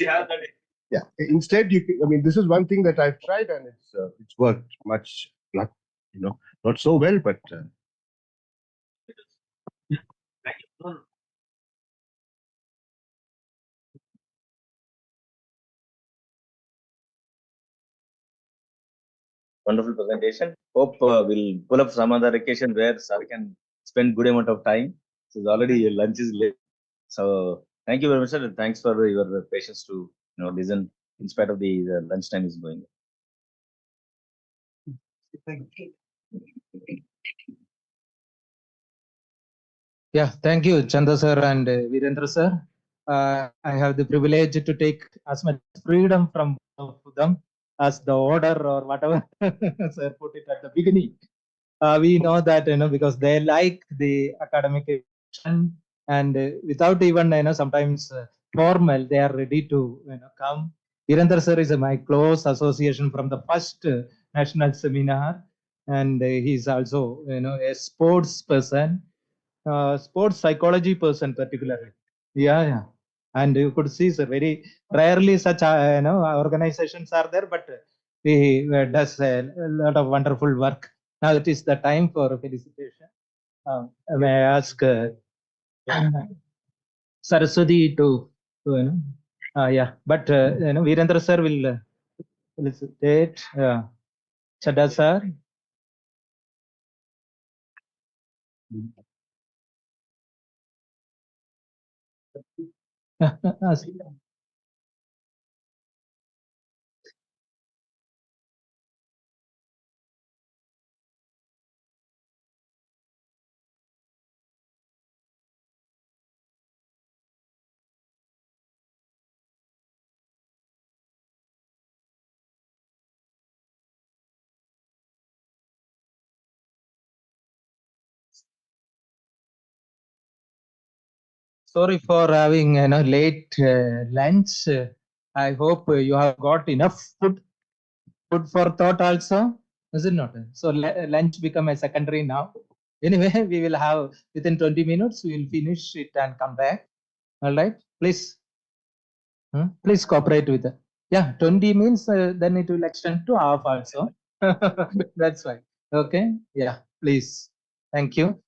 is one thing that I've tried and it's worked much, not so well, but. Wonderful presentation. Hope we'll pull up some other occasion where sir can spend good amount of time. So already lunch is late. So thank you very much, sir. Thanks for your patience to listen in spite of the lunch time is going. Yeah, thank you, Chanda sir and Virendra sir. I have the privilege to take as much freedom from both of them as the order or whatever sir put it at the beginning. We know that because they like the academic education and without even sometimes formal, they are ready to come. Virendra sir is my close association from the first national seminar, and he's also a sports person. Sports psychology person particularly. Yeah. And you could see, sir, very rarely such organizations are there, but he does a lot of wonderful work. Now it is the time for felicitation. May I ask Saraswati to but Virendra sir will felicitate Chadda sir. Sorry for having late lunch. I hope you have got enough food for thought also, is it not? So lunch become a secondary now. Anyway, we will have within 20 minutes. We will finish it and come back. All right, please. Please cooperate with it. Yeah, 20 means then it will extend to half also. That's right. Okay. Yeah, please. Thank you.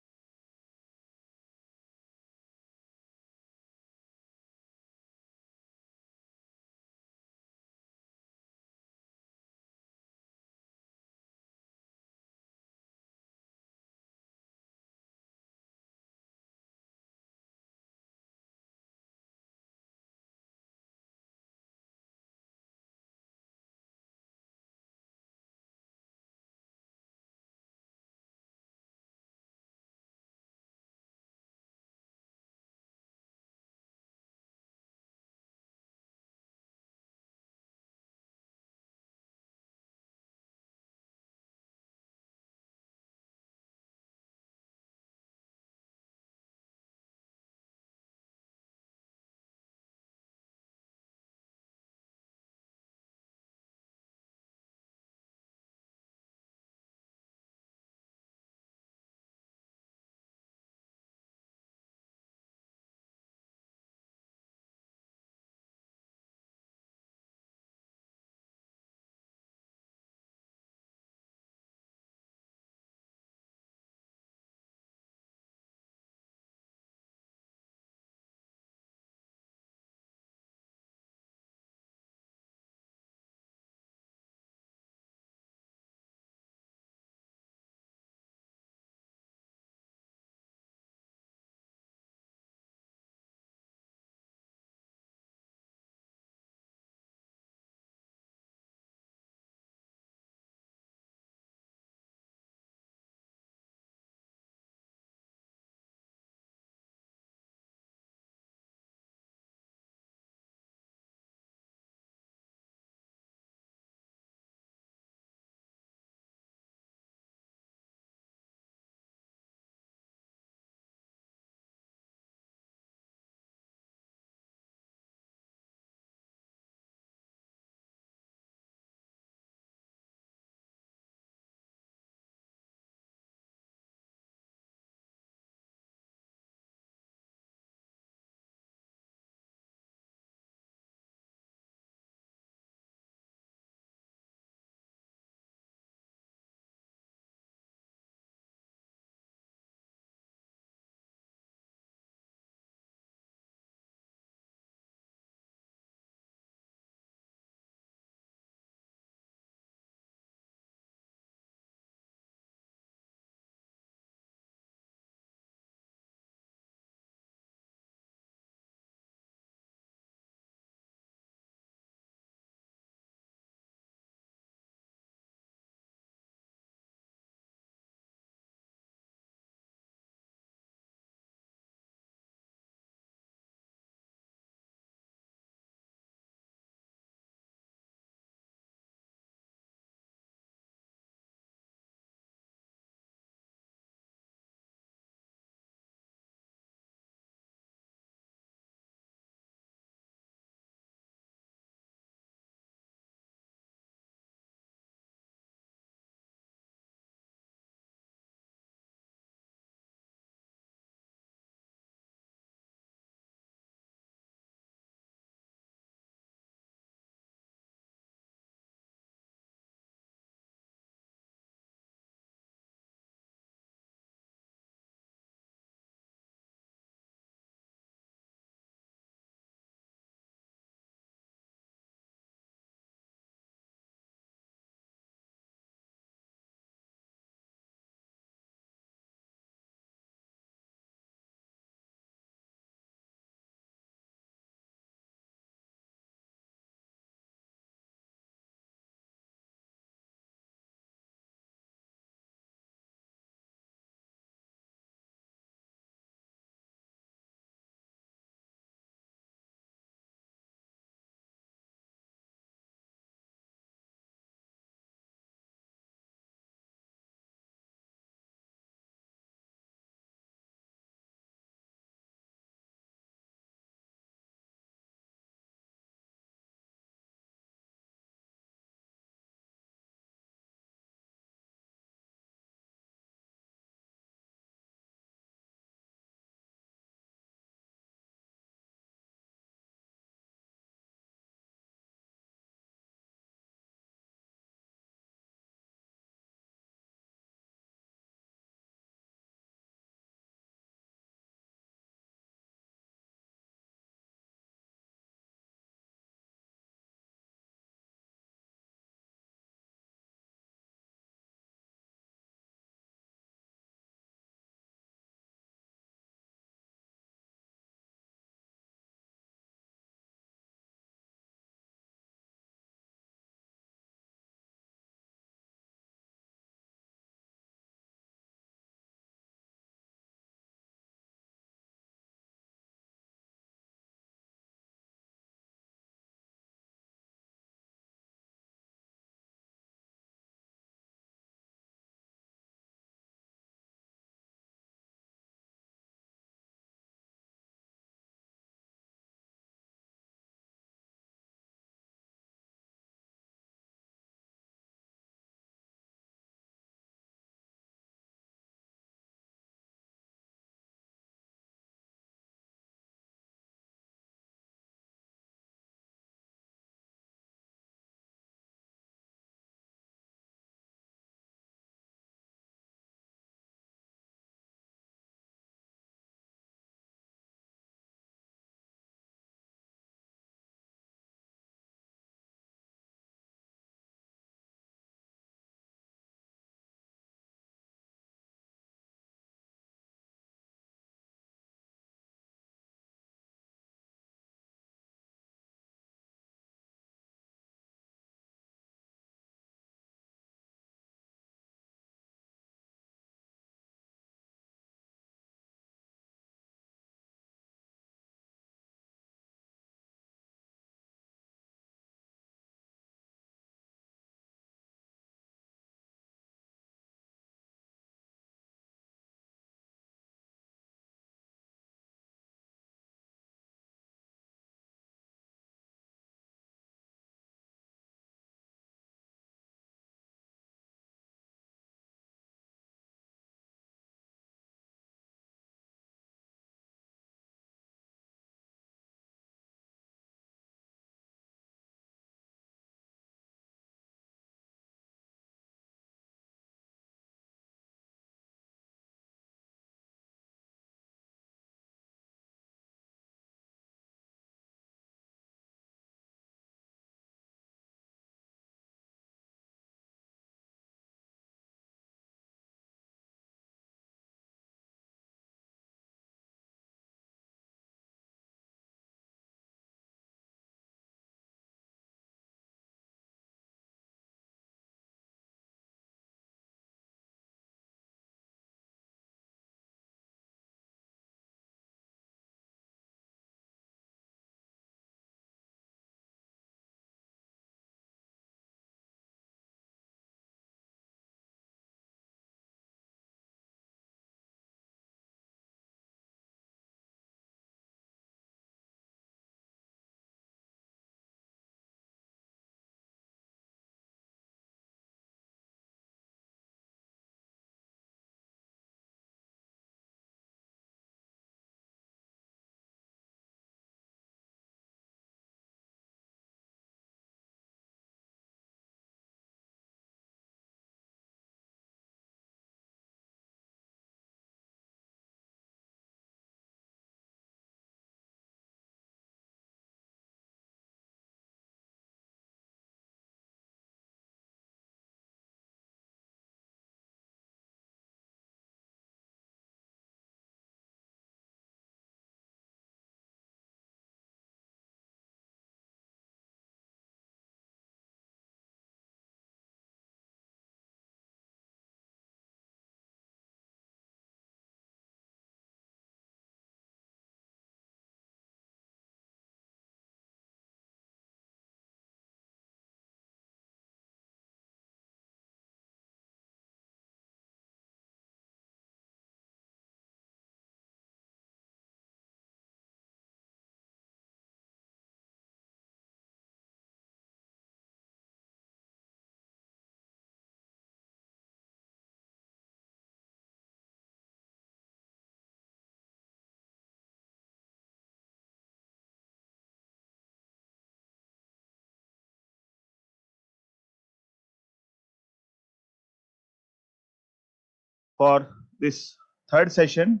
for this third session.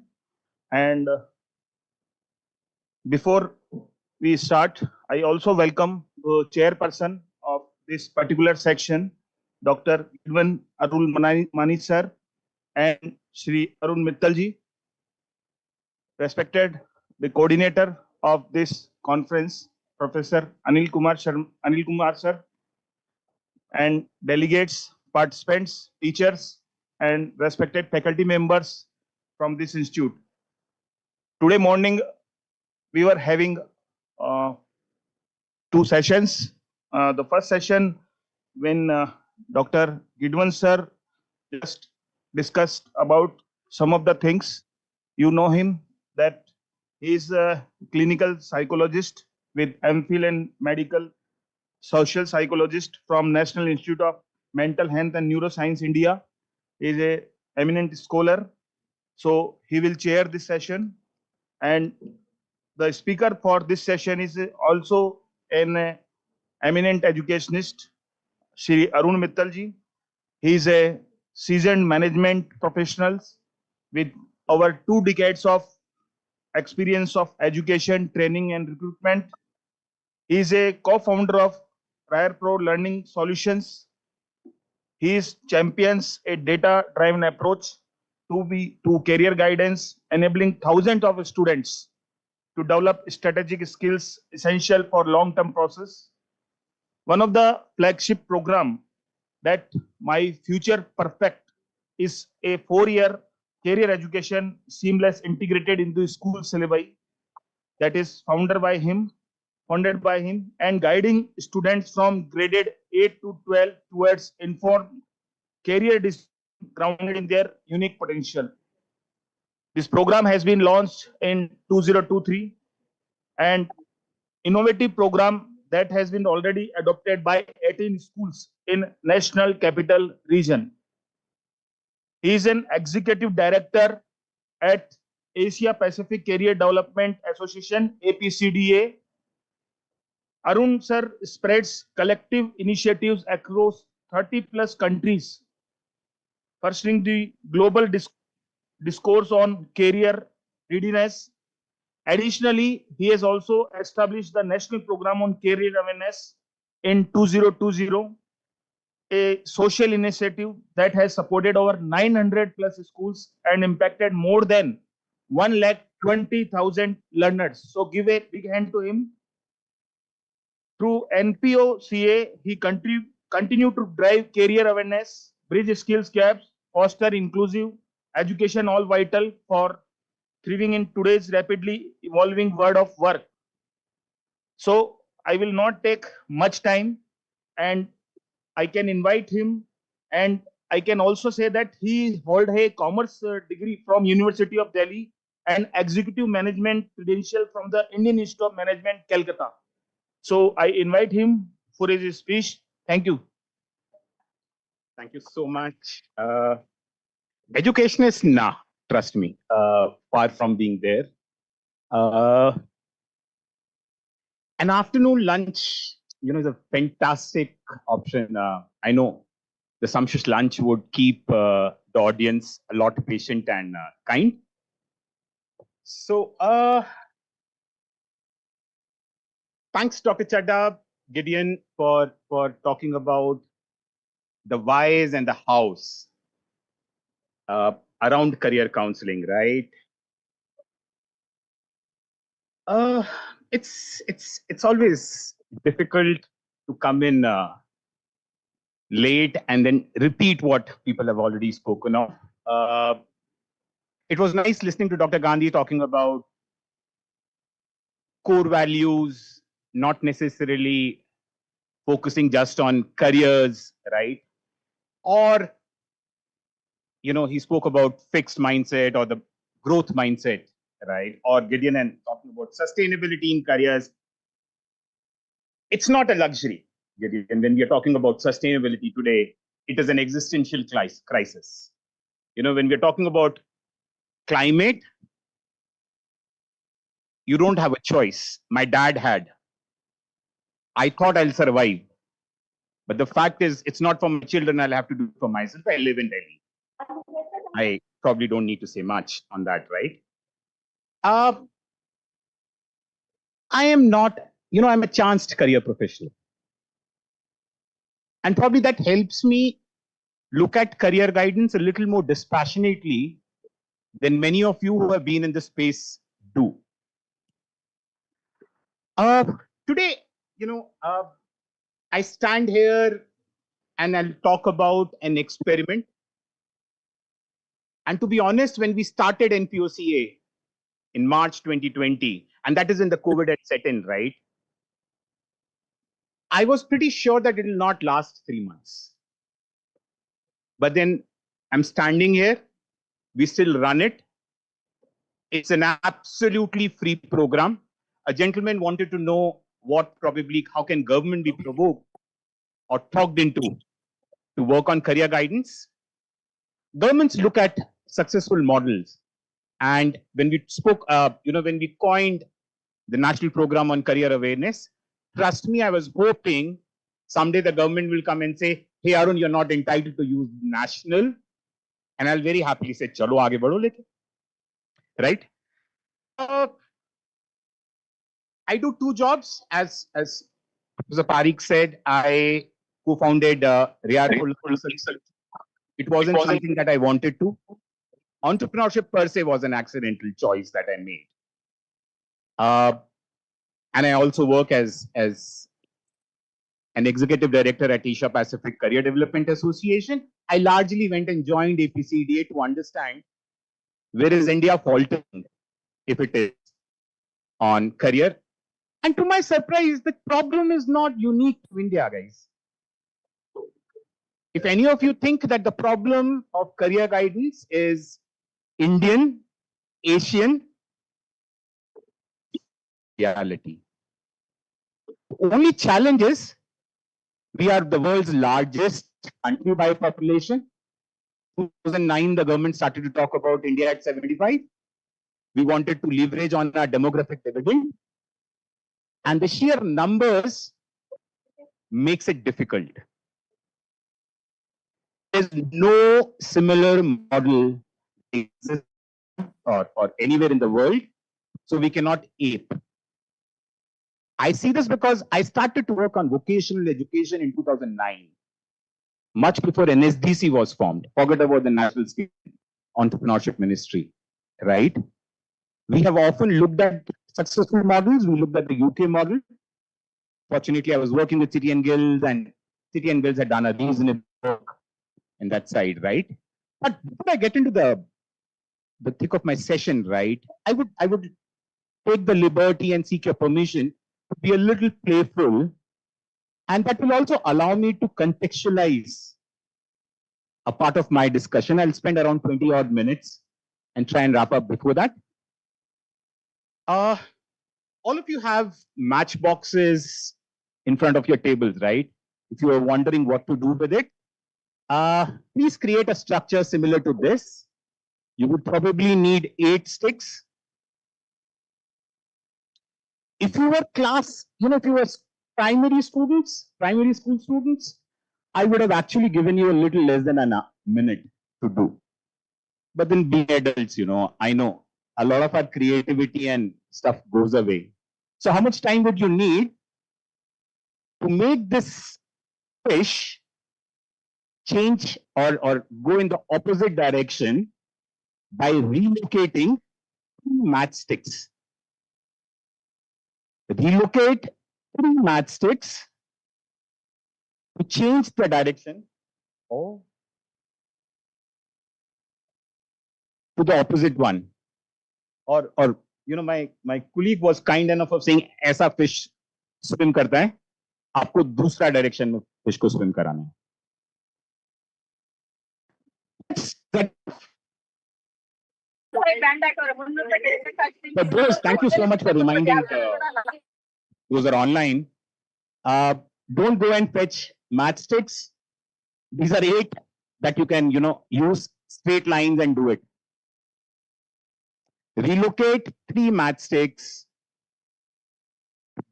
And before we start, I also welcome the chairperson of this particular section, Dr. Arun Mani sir and Shri Arun Mittalji. Respected the coordinator of this conference, Professor Anil Kumar sir, and delegates, participants, teachers, and respected faculty members from this institute. Today morning, we were having two sessions. The first session, when Dr. Gidwan sir just discussed about some of the things. You know him, that he is a clinical psychologist with MPhil and medical social psychologist from National Institute of Mental Health and Neuroscience, India. He is a eminent scholar. So he will chair this session. And the speaker for this session is also an eminent educationist, Shri Arun Mittalji. He is a seasoned management professional with over 2 decades of experience of education, training, and recruitment. He is a co-founder of Prior Pro Learning Solutions. He champions a data-driven approach to career guidance, enabling thousands of students to develop strategic skills essential for long-term process. One of the flagship program that My Future Perfect is a 4-year career education seamless integrated into school syllabi that is funded by him and guiding students from graded 8 to 12 towards informed career grounded in their unique potential. This program has been launched in 2023 and innovative program that has been already adopted by 18 schools in National Capital Region. He is an executive director at Asia Pacific Career Development Association, APCDA. Arun sir spreads collective initiatives across 30 plus countries, pursuing the global discourse on career readiness. Additionally, he has also established the National Program on Career Awareness in 2020, a social initiative that has supported over 900 plus schools and impacted more than 120,000 learners. So give a big hand to him. Through NPOCA, he continued to drive career awareness, bridge skills gaps, foster inclusive education, all vital for thriving in today's rapidly evolving world of work. So I will not take much time, and I can invite him, and I can also say that he holds a commerce degree from University of Delhi and executive management credential from the Indian Institute of Management, Calcutta. So I invite him for his speech. Thank you. Thank you so much. Education is trust me, far from being there. An afternoon lunch, is a fantastic option. I know the sumptuous lunch would keep the audience a lot patient and kind. So, thanks, Dr. Chadda, Gideon, for talking about the whys and the hows around career counseling, right? It's always difficult to come in late and then repeat what people have already spoken of. It was nice listening to Dr. Gandhi talking about core values, not necessarily focusing just on careers, right? Or, he spoke about fixed mindset or the growth mindset, right? Or Gideon and talking about sustainability in careers. It's not a luxury, Gideon. When we are talking about sustainability today, it is an existential crisis. When we're talking about climate, you don't have a choice. My dad had. I thought I'll survive. But the fact is, it's not for my children. I'll have to do it for myself. I live in Delhi. I probably don't need to say much on that, right? I am not, I'm a chanced career professional. And probably that helps me look at career guidance a little more dispassionately than many of you who have been in this space do. Today, I stand here and I'll talk about an experiment. And to be honest, when we started NPOCA in March 2020, and that is when the COVID had set in, right? I was pretty sure that it will not last 3 months. But then I'm standing here, we still run it. It's an absolutely free program. A gentleman wanted to know how can government be provoked or talked into to work on career guidance. Governments look at successful models. And when we spoke, when we coined the National Program on Career Awareness, trust me, I was hoping someday the government will come and say, hey, Arun, you're not entitled to use national. And I'll very happily say, chalo, aage badho leke. Right? I do 2 jobs. As Professor Parikh said, I co-founded Riyadh. It wasn't something that I wanted to. Entrepreneurship per se was an accidental choice that I made. And I also work as an executive director at Asia Pacific Career Development Association. I largely went and joined APCDA to understand where is India faltering, if it is, on career. And to my surprise, the problem is not unique to India, guys. If any of you think that the problem of career guidance is Indian, Asian, reality. The only challenge is we are the world's largest country by population. 2009, the government started to talk about India at 75. We wanted to leverage on our demographic dividend. And the sheer numbers makes it difficult. There's no similar model exists or anywhere in the world, so we cannot ape. I see this because I started to work on vocational education in 2009, much before NSDC was formed. Forget about the National Skill Entrepreneurship Ministry, right? We have often looked at successful models. We looked at the UK model. Fortunately, I was working with City and Guilds, and City and Guilds had done a reasonable work in that side, right? But before I get into the thick of my session, right, I would take the liberty and seek your permission to be a little playful, and that will also allow me to contextualize a part of my discussion. I'll spend around 20 odd minutes and try and wrap up before that. All of you have matchboxes in front of your tables, right? If you are wondering what to do with it, please create a structure similar to this. You would probably need 8 sticks. If you were if you were primary school students, I would have actually given you a little less than a minute to do. But then being adults, I know a lot of our creativity and stuff goes away. So how much time would you need to make this fish change or go in the opposite direction by relocating 2 matchsticks? Relocate 3 matchsticks to change the direction to the opposite one. Or my colleague was kind enough of saying, "ऐसा fish swim करता है, आपको दूसरा direction में fish को swim कराना है." But those, thank you so much for reminding those are online. Don't go and fetch matchsticks. These are 8 that you can, use straight lines and do it. Relocate 3 matchsticks.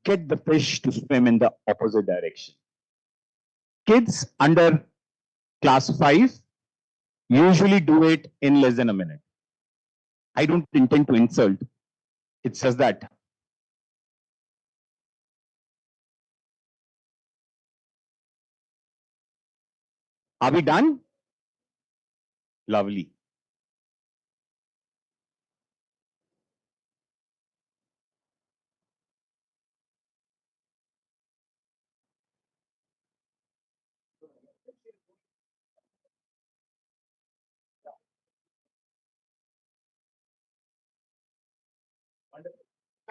Get the fish to swim in the opposite direction. Kids under class 5, usually do it in less than a minute. I don't intend to insult. It's just that. Are we done? Lovely.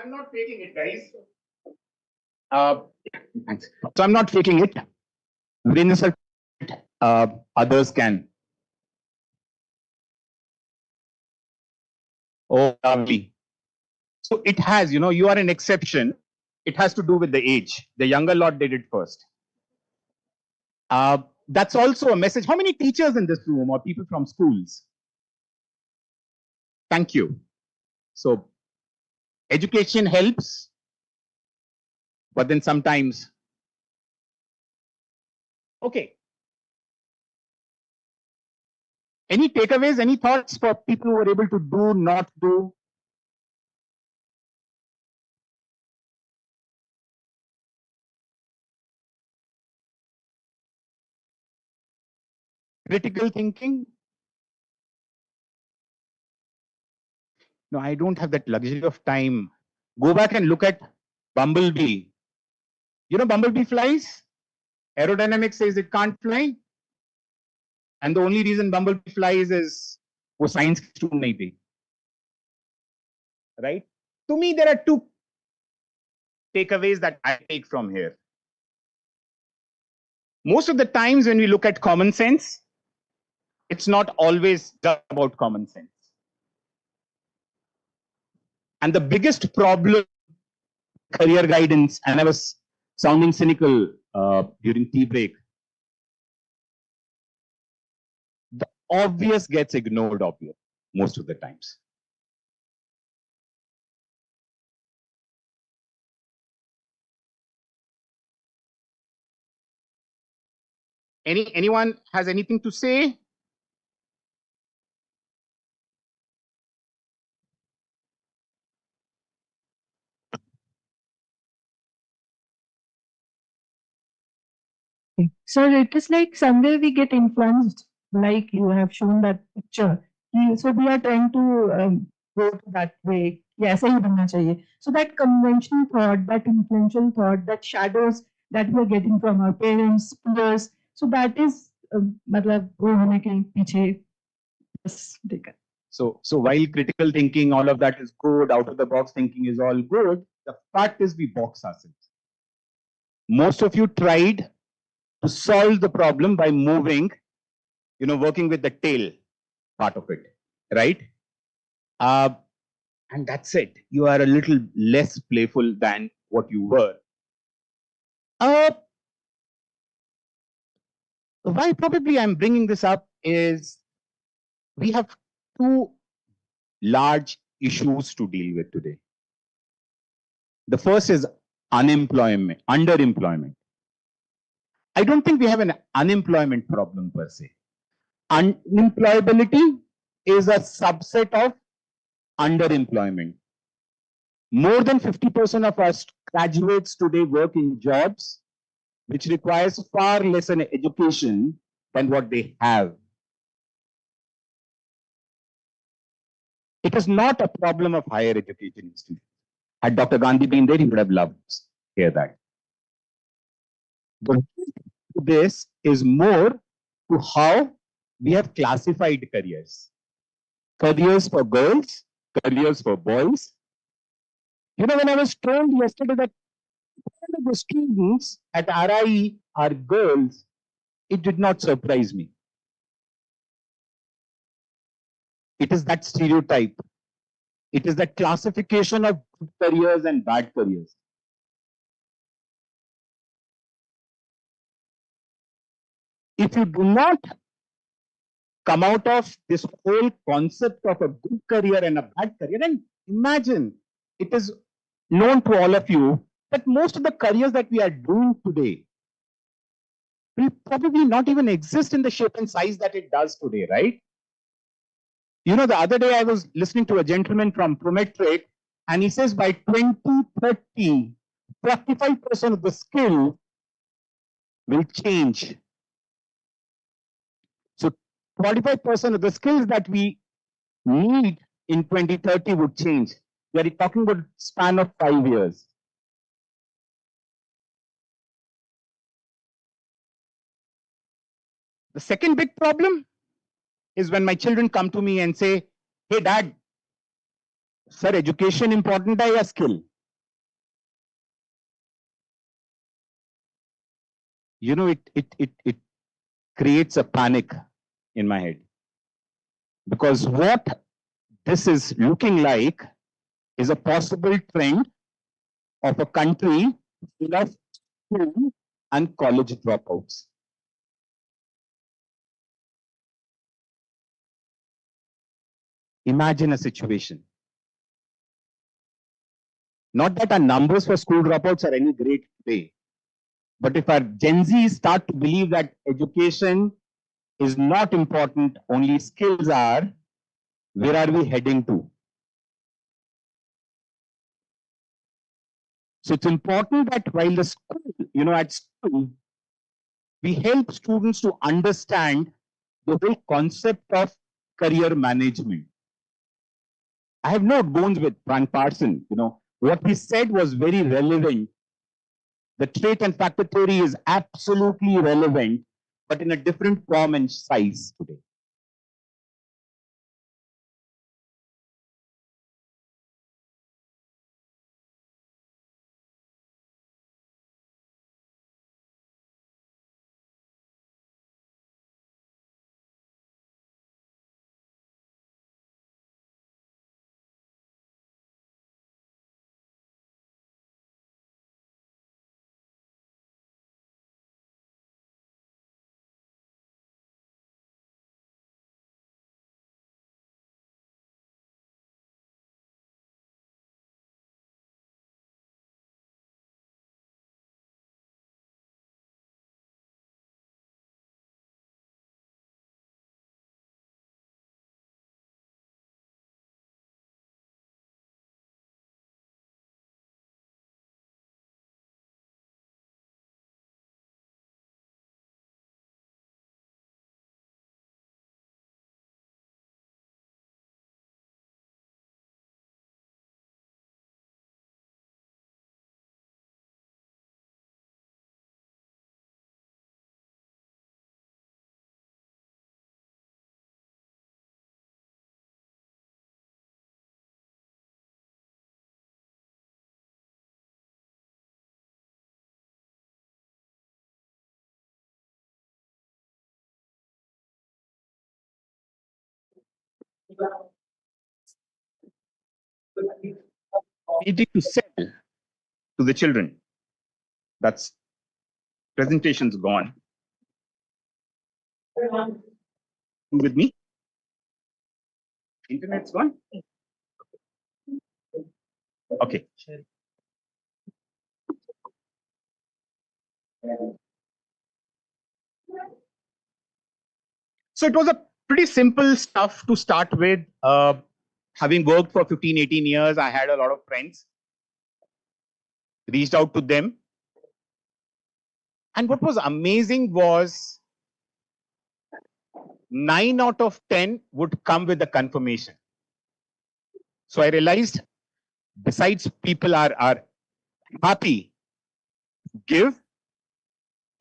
I'm not faking it, guys. Thanks. So I'm not faking it. Others can. Oh, lovely. So it has, you are an exception. It has to do with the age. The younger lot did it first. That's also a message. How many teachers in this room or people from schools? Thank you. So education helps, but then sometimes. Okay. Any takeaways, any thoughts for people who were able to do, not do? Critical thinking? No, I don't have that luxury of time. Go back and look at Bumblebee. You know Bumblebee flies? Aerodynamics says it can't fly. And the only reason Bumblebee flies is वो science की student नहीं थी. Right? To me, there are two takeaways that I take from here. Most of the times when we look at common sense, it's not always just about common sense. And the biggest problem, career guidance, and I was sounding cynical during tea break, the obvious gets ignored most of the times. Anyone has anything to say? So it is like somewhere we get influenced, like you have shown that picture. So we are trying to go that way. Yes, so that conventional thought, that influential thought, that shadows that we are getting from our parents, peers. So that is, So while critical thinking, all of that is good, out of the box thinking is all good, the fact is we box ourselves. Most of you tried to solve the problem by moving, working with the tail part of it, right? And that's it. You are a little less playful than what you were. Why probably I'm bringing this up is we have two large issues to deal with today. The first is unemployment, underemployment. I don't think we have an unemployment problem per se. Unemployability is a subset of underemployment. More than 50% of our graduates today work in jobs which requires far less an education than what they have. It is not a problem of higher education institutions. Had Dr. Gandhi been there, he would have loved to hear that. But this is more to how we have classified careers. Careers for girls, careers for boys. When I was told yesterday that all of the students at RIE are girls, it did not surprise me. It is that stereotype. It is that classification of good careers and bad careers. If you do not come out of this whole concept of a good career and a bad career, then imagine, it is known to all of you that most of the careers that we are doing today will probably not even exist in the shape and size that it does today, right? You know, the other day I was listening to a gentleman from Prometric, and he says by 2030, 45% of the skill will change. So 45% of the skills that we need in 2030 would change. We are talking about a span of 5 years. The second big problem is when my children come to me and say, hey dad, sir, education important hai ya skill? You know, it creates a panic in my head. Because what this is looking like is a possible trend of a country full of school and college dropouts. Imagine a situation. Not that our numbers for school dropouts are any great today, but if our Gen Zs start to believe that education is not important, only skills are, where are we heading to? So it's important that while the school, you know, at school, we help students to understand the whole concept of career management. I have no bones with Frank Parson. You know, what he said was very relevant. The trait and factor theory is absolutely relevant, but in a different form and size today. Needing to sell to the children. That's presentation's gone. With me? Internet's gone? Okay. So it was a pretty simple stuff to start with. Having worked for 15, 18 years, I had a lot of friends. Reached out to them. And what was amazing was 9 out of 10 would come with a confirmation. So I realized, besides people are happy to give,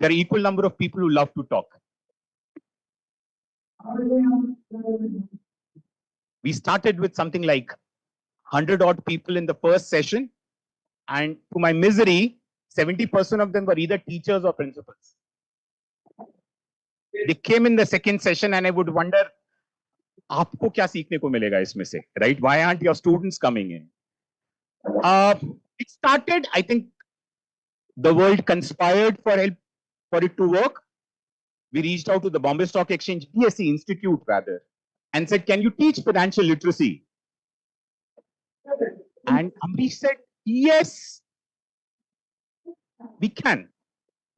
there are equal number of people who love to talk. We started with something like 100 odd people in the first session. And to my misery, 70% of them were either teachers or principals. They came in the second session and I would wonder, आपको क्या सीखने को मिलेगा इसमें से, right? Why aren't your students coming in? It started, I think the world conspired for help for it to work. We reached out to the Bombay Stock Exchange, BSc Institute rather, and said, can you teach financial literacy? And Amrish said, yes, we can.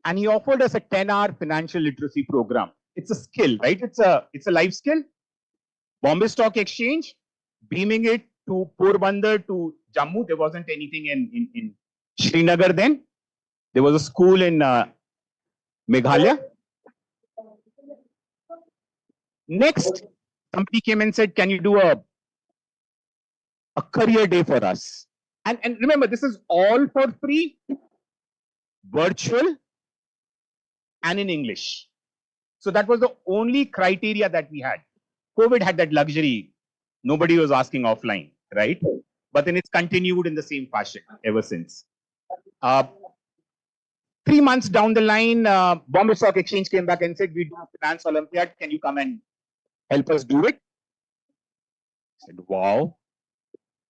And he offered us a 10-hour financial literacy program. It's a skill, right? It's a life skill. Bombay Stock Exchange, beaming it to Porbandar to Jammu. There wasn't anything in Srinagar then. There was a school in Meghalaya. Next, somebody came and said, can you do a career day for us? And remember, this is all for free, virtual, and in English. So that was the only criteria that we had. COVID had that luxury. Nobody was asking offline, right? But then it's continued in the same fashion ever since. 3 months down the line, Bombay Stock Exchange came back and said, we do a finance Olympiad. Can you come and help us do it? I said, wow.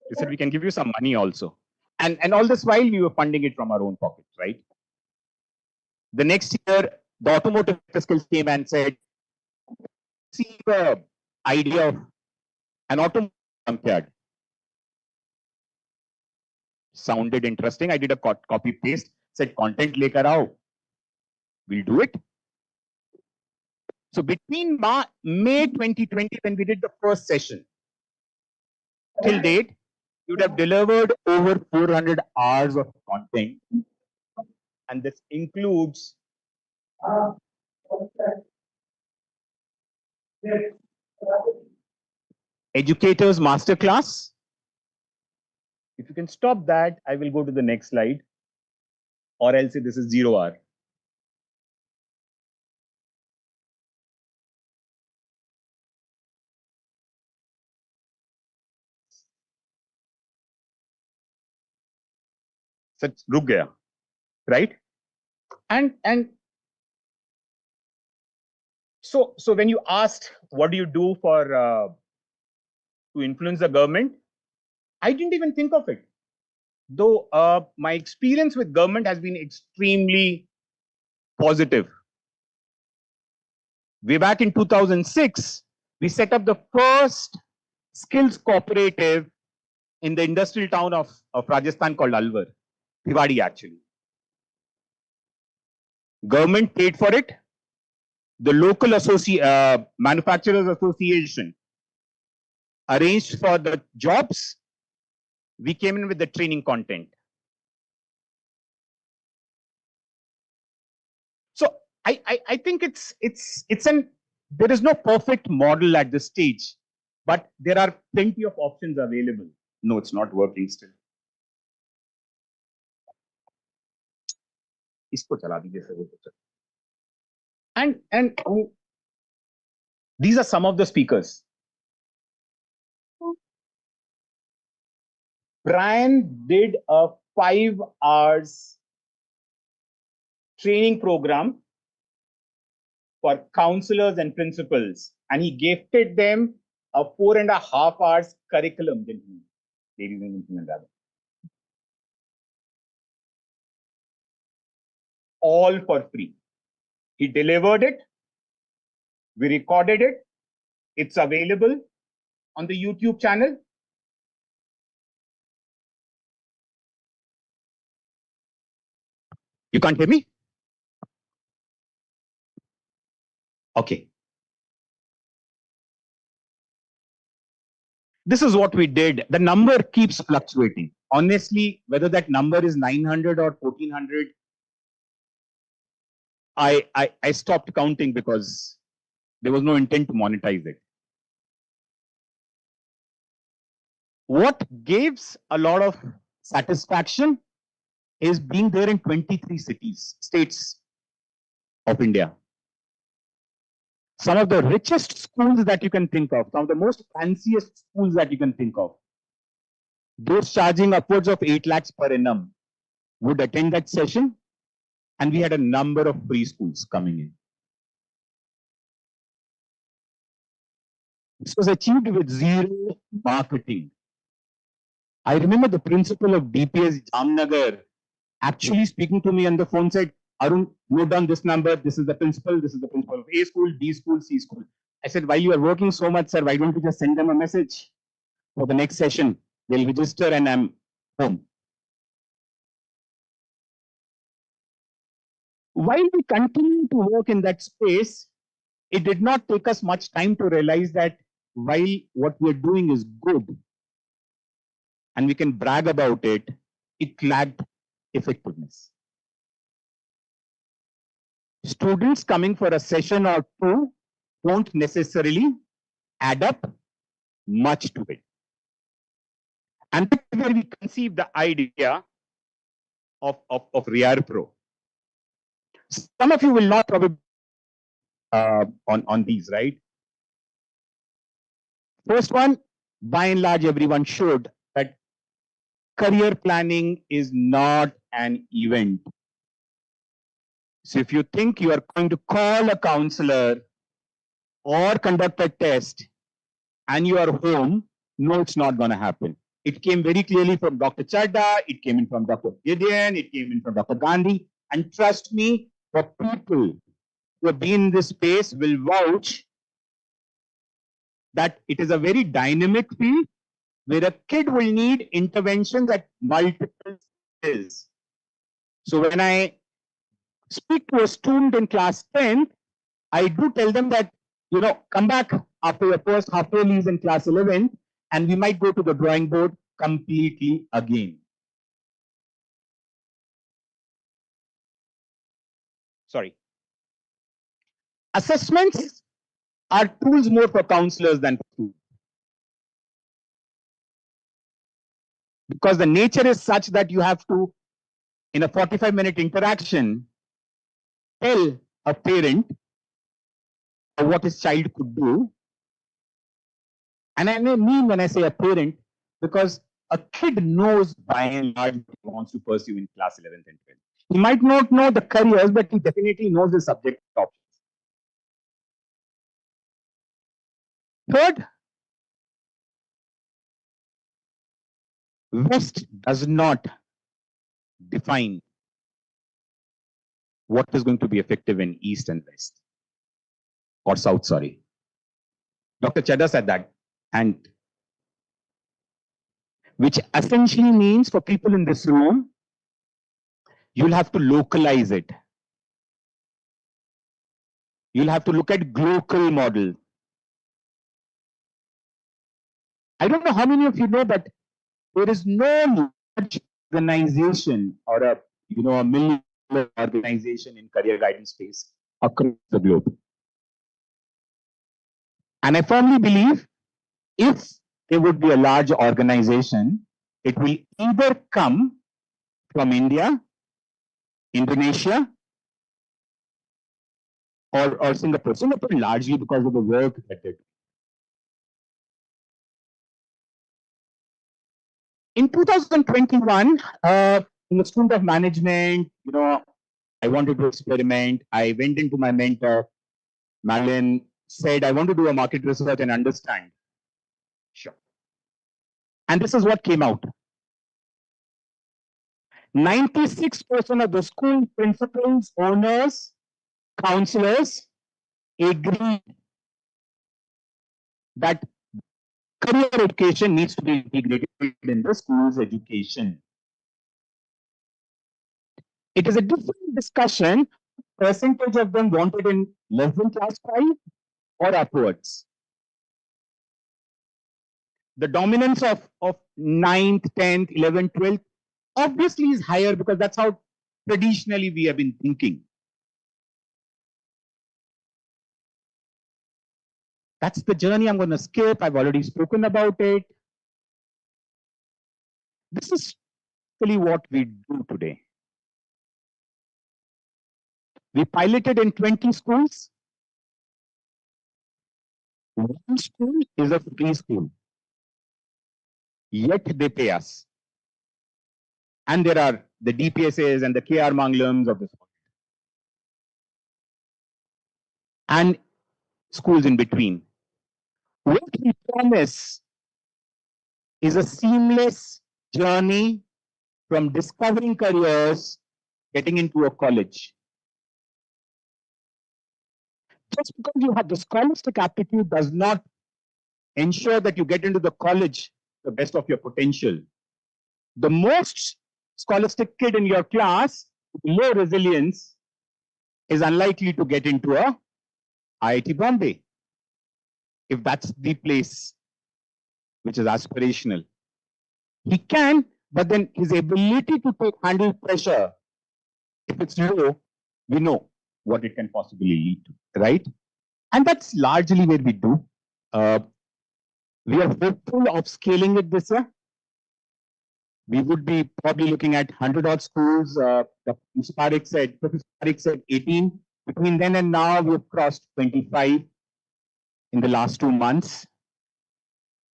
They said, we can give you some money also. And all this while, we were funding it from our own pocket, right? The next year, the automotive skills came and said, see the idea of an automotive Olympiad. Sounded interesting. I did a copy paste, said content lekar aao. We'll do it. So between May 2020, when we did the first session, till date, you would have delivered over 400 hours of content. And this includes Educators Masterclass. If you can stop that, I will go to the next slide. Or else this is 0 hour. So ruk gaya, right? And so when you asked what do you do for to influence the government, I didn't even think of it. Though my experience with government has been extremely positive. Way back in 2006, we set up the first skills cooperative in the industrial town of Rajasthan called Alwar, Bhiwadi actually. Government paid for it. The local manufacturers association arranged for the jobs. We came in with the training content. So I think there is no perfect model at this stage, but there are plenty of options available. No, it's not working still. Isko chala dijiye sir. And these are some of the speakers. Brian did a 5 hours training program for counselors and principals, and he gifted them a 4.5 hours curriculum, ladies and gentlemen, rather. All for free. He delivered it. We recorded it. It's available on the YouTube channel. You can't hear me? Okay. This is what we did. The number keeps fluctuating. Honestly, whether that number is 900 or 1400, I stopped counting because there was no intent to monetize it. What gives a lot of satisfaction is being there in 23 states of India. Some of the richest schools that you can think of, some of the most fanciest schools that you can think of, those charging upwards of 8 lakhs per annum would attend that session, and we had a number of free schools coming in. This was achieved with zero marketing. I remember the principal of DPS Jamnagar actually speaking to me on the phone, said, Arun, note down this number. This is the principal of A school, B school, C school. I said, while you are working so much, sir, why don't you just send them a message for the next session? They'll register and I'm home. While we continue to work in that space, it did not take us much time to realize that while what we're doing is good and we can brag about it, it lacked effectiveness. Students coming for a session or two won't necessarily add up much to it. And that's where we conceive the idea of REAR Pro. Some of you will not probably on these, right? First one, by and large, everyone should, that career planning is not an event. So if you think you are going to call a counselor or conduct a test and you are home, no, it's not going to happen. It came very clearly from Dr. Chadda, it came in from Dr. Gideon, it came in from Dr. Gandhi. And trust me, the people who have been in this space will vouch that it is a very dynamic field where a kid will need interventions at multiple skills. So when I speak to a student in class 10, I do tell them that, you know, come back after your first half-day leaves in class 11, and we might go to the drawing board completely again. Sorry. Assessments are tools more for counselors than for students. Because the nature is such that you have to, in a 45-minute interaction, tell a parent what his child could do. And I mean when I say a parent, because a kid knows by and large what he wants to pursue in class 11th and 12th. He might not know the careers, but he definitely knows the subject options. Third, West does not define what is going to be effective in East and West, or South, sorry. Dr. Chadda said that, and which essentially means for people in this room, you'll have to localize it. You'll have to look at global model. I don't know how many of you know that there is no large organization or a million organization in career guidance space across the globe. And I firmly believe if there would be a large organization, it will either come from India, Indonesia, or Singapore. Singapore largely because of the work that they do. In 2021, in the Student of Management, I wanted to experiment. I went into my mentor, Madeline, said, I want to do a market research and understand. Sure. And this is what came out. 96% of the school principals, owners, counselors agreed that career education needs to be integrated in the school's education. It is a different discussion. Percentage of them wanted in less than class 5 or upwards. The dominance of 9th, 10th, 11th, 12th obviously is higher because that's how traditionally we have been thinking. That's the journey I'm going to skip. I've already spoken about it. This is really what we do today. We piloted in 20 schools. One school is a free school. Yet they pay us. And there are the DPSAs and the KR Mangalams of this world. And schools in between. What we promise is a seamless journey from discovering careers, getting into a college. Just because you have the scholastic aptitude does not ensure that you get into the college the best of your potential. The most scholastic kid in your class with low resilience is unlikely to get into a IIT Bombay. if that's the place which is aspirational. He can, but then his ability to handle pressure, if it's low, we know what it can possibly lead to, right? And that's largely where we do. We are hopeful of scaling it this year. We would be probably looking at 100 odd schools. Professor Parekh said 18. Between then and now, we've crossed 25 in the last 2 months.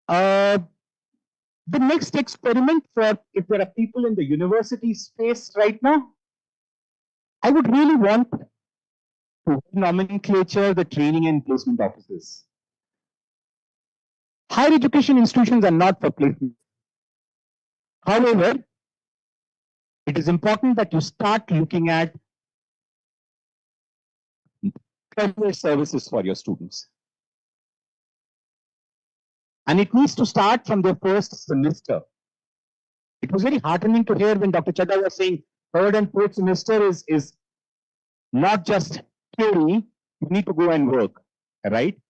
The next experiment, for if there are people in the university space right now, I would really want to nomenclature the training and placement offices. Higher education institutions are not for placement. However, it is important that you start looking at career services for your students. And it needs to start from their first semester. It was very heartening to hear when Dr. Chadha was saying third and fourth semester is not just theory, you need to go and work, right?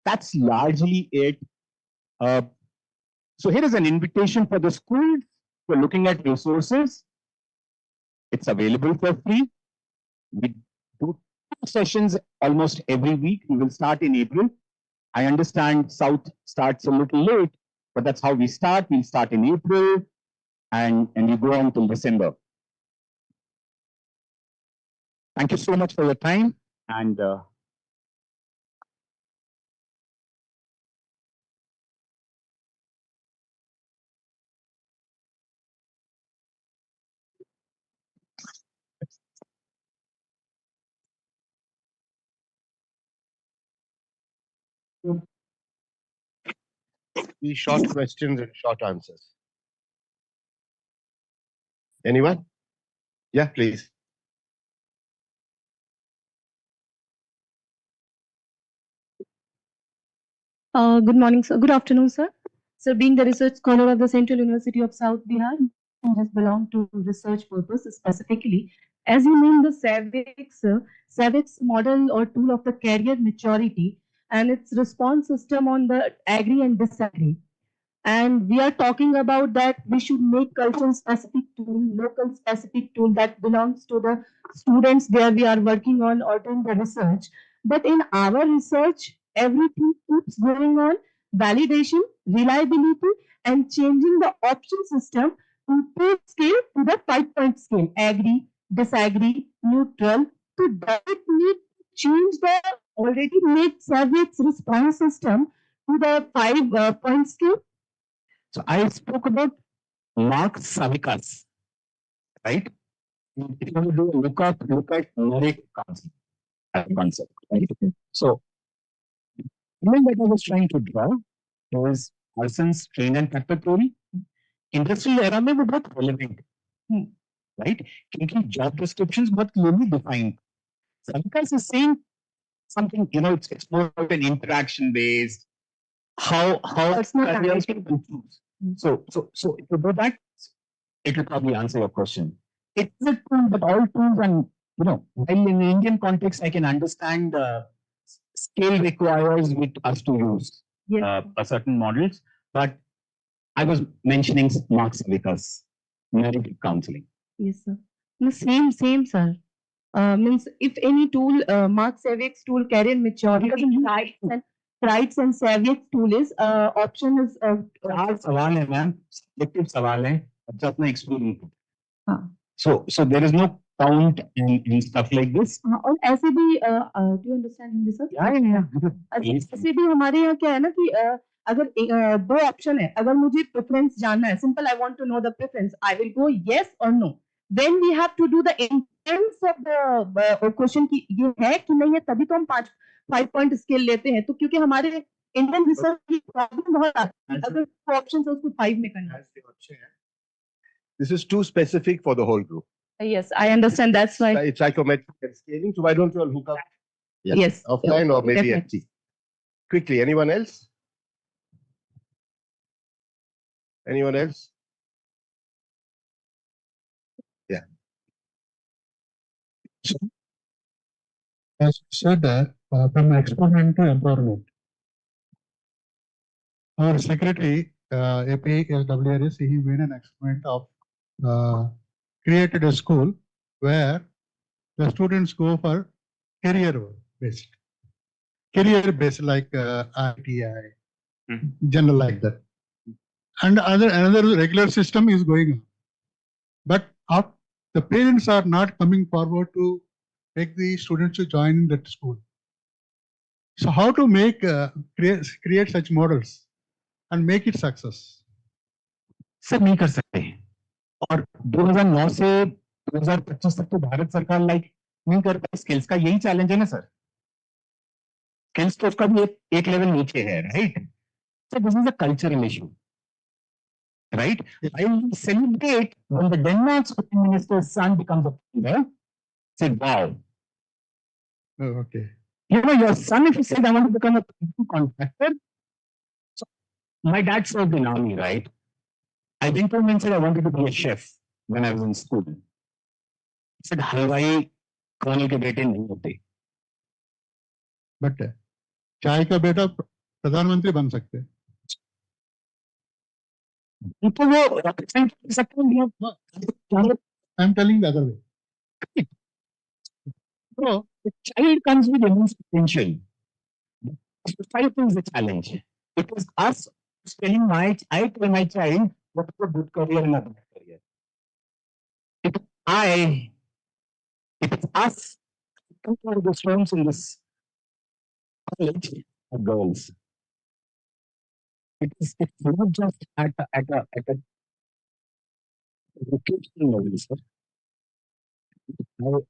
That's largely it. So here is an invitation for the schools who are looking at resources. It's available for free. We do 2 sessions almost every week. We will start in April. I understand South starts a little late, but that's how we start. We'll start in April and we go on till December. Thank you so much for your time. And Be short questions and short answers. Anyone? Yeah, please. Good morning, sir. Good afternoon, sir. So, being the research scholar of the Central University of South Bihar, I just belong to research purpose specifically. As you mean the SAVIX model or tool of the career maturity and its response system on the agree and disagree. And we are talking about that we should make culture specific tool, local specific tool that belongs to the students where we are working on or doing the research. But in our research, everything keeps going on, validation, reliability, and changing the option system to 2 scale to the 5-point scale, agree, disagree, neutral. So does it need to change the already made SAVIX response system to the 5-point scale? so I spoke about Marx Savikas, right? If you do look at merit concept, right? So even that I was trying to draw was Parsons' train and factor theory. Industrial era में वो बहुत relevant, right? क्योंकि job descriptions बहुत clearly defined. Savikas is saying something, it's more of an interaction based. How careers can choose. So if you do that, it will probably answer your question. It's a tool, but all tools, and while in the Indian context, I can understand scale requires with us to use a certain models, but I was mentioning Marx Savikas, merit counseling. Yes, sir. No, same, sir. Means if any tool, Marx SAVIX tool, career maturity, rights and SAVIX tool is option is. सवाल है ma'am, subjective सवाल है, बच्चा अपना experience. So there is no count in stuff like this. और ऐसे भी do you understand Hindi, sir? Yeah. ऐसे भी हमारे यहाँ क्या है ना कि अगर 2 ऑप्शन है, अगर मुझे प्रेफरेंस जानना है, simple I want to know the preference, I will go yes or no. Then we have to do the intents of the question की ये है कि नहीं है, तभी तो हम 5-point स्केल लेते हैं. तो क्योंकि हमारे इंडियन रिसर्च की प्रॉब्लम बहुत आती है, अगर 2 ऑप्शंस है उसको 5 में करना. This is too specific for the whole group. Yes, I understand. That's why. It's psychometric and scaling. So why don't you all hook up? Yes. Offline or maybe at Definitely. tea. Quickly, anyone else? Anyone else? Yeah. As you said that from experiment to empowerment, our secretary, APSWRS, he made an experiment of created a school where the students go for career based like ITI, general like that. And another regular system is going on. But the parents are not coming forward to make the students to join that school. So how to make create such models and make it success? Sir नहीं कर सकते और 2009 से 2025 तक तो भारत सरकार नहीं कर पाई स्किल्स का यही चैलेंज है ना सर स्किल्स तो उसका भी एक लेवल नीचे है right sir this is a cultural issue right? I will celebrate when the Denmark's prime minister's son becomes a prime. Say, wow. Oh, okay. You know, your son, if he said, I want to become a contractor. So my dad served in army, right? I went home and said, I wanted to be a chef when I was in school. He said, halwai colonel ke bete nahi hote. But चाय का बेटा प्रधानमंत्री बन सकते हैं. People will I'm telling the other way. So the child comes with immense potential. Society is the challenge. It is us telling I tell my child what is a good career and a bad career. It is us come out of the slums in this college of girls. It's not just at a vocational level, sir.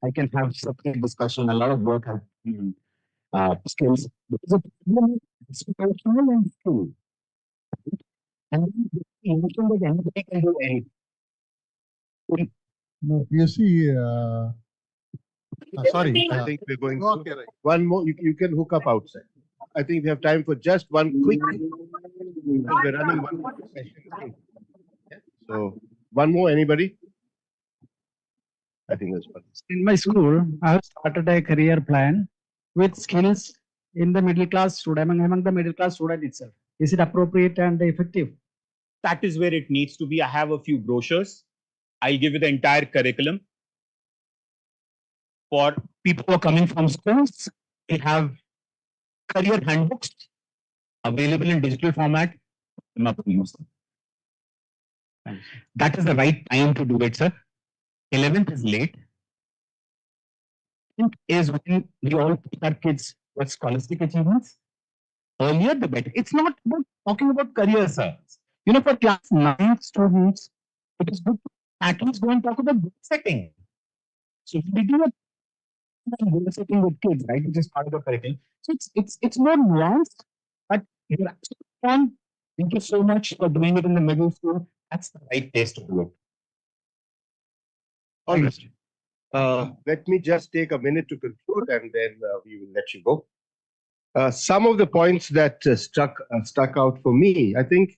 I can have separate discussion. A lot of work has been skills. Because the problem is professional and skill. And you mentioned that anybody can do anything. No, you see, sorry. I think we're going to one more. You can hook up outside. I think we have time for just one quick. We're running one more session. So one more. Anybody? I think that's one. In my school, I have started a career plan with skills in the middle class student, among the middle class student itself. Is it appropriate and effective? That is where it needs to be. I have a few brochures. I'll give you the entire curriculum. For people who are coming from schools, we have career handbooks available in digital format. Use them. That is the right time to do it, sir. 11th is late. 10th is when we all put our kids with scholastic achievements. Earlier, the better. It's not about talking about career, sir. You know, for class 9 students, it is good to at least go and talk about goal setting. So we do a goal setting with kids, right? Which is part of the curriculum. So it's more nuanced, but you're actually fun. Thank you so much for doing it in the middle school. That's the right place to do it. All right. Let me just take a minute to conclude, and then we will let you go. Some of the points that stuck out for me, I think,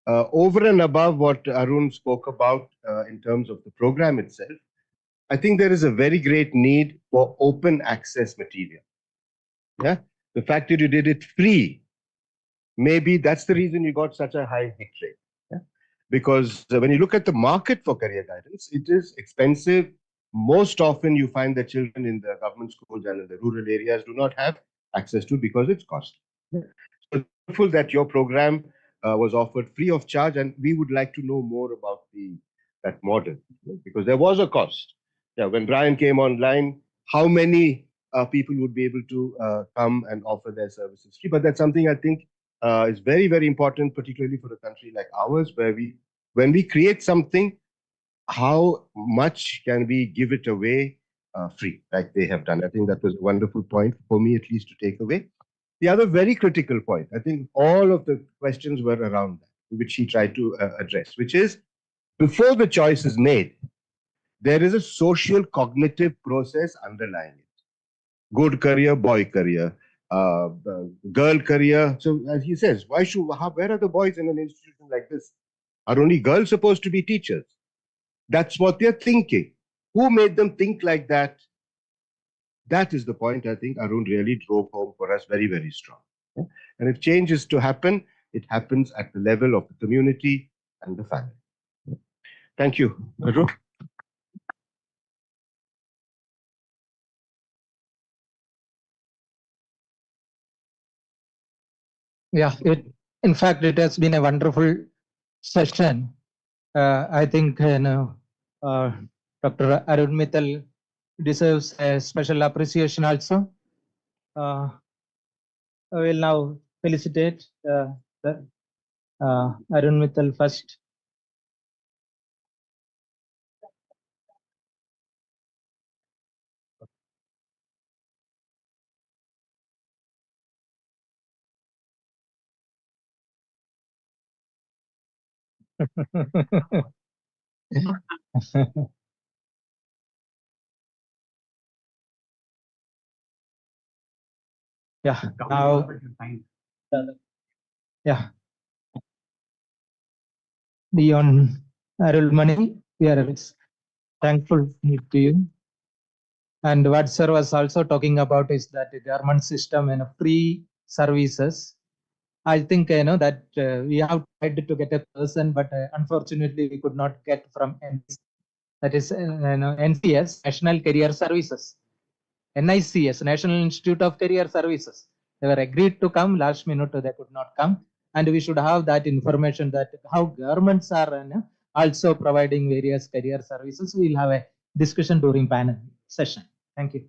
over and above what Arun spoke about in terms of the program itself, I think there is a very great need for open access material. Yeah, the fact that you did it free, maybe that's the reason you got such a high hit rate. Yeah? Because when you look at the market for career guidance, it is expensive. Most often you find that children in the government schools and in the rural areas do not have access to because it's costly. Yeah. So I'm grateful that your program was offered free of charge, and we would like to know more about that model, because there was a cost. Yeah, when Brian came online, how many people would be able to come and offer their services free? But that's something I think is very, very important, particularly for a country like ours, where when we create something, how much can we give it away free, like they have done? I think that was a wonderful point for me, at least, to take away. The other very critical point, I think all of the questions were around that, which he tried to address, which is, before the choice is made, there is a social cognitive process underlying it. Good career, boy career, girl career. So as he says, where are the boys in an institution like this? Are only girls supposed to be teachers? That's what they're thinking. Who made them think like that? That is the point I think Arun really drove home for us very, very strong. Yeah? And if change is to happen, It happens at the level of the community and the family. Thank you. Madhu? Yeah, in fact, it has been a wonderful session. I think Dr. Arun Mittal deserves a special appreciation also. I will now felicitate Arun Mittal first. Yeah, now, yeah. Beyond Arulmani, we are thankful to you. And what sir was also talking about is that the government system and free services. I think that we have tried to get a person, but unfortunately we could not get from that is NCS, National Career Services, NICS, National Institute of Career Services. They were agreed to come, last minute they could not come, and we should have that information that how governments are also providing various career services. We'll have a discussion during panel session. Thank you.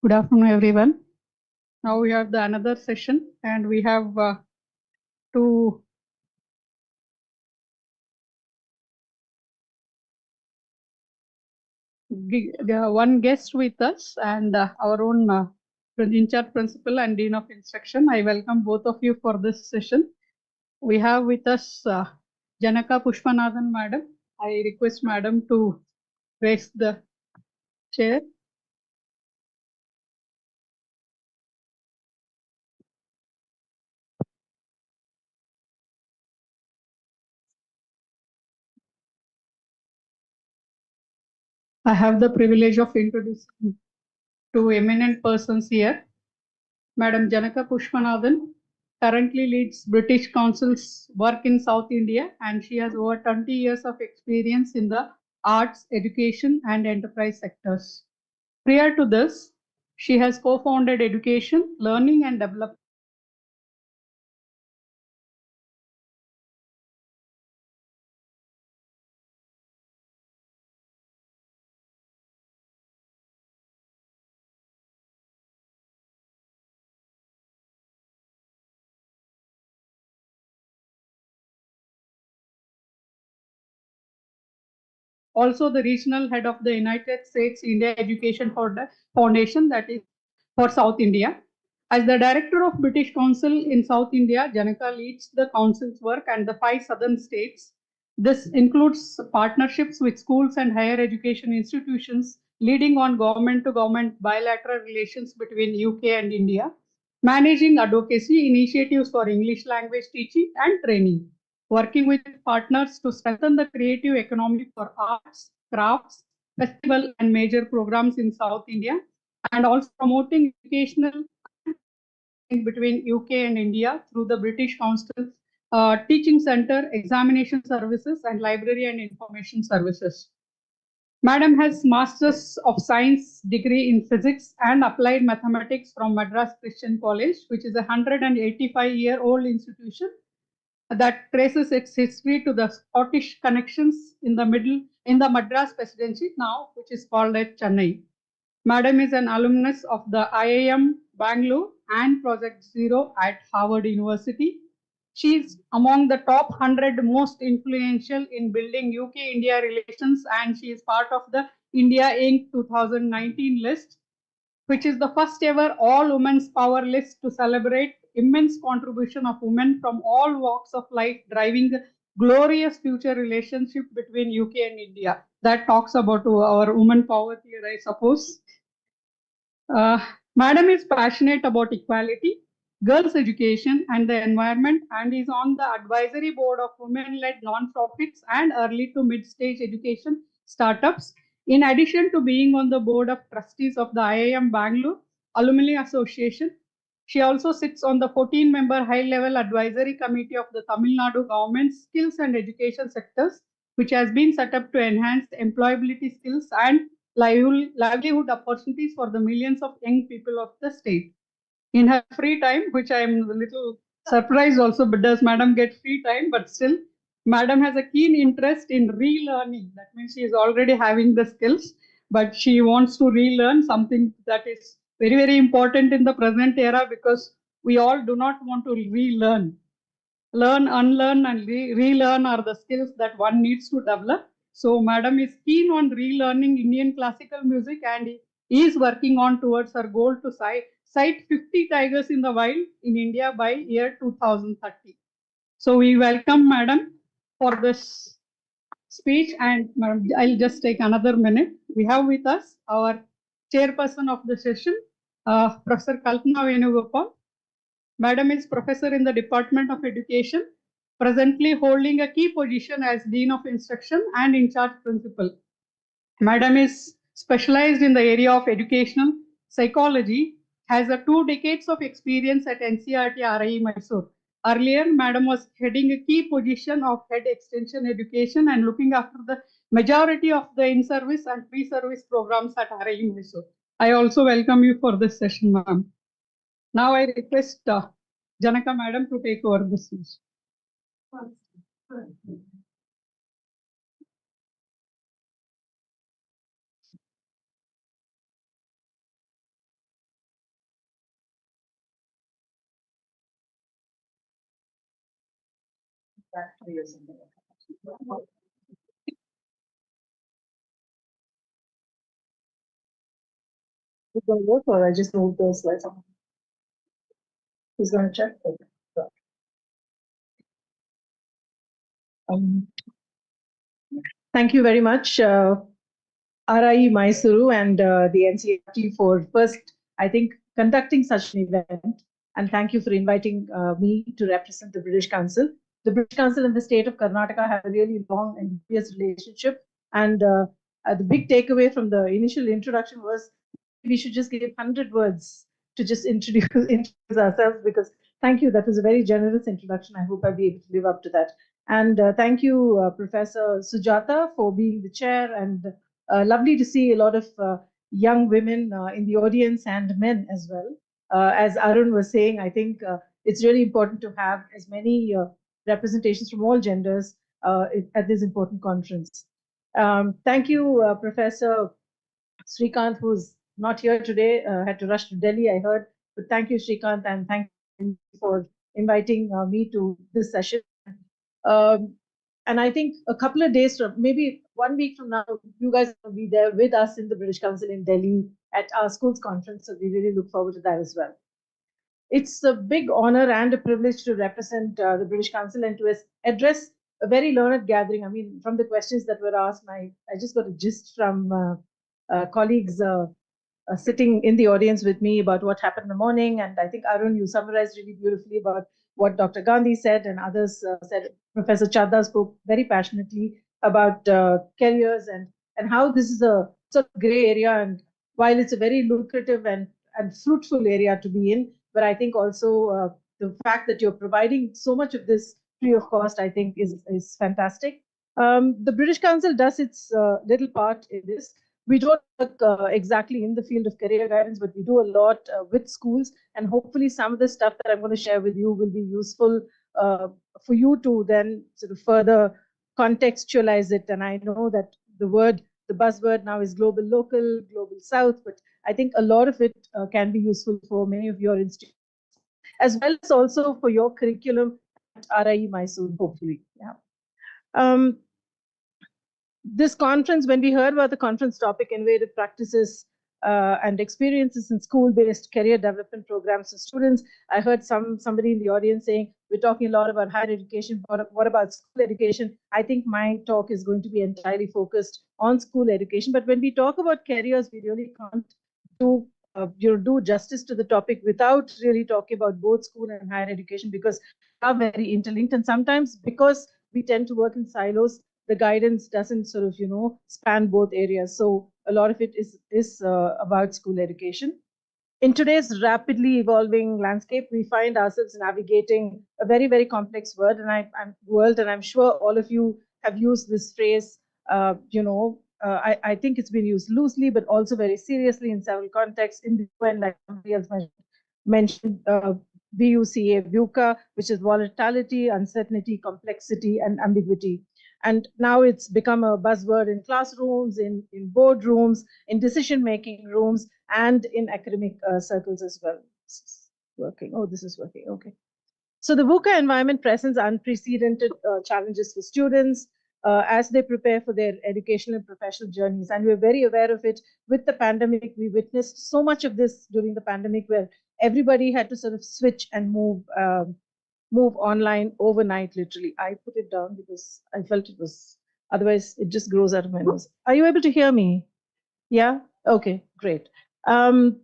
Good afternoon, everyone. Now we have the another session, and we have one guest with us, and our own in-charge principal and dean of instruction. I welcome both of you for this session. We have with us Janaka Pushpanathan madam. I request madam to raise the chair. I have the privilege of introducing two eminent persons here. Madam Janaka Pushpanathan currently leads British Council's work in South India, and she has over 20 years of experience in the arts, education, and enterprise sectors. Prior to this, she has co-founded Education, Learning and Development. Also the regional head of the United States India Education Foundation, that is for South India. As the director of British Council in South India, Janaka leads the council's work and the 5 southern states. This includes partnerships with schools and higher education institutions, leading on government-to-government bilateral relations between UK and India, managing advocacy initiatives for English language teaching and training, working with partners to strengthen the creative economy for arts, crafts, festival and major programs in South India, and also promoting educational between UK and India through the British Council Teaching Center, Examination Services, and Library and Information Services. Madam has Masters of Science degree in Physics and Applied Mathematics from Madras Christian College, which is a 185-year-old institution that traces its history to the Scottish connections in the Madras Presidency now, which is called at Chennai. Madam is an alumnus of the IIM Bangalore and Project Zero at Harvard University. She is among the top 100 most influential in building UK-India relations, and she is part of the India Inc. 2019 list, which is the first ever all women's power list to celebrate immense contribution of women from all walks of life, driving the glorious future relationship between UK and India. That talks about our women power here, I suppose. Madam is passionate about equality, girls' education, and the environment, and is on the advisory board of women-led non-profits and early to mid-stage education startups. In addition to being on the board of trustees of the IIM Bangalore Alumni Association, she also sits on the 14-member high-level advisory committee of the Tamil Nadu government's skills and education sectors, which has been set up to enhance employability skills and livelihood opportunities for the millions of young people of the state. In her free time, which I am a little surprised also, but does Madam get free time? But still, Madam has a keen interest in relearning. That means she is already having the skills, but she wants to relearn something that is very, very important in the present era, because we all do not want to relearn. Learn, unlearn, and relearn are the skills that one needs to develop. So Madam is keen on relearning Indian classical music and is working on towards her goal to cite 50 tigers in the wild in India by year 2030. So we welcome Madam for this speech, and Madam, I'll just take another minute. We have with us our chairperson of the session, Professor Kalpana Venugopal. Madam is professor in the Department of Education, presently holding a key position as Dean of Instruction and in charge principal. Madam is specialized in the area of educational psychology, has 2 decades of experience at NCERT RI Mysore. Earlier, Madam was heading a key position of head extension education and looking after the majority of the in-service and pre-service programs at RI Mysore. I also welcome you for this session, ma'am. Now I request Janaka Madam to take over this speech. It's going to work, or I just moved those slides on? Who's going to check? Thank you very much, RI Mysuru and the NCERT for first, I think, conducting such an event. And thank you for inviting me to represent the British Council. The British Council and the state of Karnataka have a really long and serious relationship. And the big takeaway from the initial introduction was we should just give 100 words to just introduce ourselves, because thank you. That was a very generous introduction. I hope I'll be able to live up to that. And thank you, Professor Sujata, for being the chair, and lovely to see a lot of young women in the audience and men as well. As Arun was saying, I think it's really important to have as many representations from all genders at this important conference. Thank you, Professor Srikanth, who's not here today, had to rush to Delhi, I heard. But thank you, Srikanth, and thank you for inviting me to this session. And I think a couple of days from, maybe 1 week from now, you guys will be there with us in the British Council in Delhi at our schools conference. So we really look forward to that as well. It's a big honor and a privilege to represent the British Council and to address a very learned gathering. I mean, from the questions that were asked, I just got a gist from colleagues sitting in the audience with me about what happened in the morning. And I think, Arun, you summarized really beautifully about what Dr. Gandhi said and others said. Professor Chadda spoke very passionately about careers and how this is a sort of gray area. And while it's a very lucrative and fruitful area to be in, but I think also the fact that you're providing so much of this free of cost, I think is fantastic. The British Council does its little part in this. We don't work exactly in the field of career guidance, but we do a lot with schools. And hopefully some of the stuff that I'm going to share with you will be useful for you to then sort of further contextualize it. And I know that the buzzword now is global local, global south, but I think a lot of it can be useful for many of your institutions, as well as also for your curriculum at RIE Mysore, hopefully. Yeah. This conference, when we heard about the conference topic, innovative practices and experiences in school-based career development programs for students, I heard somebody in the audience saying, we're talking a lot about higher education, but what about school education? I think my talk is going to be entirely focused on school education. But when we talk about careers, we really can't do justice to the topic without really talking about both school and higher education, because they are very interlinked. And sometimes because we tend to work in silos, the guidance doesn't sort of, span both areas. So a lot of it is about school education. In today's rapidly evolving landscape, we find ourselves navigating a very, very complex world. And I'm sure all of you have used this phrase, I think it's been used loosely, but also very seriously in several contexts. In the UN, like somebody else mentioned, VUCA, which is volatility, uncertainty, complexity, and ambiguity. And now it's become a buzzword in classrooms, in boardrooms, in decision-making rooms, and in academic circles as well. This is working. Oh, this is working. Okay. So the VUCA environment presents unprecedented challenges for students as they prepare for their educational and professional journeys. And we're very aware of it. With the pandemic, we witnessed so much of this during the pandemic, where everybody had to sort of switch and move online overnight, literally. I put it down because I felt it was, otherwise it just grows out of my nose. Are you able to hear me? Yeah? Okay, great. And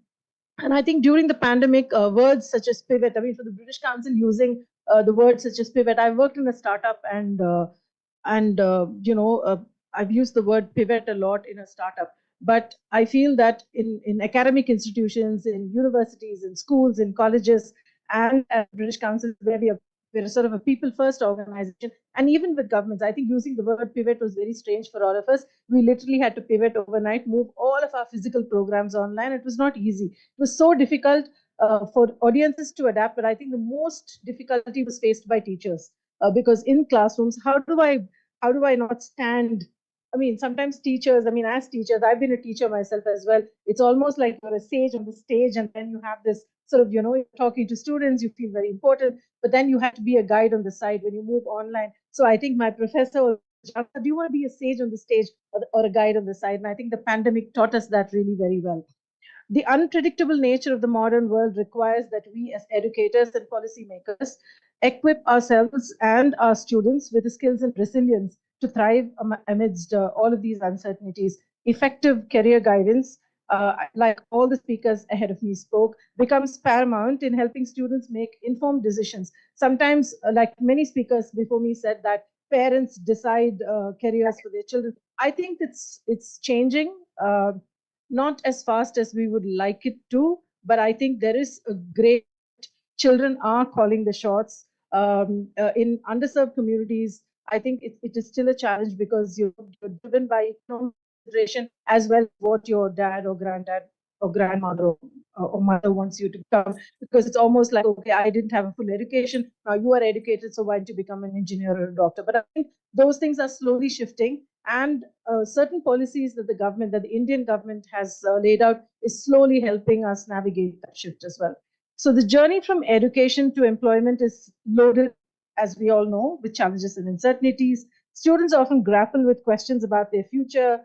I think during the pandemic, words such as pivot, I mean, for the British Council using the words such as pivot, I worked in a startup and I've used the word pivot a lot in a startup. But I feel that in academic institutions, in universities, in schools, in colleges, and at British Council, where we're sort of a people-first organization, and even with governments, I think using the word pivot was very strange for all of us. We literally had to pivot overnight, move all of our physical programs online. It was not easy. It was so difficult for audiences to adapt, but I think the most difficulty was faced by teachers because in classrooms, how do I not stand? I mean, sometimes teachers, as teachers, I've been a teacher myself as well. It's almost like you're a sage on the stage, and then you have this sort of, you're talking to students, you feel very important, but then you have to be a guide on the side when you move online. So I think my professor was, do you want to be a sage on the stage or a guide on the side? And I think the pandemic taught us that really very well. The unpredictable nature of the modern world requires that we as educators and policymakers equip ourselves and our students with the skills and resilience to thrive amidst all of these uncertainties. Effective career guidance, like all the speakers ahead of me spoke, becomes paramount in helping students make informed decisions. Sometimes, like many speakers before me said, that parents decide careers for their children. I think it's changing. Not as fast as we would like it to, but I think there is a great, children are calling the shots. In underserved communities, I think it is still a challenge because you're driven by consideration as well as what your dad or granddad or grandmother or mother wants you to become, because it's almost like, okay, I didn't have a full education, now you are educated, so why don't you become an engineer or a doctor? But I think those things are slowly shifting, and certain policies that the Indian government has laid out is slowly helping us navigate that shift as well. So the journey from education to employment is loaded, as we all know, with challenges and uncertainties. Students often grapple with questions about their future,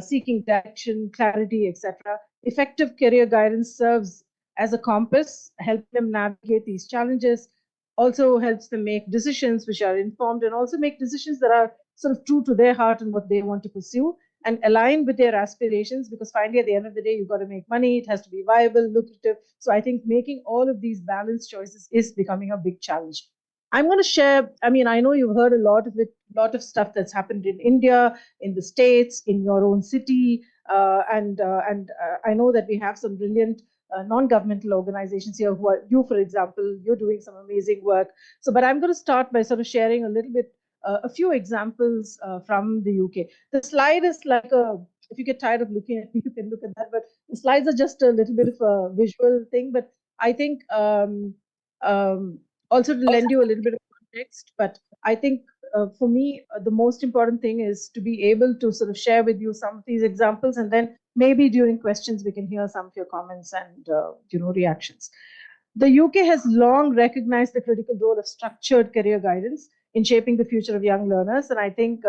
seeking direction, clarity, etc. Effective career guidance serves as a compass, helping them navigate these challenges, also helps them make decisions which are informed, and also make decisions that are sort of true to their heart and what they want to pursue, and align with their aspirations, because finally at the end of the day, you've got to make money, it has to be viable, lucrative. So I think making all of these balanced choices is becoming a big challenge. I'm going to share, I know you've heard a lot of stuff that's happened in India, in the States, in your own city, and I know that we have some brilliant non-governmental organizations here who are, you, for example, you're doing some amazing work. So, but I'm going to start by sort of sharing a little bit a few examples from the UK. The slide is like if you get tired of looking at me, you can look at that, but the slides are just a little bit of a visual thing, but I think also to lend you a little bit of context, but I think for me, the most important thing is to be able to sort of share with you some of these examples, and then maybe during questions, we can hear some of your comments and reactions. The UK has long recognized the critical role of structured career guidance in shaping the future of young learners. And I think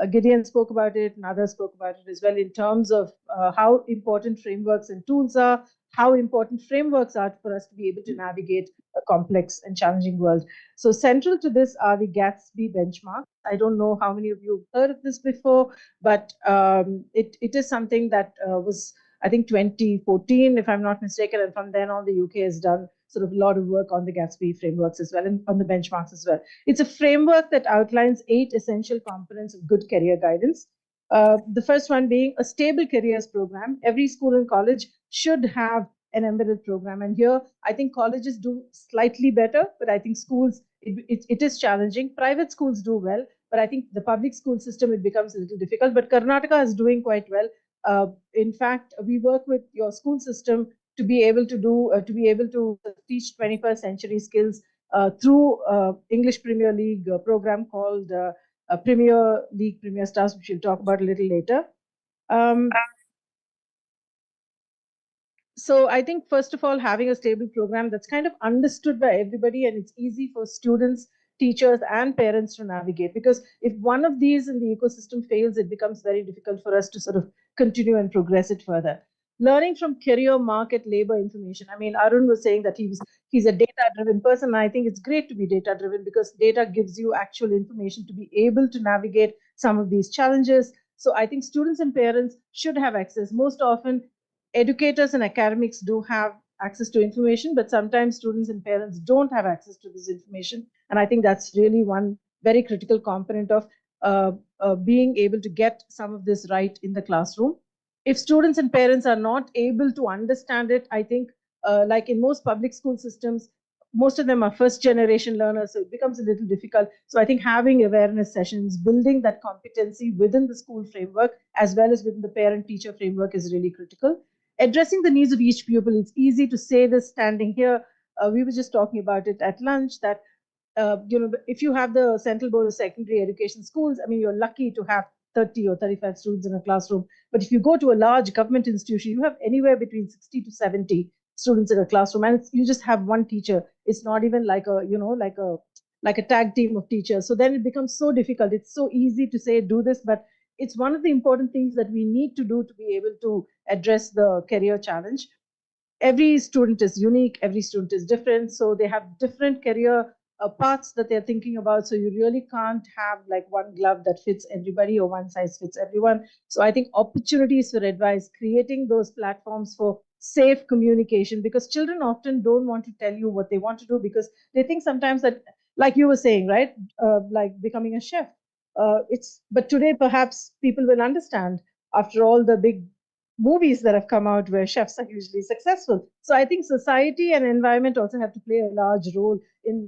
Gideon spoke about it and others spoke about it as well in terms of how important frameworks and tools are, how important frameworks are for us to be able to navigate a complex and challenging world. So central to this are the Gatsby benchmarks. I don't know how many of you have heard of this before, but it is something that was, I think, 2014, if I'm not mistaken, and from then on, the UK has done sort of a lot of work on the Gatsby frameworks as well and on the benchmarks as well. It's a framework that outlines 8 essential components of good career guidance. The first one being a stable careers program. Every school and college should have an embedded program. And here, I think colleges do slightly better, but I think schools, it is challenging. Private schools do well, but I think the public school system, it becomes a little difficult. But Karnataka is doing quite well. In fact, we work with your school system to be able to teach 21st century skills through English Premier League program called Premier League Premier Stars, which we'll talk about a little later. So I think, first of all, having a stable program that's kind of understood by everybody, and it's easy for students, teachers, and parents to navigate, because if one of these in the ecosystem fails, it becomes very difficult for us to sort of continue and progress it further. Learning from career market labor information. I mean, Arun was saying that he's a data-driven person, and I think it's great to be data-driven because data gives you actual information to be able to navigate some of these challenges. So I think students and parents should have access. Most often, educators and academics do have access to information, but sometimes students and parents don't have access to this information. And I think that's really one very critical component of being able to get some of this right in the classroom. If students and parents are not able to understand it, I think like in most public school systems, most of them are first generation learners, so it becomes a little difficult. So I think having awareness sessions, building that competency within the school framework, as well as within the parent-teacher framework, is really critical. Addressing the needs of each pupil. It's easy to say this standing here. We were just talking about it at lunch that, if you have the Central Board of Secondary Education schools, I mean, you're lucky to have 30 or 35 students in a classroom. But if you go to a large government institution, you have anywhere between 60 to 70 students in a classroom, and you just have one teacher. It's not even like a tag team of teachers. So then it becomes so difficult. It's so easy to say, do this, but it's one of the important things that we need to do to be able to address the career challenge. Every student is unique. Every student is different. So they have different career paths that they're thinking about. So you really can't have like one glove that fits everybody or one size fits everyone. So I think opportunities for advice, creating those platforms for safe communication, because children often don't want to tell you what they want to do because they think sometimes that, like you were saying, right, like becoming a chef. But today perhaps people will understand after all the big movies that have come out where chefs are usually successful. So I think society and environment also have to play a large role in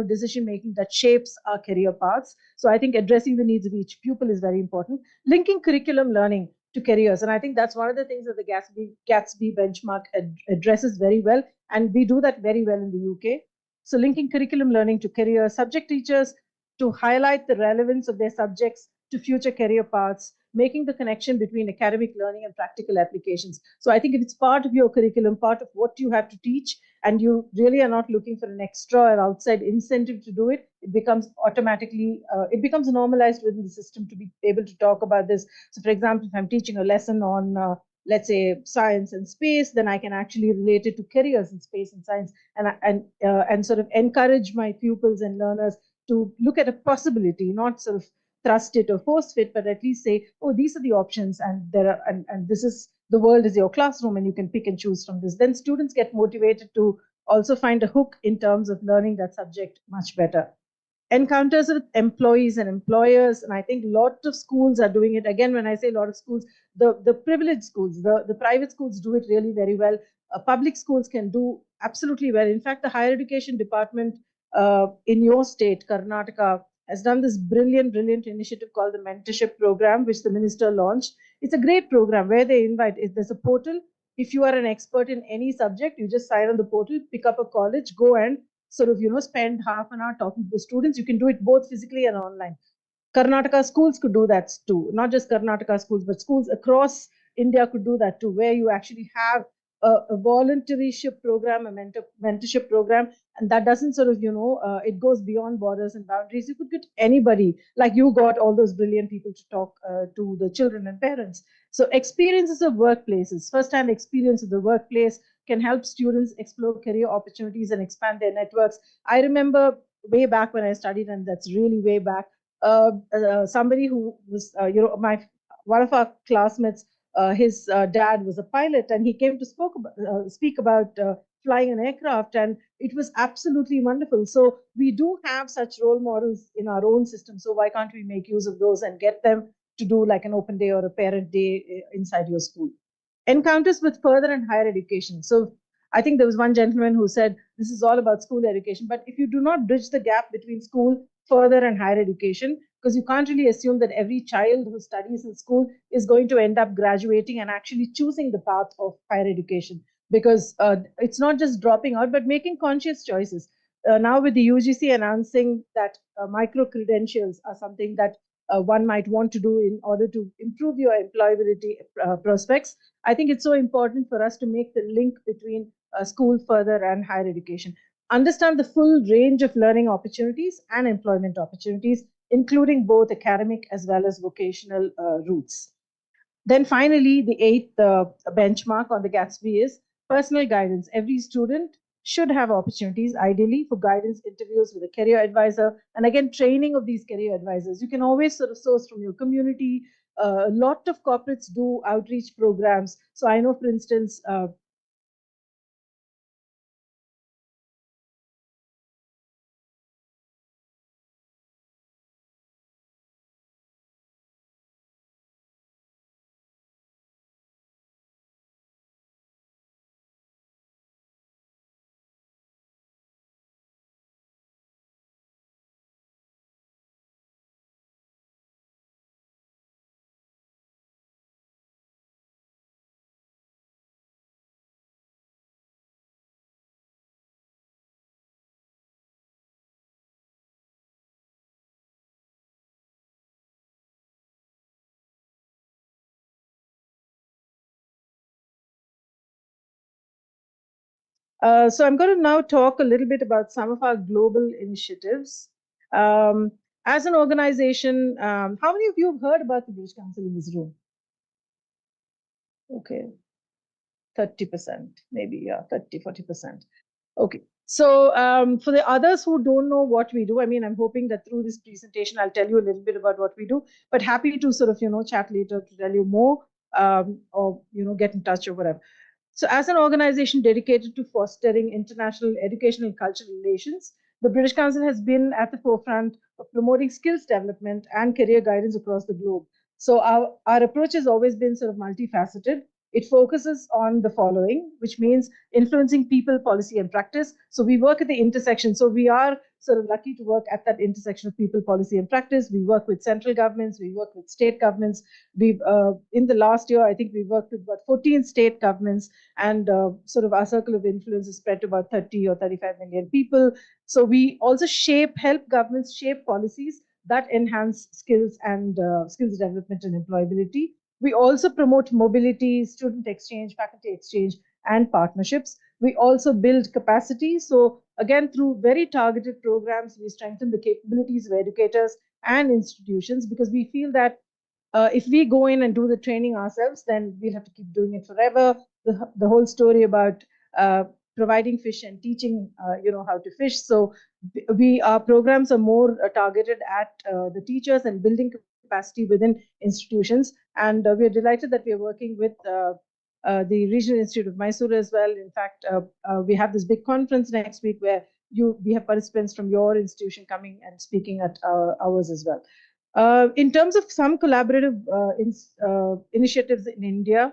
decision making that shapes our career paths. So I think addressing the needs of each pupil is very important. Linking curriculum learning to careers, and I think that's one of the things that the Gatsby benchmark addresses very well, and we do that very well in the UK. So linking curriculum learning to careers, subject teachers to highlight the relevance of their subjects to future career paths, making the connection between academic learning and practical applications. So I think if it's part of your curriculum, part of what you have to teach, and you really are not looking for an extra or outside incentive to do it, it becomes automatically, it becomes normalized within the system to be able to talk about this. So for example, if I'm teaching a lesson on, let's say, science and space, then I can actually relate it to careers in space and science, and sort of encourage my pupils and learners to look at a possibility, not sort of thrust it or force fit, but at least say, oh, these are the options, and this is, the world is your classroom, and you can pick and choose from this. Then students get motivated to also find a hook in terms of learning that subject much better. Encounters with employees and employers, and I think a lot of schools are doing it. Again, when I say a lot of schools, the privileged schools, the private schools do it really very well. Public schools can do absolutely well. In fact, the higher education department in your state, Karnataka, has done this brilliant initiative called the Mentorship Program, which the minister launched. It's a great program where they invite, there's a portal. If you are an expert in any subject, you just sign on the portal, pick up a college, go and sort of, spend half an hour talking to the students. You can do it both physically and online. Karnataka schools could do that too. Not just Karnataka schools, but schools across India could do that too, where you actually have a voluntaryship program, a mentorship program, and that doesn't sort of, it goes beyond borders and boundaries. You could get anybody, like you got all those brilliant people to talk to the children and parents. So experiences of workplaces, first-hand experience of the workplace can help students explore career opportunities and expand their networks. I remember way back when I studied, and that's really way back, somebody who was, one of our classmates, his dad was a pilot, and he came to speak about flying an aircraft, and it was absolutely wonderful. So we do have such role models in our own system. So why can't we make use of those and get them to do like an open day or a parent day inside your school? Encounters with further and higher education. So I think there was one gentleman who said this is all about school education, but if you do not bridge the gap between school, further and higher education, because you can't really assume that every child who studies in school is going to end up graduating and actually choosing the path of higher education, because it's not just dropping out, but making conscious choices. Now with the UGC announcing that micro-credentials are something that one might want to do in order to improve your employability prospects, I think it's so important for us to make the link between school, further, and higher education. Understand the full range of learning opportunities and employment opportunities, including both academic as well as vocational routes. Then finally, the eighth benchmark on the Gatsby is personal guidance. Every student should have opportunities, ideally, for guidance interviews with a career advisor. And again, training of these career advisors. You can always sort of source from your community. A lot of corporates do outreach programs. So I know, for instance, so I'm going to now talk a little bit about some of our global initiatives. As an organization, how many of you have heard about the British Council in this room? Okay, 30%, maybe, yeah, 30, 40%. Okay, so for the others who don't know what we do, I mean, I'm hoping that through this presentation, I'll tell you a little bit about what we do, but happy to sort of, chat later to tell you more or, get in touch or whatever. So as an organization dedicated to fostering international educational and cultural relations, the British Council has been at the forefront of promoting skills development and career guidance across the globe. So our approach has always been sort of multifaceted. It focuses on the following, which means influencing people, policy, and practice. So we work at the intersection. So we are sort of lucky to work at that intersection of people, policy, and practice. We work with central governments. We work with state governments. We've in the last year, I think we worked with about 14 state governments, and sort of our circle of influence is spread to about 30 or 35 million people. So we also help governments shape policies that enhance skills and skills development and employability. We also promote mobility, student exchange, faculty exchange, and partnerships. We also build capacity. So again, through very targeted programs, we strengthen the capabilities of educators and institutions, because we feel that if we go in and do the training ourselves, then we'll have to keep doing it forever. The whole story about providing fish and teaching, how to fish. So our programs are more targeted at the teachers and building capacity within institutions. And we are delighted that we are working with the Regional Institute of Mysore as well. In fact, we have this big conference next week where we have participants from your institution coming and speaking at ours as well. In terms of some collaborative initiatives in India,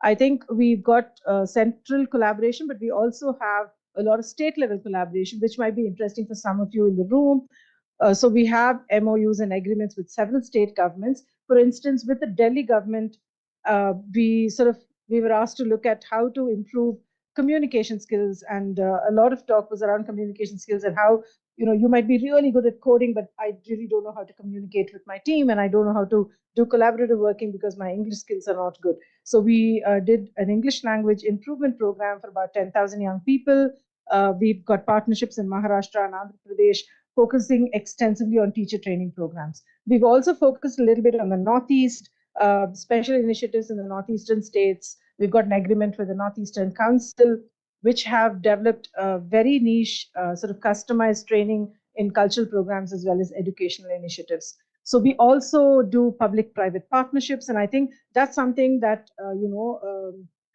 I think we've got central collaboration, but we also have a lot of state level collaboration, which might be interesting for some of you in the room. So we have MOUs and agreements with several state governments. For instance, with the Delhi government, we were asked to look at how to improve communication skills, and a lot of talk was around communication skills and how you might be really good at coding, but I really don't know how to communicate with my team, and I don't know how to do collaborative working because my English skills are not good. So we did an English language improvement program for about 10,000 young people. We've got partnerships in Maharashtra and Andhra Pradesh, focusing extensively on teacher training programs. We've also focused a little bit on the Northeast, special initiatives in the Northeastern states. We've got an agreement with the Northeastern Council, which have developed a very niche, sort of customized training in cultural programs as well as educational initiatives. So we also do public-private partnerships, and I think that's something that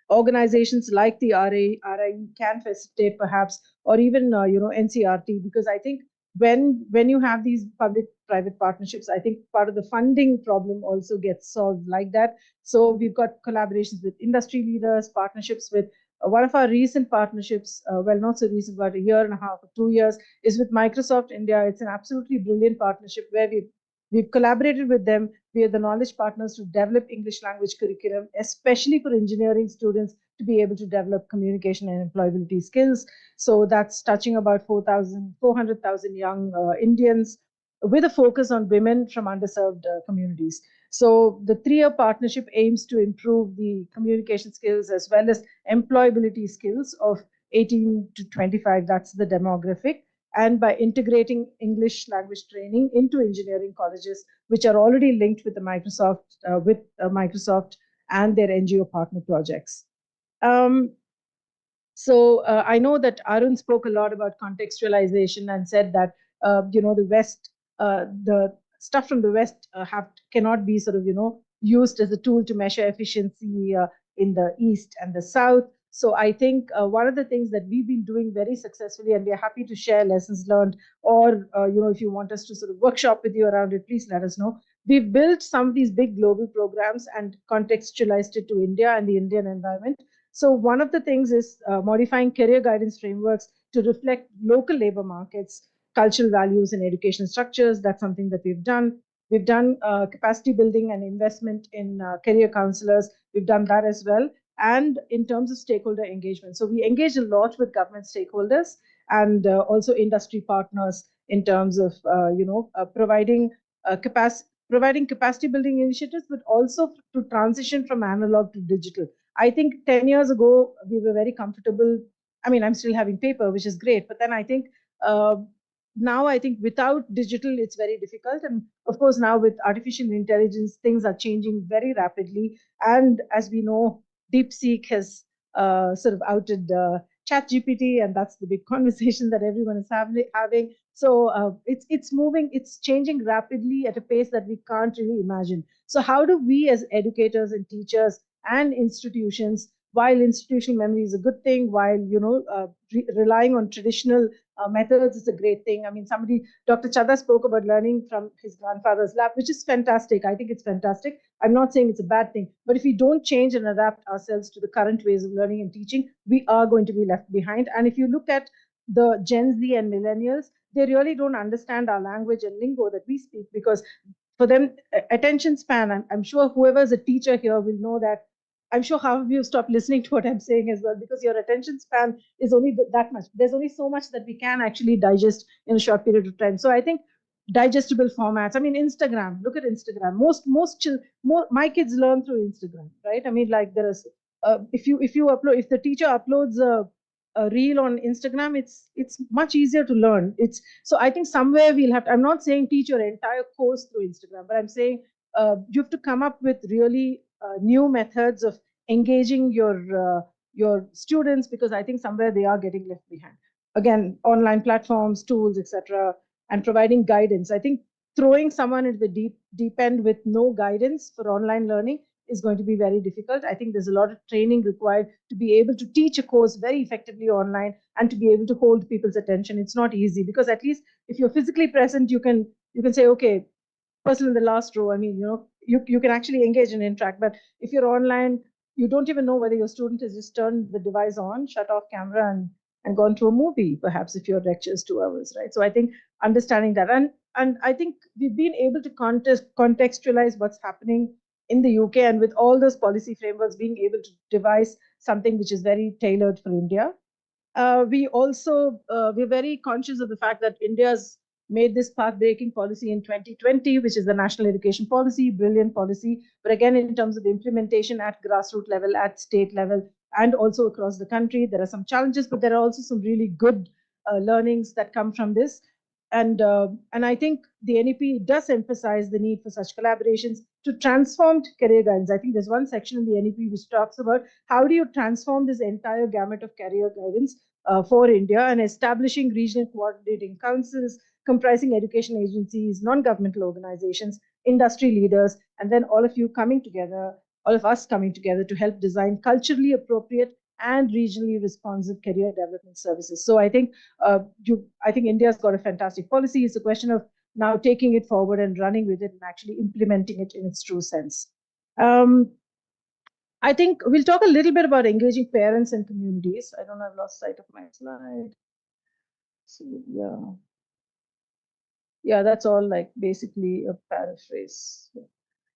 organizations like the RIE can facilitate, perhaps, or even NCERT, because I think when you have these public-private partnerships, I think part of the funding problem also gets solved like that. So we've got collaborations with industry leaders, partnerships with one of our recent partnerships, well, not so recent, but a year and a half or 2 years, is with Microsoft India. It's an absolutely brilliant partnership where we've collaborated with them. We are the knowledge partners to develop English language curriculum, especially for engineering students to be able to develop communication and employability skills. So that's touching about 400,000 young Indians, with a focus on women from underserved communities. So the 3-year partnership aims to improve the communication skills as well as employability skills of 18 to 25, that's the demographic, and by integrating English language training into engineering colleges, which are already linked with the Microsoft and their NGO partner projects. So I know that Arun spoke a lot about contextualization and said that the West, the stuff from the West cannot be used as a tool to measure efficiency in the East and the South. So I think one of the things that we've been doing very successfully, and we're happy to share lessons learned, or if you want us to sort of workshop with you around it, please let us know. We've built some of these big global programs and contextualized it to India and the Indian environment. So one of the things is modifying career guidance frameworks to reflect local labor markets, cultural values, and education structures. That's something that we've done. We've done capacity building and investment in career counselors. We've done that as well. And in terms of stakeholder engagement. So we engage a lot with government stakeholders and also industry partners in terms of, providing capacity building initiatives, but also to transition from analog to digital. I think 10 years ago, we were very comfortable. I mean, I'm still having paper, which is great. But then I think now I think without digital, it's very difficult. And of course, now with artificial intelligence, things are changing very rapidly. And as we know, DeepSeek has sort of outed ChatGPT, and that's the big conversation that everyone is having. So it's moving, it's changing rapidly at a pace that we can't really imagine. So how do we as educators and teachers and institutions, while institutional memory is a good thing, while relying on traditional methods is a great thing. I mean, Dr. Chadha spoke about learning from his grandfather's lab, which is fantastic. I think it's fantastic. I'm not saying it's a bad thing, but if we don't change and adapt ourselves to the current ways of learning and teaching, we are going to be left behind. And if you look at the Gen Z and millennials, they really don't understand our language and lingo that we speak, because for them, attention span, I'm sure whoever's a teacher here will know that. I'm sure half of you stopped listening to what I'm saying as well, because your attention span is only that much. There's only so much that we can actually digest in a short period of time. So I think digestible formats. I mean, Instagram. Look at Instagram. My kids learn through Instagram, right? I mean, like there is if the teacher uploads a reel on Instagram, it's much easier to learn. So I think somewhere we'll have to, I'm not saying teach your entire course through Instagram, but I'm saying you have to come up with really new methods of engaging your students, because I think somewhere they are getting left behind. Again, online platforms, tools, etc., and providing guidance. I think throwing someone into the deep end with no guidance for online learning is going to be very difficult. I think there's a lot of training required to be able to teach a course very effectively online and to be able to hold people's attention. It's not easy, because at least if you're physically present, you can say, okay, person in the last row, I mean, you can actually engage and interact. But if you're online, you don't even know whether your student has just turned the device on, shut off camera, and gone to a movie, perhaps, if your lecture is 2 hours, right? So I think understanding that. And And I think we've been able to contextualize what's happening in the UK, and with all those policy frameworks, being able to devise something which is very tailored for India. We're very conscious of the fact that India's made this path-breaking policy in 2020, which is the National Education Policy, brilliant policy. But again, in terms of implementation at grassroots level, at state level, and also across the country, there are some challenges, but there are also some really good learnings that come from this. And I think the NEP does emphasize the need for such collaborations to transform career guidance. I think there's one section in the NEP which talks about how do you transform this entire gamut of career guidance for India, and establishing regional coordinating councils comprising education agencies, non-governmental organizations, industry leaders, and then all of you coming together, all of us coming together to help design culturally appropriate and regionally responsive career development services. So I think India's got a fantastic policy. It's a question of now taking it forward and running with it and actually implementing it in its true sense. I think we'll talk a little bit about engaging parents and communities. I don't know, I've lost sight of my slide. So yeah, that's all like basically a paraphrase.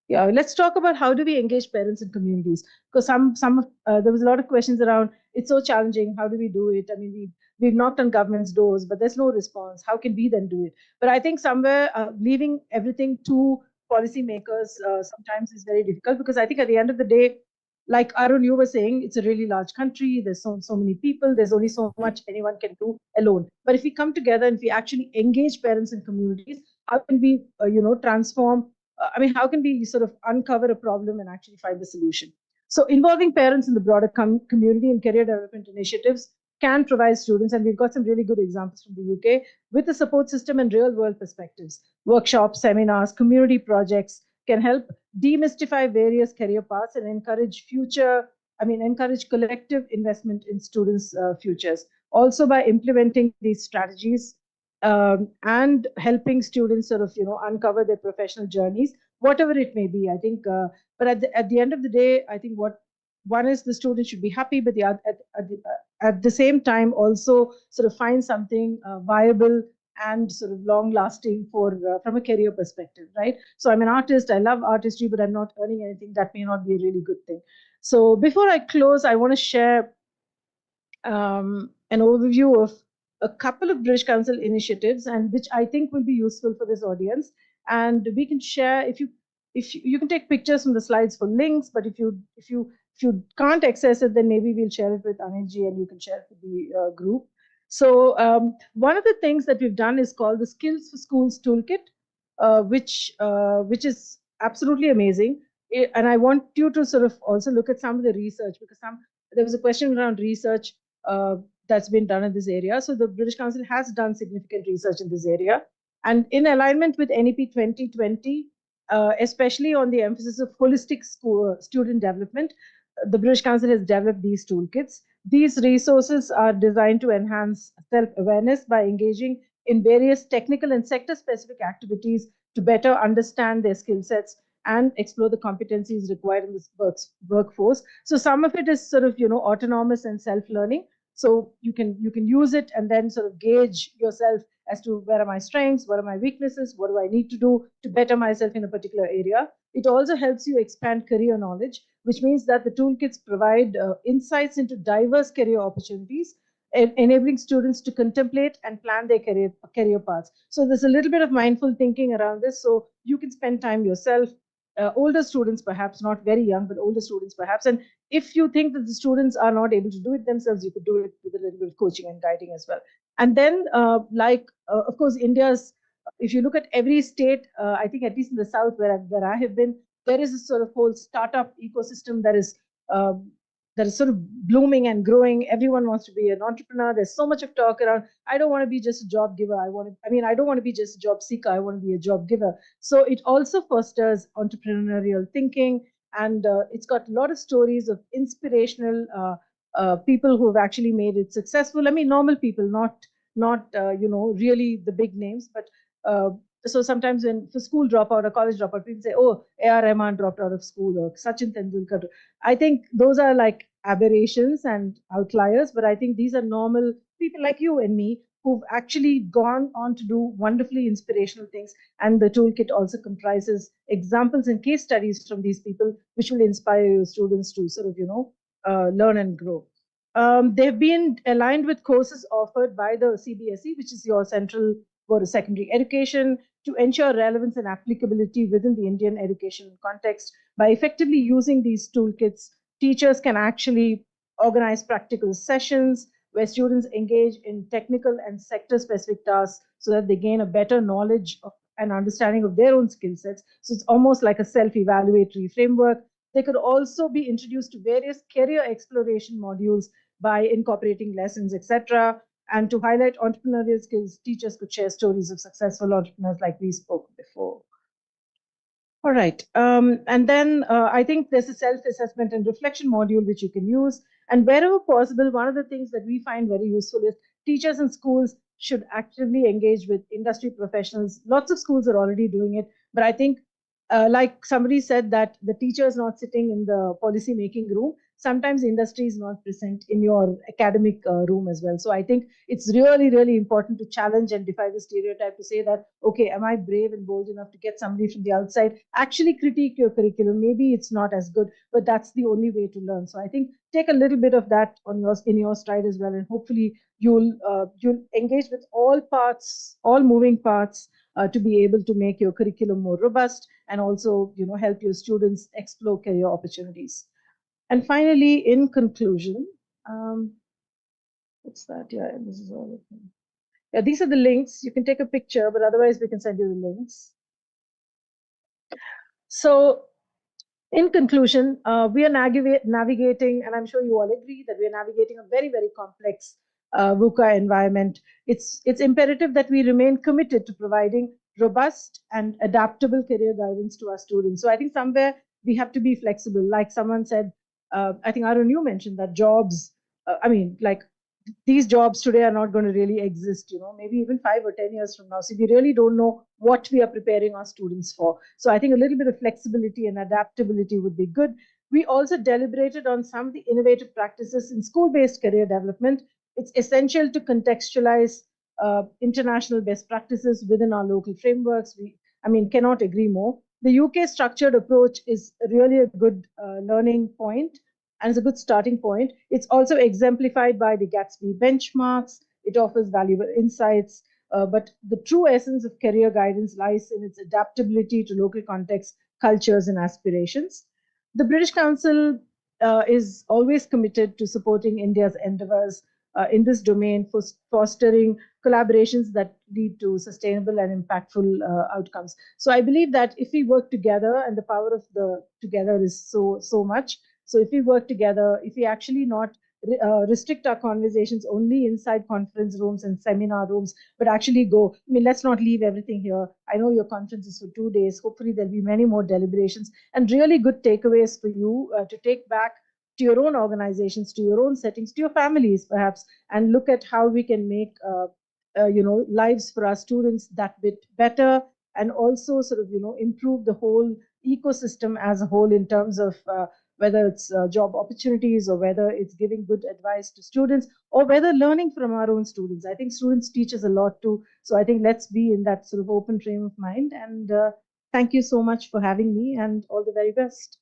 Yeah, let's talk about how do we engage parents and communities, because there was a lot of questions around it's so challenging. How do we do it? I mean, we've knocked on government's doors, but there's no response. How can we then do it? But I think somewhere leaving everything to policymakers sometimes is very difficult, because I think at the end of the day, like Arun, you were saying, it's a really large country. There's so many people. There's only so much anyone can do alone. But if we come together and if we actually engage parents and communities, how can we, transform? How can we sort of uncover a problem and actually find the solution? So involving parents in the broader community and career development initiatives can provide students, and we've got some really good examples from the UK, with a support system and real world perspectives. Workshops, seminars, community projects can help demystify various career paths and encourage collective investment in students' futures. Also, by implementing these strategies and helping students sort of, uncover their professional journeys, whatever it may be, I think. But at the end of the day, I think one is the student should be happy, but at the same time also sort of find something viable and sort of long-lasting from a career perspective, right? So I'm an artist, I love artistry, but I'm not earning anything. That may not be a really good thing. So before I close, I want to share an overview of a couple of British Council initiatives, and which I think will be useful for this audience. And we can share, if you can take pictures from the slides for links, but if you can't access it, then maybe we'll share it with Anilji and you can share it with the group. So one of the things that we've done is called the Skills for Schools Toolkit, which is absolutely amazing. And I want you to sort of also look at some of the research, because there was a question around research that's been done in this area. So the British Council has done significant research in this area. And in alignment with NEP 2020, especially on the emphasis of holistic student development, the British Council has developed these toolkits. These resources are designed to enhance self-awareness by engaging in various technical and sector-specific activities to better understand their skill sets and explore the competencies required in this workforce. So some of it is sort of, autonomous and self-learning. So you can use it and then sort of gauge yourself as to where are my strengths, what are my weaknesses, what do I need to do to better myself in a particular area. It also helps you expand career knowledge, which means that the toolkits provide insights into diverse career opportunities, enabling students to contemplate and plan their career paths. So there's a little bit of mindful thinking around this, so you can spend time yourself. Older students, perhaps not very young, but older students perhaps. And if you think that the students are not able to do it themselves, you could do it with a little bit of coaching and guiding as well. And then, of course, if you look at every state, I think at least in the South where I have been, there is a sort of whole startup ecosystem that is sort of blooming and growing. Everyone wants to be an entrepreneur. There's so much of talk around, I don't want to be just a job giver. I don't want to be just a job seeker. I want to be a job giver. So it also fosters entrepreneurial thinking, and it's got a lot of stories of inspirational people who have actually made it successful. Normal people, not really the big names, but so sometimes for school dropout or college dropout, people say, oh, A.R. Rahman dropped out of school, or Sachin Tendulkar. I think those are like aberrations and outliers, but I think these are normal people like you and me who've actually gone on to do wonderfully inspirational things. And the toolkit also comprises examples and case studies from these people, which will inspire your students to sort of, learn and grow. They've been aligned with courses offered by the CBSE, which is your Central Board of Secondary Education, to ensure relevance and applicability within the Indian education context. By effectively using these toolkits, teachers can actually organize practical sessions where students engage in technical and sector-specific tasks so that they gain a better knowledge of and understanding of their own skill sets. So it's almost like a self-evaluatory framework. They could also be introduced to various career exploration modules by incorporating lessons, etc. And to highlight entrepreneurial skills, teachers could share stories of successful entrepreneurs like we spoke before. All right. And then I think there's a self-assessment and reflection module which you can use. And wherever possible, one of the things that we find very useful is teachers and schools should actively engage with industry professionals. Lots of schools are already doing it, but I think like somebody said that the teacher is not sitting in the policy making room. Sometimes industry is not present in your academic room as well. So I think it's really, really important to challenge and defy the stereotype to say that, okay, am I brave and bold enough to get somebody from the outside, actually critique your curriculum? Maybe it's not as good, but that's the only way to learn. So I think take a little bit of that in your stride as well. And hopefully you'll engage with all parts, all moving parts, to be able to make your curriculum more robust and also, help your students explore career opportunities. And finally, in conclusion, what's that? Yeah, this is all of them. Yeah, these are the links. You can take a picture, but otherwise we can send you the links. So in conclusion, we are navigating, and I'm sure you all agree that we are navigating a very, very complex VUCA environment. It's imperative that we remain committed to providing robust and adaptable career guidance to our students. So I think somewhere we have to be flexible. Like someone said, I think Arun, you mentioned that jobs, these jobs today are not going to really exist, maybe even 5 or 10 years from now. So we really don't know what we are preparing our students for. So I think a little bit of flexibility and adaptability would be good. We also deliberated on some of the innovative practices in school-based career development. It's essential to contextualize international best practices within our local frameworks. Cannot agree more. The UK structured approach is really a good learning point and it's a good starting point. It's also exemplified by the Gatsby benchmarks. It offers valuable insights, but the true essence of career guidance lies in its adaptability to local contexts, cultures, and aspirations. The British Council is always committed to supporting India's endeavors in this domain for fostering collaborations that lead to sustainable and impactful outcomes. So I believe that if we work together, and the power of the together is so much. So if we work together, if we actually not restrict our conversations only inside conference rooms and seminar rooms, but actually go, let's not leave everything here. I know your conference is for 2 days. Hopefully there'll be many more deliberations and really good takeaways for you to take back to your own organizations, to your own settings, to your families perhaps, and look at how we can make lives for our students that bit better, and also sort of improve the whole ecosystem as a whole in terms of whether it's job opportunities or whether it's giving good advice to students or whether learning from our own students. I think students teach us a lot too. So I think let's be in that sort of open frame of mind. And thank you so much for having me and all the very best.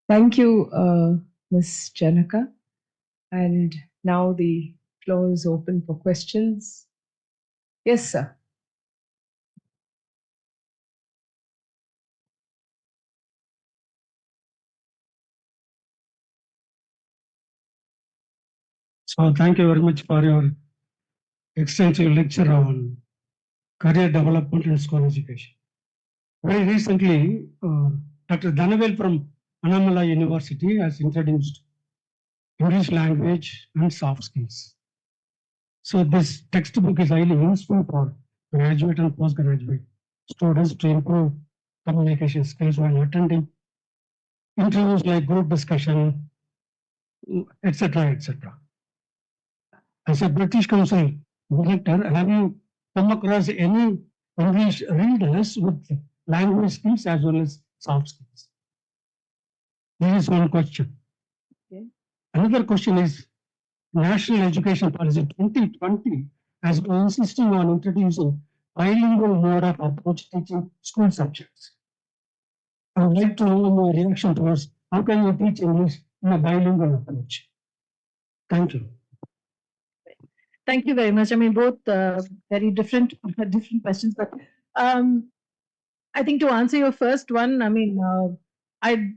Thank you, Ms. Janaka. And now the floor is open for questions. Yes, sir. So thank you very much for your extensive lecture on career development and school education. Very recently, Dr. Dhanavel from Annamalai University has introduced English language and soft skills. So this textbook is highly useful for graduate and postgraduate students to improve communication skills while attending interviews like group discussion, etc., etc. As a British Council director, have you come across any English readers with language skills as well as soft skills? There is one question. Okay. Another question is, National Education Policy 2020 has been insisting on introducing bilingual mode of approach teaching school subjects. I would like to know your reaction towards how can you teach English in a bilingual approach? Thank you. Thank you very much. I mean, both very different questions, but I think to answer your first one, I mean, I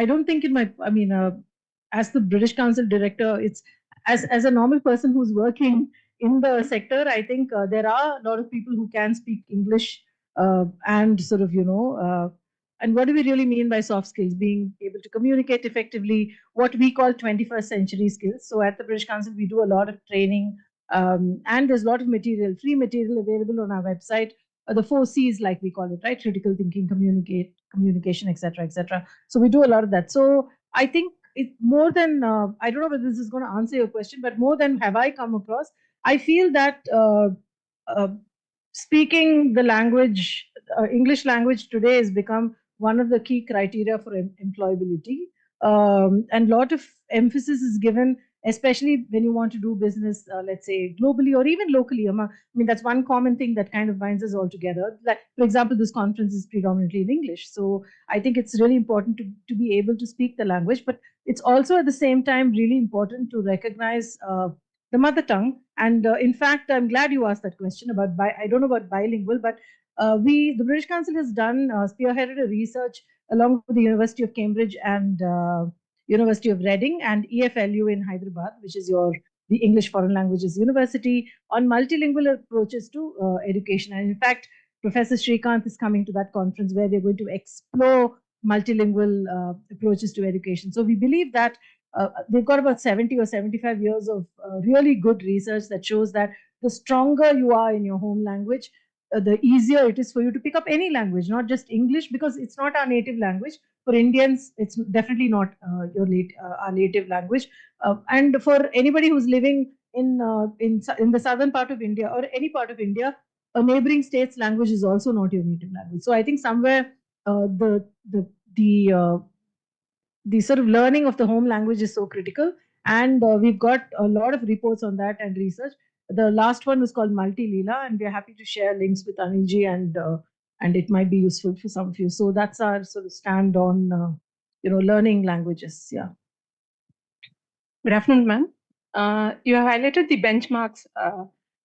don't think in my, I mean, as the British Council director, it's as a normal person who's working in the sector, I think there are a lot of people who can speak English and sort of, and what do we really mean by soft skills? Being able to communicate effectively, what we call 21st century skills. So at the British Council, we do a lot of training and there's a lot of material, free material available on our website. The 4 C's, like we call it, right? Critical thinking, communication, etc., etc. So we do a lot of that. So I think it's more than, I don't know whether this is going to answer your question, but more than have I come across, I feel that speaking the language, English language today has become one of the key criteria for employability. And a lot of emphasis is given, especially when you want to do business, let's say globally or even locally. I mean, that's one common thing that kind of binds us all together. Like, for example, this conference is predominantly in English. So I think it's really important to be able to speak the language, but it's also at the same time really important to recognize the mother tongue. And in fact, I'm glad you asked that question about, I don't know about bilingual, but the British Council has done, spearheaded a research along with the University of Cambridge and University of Reading and EFLU in Hyderabad, which is the English Foreign Languages University, on multilingual approaches to education. And in fact, Professor Srikanth is coming to that conference where they're going to explore multilingual approaches to education. So we believe that they've got about 70 or 75 years of really good research that shows that the stronger you are in your home language, the easier it is for you to pick up any language, not just English, because it's not our native language. For Indians, it's definitely not our native language. And for anybody who's living in the southern part of India or any part of India, a neighboring state's language is also not your native language. So I think somewhere the sort of learning of the home language is so critical. And we've got a lot of reports on that and research. The last one was called Multi-Leela, and we're happy to share links with Anilji, and it might be useful for some of you. So that's our sort of stand on, learning languages. Yeah. Good afternoon, ma'am. You have highlighted the benchmarks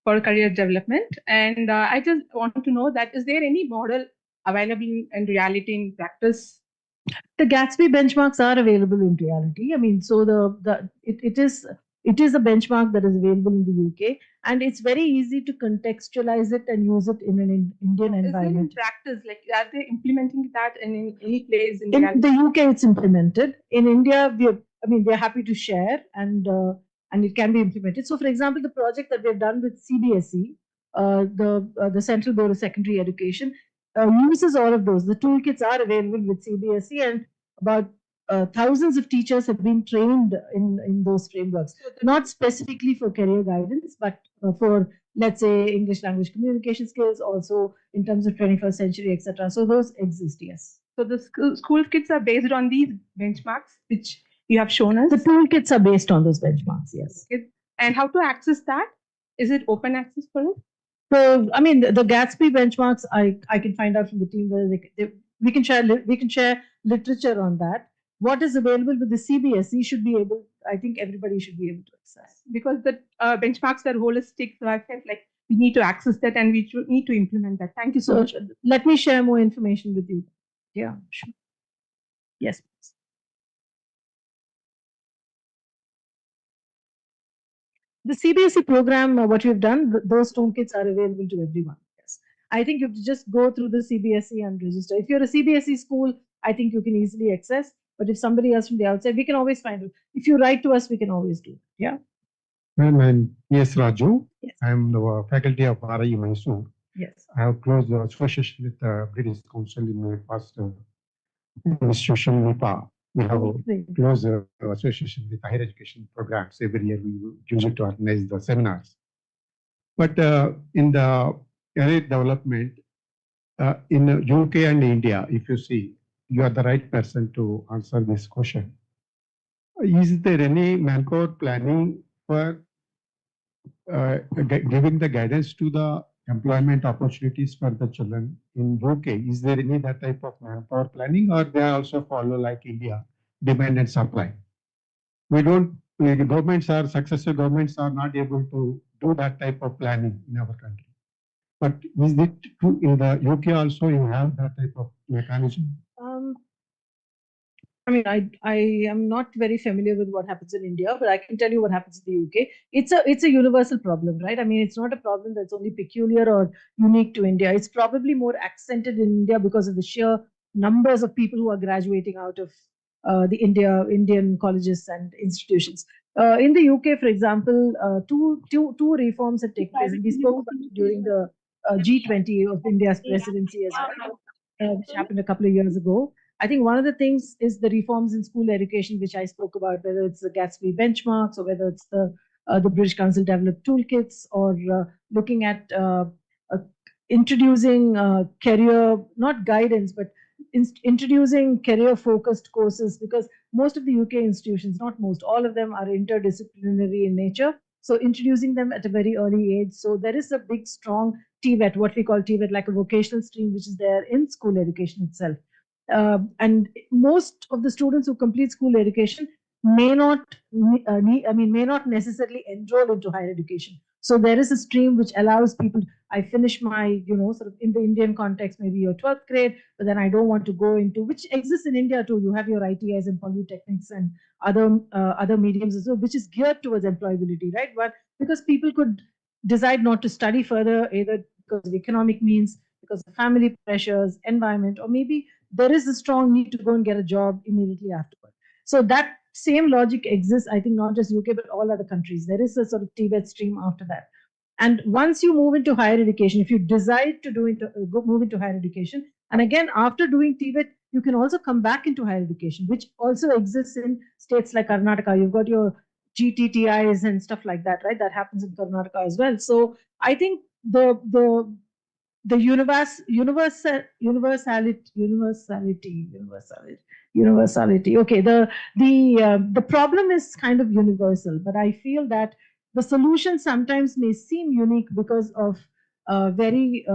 for career development, and I just want to know that is there any model available in reality in practice? The Gatsby benchmarks are available in reality. I mean, so it is a benchmark that is available in the UK, and it's very easy to contextualize it and use it in an Indian environment. Is it in practice? Like, are they implementing that in any place in reality? The UK, it's implemented. In India, we're happy to share, and it can be implemented. So, for example, the project that we've done with CBSE, the Central Board of Secondary Education, uses all of those. The toolkits are available with CBSE, and about thousands of teachers have been trained in those frameworks, not specifically for career guidance, but for, let's say, English language communication skills, also in terms of 21st century, etc. So those exist, yes. So the school kits are based on these benchmarks, which you have shown us? The toolkits are based on those benchmarks, yes. Okay. And how to access that? Is it open access for it? So, I mean, the Gatsby benchmarks, I can find out from the team whether we can share literature on that. What is available with the CBSE should be able, I think everybody should be able to access. Because the benchmarks are holistic, so I felt like we need to access that and we need to implement that. Thank you so much. Let me share more information with you. Yeah, sure. Yes, please. The CBSE program, what we've done, those toolkits are available to everyone. Yes. I think you have to just go through the CBSE and register. If you're a CBSE school, I think you can easily access. But if somebody else from the outside, we can always find it. If you write to us, we can always do it. Yeah. Ma'am, I'm P.S. Raju. Yes. I'm the faculty of RI Mysore. Yes. I have close association with the British Council in my past institution, NIPA. We have close association with higher education programs. Every year we use it to organize the seminars. But in the career development, in UK and India, if you see, you are the right person to answer this question. Is there any manpower planning for giving the guidance to the employment opportunities for the children in UK? Is there any that type of manpower planning, or they also follow like India, demand and supply? We don't, governments are, successive governments are not able to do that type of planning in our country. But is it true in the UK also you have that type of mechanism? I mean, I am not very familiar with what happens in India, but I can tell you what happens in the UK. It's a universal problem, right? I mean, it's not a problem that's only peculiar or unique to India. It's probably more accented in India because of the sheer numbers of people who are graduating out of the Indian colleges and institutions. In the UK, for example, two reforms have taken place. We spoke about it during the G20 of India's presidency as well, which happened a couple of years ago. I think one of the things is the reforms in school education, which I spoke about, whether it's the Gatsby benchmarks or whether it's the British Council developed toolkits, or looking at introducing career, not guidance, but introducing career-focused courses, because most of the UK institutions, not most, all of them are interdisciplinary in nature. So introducing them at a very early age. So there is a big, strong TVET, what we call TVET, like a vocational stream, which is there in school education itself. And most of the students who complete school education may not necessarily enroll into higher education. So there is a stream which allows people, I finish my, sort of in the Indian context, maybe your 12th grade, but then I don't want to go into, which exists in India too. You have your ITIs and polytechnics and other mediums as well, which is geared towards employability, right? But because people could decide not to study further, either because of economic means, because of family pressures, environment, or maybe there is a strong need to go and get a job immediately afterward. So that same logic exists, I think, not just UK, but all other countries. There is a sort of TVET stream after that. And once you move into higher education, if you decide to move into higher education, and again, after doing TVET, you can also come back into higher education, which also exists in states like Karnataka. You've got your GTTIs and stuff like that, right? That happens in Karnataka as well. So I think the universality. Okay, the problem is kind of universal, but I feel that the solution sometimes may seem unique because of very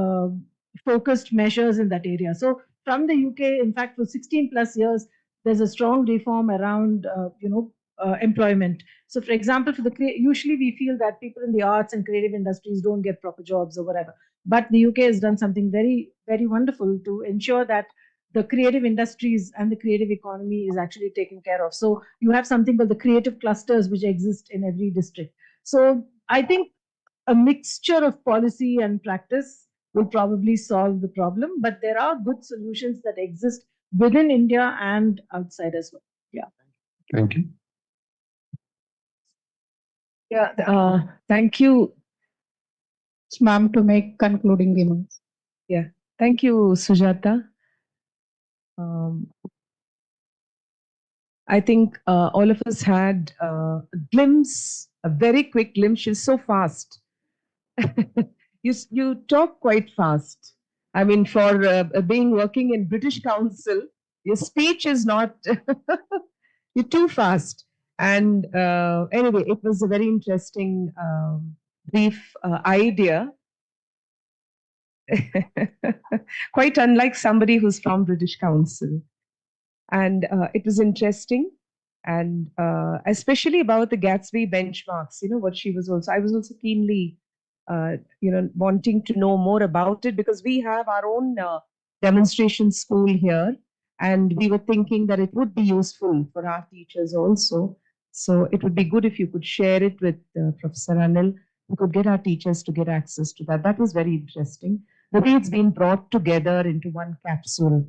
focused measures in that area. So from the UK, in fact, for 16 plus years, there's a strong reform around employment. So for example, usually we feel that people in the arts and creative industries don't get proper jobs or whatever. But the UK has done something very, very wonderful to ensure that the creative industries and the creative economy is actually taken care of. So you have something called the creative clusters, which exist in every district. So I think a mixture of policy and practice will probably solve the problem, but there are good solutions that exist within India and outside as well. Yeah. Thank you. Yeah, thank you, ma'am, to make concluding remarks. Yeah, thank you, Sujata. I think all of us had a glimpse, a very quick glimpse. She's so fast. You talk quite fast. I mean, for being working in British Council, your speech is not, you're too fast. And anyway, it was a very interesting, brief idea. Quite unlike somebody who's from British Council. And it was interesting. And especially about the Gatsby benchmarks, what she was also, I was also keenly, wanting to know more about it, because we have our own demonstration school here. And we were thinking that it would be useful for our teachers also. So it would be good if you could share it with Professor Anil. We could get our teachers to get access to that. That was very interesting. the way it's been brought together into one capsule.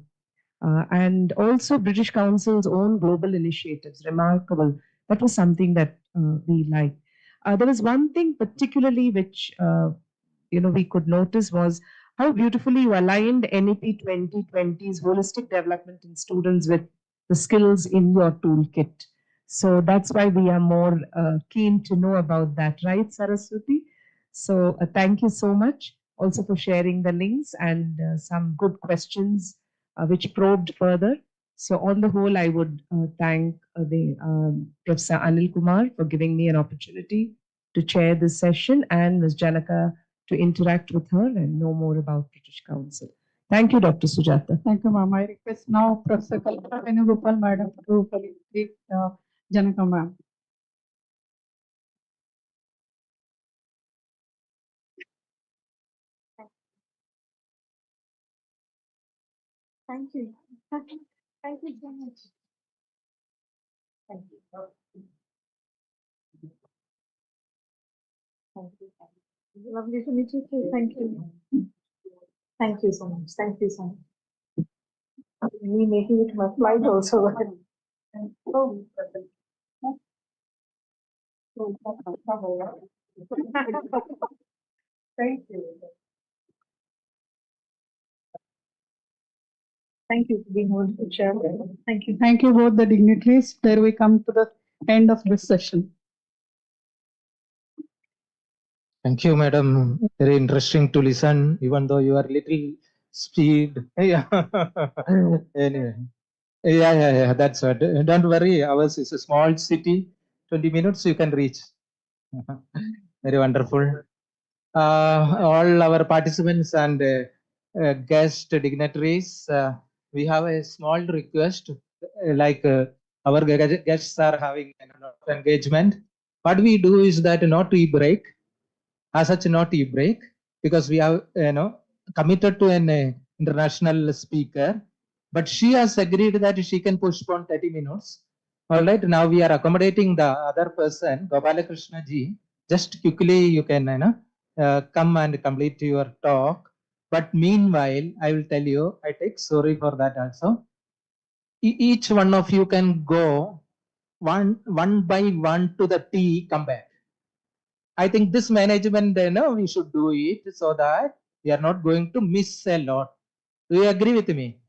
And also British Council's own global initiatives, remarkable. That was something that we liked. There was one thing particularly which we could notice was how beautifully you aligned NEP 2020's holistic development in students with the skills in your toolkit. So that's why we are more keen to know about that, right, Saraswati? So thank you so much also for sharing the links and some good questions which probed further. So on the whole, I would thank the Professor Anil Kumar for giving me an opportunity to chair this session and Ms. Janaka to interact with her and know more about British Council. Thank you, Dr. Sujata. Thank you, ma'am. I request now Professor Kalpana Venugopal, madam, to felicitate Janaka, ma'am. Thank you. Thank you so much. Thank you. Thank you. Lovely to meet you too. Thank you. Thank you so much. Thank you so much. Me making it my flight also. Oh. Thank you. Thank you for being able to share. Thank you. Thank you, both the dignitaries. There we come to the end of this session. Thank you, madam. Very interesting to listen, even though you are little speed. Yeah. Anyway. Yeah. That's what. Don't worry. Ours is a small city. 20 minutes you can reach. Very wonderful. All our participants and guest dignitaries, we have a small request. Our guests are having a lot of engagement. What we do is that not tea break, as such not tea break, because we have committed to an international speaker, but she has agreed that she can postpone 30 minutes. All right, now we are accommodating the other person, Gopalakrishna ji. Just quickly you can come and complete your talk. But meanwhile, I will tell you, I take sorry for that also. Each one of you can go one by one to the tea, come back. I think this management, we should do it so that we are not going to miss a lot. Do you agree with me?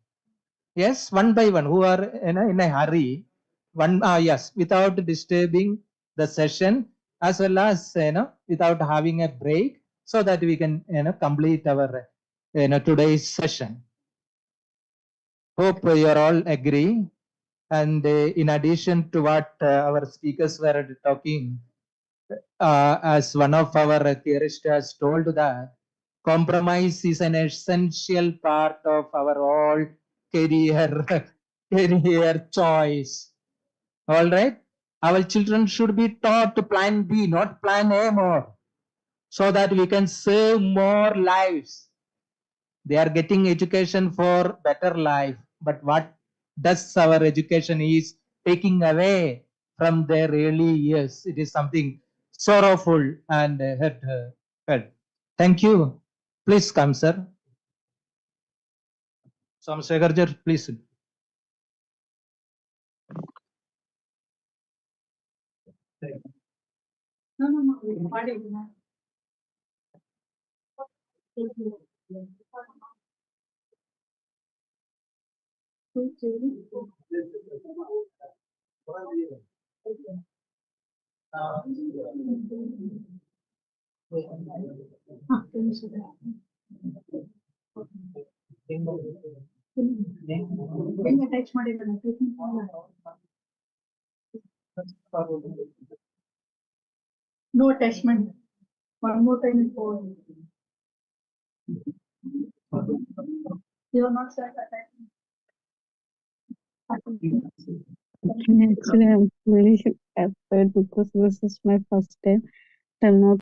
Yes, one by one, who are in a hurry, yes, without disturbing the session, as well as without having a break, so that we can complete our today's session. Hope you are all agree. And in addition to what our speakers were talking, as one of our theorists has told that compromise is an essential part of our all career choice. All right. Our children should be taught to plan B, not plan A more, so that we can save more lives. They are getting education for better life, but what does our education is taking away from their early years? It is something sorrowful and hurt. Thank you. Please come, sir. Somsegarjar, please. No. No attachment. One more time for you are not set attachment. Actually, I'm very afraid because this is my first time. I'm not.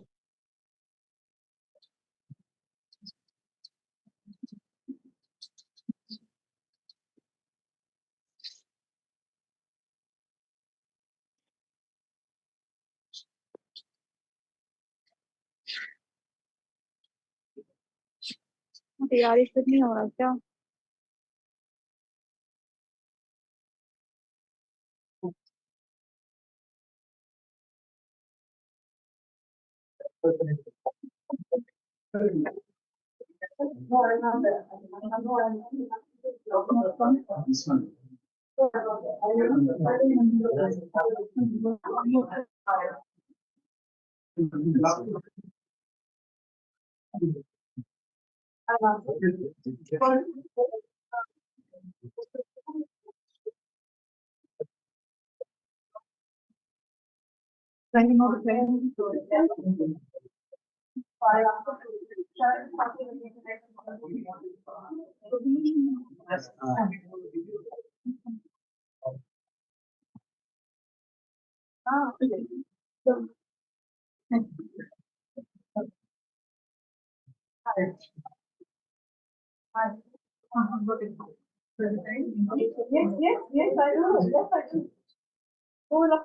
यार इस नहीं हो रहा क्या? Yes, I do. Yes, I do. All of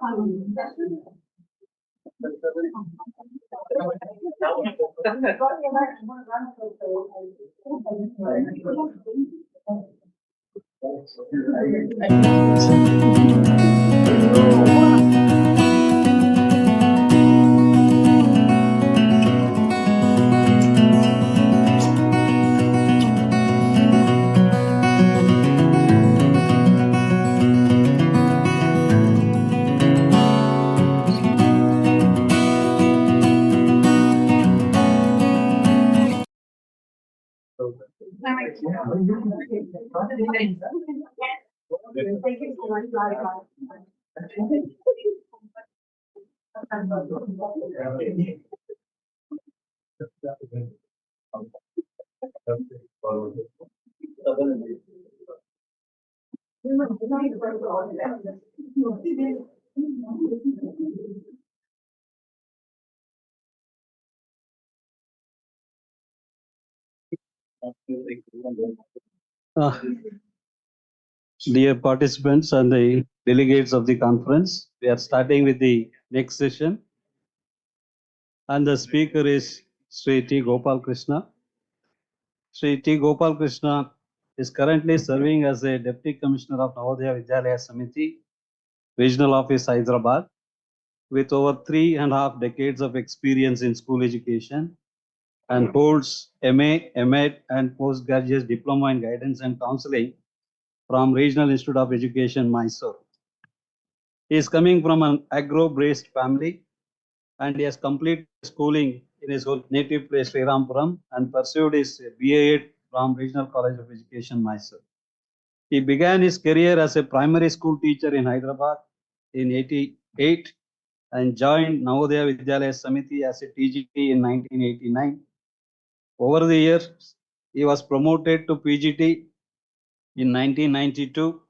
Dear participants and the delegates of the conference, we are starting with the next session. And the speaker is Sri T. Gopal Krishna. Sri T. Gopal Krishna is currently serving as a Deputy Commissioner of Navodaya Vidyalaya Samiti, Regional Office, Hyderabad, with over 3.5 decades of experience in school education and holds MA, MEd and postgraduate diploma in guidance and counseling from Regional Institute of Education, Mysore. He is coming from an agro-based family and he has completed schooling in his native place, Srirampuram, and pursued his BA from Regional College of Education, Mysore. He began his career as a primary school teacher in Hyderabad in 1988 and joined Navodaya Vidyalaya Samiti as a TGT in 1989. Over the years, he was promoted to PGT in 1992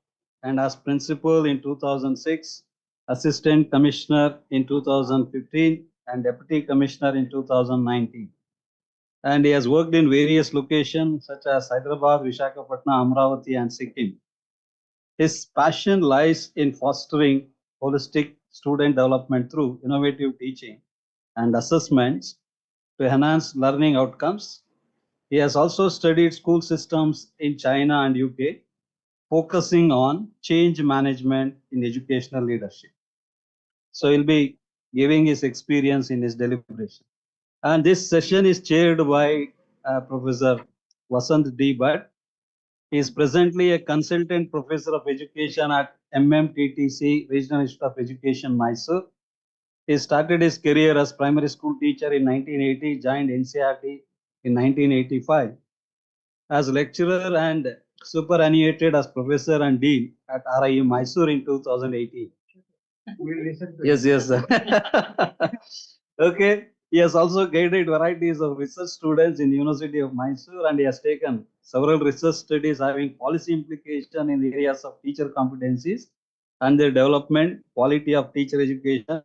and as principal in 2006, assistant commissioner in 2015 and deputy commissioner in 2019. And he has worked in various locations such as Hyderabad, Visakhapatnam, Amravati and Sikkim. His passion lies in fostering holistic student development through innovative teaching and assessments to enhance learning outcomes. He has also studied school systems in China and UK, focusing on change management in educational leadership. So he'll be giving his experience in his deliberation. And this session is chaired by Professor Vasant D. Bhatt. He is presently a consultant professor of education at MMTTC, Regional Institute of Education, Mysore. He started his career as primary school teacher in 1980, joined NCERT in 1985. As lecturer and superannuated as professor and dean at RIU Mysore in 2018. Yes. Okay. He has also guided varieties of research students in University of Mysore and he has taken several research studies having policy implication in the areas of teacher competencies and their development, quality of teacher education,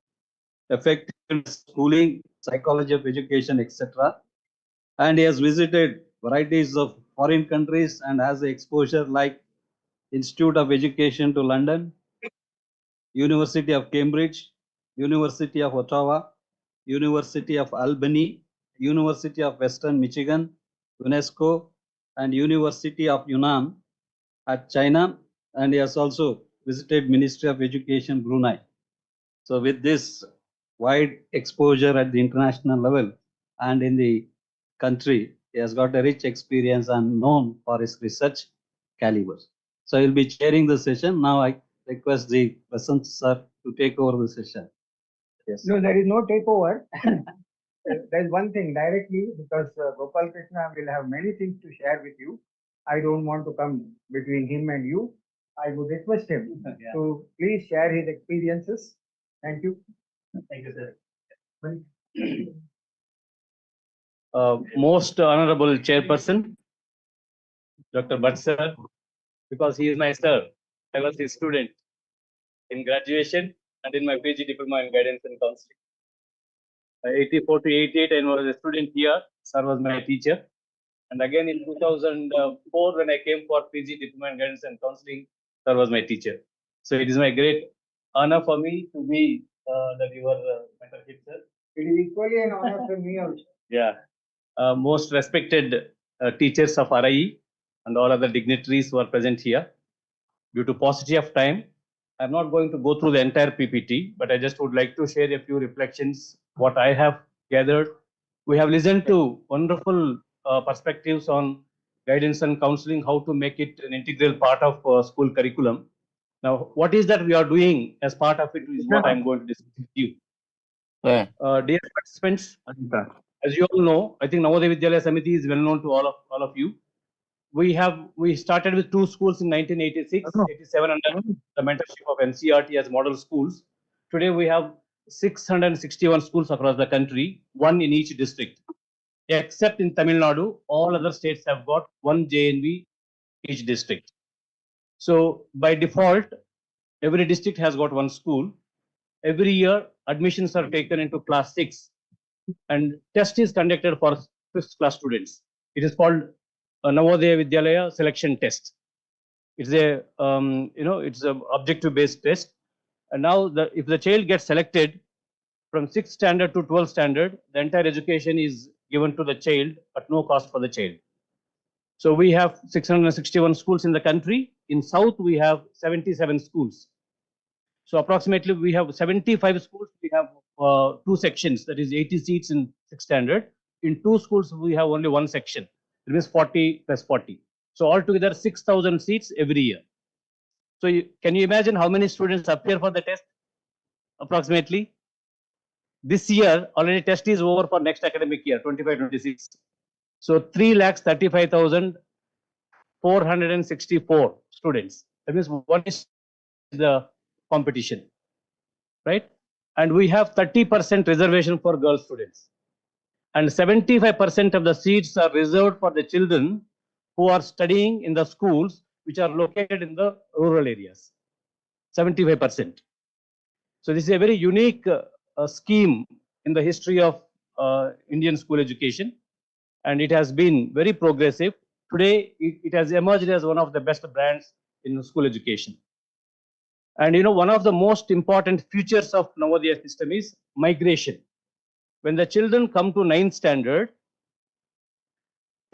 effective schooling, psychology of education, etc. And he has visited varieties of foreign countries and has exposure like Institute of Education to London, University of Cambridge, University of Ottawa, University of Albany, University of Western Michigan, UNESCO, and University of Yunnan at China, and he has also visited Ministry of Education Brunei. So with this wide exposure at the international level and in the country, he has got a rich experience and known for his research caliber. So he'll be chairing the session. Now I request the Vasant sir to take over the session. Yes. No, there is no takeover. There is one thing directly, because Gopal Krishna will have many things to share with you. I don't want to come between him and you. I would request him to please share his experiences. Thank you. Thank you, sir. Most honorable chairperson, Dr. Bhatt sir, because he is my sir. I was his student in graduation and in my PG diploma in guidance and counseling. 84 to 88, I was a student here. Sir was my teacher. And again in 2004, when I came for PG diploma in guidance and counseling, sir was my teacher. So it is my great honor for me to be that your mentorship, sir. It is equally an honor for me also. Yeah. Most respected teachers of RIE and all other dignitaries who are present here. Due to paucity of time, I'm not going to go through the entire PPT, but I just would like to share a few reflections, what I have gathered. We have listened to wonderful perspectives on guidance and counseling, how to make it an integral part of school curriculum. Now, what is that we are doing as part of it is what I'm going to discuss with you. Dear participants, as you all know, I think Navodaya Vidyalaya Samiti is well known to all of you. We started with 2 schools in 1986, 87 under the mentorship of NCERT as model schools. Today we have 661 schools across the country, 1 in each district. Except in Tamil Nadu, all other states have got 1 JNV each district. So by default, every district has got 1 school. Every year, admissions are taken into class 6 and test is conducted for 5th class students. It is called Navodaya Vidyalaya selection test. It's a it's a objective based test. And now if the child gets selected from 6th standard to 12th standard, the entire education is given to the child at no cost for the child. So we have 661 schools in the country. In South, we have 77 schools. So approximately we have 75 schools. We have 2 sections, that is 80 seats in 6th standard. In 2 schools, we have only 1 section. It means 40 plus 40. So altogether 6,000 seats every year. So can you imagine how many students appear for the test? Approximately. This year, already test is over for next academic year, 25-26. So 3,35,464 students. That means 1 is the competition, right? And we have 30% reservation for girl students. And 75% of the seats are reserved for the children who are studying in the schools which are located in the rural areas. 75%. So this is a very unique scheme in the history of Indian school education, and it has been very progressive. Today, it has emerged as one of the best brands in school education. And one of the most important features of Navodaya system is migration. When the children come to 9th standard,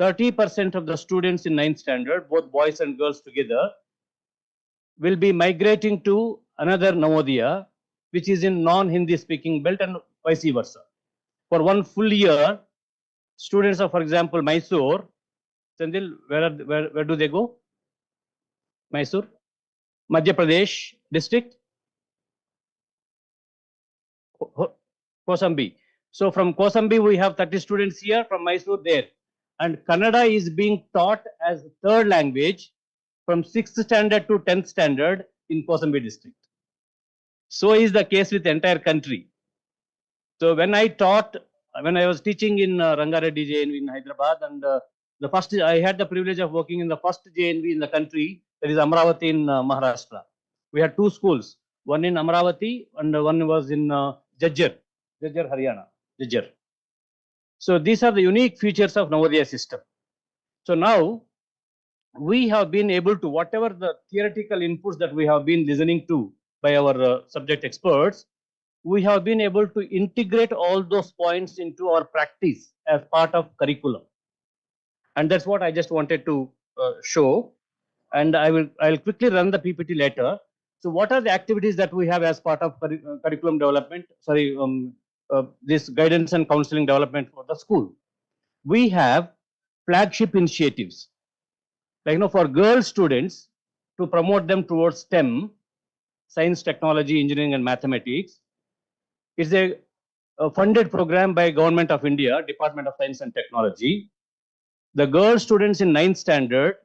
30% of the students in 9th standard, both boys and girls together, will be migrating to another Navodaya, which is in non-Hindi speaking belt and vice versa. For 1 full year, students of, for example, Mysore, Sandil, where do they go? Mysore, Madhya Pradesh district, Kosambi. So from Kosambi, we have 30 students here, from Mysore there. And Kannada is being taught as 3rd language from 6th standard to 10th standard in Kosambi district. So is the case with the entire country. So when I was teaching in Rangareddy JNV in Hyderabad, and I had the privilege of working in the first JNV in the country, that is Amravati in Maharashtra. We had 2 schools, one in Amravati and one was in Jajjar, Haryana, Jajjar. So these are the unique features of Navodaya system. So now we have been able to, whatever the theoretical inputs that we have been listening to by our subject experts, we have been able to integrate all those points into our practice as part of curriculum. And that's what I just wanted to show. And I'll quickly run the PPT later. So what are the activities that we have as part of curriculum development? Sorry, this guidance and counseling development for the school. We have flagship initiatives, like for girl students, to promote them towards STEM, science, technology, engineering, and mathematics. It's a funded program by Government of India, Department of Science and Technology. The girl students in 9th standard,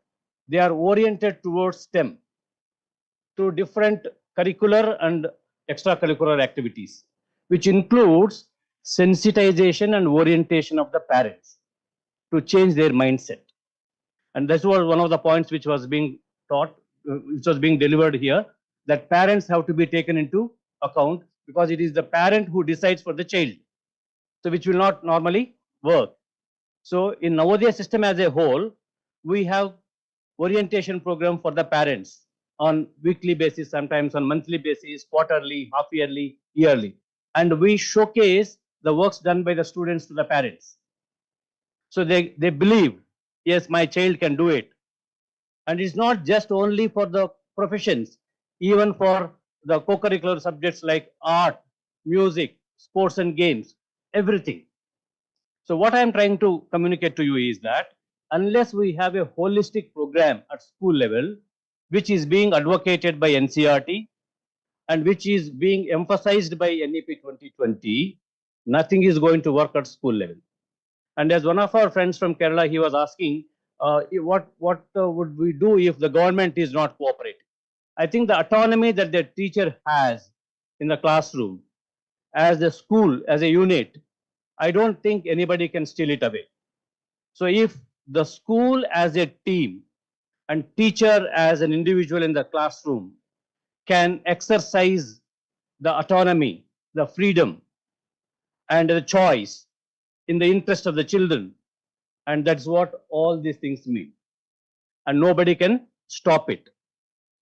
they are oriented towards STEM through different curricular and extracurricular activities, which includes sensitization and orientation of the parents to change their mindset. And this was one of the points which was being taught, which was being delivered here, that parents have to be taken into account, because it is the parent who decides for the child, so which will not normally work. So in Navodaya system as a whole, we have orientation program for the parents on weekly basis, sometimes on monthly basis, quarterly, half yearly, yearly. And we showcase the works done by the students to the parents. So they believe, yes, my child can do it. And it's not just only for the professions, even for the co-curricular subjects like art, music, sports and games, everything. So what I am trying to communicate to you is that unless we have a holistic program at school level, which is being advocated by NCERT and which is being emphasized by NEP 2020, nothing is going to work at school level. And as one of our friends from Kerala, he was asking, what would we do if the government is not cooperating? I think the autonomy that the teacher has in the classroom, as a school, as a unit, I don't think anybody can steal it away. So if the school as a team and teacher as an individual in the classroom can exercise the autonomy, the freedom, and the choice in the interest of the children, and that's what all these things mean. And nobody can stop it.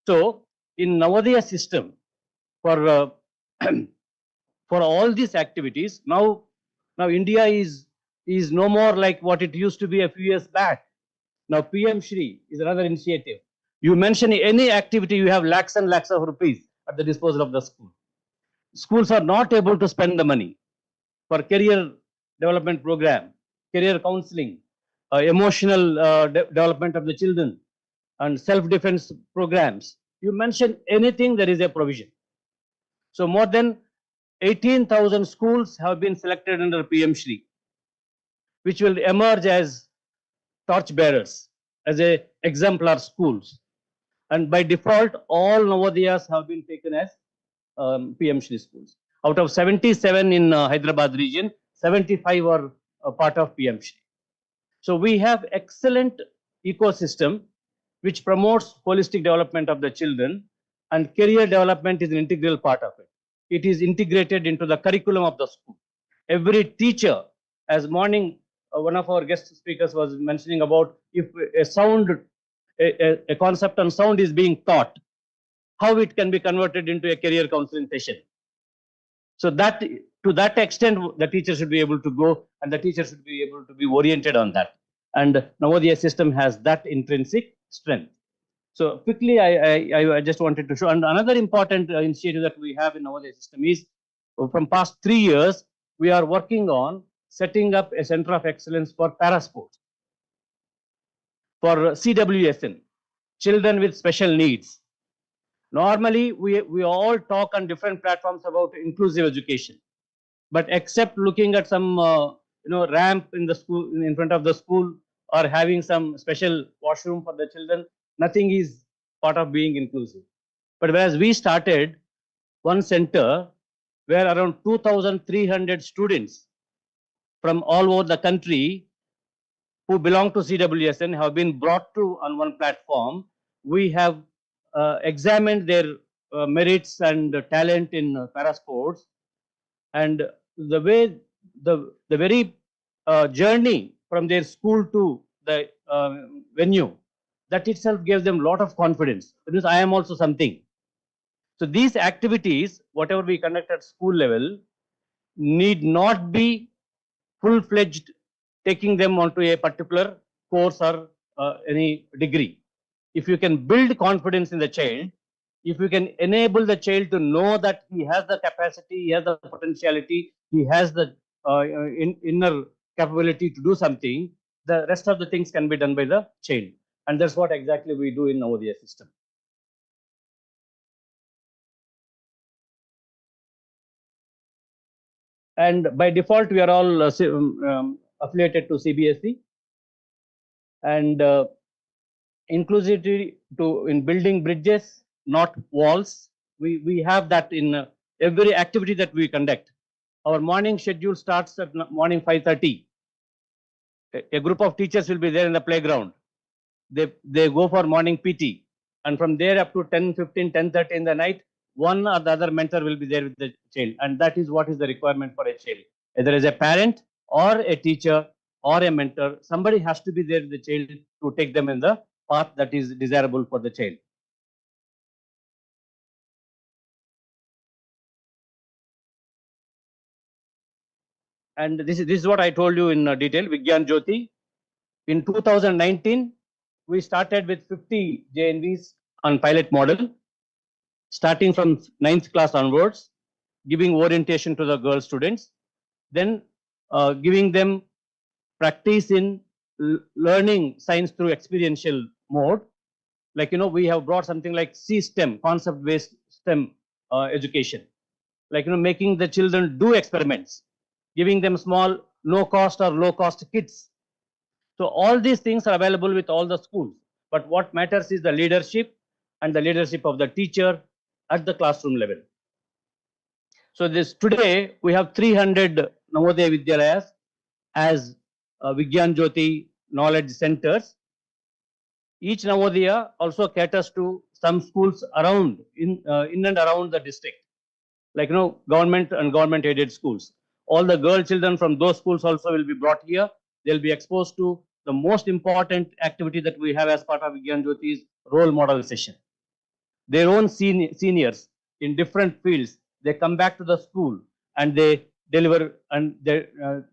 So in Navodaya system, for for all these activities, now India is no more like what it used to be a few years back. Now PM Shri is another initiative. You mention any activity, you have lakhs and lakhs of rupees at the disposal of the school. Schools are not able to spend the money for career development program, career counseling, emotional development of the children, and self-defense programs. You mention anything, there is a provision. So more than 18,000 schools have been selected under PM Shri, which will emerge as torch bearers, as a exemplar schools. And by default, all Navodayas have been taken as PM Shri schools. Out of 77 in Hyderabad region, 75 are part of PM Shri. So we have excellent ecosystem which promotes holistic development of the children, and career development is an integral part of it. It is integrated into the curriculum of the school. Every teacher, as morning one of our guest speakers was mentioning about, if a sound, a concept on sound is being taught, how it can be converted into a career counseling session. So that, to that extent, the teacher should be able to go, and the teacher should be able to be oriented on that. And Navodaya system has that intrinsic strength. So quickly, I just wanted to show. And another important initiative that we have in Navodaya system is, from past 3 years, we are working on setting up a center of excellence for parasports, for CWSN, children with special needs. Normally, we all talk on different platforms about inclusive education, but except looking at some ramp in the school, in front of the school, or having some special washroom for the children, nothing is part of being inclusive. But whereas we started one center where around 2,300 students from all over the country who belong to CWSN have been brought to on one platform. We have examined their merits and talent in parasports, and the way the very journey from their school to the venue, that itself gives them a lot of confidence, because I am also something. So these activities, whatever we conduct at school level, need not be full-fledged taking them onto a particular course or any degree. If you can build confidence in the child, if you can enable the child to know that he has the capacity, he has the potentiality, he has the inner capability to do something, the rest of the things can be done by the child. And that's what exactly we do in Navodaya system. And by default, we are all affiliated to CBSE. And inclusivity in building bridges, not walls. We have that in every activity that we conduct. Our morning schedule starts at morning 5:30. A group of teachers will be there in the playground. They go for morning PT. And from there up to 10:15, 10:30 in the night, one or the other mentor will be there with the child. And that is what is the requirement for a child. Either as a parent or a teacher or a mentor, somebody has to be there with the child to take them in the path that is desirable for the child. And this is what I told you in detail, Vigyan Jyoti. In 2019, we started with 50 JNVs on pilot model, starting from 9th class onwards, giving orientation to the girl students, then giving them practice in learning science through experiential mode. Like, we have brought something like C-STEM, concept-based STEM education. Like, making the children do experiments, giving them small, no-cost or low-cost kits. So all these things are available with all the schools. But what matters is the leadership and the leadership of the teacher at the classroom level. So today we have 300 Navodaya Vidyalayas as Vigyan Jyoti knowledge centers. Each Navodaya also caters to some schools around in and around the district, like government and government aided schools. All the girl children from those schools also will be brought here. They'll be exposed to the most important activity that we have as part of Vigyan Jyoti's role model session. Their own seniors in different fields, they come back to the school and they deliver and they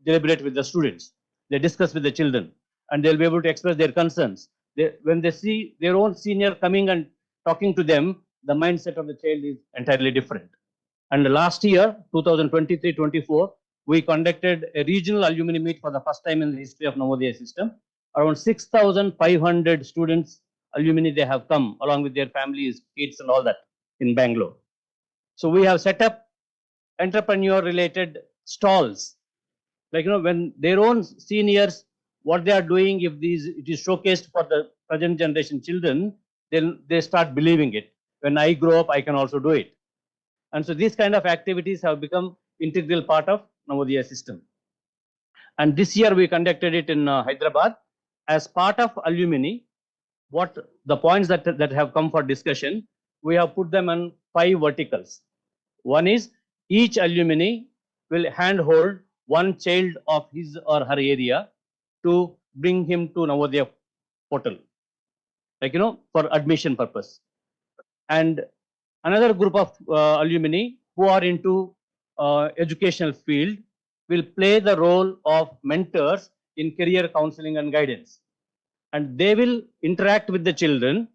deliberate with the students. They discuss with the children and they'll be able to express their concerns. When they see their own senior coming and talking to them, the mindset of the child is entirely different. And last year, 2023-24, we conducted a regional alumni meet for the first time in the history of Navodaya system. Around 6,500 students, alumni, they have come along with their families, kids and all that in Bangalore. So we have set up entrepreneur-related stalls. Like, when their own seniors, what they are doing, if it is showcased for the present generation children, then they start believing it. When I grow up, I can also do it. And so these kind of activities have become integral part of Navodaya system. And this year we conducted it in Hyderabad. As part of alumni, what the points that have come for discussion, we have put them on 5 verticals. One is each alumni will handhold one child of his or her area to bring him to Navodaya portal, like, for admission purpose. And another group of alumni who are into educational field will play the role of mentors in career counseling and guidance. And they will interact with the children,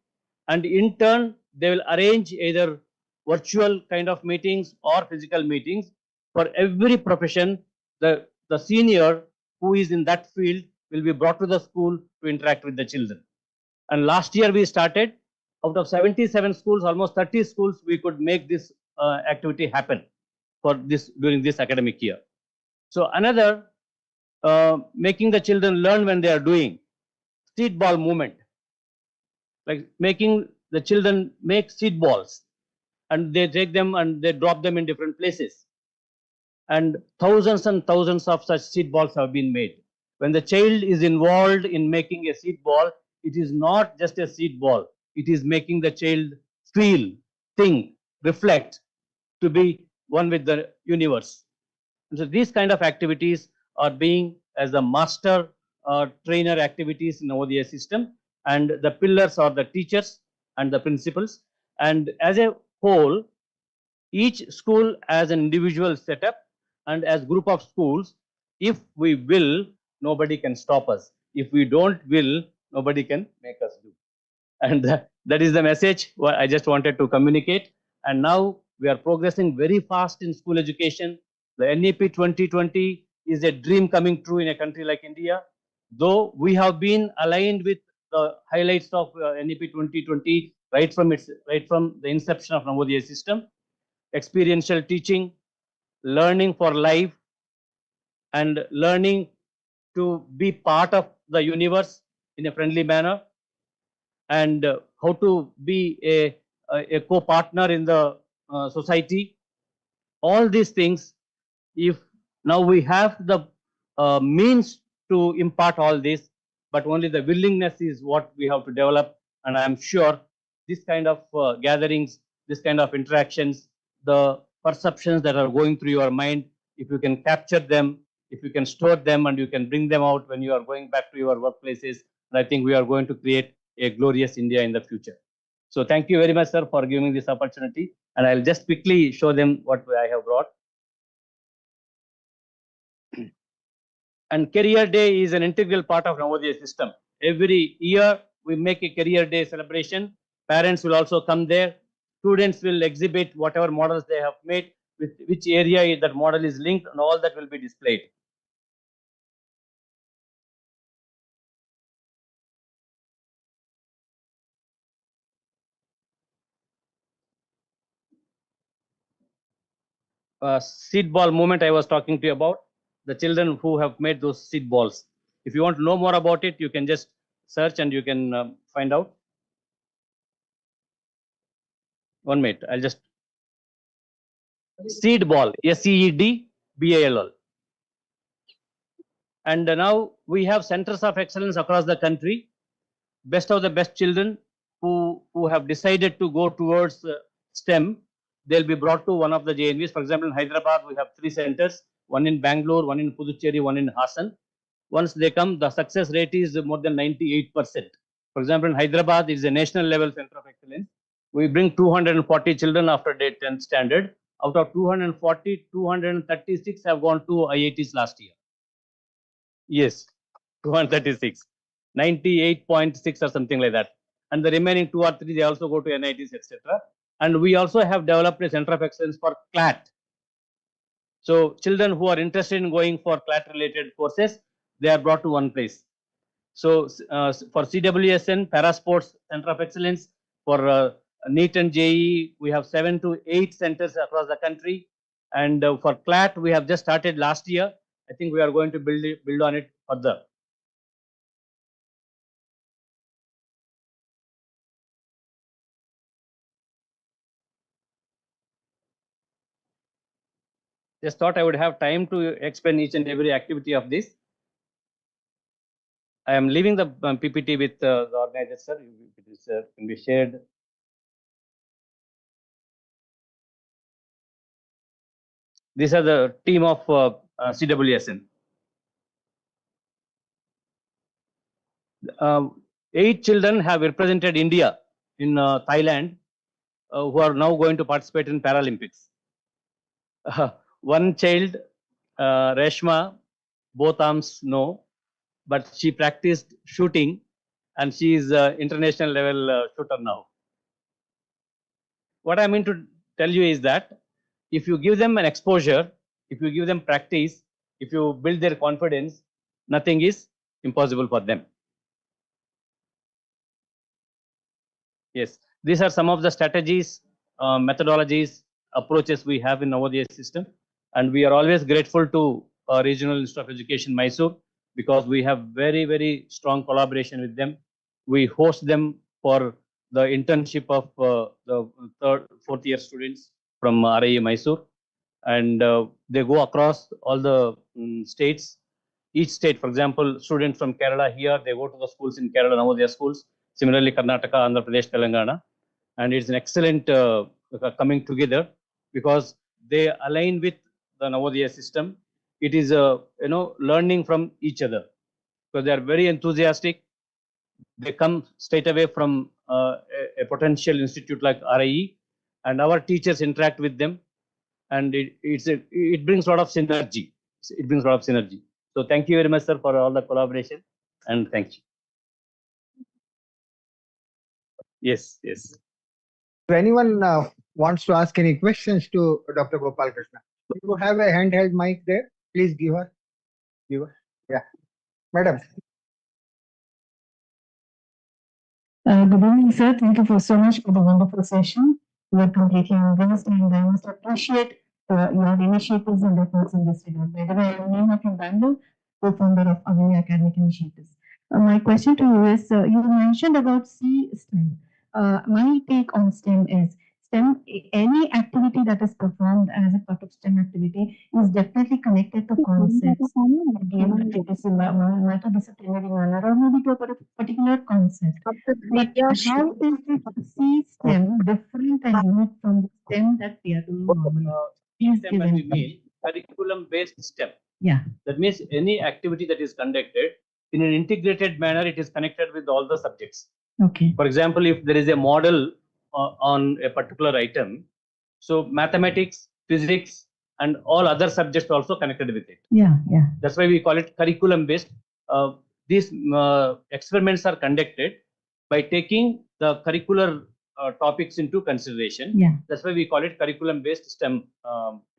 and in turn, they will arrange either virtual kind of meetings or physical meetings. For every profession, the senior who is in that field will be brought to the school to interact with the children. And last year we started, out of 77 schools, almost 30 schools, we could make this activity happen for this during this academic year. So another, making the children learn when they are doing seed ball movement, like making the children make seed balls, and they take them and they drop them in different places. And thousands of such seed balls have been made. When the child is involved in making a seed ball, it is not just a seed ball. It is making the child feel, think, reflect, to be one with the universe. And so these kind of activities are being as the master trainer activities in Navodaya system, and the pillars are the teachers and the principals. And as a whole, each school as an individual setup and as group of schools, if we will, nobody can stop us. If we don't will, nobody can make us do. And that is the message what I just wanted to communicate. And now we are progressing very fast in school education. The NEP 2020 is a dream coming true in a country like India. Though we have been aligned with the highlights of NEP 2020 right from the inception of Navodaya system, experiential teaching, learning for life, and learning to be part of the universe in a friendly manner, and how to be a co-partner in the society. All these things, if now we have the means to impart all this, but only the willingness is what we have to develop. And I am sure this kind of gatherings, this kind of interactions, the perceptions that are going through your mind, if you can capture them, if you can store them, and you can bring them out when you are going back to your workplaces, I think we are going to create a glorious India in the future. So thank you very much, sir, for giving this opportunity. And I'll just quickly show them what I have brought. And Career Day is an integral part of Navodaya system. Every year we make a Career Day celebration. Parents will also come there. Students will exhibit whatever models they have made, with which area that model is linked, and all that will be displayed. Seed ball movement I was talking to you about, the children who have made those seed balls. If you want to know more about it, you can just search and you can find out. 1 minute, I'll just. Seed ball, SEEDBALL. And now we have centers of excellence across the country. Best of the best children who have decided to go towards STEM, they'll be brought to one of the JNVs. For example, in Hyderabad, we have 3 centers, one in Bangalore, one in Puducherry, one in Hassan. Once they come, the success rate is more than 98%. For example, in Hyderabad, it is a national level center of excellence. We bring 240 children after 10th standard. Out of 240, 236 have gone to IITs last year. Yes, 236, 98.6 or something like that. And the remaining 2 or 3, they also go to NITs, etc. And we also have developed a center of excellence for CLAT. So children who are interested in going for CLAT related courses, they are brought to one place. So for CWSN, Parasports Center of Excellence, for NEET and JEE, we have 7 to 8 centers across the country. And for CLAT, we have just started last year. I think we are going to build on it further. Just thought I would have time to explain each and every activity of this. I am leaving the PPT with the organizer, sir. It can be shared. These are the team of CWSN. 8 children have represented India in Thailand, who are now going to participate in Paralympics. One child, Reshma, both arms no, but she practiced shooting and she is international level shooter now. What I mean to tell you is that if you give them an exposure, if you give them practice, if you build their confidence, nothing is impossible for them. Yes, these are some of the strategies, methodologies, approaches we have in Navodaya system, and we are always grateful to Regional Institute of Education, Mysore, because we have very, very strong collaboration with them. We host them for the internship of the 3rd, 4th year students from RIE Mysore, and they go across all the states. Each state, for example, students from Kerala here, they go to the schools in Kerala, Navodaya schools. Similarly, Karnataka, Andhra Pradesh, Telangana, and it's an excellent coming together because they align with the Navodaya system. It is learning from each other because they are very enthusiastic. They come straight away from a potential institute like RIE, and our teachers interact with them, and it brings a lot of synergy. It brings a lot of synergy. So thank you very much, sir, for all the collaboration, and thank you. Yes, yes. If anyone wants to ask any questions to Dr. Gopal Krishna, if you have a handheld mic there, please give her. Give her. Yeah, madam. Good evening, sir. Thank you for so much for the wonderful session. You are completely engaged, and I must appreciate your initiatives and efforts in this regard. By the way, I am Neema from Bangalore, co-founder of Unveiling Academic Initiatives. My question to you is, you mentioned about STEM. My take on STEM is, STEM, any activity that is performed as a part of STEM activity is definitely connected to concepts, given it is in a multidisciplinary manner, or maybe to a particular concept. But how is the STEM different and unique from the STEM that we are doing normally? Please STEM, give as an we mean curriculum-based STEM. Yeah. That means any activity that is conducted in an integrated manner, it is connected with all the subjects. Okay. For example, if there is a model on a particular item, so mathematics, physics, and all other subjects also connected with it. Yeah, yeah. That's why we call it curriculum-based. These experiments are conducted by taking the curricular topics into consideration. Yeah. That's why we call it curriculum-based STEM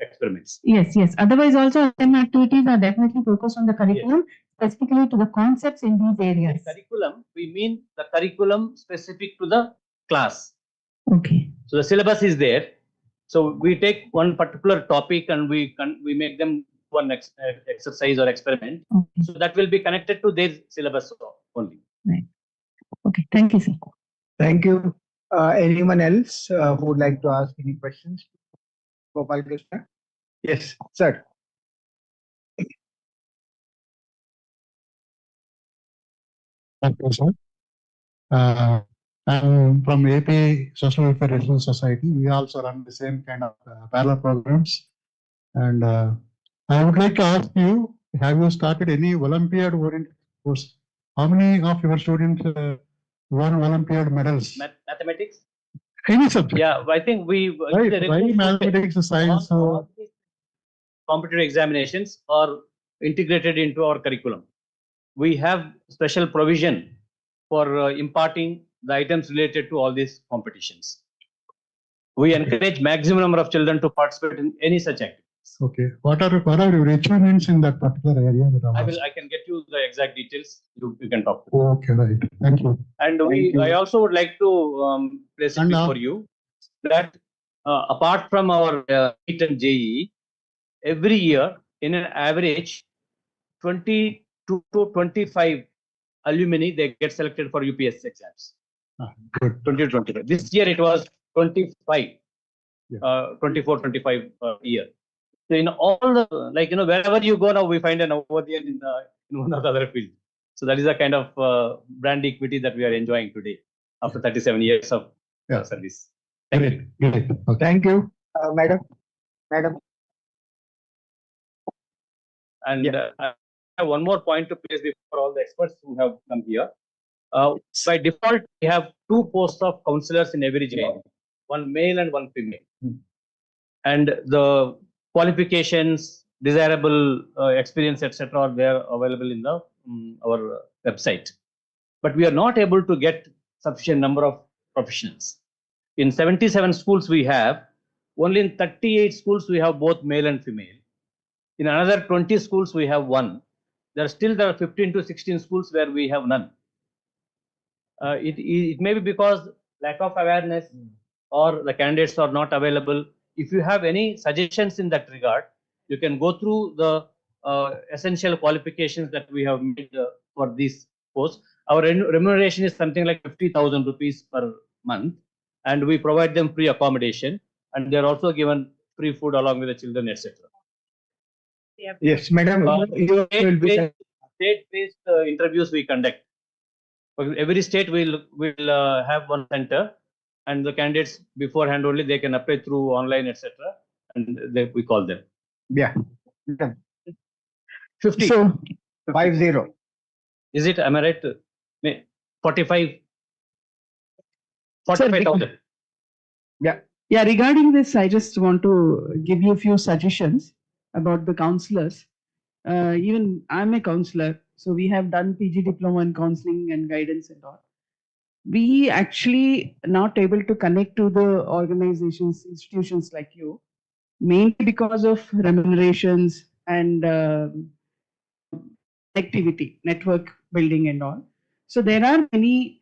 experiments. Yes, yes. Otherwise, also STEM activities are definitely focused on the curriculum, specifically to the concepts in these areas. Curriculum, we mean the curriculum specific to the class. Okay. So the syllabus is there. So we take one particular topic and we make them one exercise or experiment. Okay. So that will be connected to their syllabus only. Right. Okay. Thank you, sir. Thank you. Anyone else who would like to ask any questions? Gopal Krishna? Yes, sir. Thank you, sir. I'm from AP Social Welfare Regional Society. We also run the same kind of parallel programs. And I would like to ask you, have you started any Olympiad-oriented course? How many of your students won Olympiad medals? Mathematics? Any subject? Yeah, I think we Why mathematics, science? all these competitive examinations are integrated into our curriculum. We have special provision for imparting the items related to all these competitions. We encourage maximum number of children to participate in any such activity. Okay. What are your achievements in that particular area? I can get you the exact details. You can talk to. Okay, right. Thank you. And I also would like to place it before you that apart from our NEET and JEE, every year in an average 22 to 25 alumni they get selected for UPSC exams. Good. 20 to 25. This year it was 25. 24, 25 year. So in all the, wherever you go now, we find an Navodaya in one or the other field. So that is a kind of brand equity that we are enjoying today after 37 years of service. Thank you. Okay. Thank you, madam. Madam. And I have one more point to place before all the experts who have come here. By default, we have 2 posts of counselors in every JNE, one male and one female. And the qualifications, desirable experience, etc., are there available in the our website. But we are not able to get sufficient number of professionals. In 77 schools we have, only in 38 schools we have both male and female. In another 20 schools we have one. There are 15 to 16 schools where we have none. It may be because lack of awareness or the candidates are not available. If you have any suggestions in that regard, you can go through the essential qualifications that we have made for these posts. Our remuneration is something like 50,000 rupees per month, and we provide them free accommodation, and they are also given free food along with the children, etc. Yes, madam. State-based interviews we conduct. For every state will have one center, and the candidates beforehand only they can apply through online, etc. And we call them. Yeah. 50. So 50. Is it? Am I right? 45,000. Yeah. Yeah. Regarding this, I just want to give you a few suggestions about the counselors. Even I'm a counselor, so we have done PG diploma in counseling and guidance and all. We actually not able to connect to the organizations, institutions like you, mainly because of remunerations and connectivity, network building and all. So there are many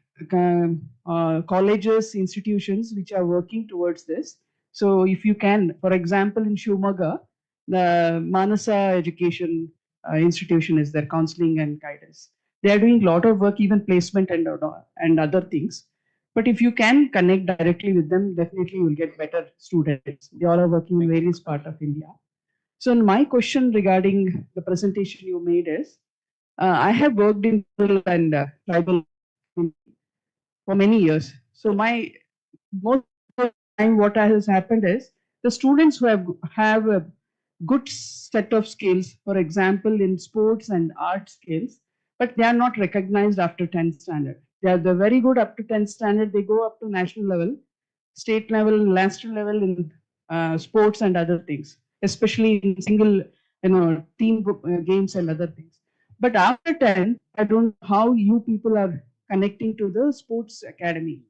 colleges, institutions which are working towards this. So if you can, for example, in Shumaga, the Manasa Education Institution is there, counseling and guidance. They are doing a lot of work, even placement and other things. But if you can connect directly with them, definitely you will get better students. They all are working in various parts of India. So my question regarding the presentation you made is, I have worked in rural and tribal for many years. So my most of the time, what has happened is the students who have a good set of skills, for example, in sports and art skills, but they are not recognized after 10th standard. They're very good up to 10th standard. They go up to national level, state level, national level in sports and other things, especially in single, team games and other things. But after 10, I don't know how you people are connecting to the sports academy.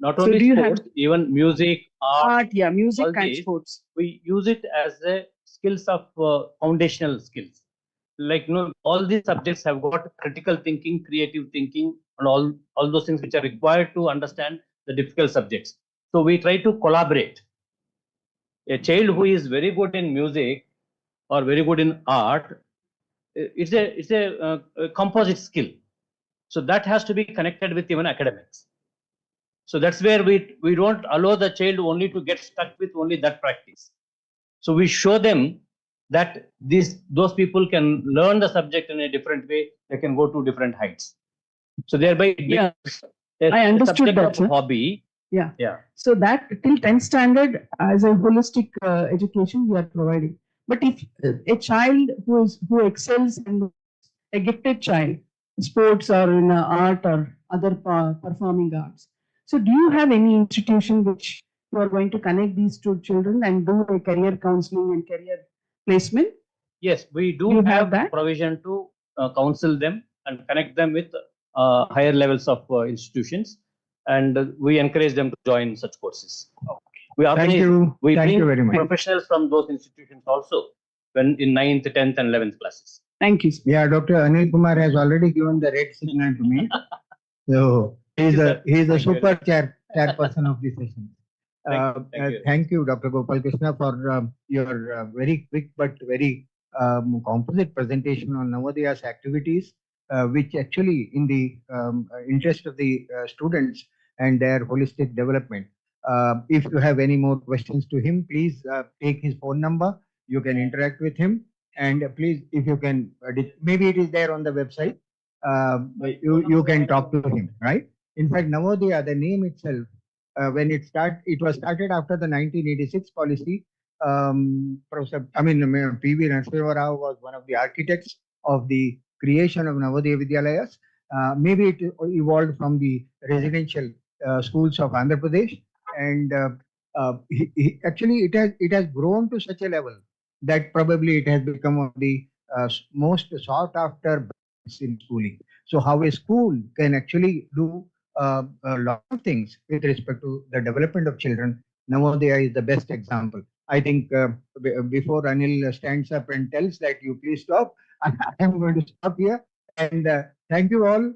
Not So only do you sports, have even music, art, yeah, music all and these, sports. we use it as a skills of foundational skills. Like, all these subjects have got critical thinking, creative thinking, and all those things which are required to understand the difficult subjects. So we try to collaborate. A child who is very good in music or very good in art, it's a composite skill. So that has to be connected with even academics. So that's where we don't allow the child only to get stuck with only that practice. So we show them that those people can learn the subject in a different way. They can go to different heights. So thereby, Yeah, a I understood subject that, of sir. hobby. Yeah. Yeah. So that till 10th standard as a holistic education we are providing. But if a child who excels and a gifted child, sports or in art or other performing arts. So do you have any institution which you are going to connect these two children and do a career counseling and career placement? Yes, we do You have have that? provision to counsel them and connect them with higher levels of institutions, and we encourage them to join such courses. We Thank you. We Thank bring you very much. professionals from those institutions also when in 9th, 10th, and 11th classes. Thank you. Yeah, Dr. Anil Kumar has already given the red signal to me. So he's a super chairperson of this session. Thank you, Dr. Gopal Krishna, for your very quick but very composite presentation on Navodayas activities, which actually in the interest of the students and their holistic development. If you have any more questions to him, please take his phone number. You can interact with him. And please, if you can, maybe it is there on the website. You can talk to him, right? In fact, Navodaya, the name itself, when it was started after the 1986 policy. P.V. Narasimha Rao was one of the architects of the creation of Navodaya Vidyalayas. Maybe it evolved from the residential schools of Andhra Pradesh, and actually it has grown to such a level that probably it has become one of the most sought after brands in schooling. So how a school can actually do a lot of things with respect to the development of children, Navodaya is the best example. I think before Anil stands up and tells that you please stop, I am going to stop here. And thank you all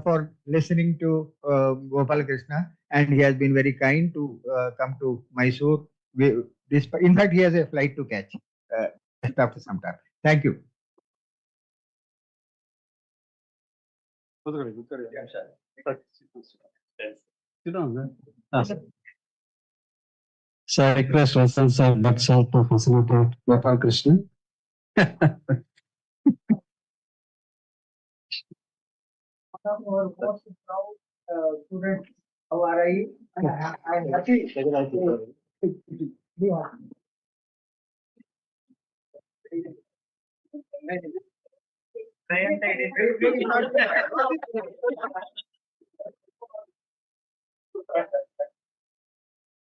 for listening to Gopal Krishna. And he has been very kind to come to Mysore. In fact, he has a flight to catch just after some time. Thank you. So I request Vasan sir, but sir to facilitate Gopal Krishna. Students of RI, I am happy.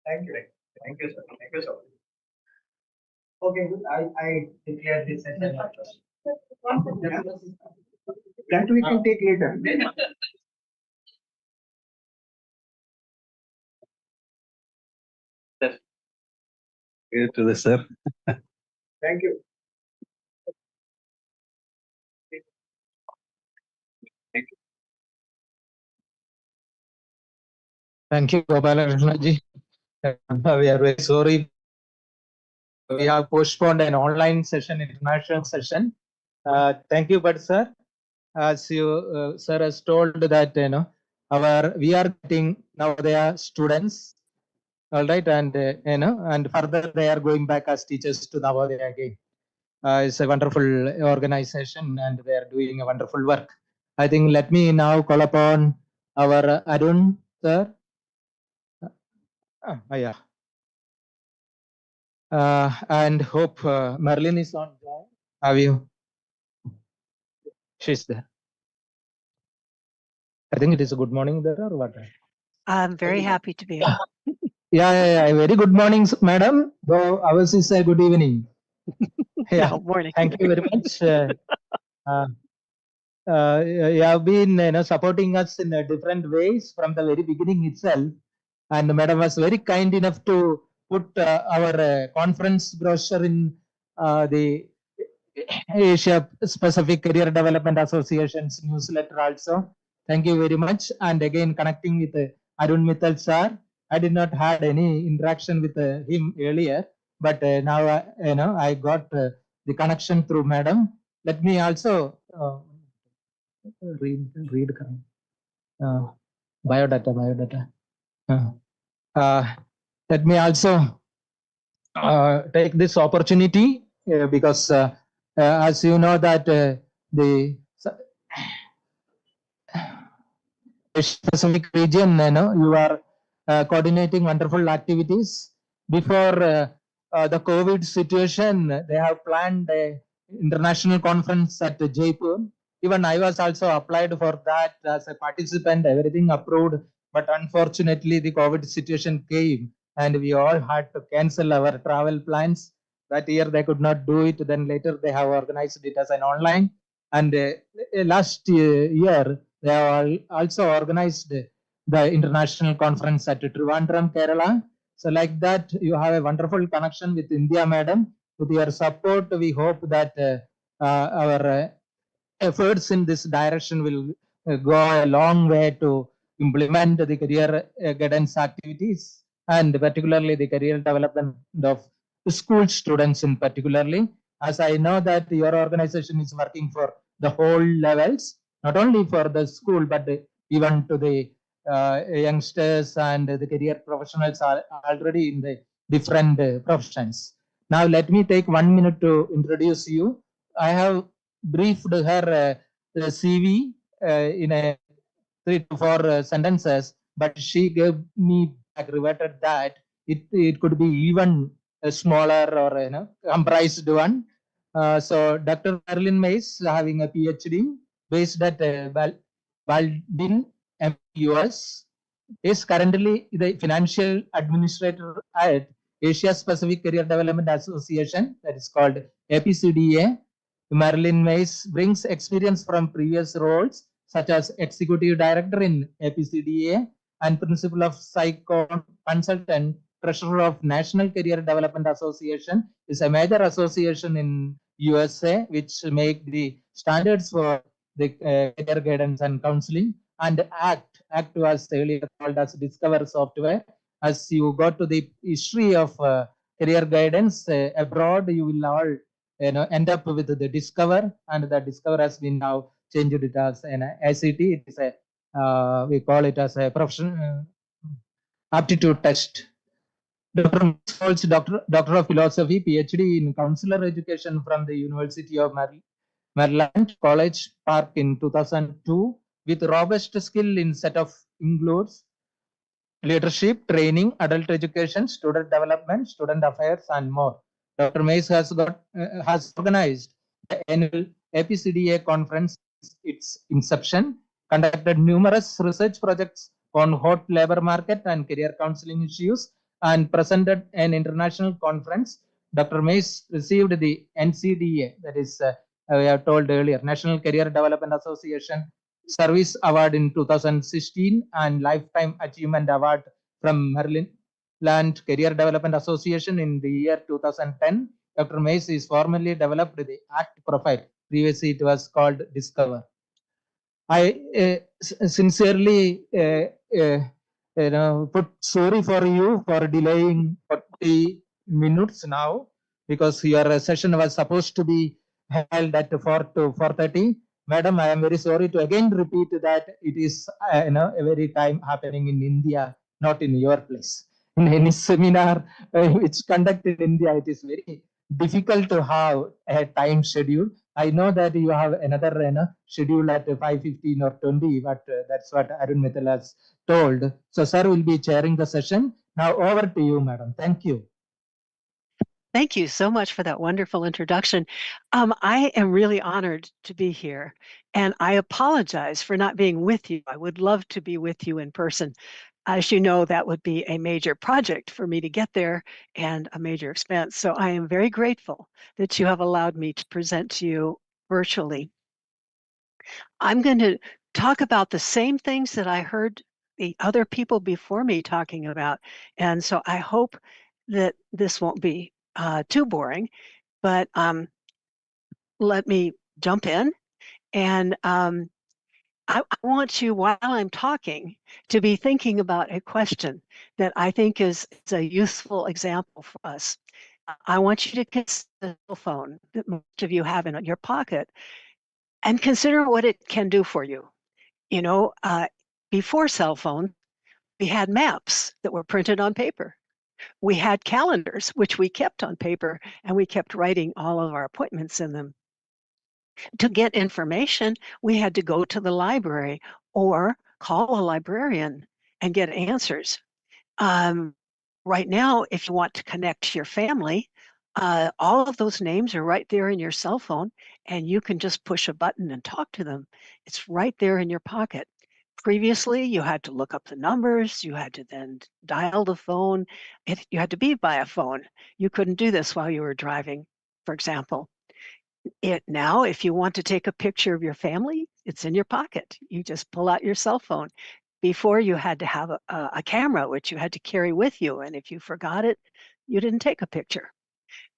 Thank you. Thank you, sir. Thank you so much. Okay, I declare this session. That we can take later. Here to the sir. Thank you. Thank you, Gopalakrishnaji. We are very sorry. We have postponed an online session, international session. Thank you, but sir, as you sir has told that we are getting Navodaya students, all right, and and further they are going back as teachers to Navodaya again. It's a wonderful organization, and they are doing a wonderful work. I think let me now call upon our Arun sir. Yeah. And hope Merlin is on. Have you? She's there. I think it is a good morning there or what? I'm very happy to be here. Yeah. Very good morning, madam. Though ours is a good evening. Yeah. No, morning. Thank you very much. You have been supporting us in different ways from the very beginning itself. And madam was very kind enough to put our conference brochure in the Asia Pacific Career Development Association's newsletter also. Thank you very much. And again, connecting with Arun Mittal sir. I did not had any interaction with him earlier, but now I got the connection through madam. Let me also read biodata. Let me also take this opportunity because as you know that the Asia Pacific region, you are coordinating wonderful activities. Before the COVID situation, they have planned an international conference at Jaipur. Even I was also applied for that as a participant, everything approved. But unfortunately, the COVID situation came and we all had to cancel our travel plans. That year they could not do it. Then later they have organized it as an online. And last year, they have also organized the international conference at Trivandrum, Kerala. So like that, you have a wonderful connection with India, madam. With your support, we hope that our efforts in this direction will go a long way to implement the career guidance activities and particularly the career development of school students in particularly. As I know that your organization is working for the whole levels, not only for the school, but even to the youngsters and the career professionals are already in the different professions. Now, let me take 1 minute to introduce you. I have briefed her CV in a 3 to 4 sentences, but she gave me reverted that it could be even a smaller or comprised one. So Dr. Merlin Mays, having a PhD based at Baldwin, US, is currently the financial administrator at Asia Pacific Career Development Association, that is called APCDA. Merlin Mays brings experience from previous roles such as executive director in APCDA and principal of Psycho consultant, treasurer of National Career Development Association, is a major association in USA which make the standards for the career guidance and counseling. And ACT was earlier called as Discover Software. As you go to the history of career guidance abroad, you will all end up with the Discover, and the Discover has been now changed it as an ACT. It is a we call it as a professional aptitude test. Dr. Holtz, Doctor of Philosophy, PhD in Counselor Education from the University of Maryland College Park in 2002, with robust skill in set of includes leadership, training, adult education, student development, student affairs, and more. Dr. Mays has organized the annual APCDA conference since its inception, conducted numerous research projects on hot labor market and career counseling issues, and presented an international conference. Dr. Mays received the NCDA, that is I have told earlier, National Career Development Association Service Award in 2016 and Lifetime Achievement Award from Maryland Career Development Association in the year 2010. Dr. Mace is formally developed the ACT profile. Previously, it was called Discover. I sincerely put sorry for you for delaying 40 minutes now, because your session was supposed to be held at 4 to 4:30. Madam, I am very sorry to again repeat that it is a very time happening in India, not in your place. In any seminar which conducted in India, it is very difficult to have a time schedule. I know that you have another schedule at 5:15 or 20, but that's what Arun Mittal has told. So, sir will be chairing the session. Now, over to you, madam. Thank you. Thank you so much for that wonderful introduction. I am really honored to be here, and I apologize for not being with you. I would love to be with you in person. As you know, that would be a major project for me to get there and a major expense. So I am very grateful that you have allowed me to present to you virtually. I'm going to talk about the same things that I heard the other people before me talking about. And so I hope that this won't be too boring, but let me jump in. And I want you, while I'm talking, to be thinking about a question that I think is a useful example for us. I want you to consider the cell phone that most of you have in your pocket and consider what it can do for you. You know, before cell phone, we had maps that were printed on paper. We had calendars, which we kept on paper, and we kept writing all of our appointments in them. To get information, we had to go to the library or call a librarian and get answers. Right now, if you want to connect to your family, all of those names are right there in your cell phone, and you can just push a button and talk to them. It's right there in your pocket. Previously, you had to look up the numbers, you had to then dial the phone, you had to be by a phone. You couldn't do this while you were driving, for example. Now, if you want to take a picture of your family, it's in your pocket. You just pull out your cell phone. Before, you had to have a camera, which you had to carry with you. And if you forgot it, you didn't take a picture.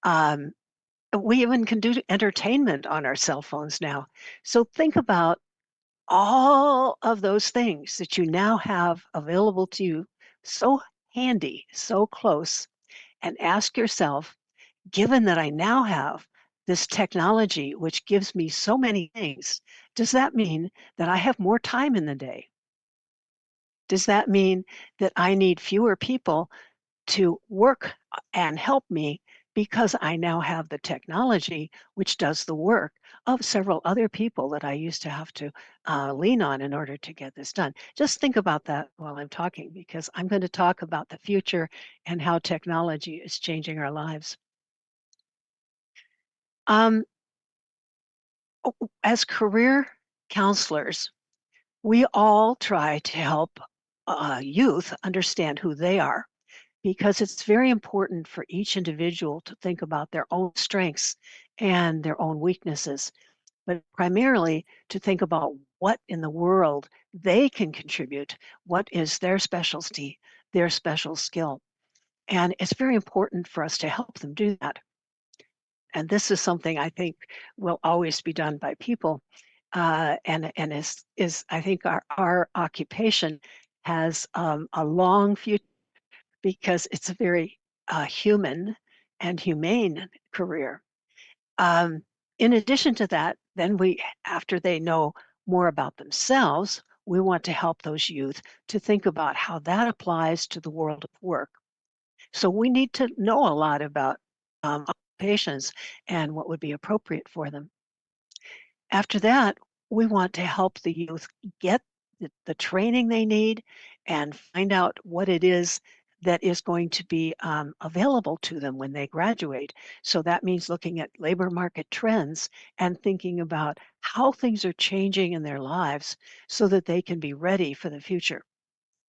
We even can do entertainment on our cell phones now. So think about all of those things that you now have available to you, so handy, so close, and ask yourself, given that I now have this technology, which gives me so many things, does that mean that I have more time in the day? Does that mean that I need fewer people to work and help me because I now have the technology which does the work of several other people that I used to have to lean on in order to get this done? Just think about that while I'm talking, because I'm going to talk about the future and how technology is changing our lives. As career counselors, we all try to help youth understand who they are, because it's very important for each individual to think about their own strengths and their own weaknesses, but primarily to think about what in the world they can contribute, what is their specialty, their special skill. And it's very important for us to help them do that. And this is something I think will always be done by people. And is I think our occupation has a long future, because it's a very human and humane career. In addition to that, then after they know more about themselves, we want to help those youth to think about how that applies to the world of work. So we need to know a lot about occupations and what would be appropriate for them. After that, we want to help the youth get the training they need and find out what it is that is going to be available to them when they graduate. So that means looking at labor market trends and thinking about how things are changing in their lives so that they can be ready for the future,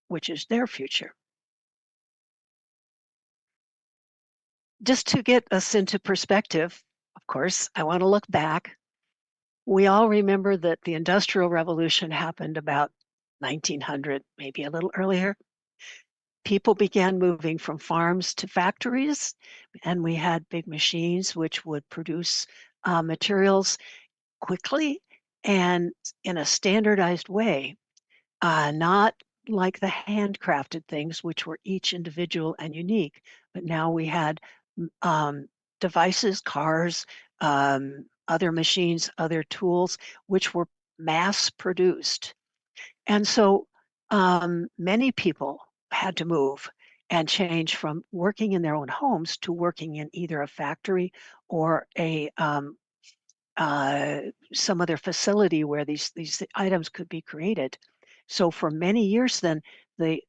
which is their future. Just to get us into perspective, of course, I want to look back We all remember that the Industrial Revolution happened about 1900, maybe a little earlier. People began moving from farms to factories, and we had big machines which would produce materials quickly and in a standardized way, not like the handcrafted things, which were each individual and unique. But now we had devices, cars, other machines, other tools, which were mass produced. And so many people had to move and change from working in their own homes to working in either a factory or a some other facility where these items could be created. So for many years then, the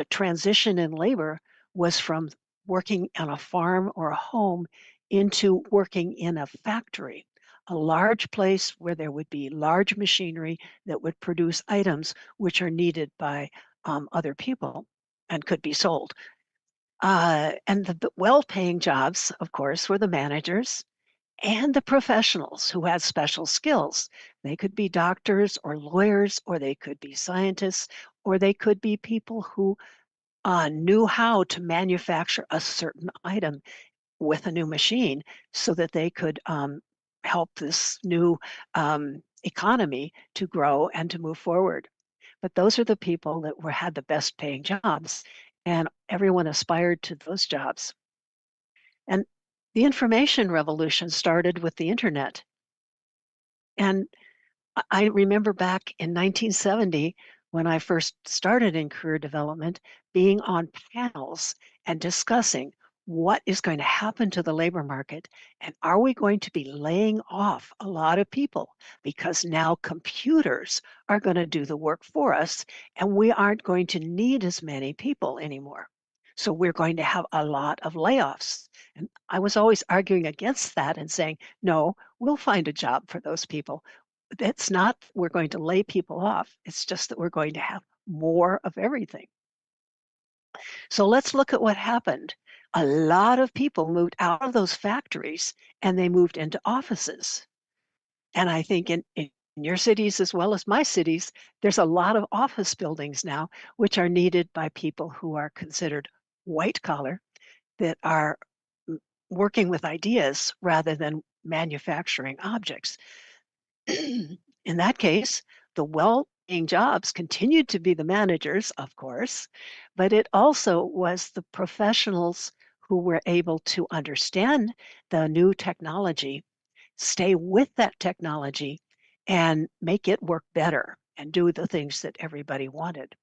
transition in labor was from working on a farm or a home into working in a factory, a large place where there would be large machinery that would produce items which are needed by other people and could be sold. And the well-paying jobs, of course, were the managers and the professionals who had special skills. They could be doctors or lawyers, or they could be scientists, or they could be people who knew how to manufacture a certain item with a new machine so that they could help this new economy to grow and to move forward. But those are the people that had the best paying jobs, and everyone aspired to those jobs. And the information revolution started with the internet. And I remember back in 1970, when I first started in career development, being on panels and discussing what is going to happen to the labor market, and are we going to be laying off a lot of people because now computers are going to do the work for us and we aren't going to need as many people anymore. So we're going to have a lot of layoffs. And I was always arguing against that and saying, no, we'll find a job for those people. It's not we're going to lay people off. It's just that we're going to have more of everything. So let's look at what happened. A lot of people moved out of those factories and they moved into offices. And I think in your cities as well as my cities, there's a lot of office buildings now which are needed by people who are considered white collar, that are working with ideas rather than manufacturing objects. In that case, the well-paying jobs continued to be the managers, of course, but it also was the professionals who were able to understand the new technology, stay with that technology, and make it work better and do the things that everybody wanted.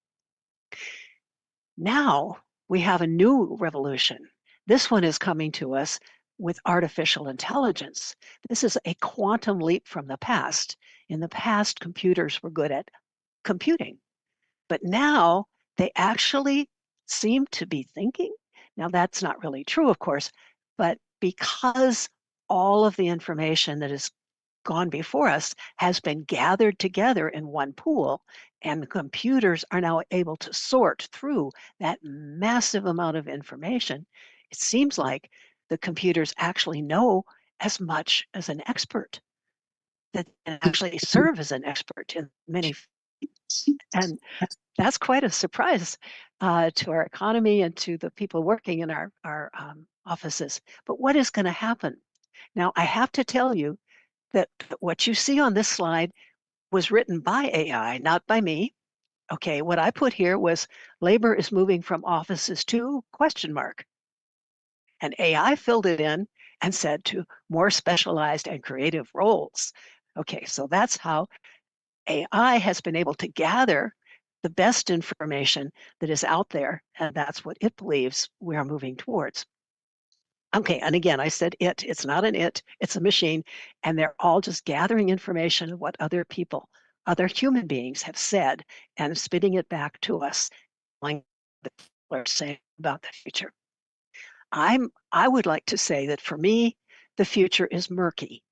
Now we have a new revolution. This one is coming to us with artificial intelligence. This is a quantum leap from the past. In the past, computers were good at computing, but now they actually seem to be thinking. Now, that's not really true, of course, but because all of the information that has gone before us has been gathered together in one pool, and the computers are now able to sort through that massive amount of information, it seems like the computers actually know as much as an expert, that can actually serve as an expert in many fields. And that's quite a surprise to our economy and to the people working in our offices. But what is going to happen? Now, I have to tell you that what you see on this slide was written by AI, not by me. Okay, what I put here was labor is moving from offices to ? And AI filled it in and said to more specialized and creative roles. Okay, so that's how AI has been able to gather the best information that is out there, and that's what it believes we are moving towards. Okay, and again, I said it's not an it, it's a machine, and they're all just gathering information of what other people, other human beings have said and spitting it back to us, like the people are saying about the future. I would like to say that for me, the future is murky.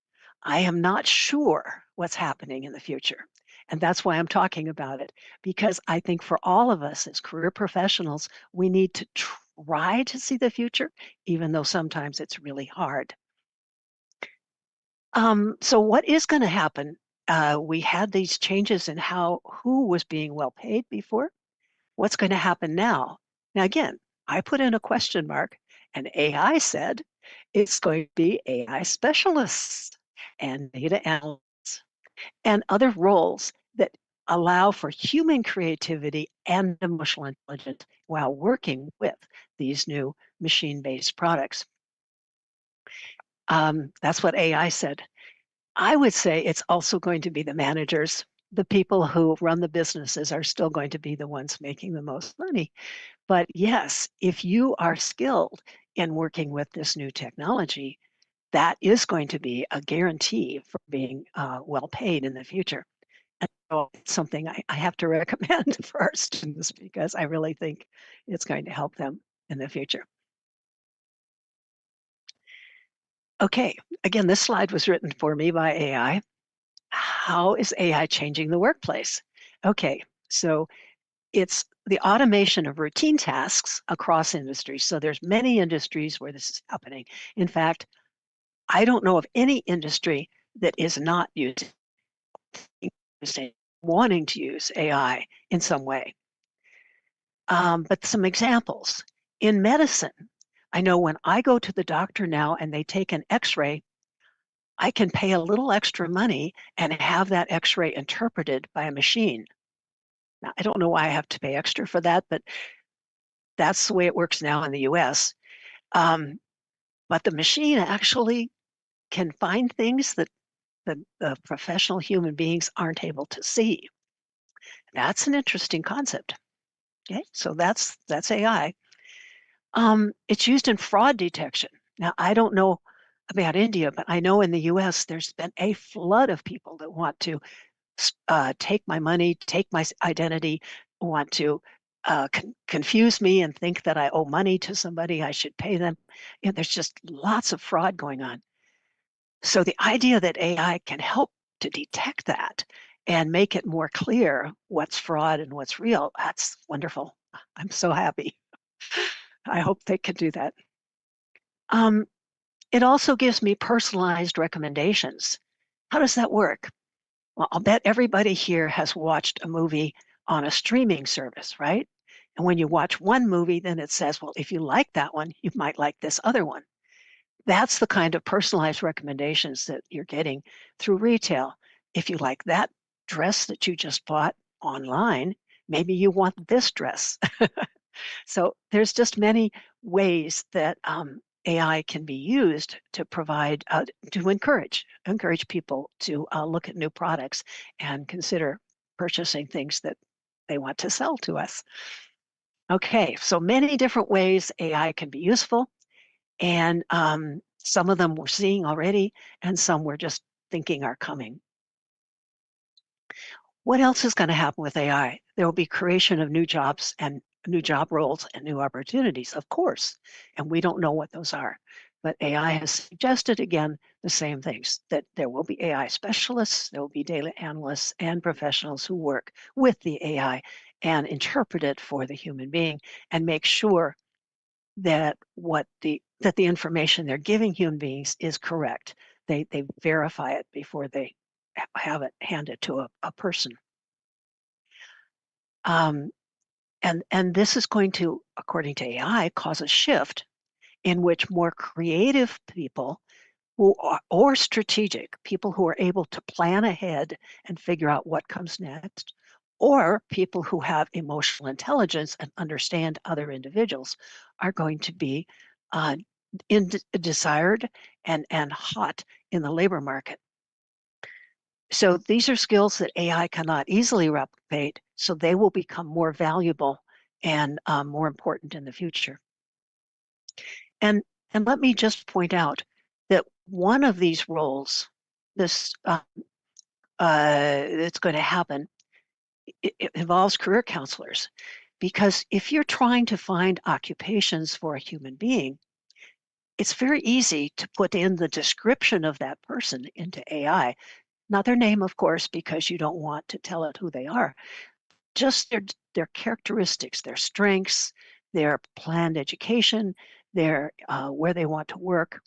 I am not sure what's happening in the future. And that's why I'm talking about it, because I think for all of us as career professionals, we need to try to see the future, even though sometimes it's really hard. So what is going to happen? We had these changes in who was being well paid before. What's going to happen now? Now, again, I put in a question mark, and AI said it's going to be AI specialists and data analysts and other roles that allow for human creativity and emotional intelligence while working with these new machine-based products. That's what AI said. I would say it's also going to be the managers. The people who run the businesses are still going to be the ones making the most money. But yes, if you are skilled in working with this new technology, that is going to be a guarantee for being well paid in the future. And so it's something I have to recommend for our students because I really think it's going to help them in the future. Okay, again, this slide was written for me by AI. How is AI changing the workplace? Okay, so it's the automation of routine tasks across industries. So there's many industries where this is happening. In fact, I don't know of any industry that is not wanting to use AI in some way. But some examples. In medicine, I know when I go to the doctor now and they take an x-ray, I can pay a little extra money and have that x-ray interpreted by a machine. Now, I don't know why I have to pay extra for that, but that's the way it works now in the US. But the machine actually can find things that the professional human beings aren't able to see. That's an interesting concept. Okay, so that's AI. It's used in fraud detection. Now, I don't know about India, but I know in the US, there's been a flood of people that want to take my money, take my identity, want to confuse me and think that I owe money to somebody, I should pay them. You know, there's just lots of fraud going on. So the idea that AI can help to detect that and make it more clear what's fraud and what's real, that's wonderful. I'm so happy. I hope they can do that. It also gives me personalized recommendations. How does that work? Well, I'll bet everybody here has watched a movie on a streaming service, right? And when you watch one movie, then it says, well, if you like that one, you might like this other one. That's the kind of personalized recommendations that you're getting through retail. If you like that dress that you just bought online, maybe you want this dress. So there's just many ways that AI can be used to provide, to encourage people to look at new products and consider purchasing things that they want to sell to us. Okay, so many different ways AI can be useful, and some of them we're seeing already, and some we're just thinking are coming. What else is going to happen with AI? There will be creation of new jobs and new job roles and new opportunities, of course, and we don't know what those are. But AI has suggested, again, the same things, that there will be AI specialists, there will be data analysts and professionals who work with the AI and interpret it for the human being and make sure that the information they're giving human beings is correct. They verify it before they have it handed to a person. And this is going to, according to AI, cause a shift in which more creative people or strategic people who are able to plan ahead and figure out what comes next, or people who have emotional intelligence and understand other individuals are going to be desired and hot in the labor market. So these are skills that AI cannot easily replicate, so they will become more valuable and more important in the future. And let me just point out that one of these roles, that's going to happen, it involves career counselors. Because if you're trying to find occupations for a human being, it's very easy to put in the description of that person into AI. Not their name, of course, because you don't want to tell it who they are. Just their characteristics, their strengths, their planned education, their where they want to work,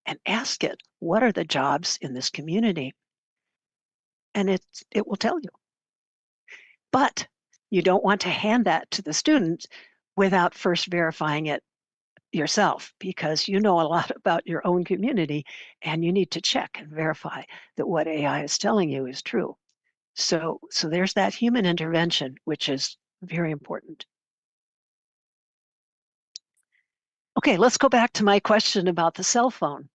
and ask it what are the jobs in this community? And it will tell you. But you don't want to hand that to the student without first verifying it yourself, because you know a lot about your own community and you need to check and verify that what AI is telling you is true. So there's that human intervention, which is very important. Okay, let's go back to my question about the cell phone.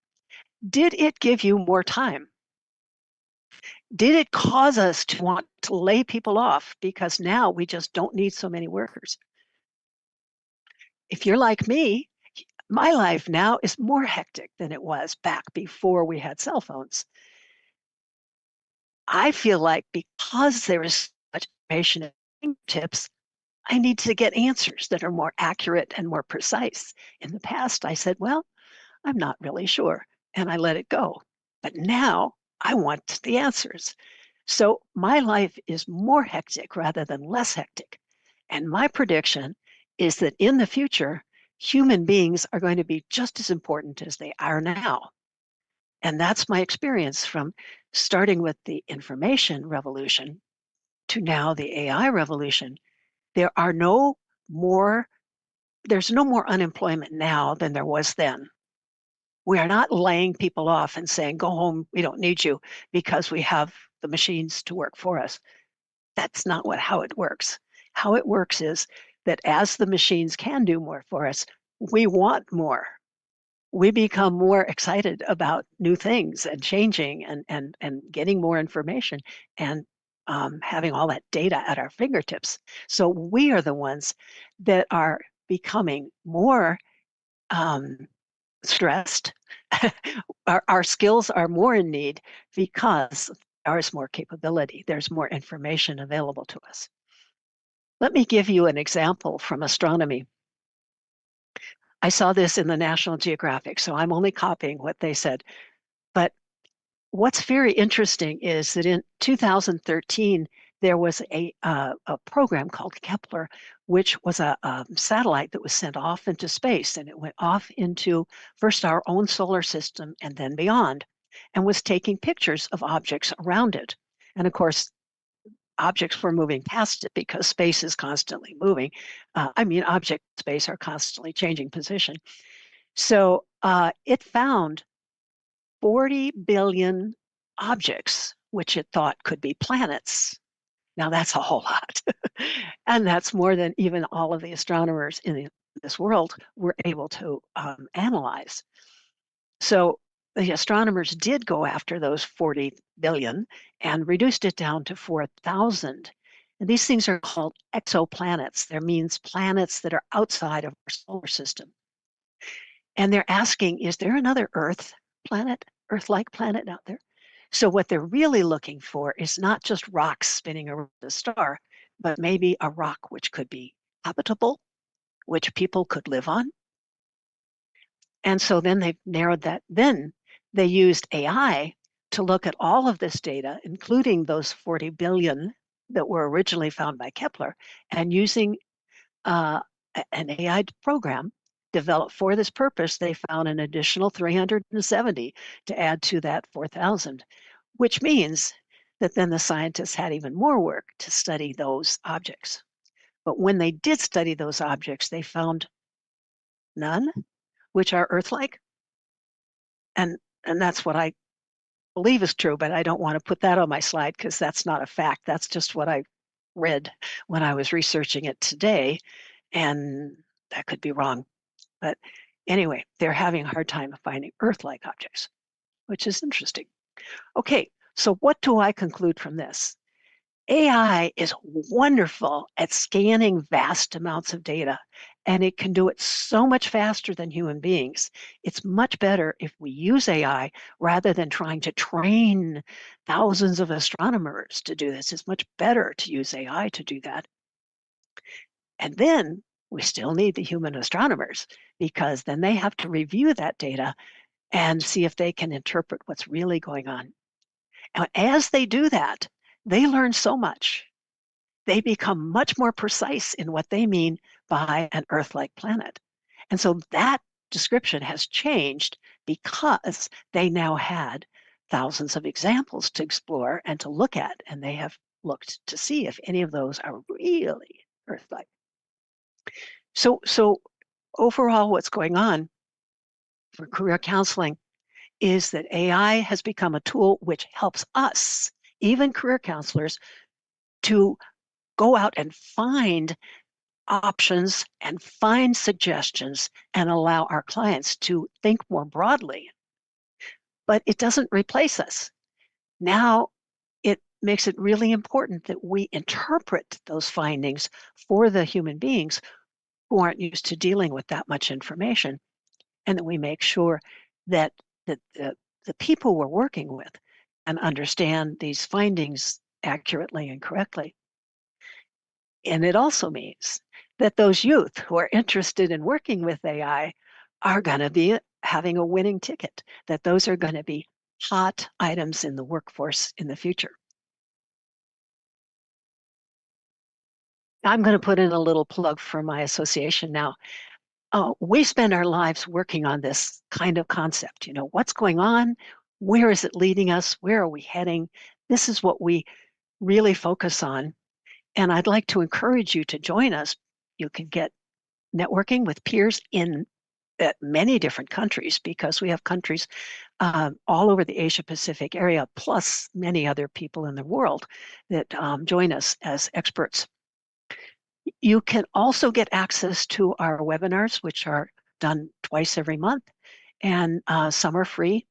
Did it give you more time? Did it cause us to want to lay people off because now we just don't need so many workers? If you're like me, my life now is more hectic than it was back before we had cell phones. I feel like because there is so much information at fingertips, I need to get answers that are more accurate and more precise. In the past, I said, well, I'm not really sure, and I let it go. But now I want the answers. So my life is more hectic rather than less hectic. And my prediction is that in the future, human beings are going to be just as important as they are now. And that's my experience from starting with the information revolution to now the AI revolution. There's no more unemployment now than there was then. We are not laying people off and saying, go home, we don't need you because we have the machines to work for us. That's not how it works. How it works is that as the machines can do more for us, we want more. We become more excited about new things and changing and getting more information and having all that data at our fingertips. So we are the ones that are becoming more stressed. Our skills are more in need because there's more capability. There's more information available to us. Let me give you an example from astronomy. I saw this in the National Geographic, so I'm only copying what they said. But what's very interesting is that in 2013, there was a program called Kepler, which was a satellite that was sent off into space, and it went off into first our own solar system and then beyond, and was taking pictures of objects around it. And of course, objects were moving past it because space is constantly moving. Object space are constantly changing position. So it found 40 billion objects, which it thought could be planets. Now that's a whole lot. And that's more than even all of the astronomers in this world were able to analyze. So the astronomers did go after those 40 billion and reduced it down to 4,000. And these things are called exoplanets. That means planets that are outside of our solar system. And they're asking, is there another Earth-like planet out there? So what they're really looking for is not just rocks spinning around a star, but maybe a rock which could be habitable, which people could live on. And so then they've narrowed that. Then they used AI to look at all of this data, including those 40 billion that were originally found by Kepler, and using an AI program developed for this purpose, they found an additional 370 to add to that 4,000, which means that then the scientists had even more work to study those objects. But when they did study those objects, they found none which are Earth-like. And that's what I believe is true, but I don't want to put that on my slide because that's not a fact. That's just what I read when I was researching it today, and that could be wrong. But anyway, they're having a hard time finding Earth-like objects, which is interesting. Okay, so what do I conclude from this? AI is wonderful at scanning vast amounts of data, and it can do it so much faster than human beings. It's much better if we use AI rather than trying to train thousands of astronomers to do this. It's much better to use AI to do that. And then we still need the human astronomers because then they have to review that data and see if they can interpret what's really going on. And as they do that, they learn so much. They become much more precise in what they mean by an Earth-like planet. And so that description has changed because they now had thousands of examples to explore and to look at, and they have looked to see if any of those are really Earth-like. So overall, what's going on for career counseling is that AI has become a tool which helps us, even career counselors, to go out and find options and find suggestions and allow our clients to think more broadly. But it doesn't replace us. Now, it makes it really important that we interpret those findings for the human beings who aren't used to dealing with that much information, and that we make sure that the people we're working with and understand these findings accurately and correctly. And it also means that those youth who are interested in working with AI are going to be having a winning ticket, that those are going to be hot items in the workforce in the future. I'm going to put in a little plug for my association now. We spend our lives working on this kind of concept. You know, what's going on? Where is it leading us? Where are we heading? This is what we really focus on. And I'd like to encourage you to join us. You can get networking with peers in many different countries, because we have countries all over the Asia Pacific area, plus many other people in the world that join us as experts. You can also get access to our webinars, which are done twice every month, and some are free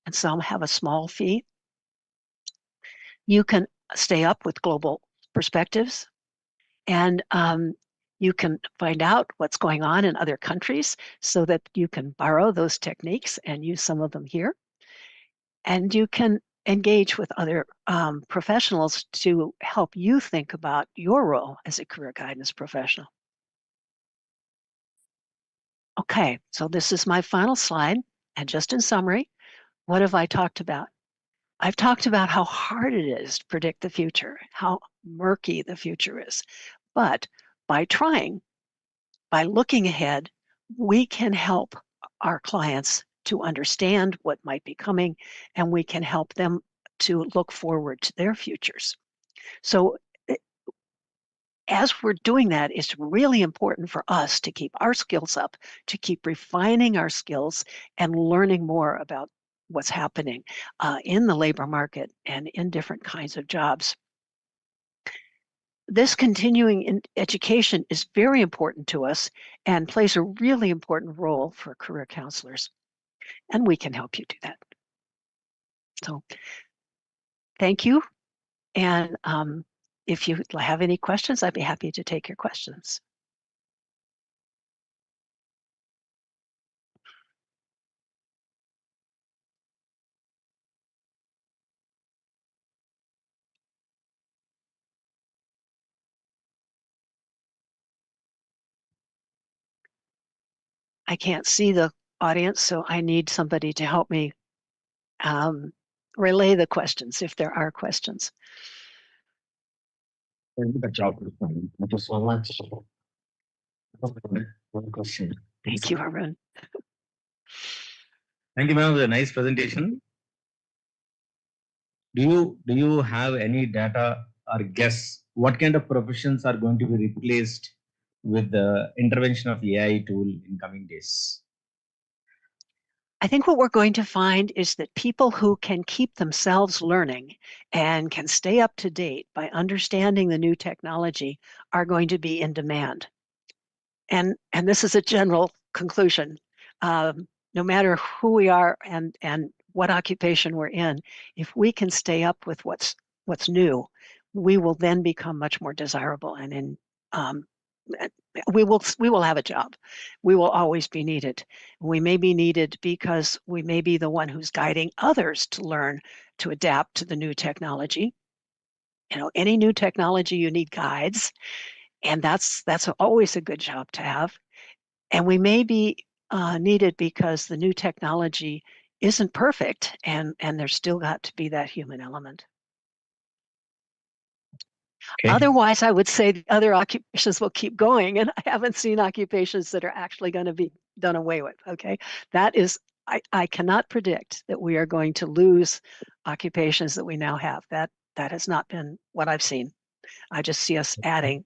and some have a small fee. You can stay up with global perspectives, and you can find out what's going on in other countries so that you can borrow those techniques and use some of them here. And you can engage with other professionals to help you think about your role as a career guidance professional. Okay, so this is my final slide. And just in summary, what have I talked about? I've talked about how hard it is to predict the future, how murky the future is. But by trying, by looking ahead, we can help our clients to understand what might be coming, and we can help them to look forward to their futures. So as we're doing that, it's really important for us to keep our skills up, to keep refining our skills and learning more about what's happening in the labor market and in different kinds of jobs. This continuing education is very important to us and plays a really important role for career counselors. And we can help you do that. So thank you. And if you have any questions, I'd be happy to take your questions. I can't see the audience, so I need somebody to help me relay the questions if there are questions. Good job. Thank you so much. One question. Thank you, Arun. Thank you, ma'am, for the nice presentation. Do you have any data or guess what kind of professions are going to be replaced with the intervention of AI tool in coming days? I think what we're going to find is that people who can keep themselves learning and can stay up to date by understanding the new technology are going to be in demand. And this is a general conclusion. No matter who we are and what occupation we're in, if we can stay up with what's new, we will then become much more desirable, and we will have a job. We will always be needed. We may be needed because we may be the one who's guiding others to learn to adapt to the new technology. You know, any new technology, you need guides, and that's always a good job to have. And we may be needed because the new technology isn't perfect, and there's still got to be that human element. Okay. Otherwise, I would say the other occupations will keep going, and I haven't seen occupations that are actually going to be done away with. Okay, that is I cannot predict that we are going to lose occupations that we now have. That has not been what I've seen. I just see us adding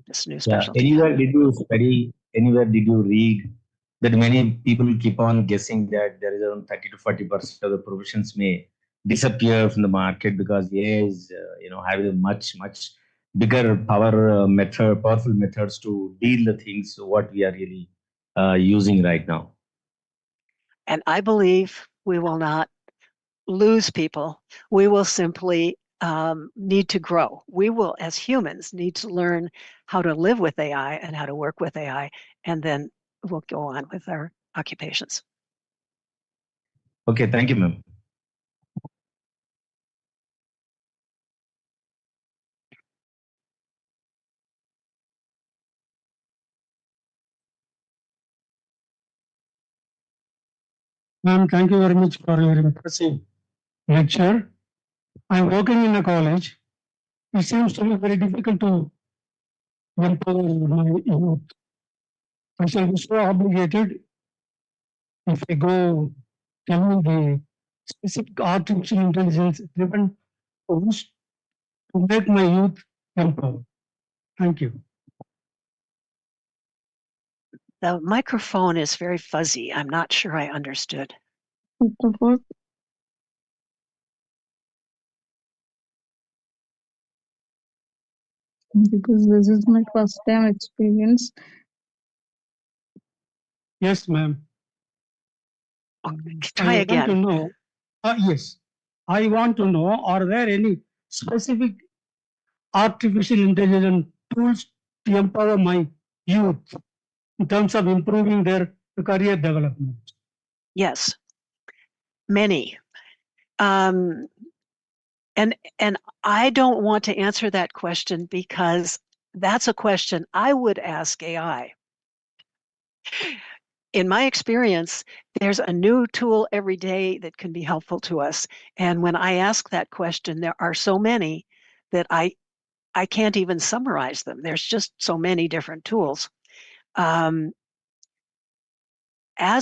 this new Yeah. specialty. Anywhere did you study? Anywhere did you read that many people keep on guessing that there is around 30 to 40% of the professions may disappear from the market because AI is, having a much bigger powerful methods to deal the things what we are really using right now. And I believe we will not lose people. We will simply need to grow. We will, as humans, need to learn how to live with AI and how to work with AI, and then we'll go on with our occupations. Okay, thank you, ma'am. Ma'am, thank you very much for your impressive lecture. I'm working in a college. It seems to be very difficult to empower my youth. I shall be so obligated if I go tell the specific artificial intelligence driven tools to make my youth empowered. Thank you. The microphone is very fuzzy. I'm not sure I understood. Because this is my first time experience. Yes, ma'am. Try again. I want to know. Yes, I want to know, are there any specific artificial intelligence tools to empower my youth in terms of improving their career development? Yes, many. And I don't want to answer that question because that's a question I would ask AI. In my experience, there's a new tool every day that can be helpful to us. And when I ask that question, there are so many that I can't even summarize them. There's just so many different tools. As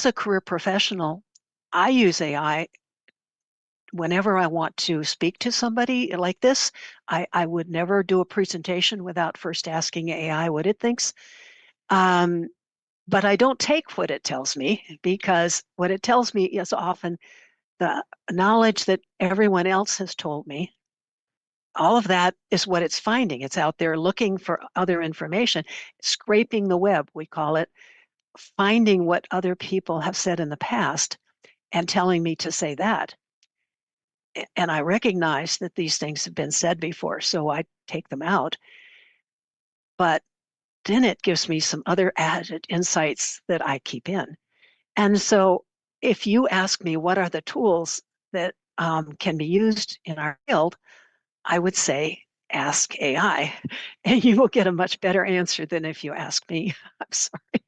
a career professional, I use AI whenever I want to speak to somebody like this. I would never do a presentation without first asking AI what it thinks. But I don't take what it tells me, because what it tells me is often the knowledge that everyone else has told me. All of that is what it's finding. It's out there looking for other information, scraping the web, we call it, finding what other people have said in the past and telling me to say that. And I recognize that these things have been said before, so I take them out. But then it gives me some other added insights that I keep in. And so if you ask me what are the tools that can be used in our field, I would say ask AI, and you will get a much better answer than if you ask me. I'm sorry.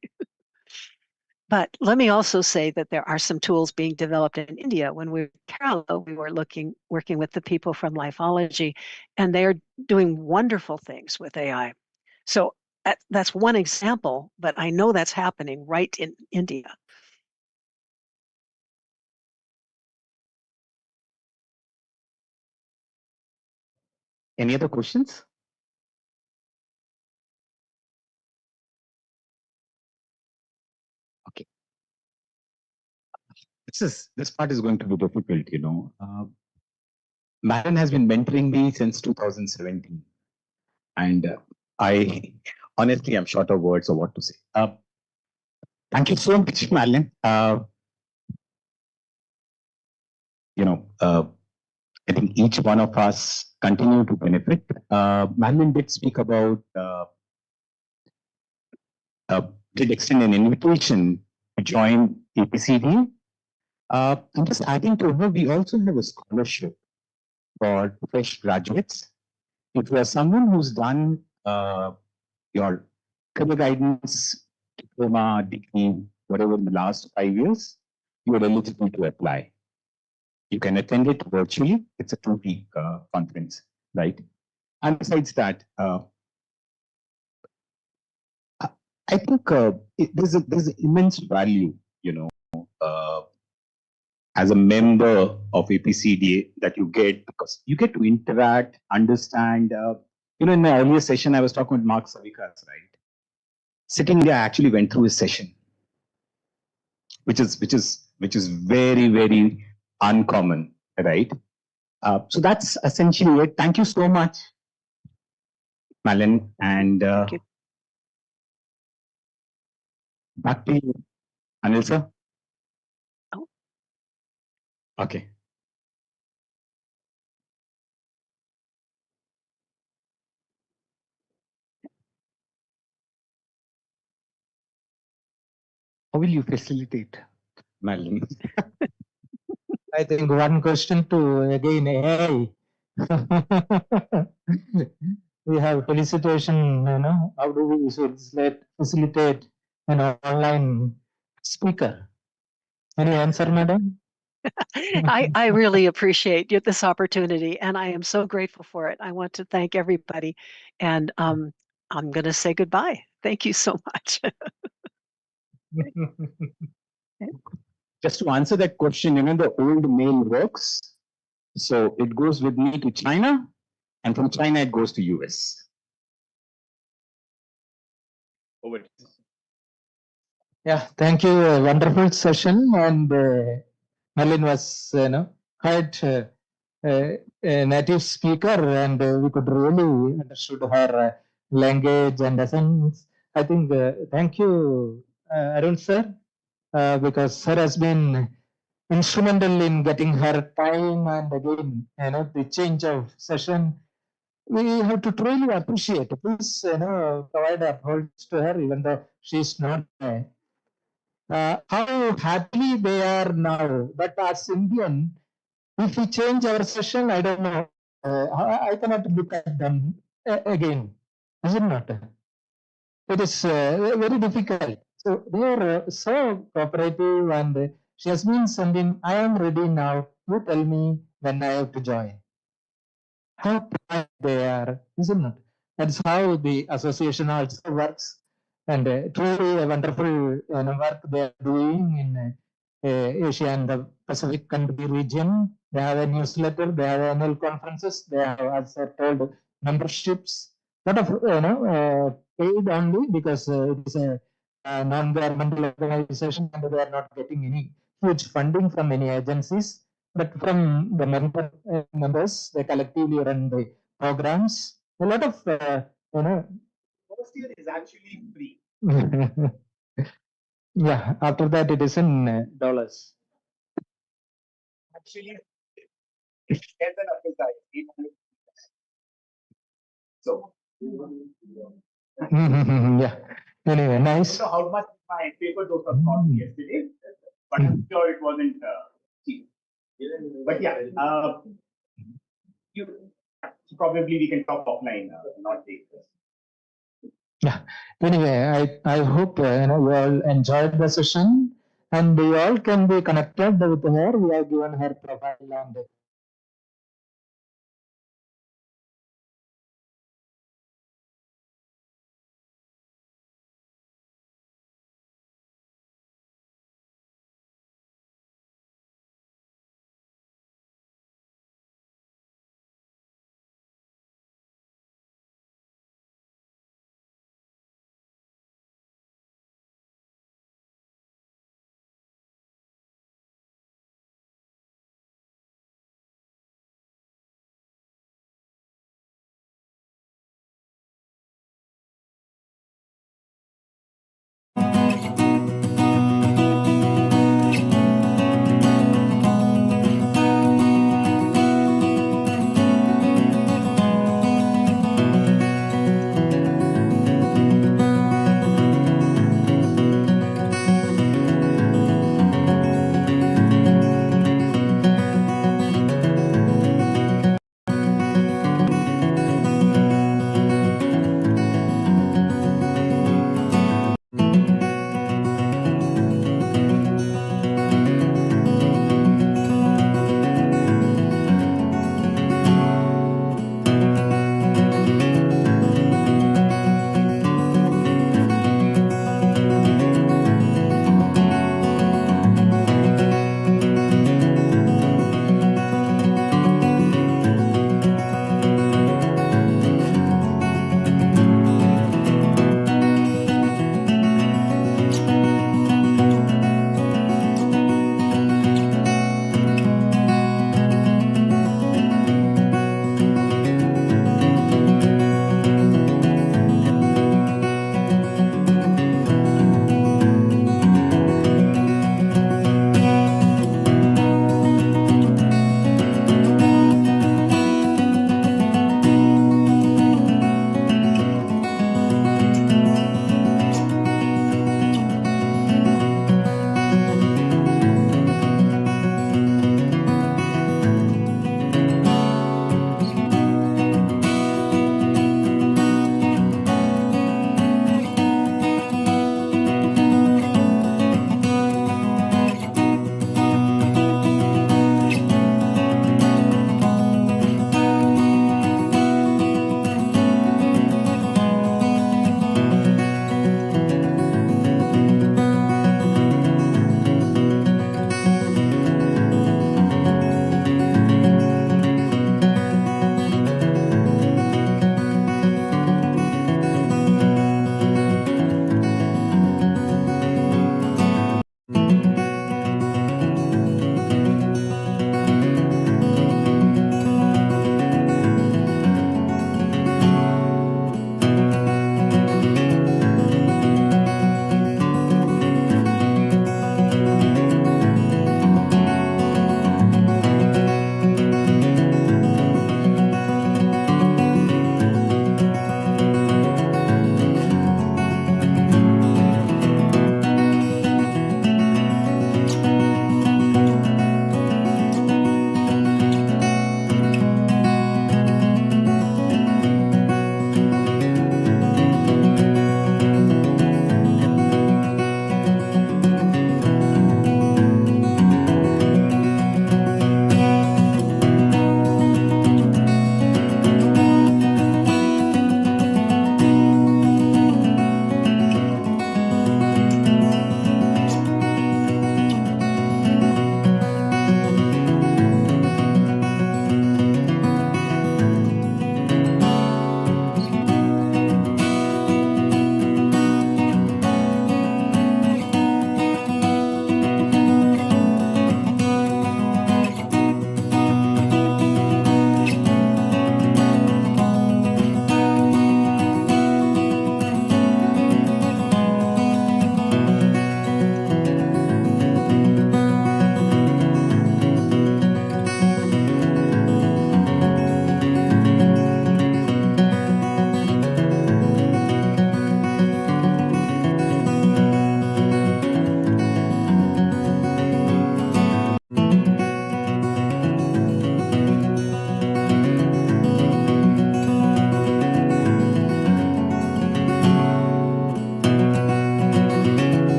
But let me also say that there are some tools being developed in India. When we were in Kerala, we were working with the people from Lifeology, and they're doing wonderful things with AI. So that's one example, but I know that's happening right in India. Any other questions? Okay. This part is going to be difficult, Marin has been mentoring me since 2017. And I honestly am short of words of what to say. Thank you so much, Madeline. I think each one of us continue to benefit. Madeline did speak about, did extend an invitation to join APCD. I'm just adding to her, we also have a scholarship for fresh graduates. If you are someone who's done your career guidance, diploma, degree, whatever in the last 5 years, you are eligible to apply. You can attend it virtually. It's a 2-week conference, right? And besides that, I think there's immense value, as a member of APCDA that you get, because you get to interact, understand. In my earlier session, I was talking with Mark Savikas, right? Sitting there, I actually went through his session, which is very, very uncommon, right? So that's essentially it. Thank you so much, Malin, and Thank you. back to you, Anil sir. Oh. Okay. How will you facilitate, Malin? I think one question to again AI. We have Felicitation, how do we facilitate an online speaker? Any answer, madam? I really appreciate this opportunity, and I am so grateful for it. I want to thank everybody, and I'm going to say goodbye. Thank you so much. Just to answer that question, the old mail works. So it goes with me to China, and from China it goes to US. Over. Yeah, thank you. A wonderful session, and Malin was, quite a native speaker, and we could really understood her language and essence. I think thank you, Arun sir, because sir has been instrumental in getting her time, and again, the change of session. We have to truly appreciate. Please, provide applause to her, even though she's not there. How happily they are now. But as Indian, if we change our session, I don't know. I cannot look at them again. Is it not? It is very difficult. So they are so cooperative, and she has been sending, I am ready now. You tell me when I have to join. How proud they are, isn't it? That's how the association also works. And truly a wonderful work they are doing in Asia and the Pacific country region. They have a newsletter, they have annual conferences, they have, as I told, memberships. Lot of paid only because it is a non-governmental organization and they are not getting any huge funding from any agencies. But from the members, they collectively run the programs. A lot of First year is actually free. Yeah, after that it is in dollars. Actually, it's less than a pizza, 800. So. Yeah. Anyway, nice. I don't know how much my paper dose was cost yesterday, but I'm sure it wasn't cheap. But yeah, probably we can talk offline, not take this. Yeah. Anyway, I hope you all enjoyed the session, and you all can be connected with her. We have given her profile and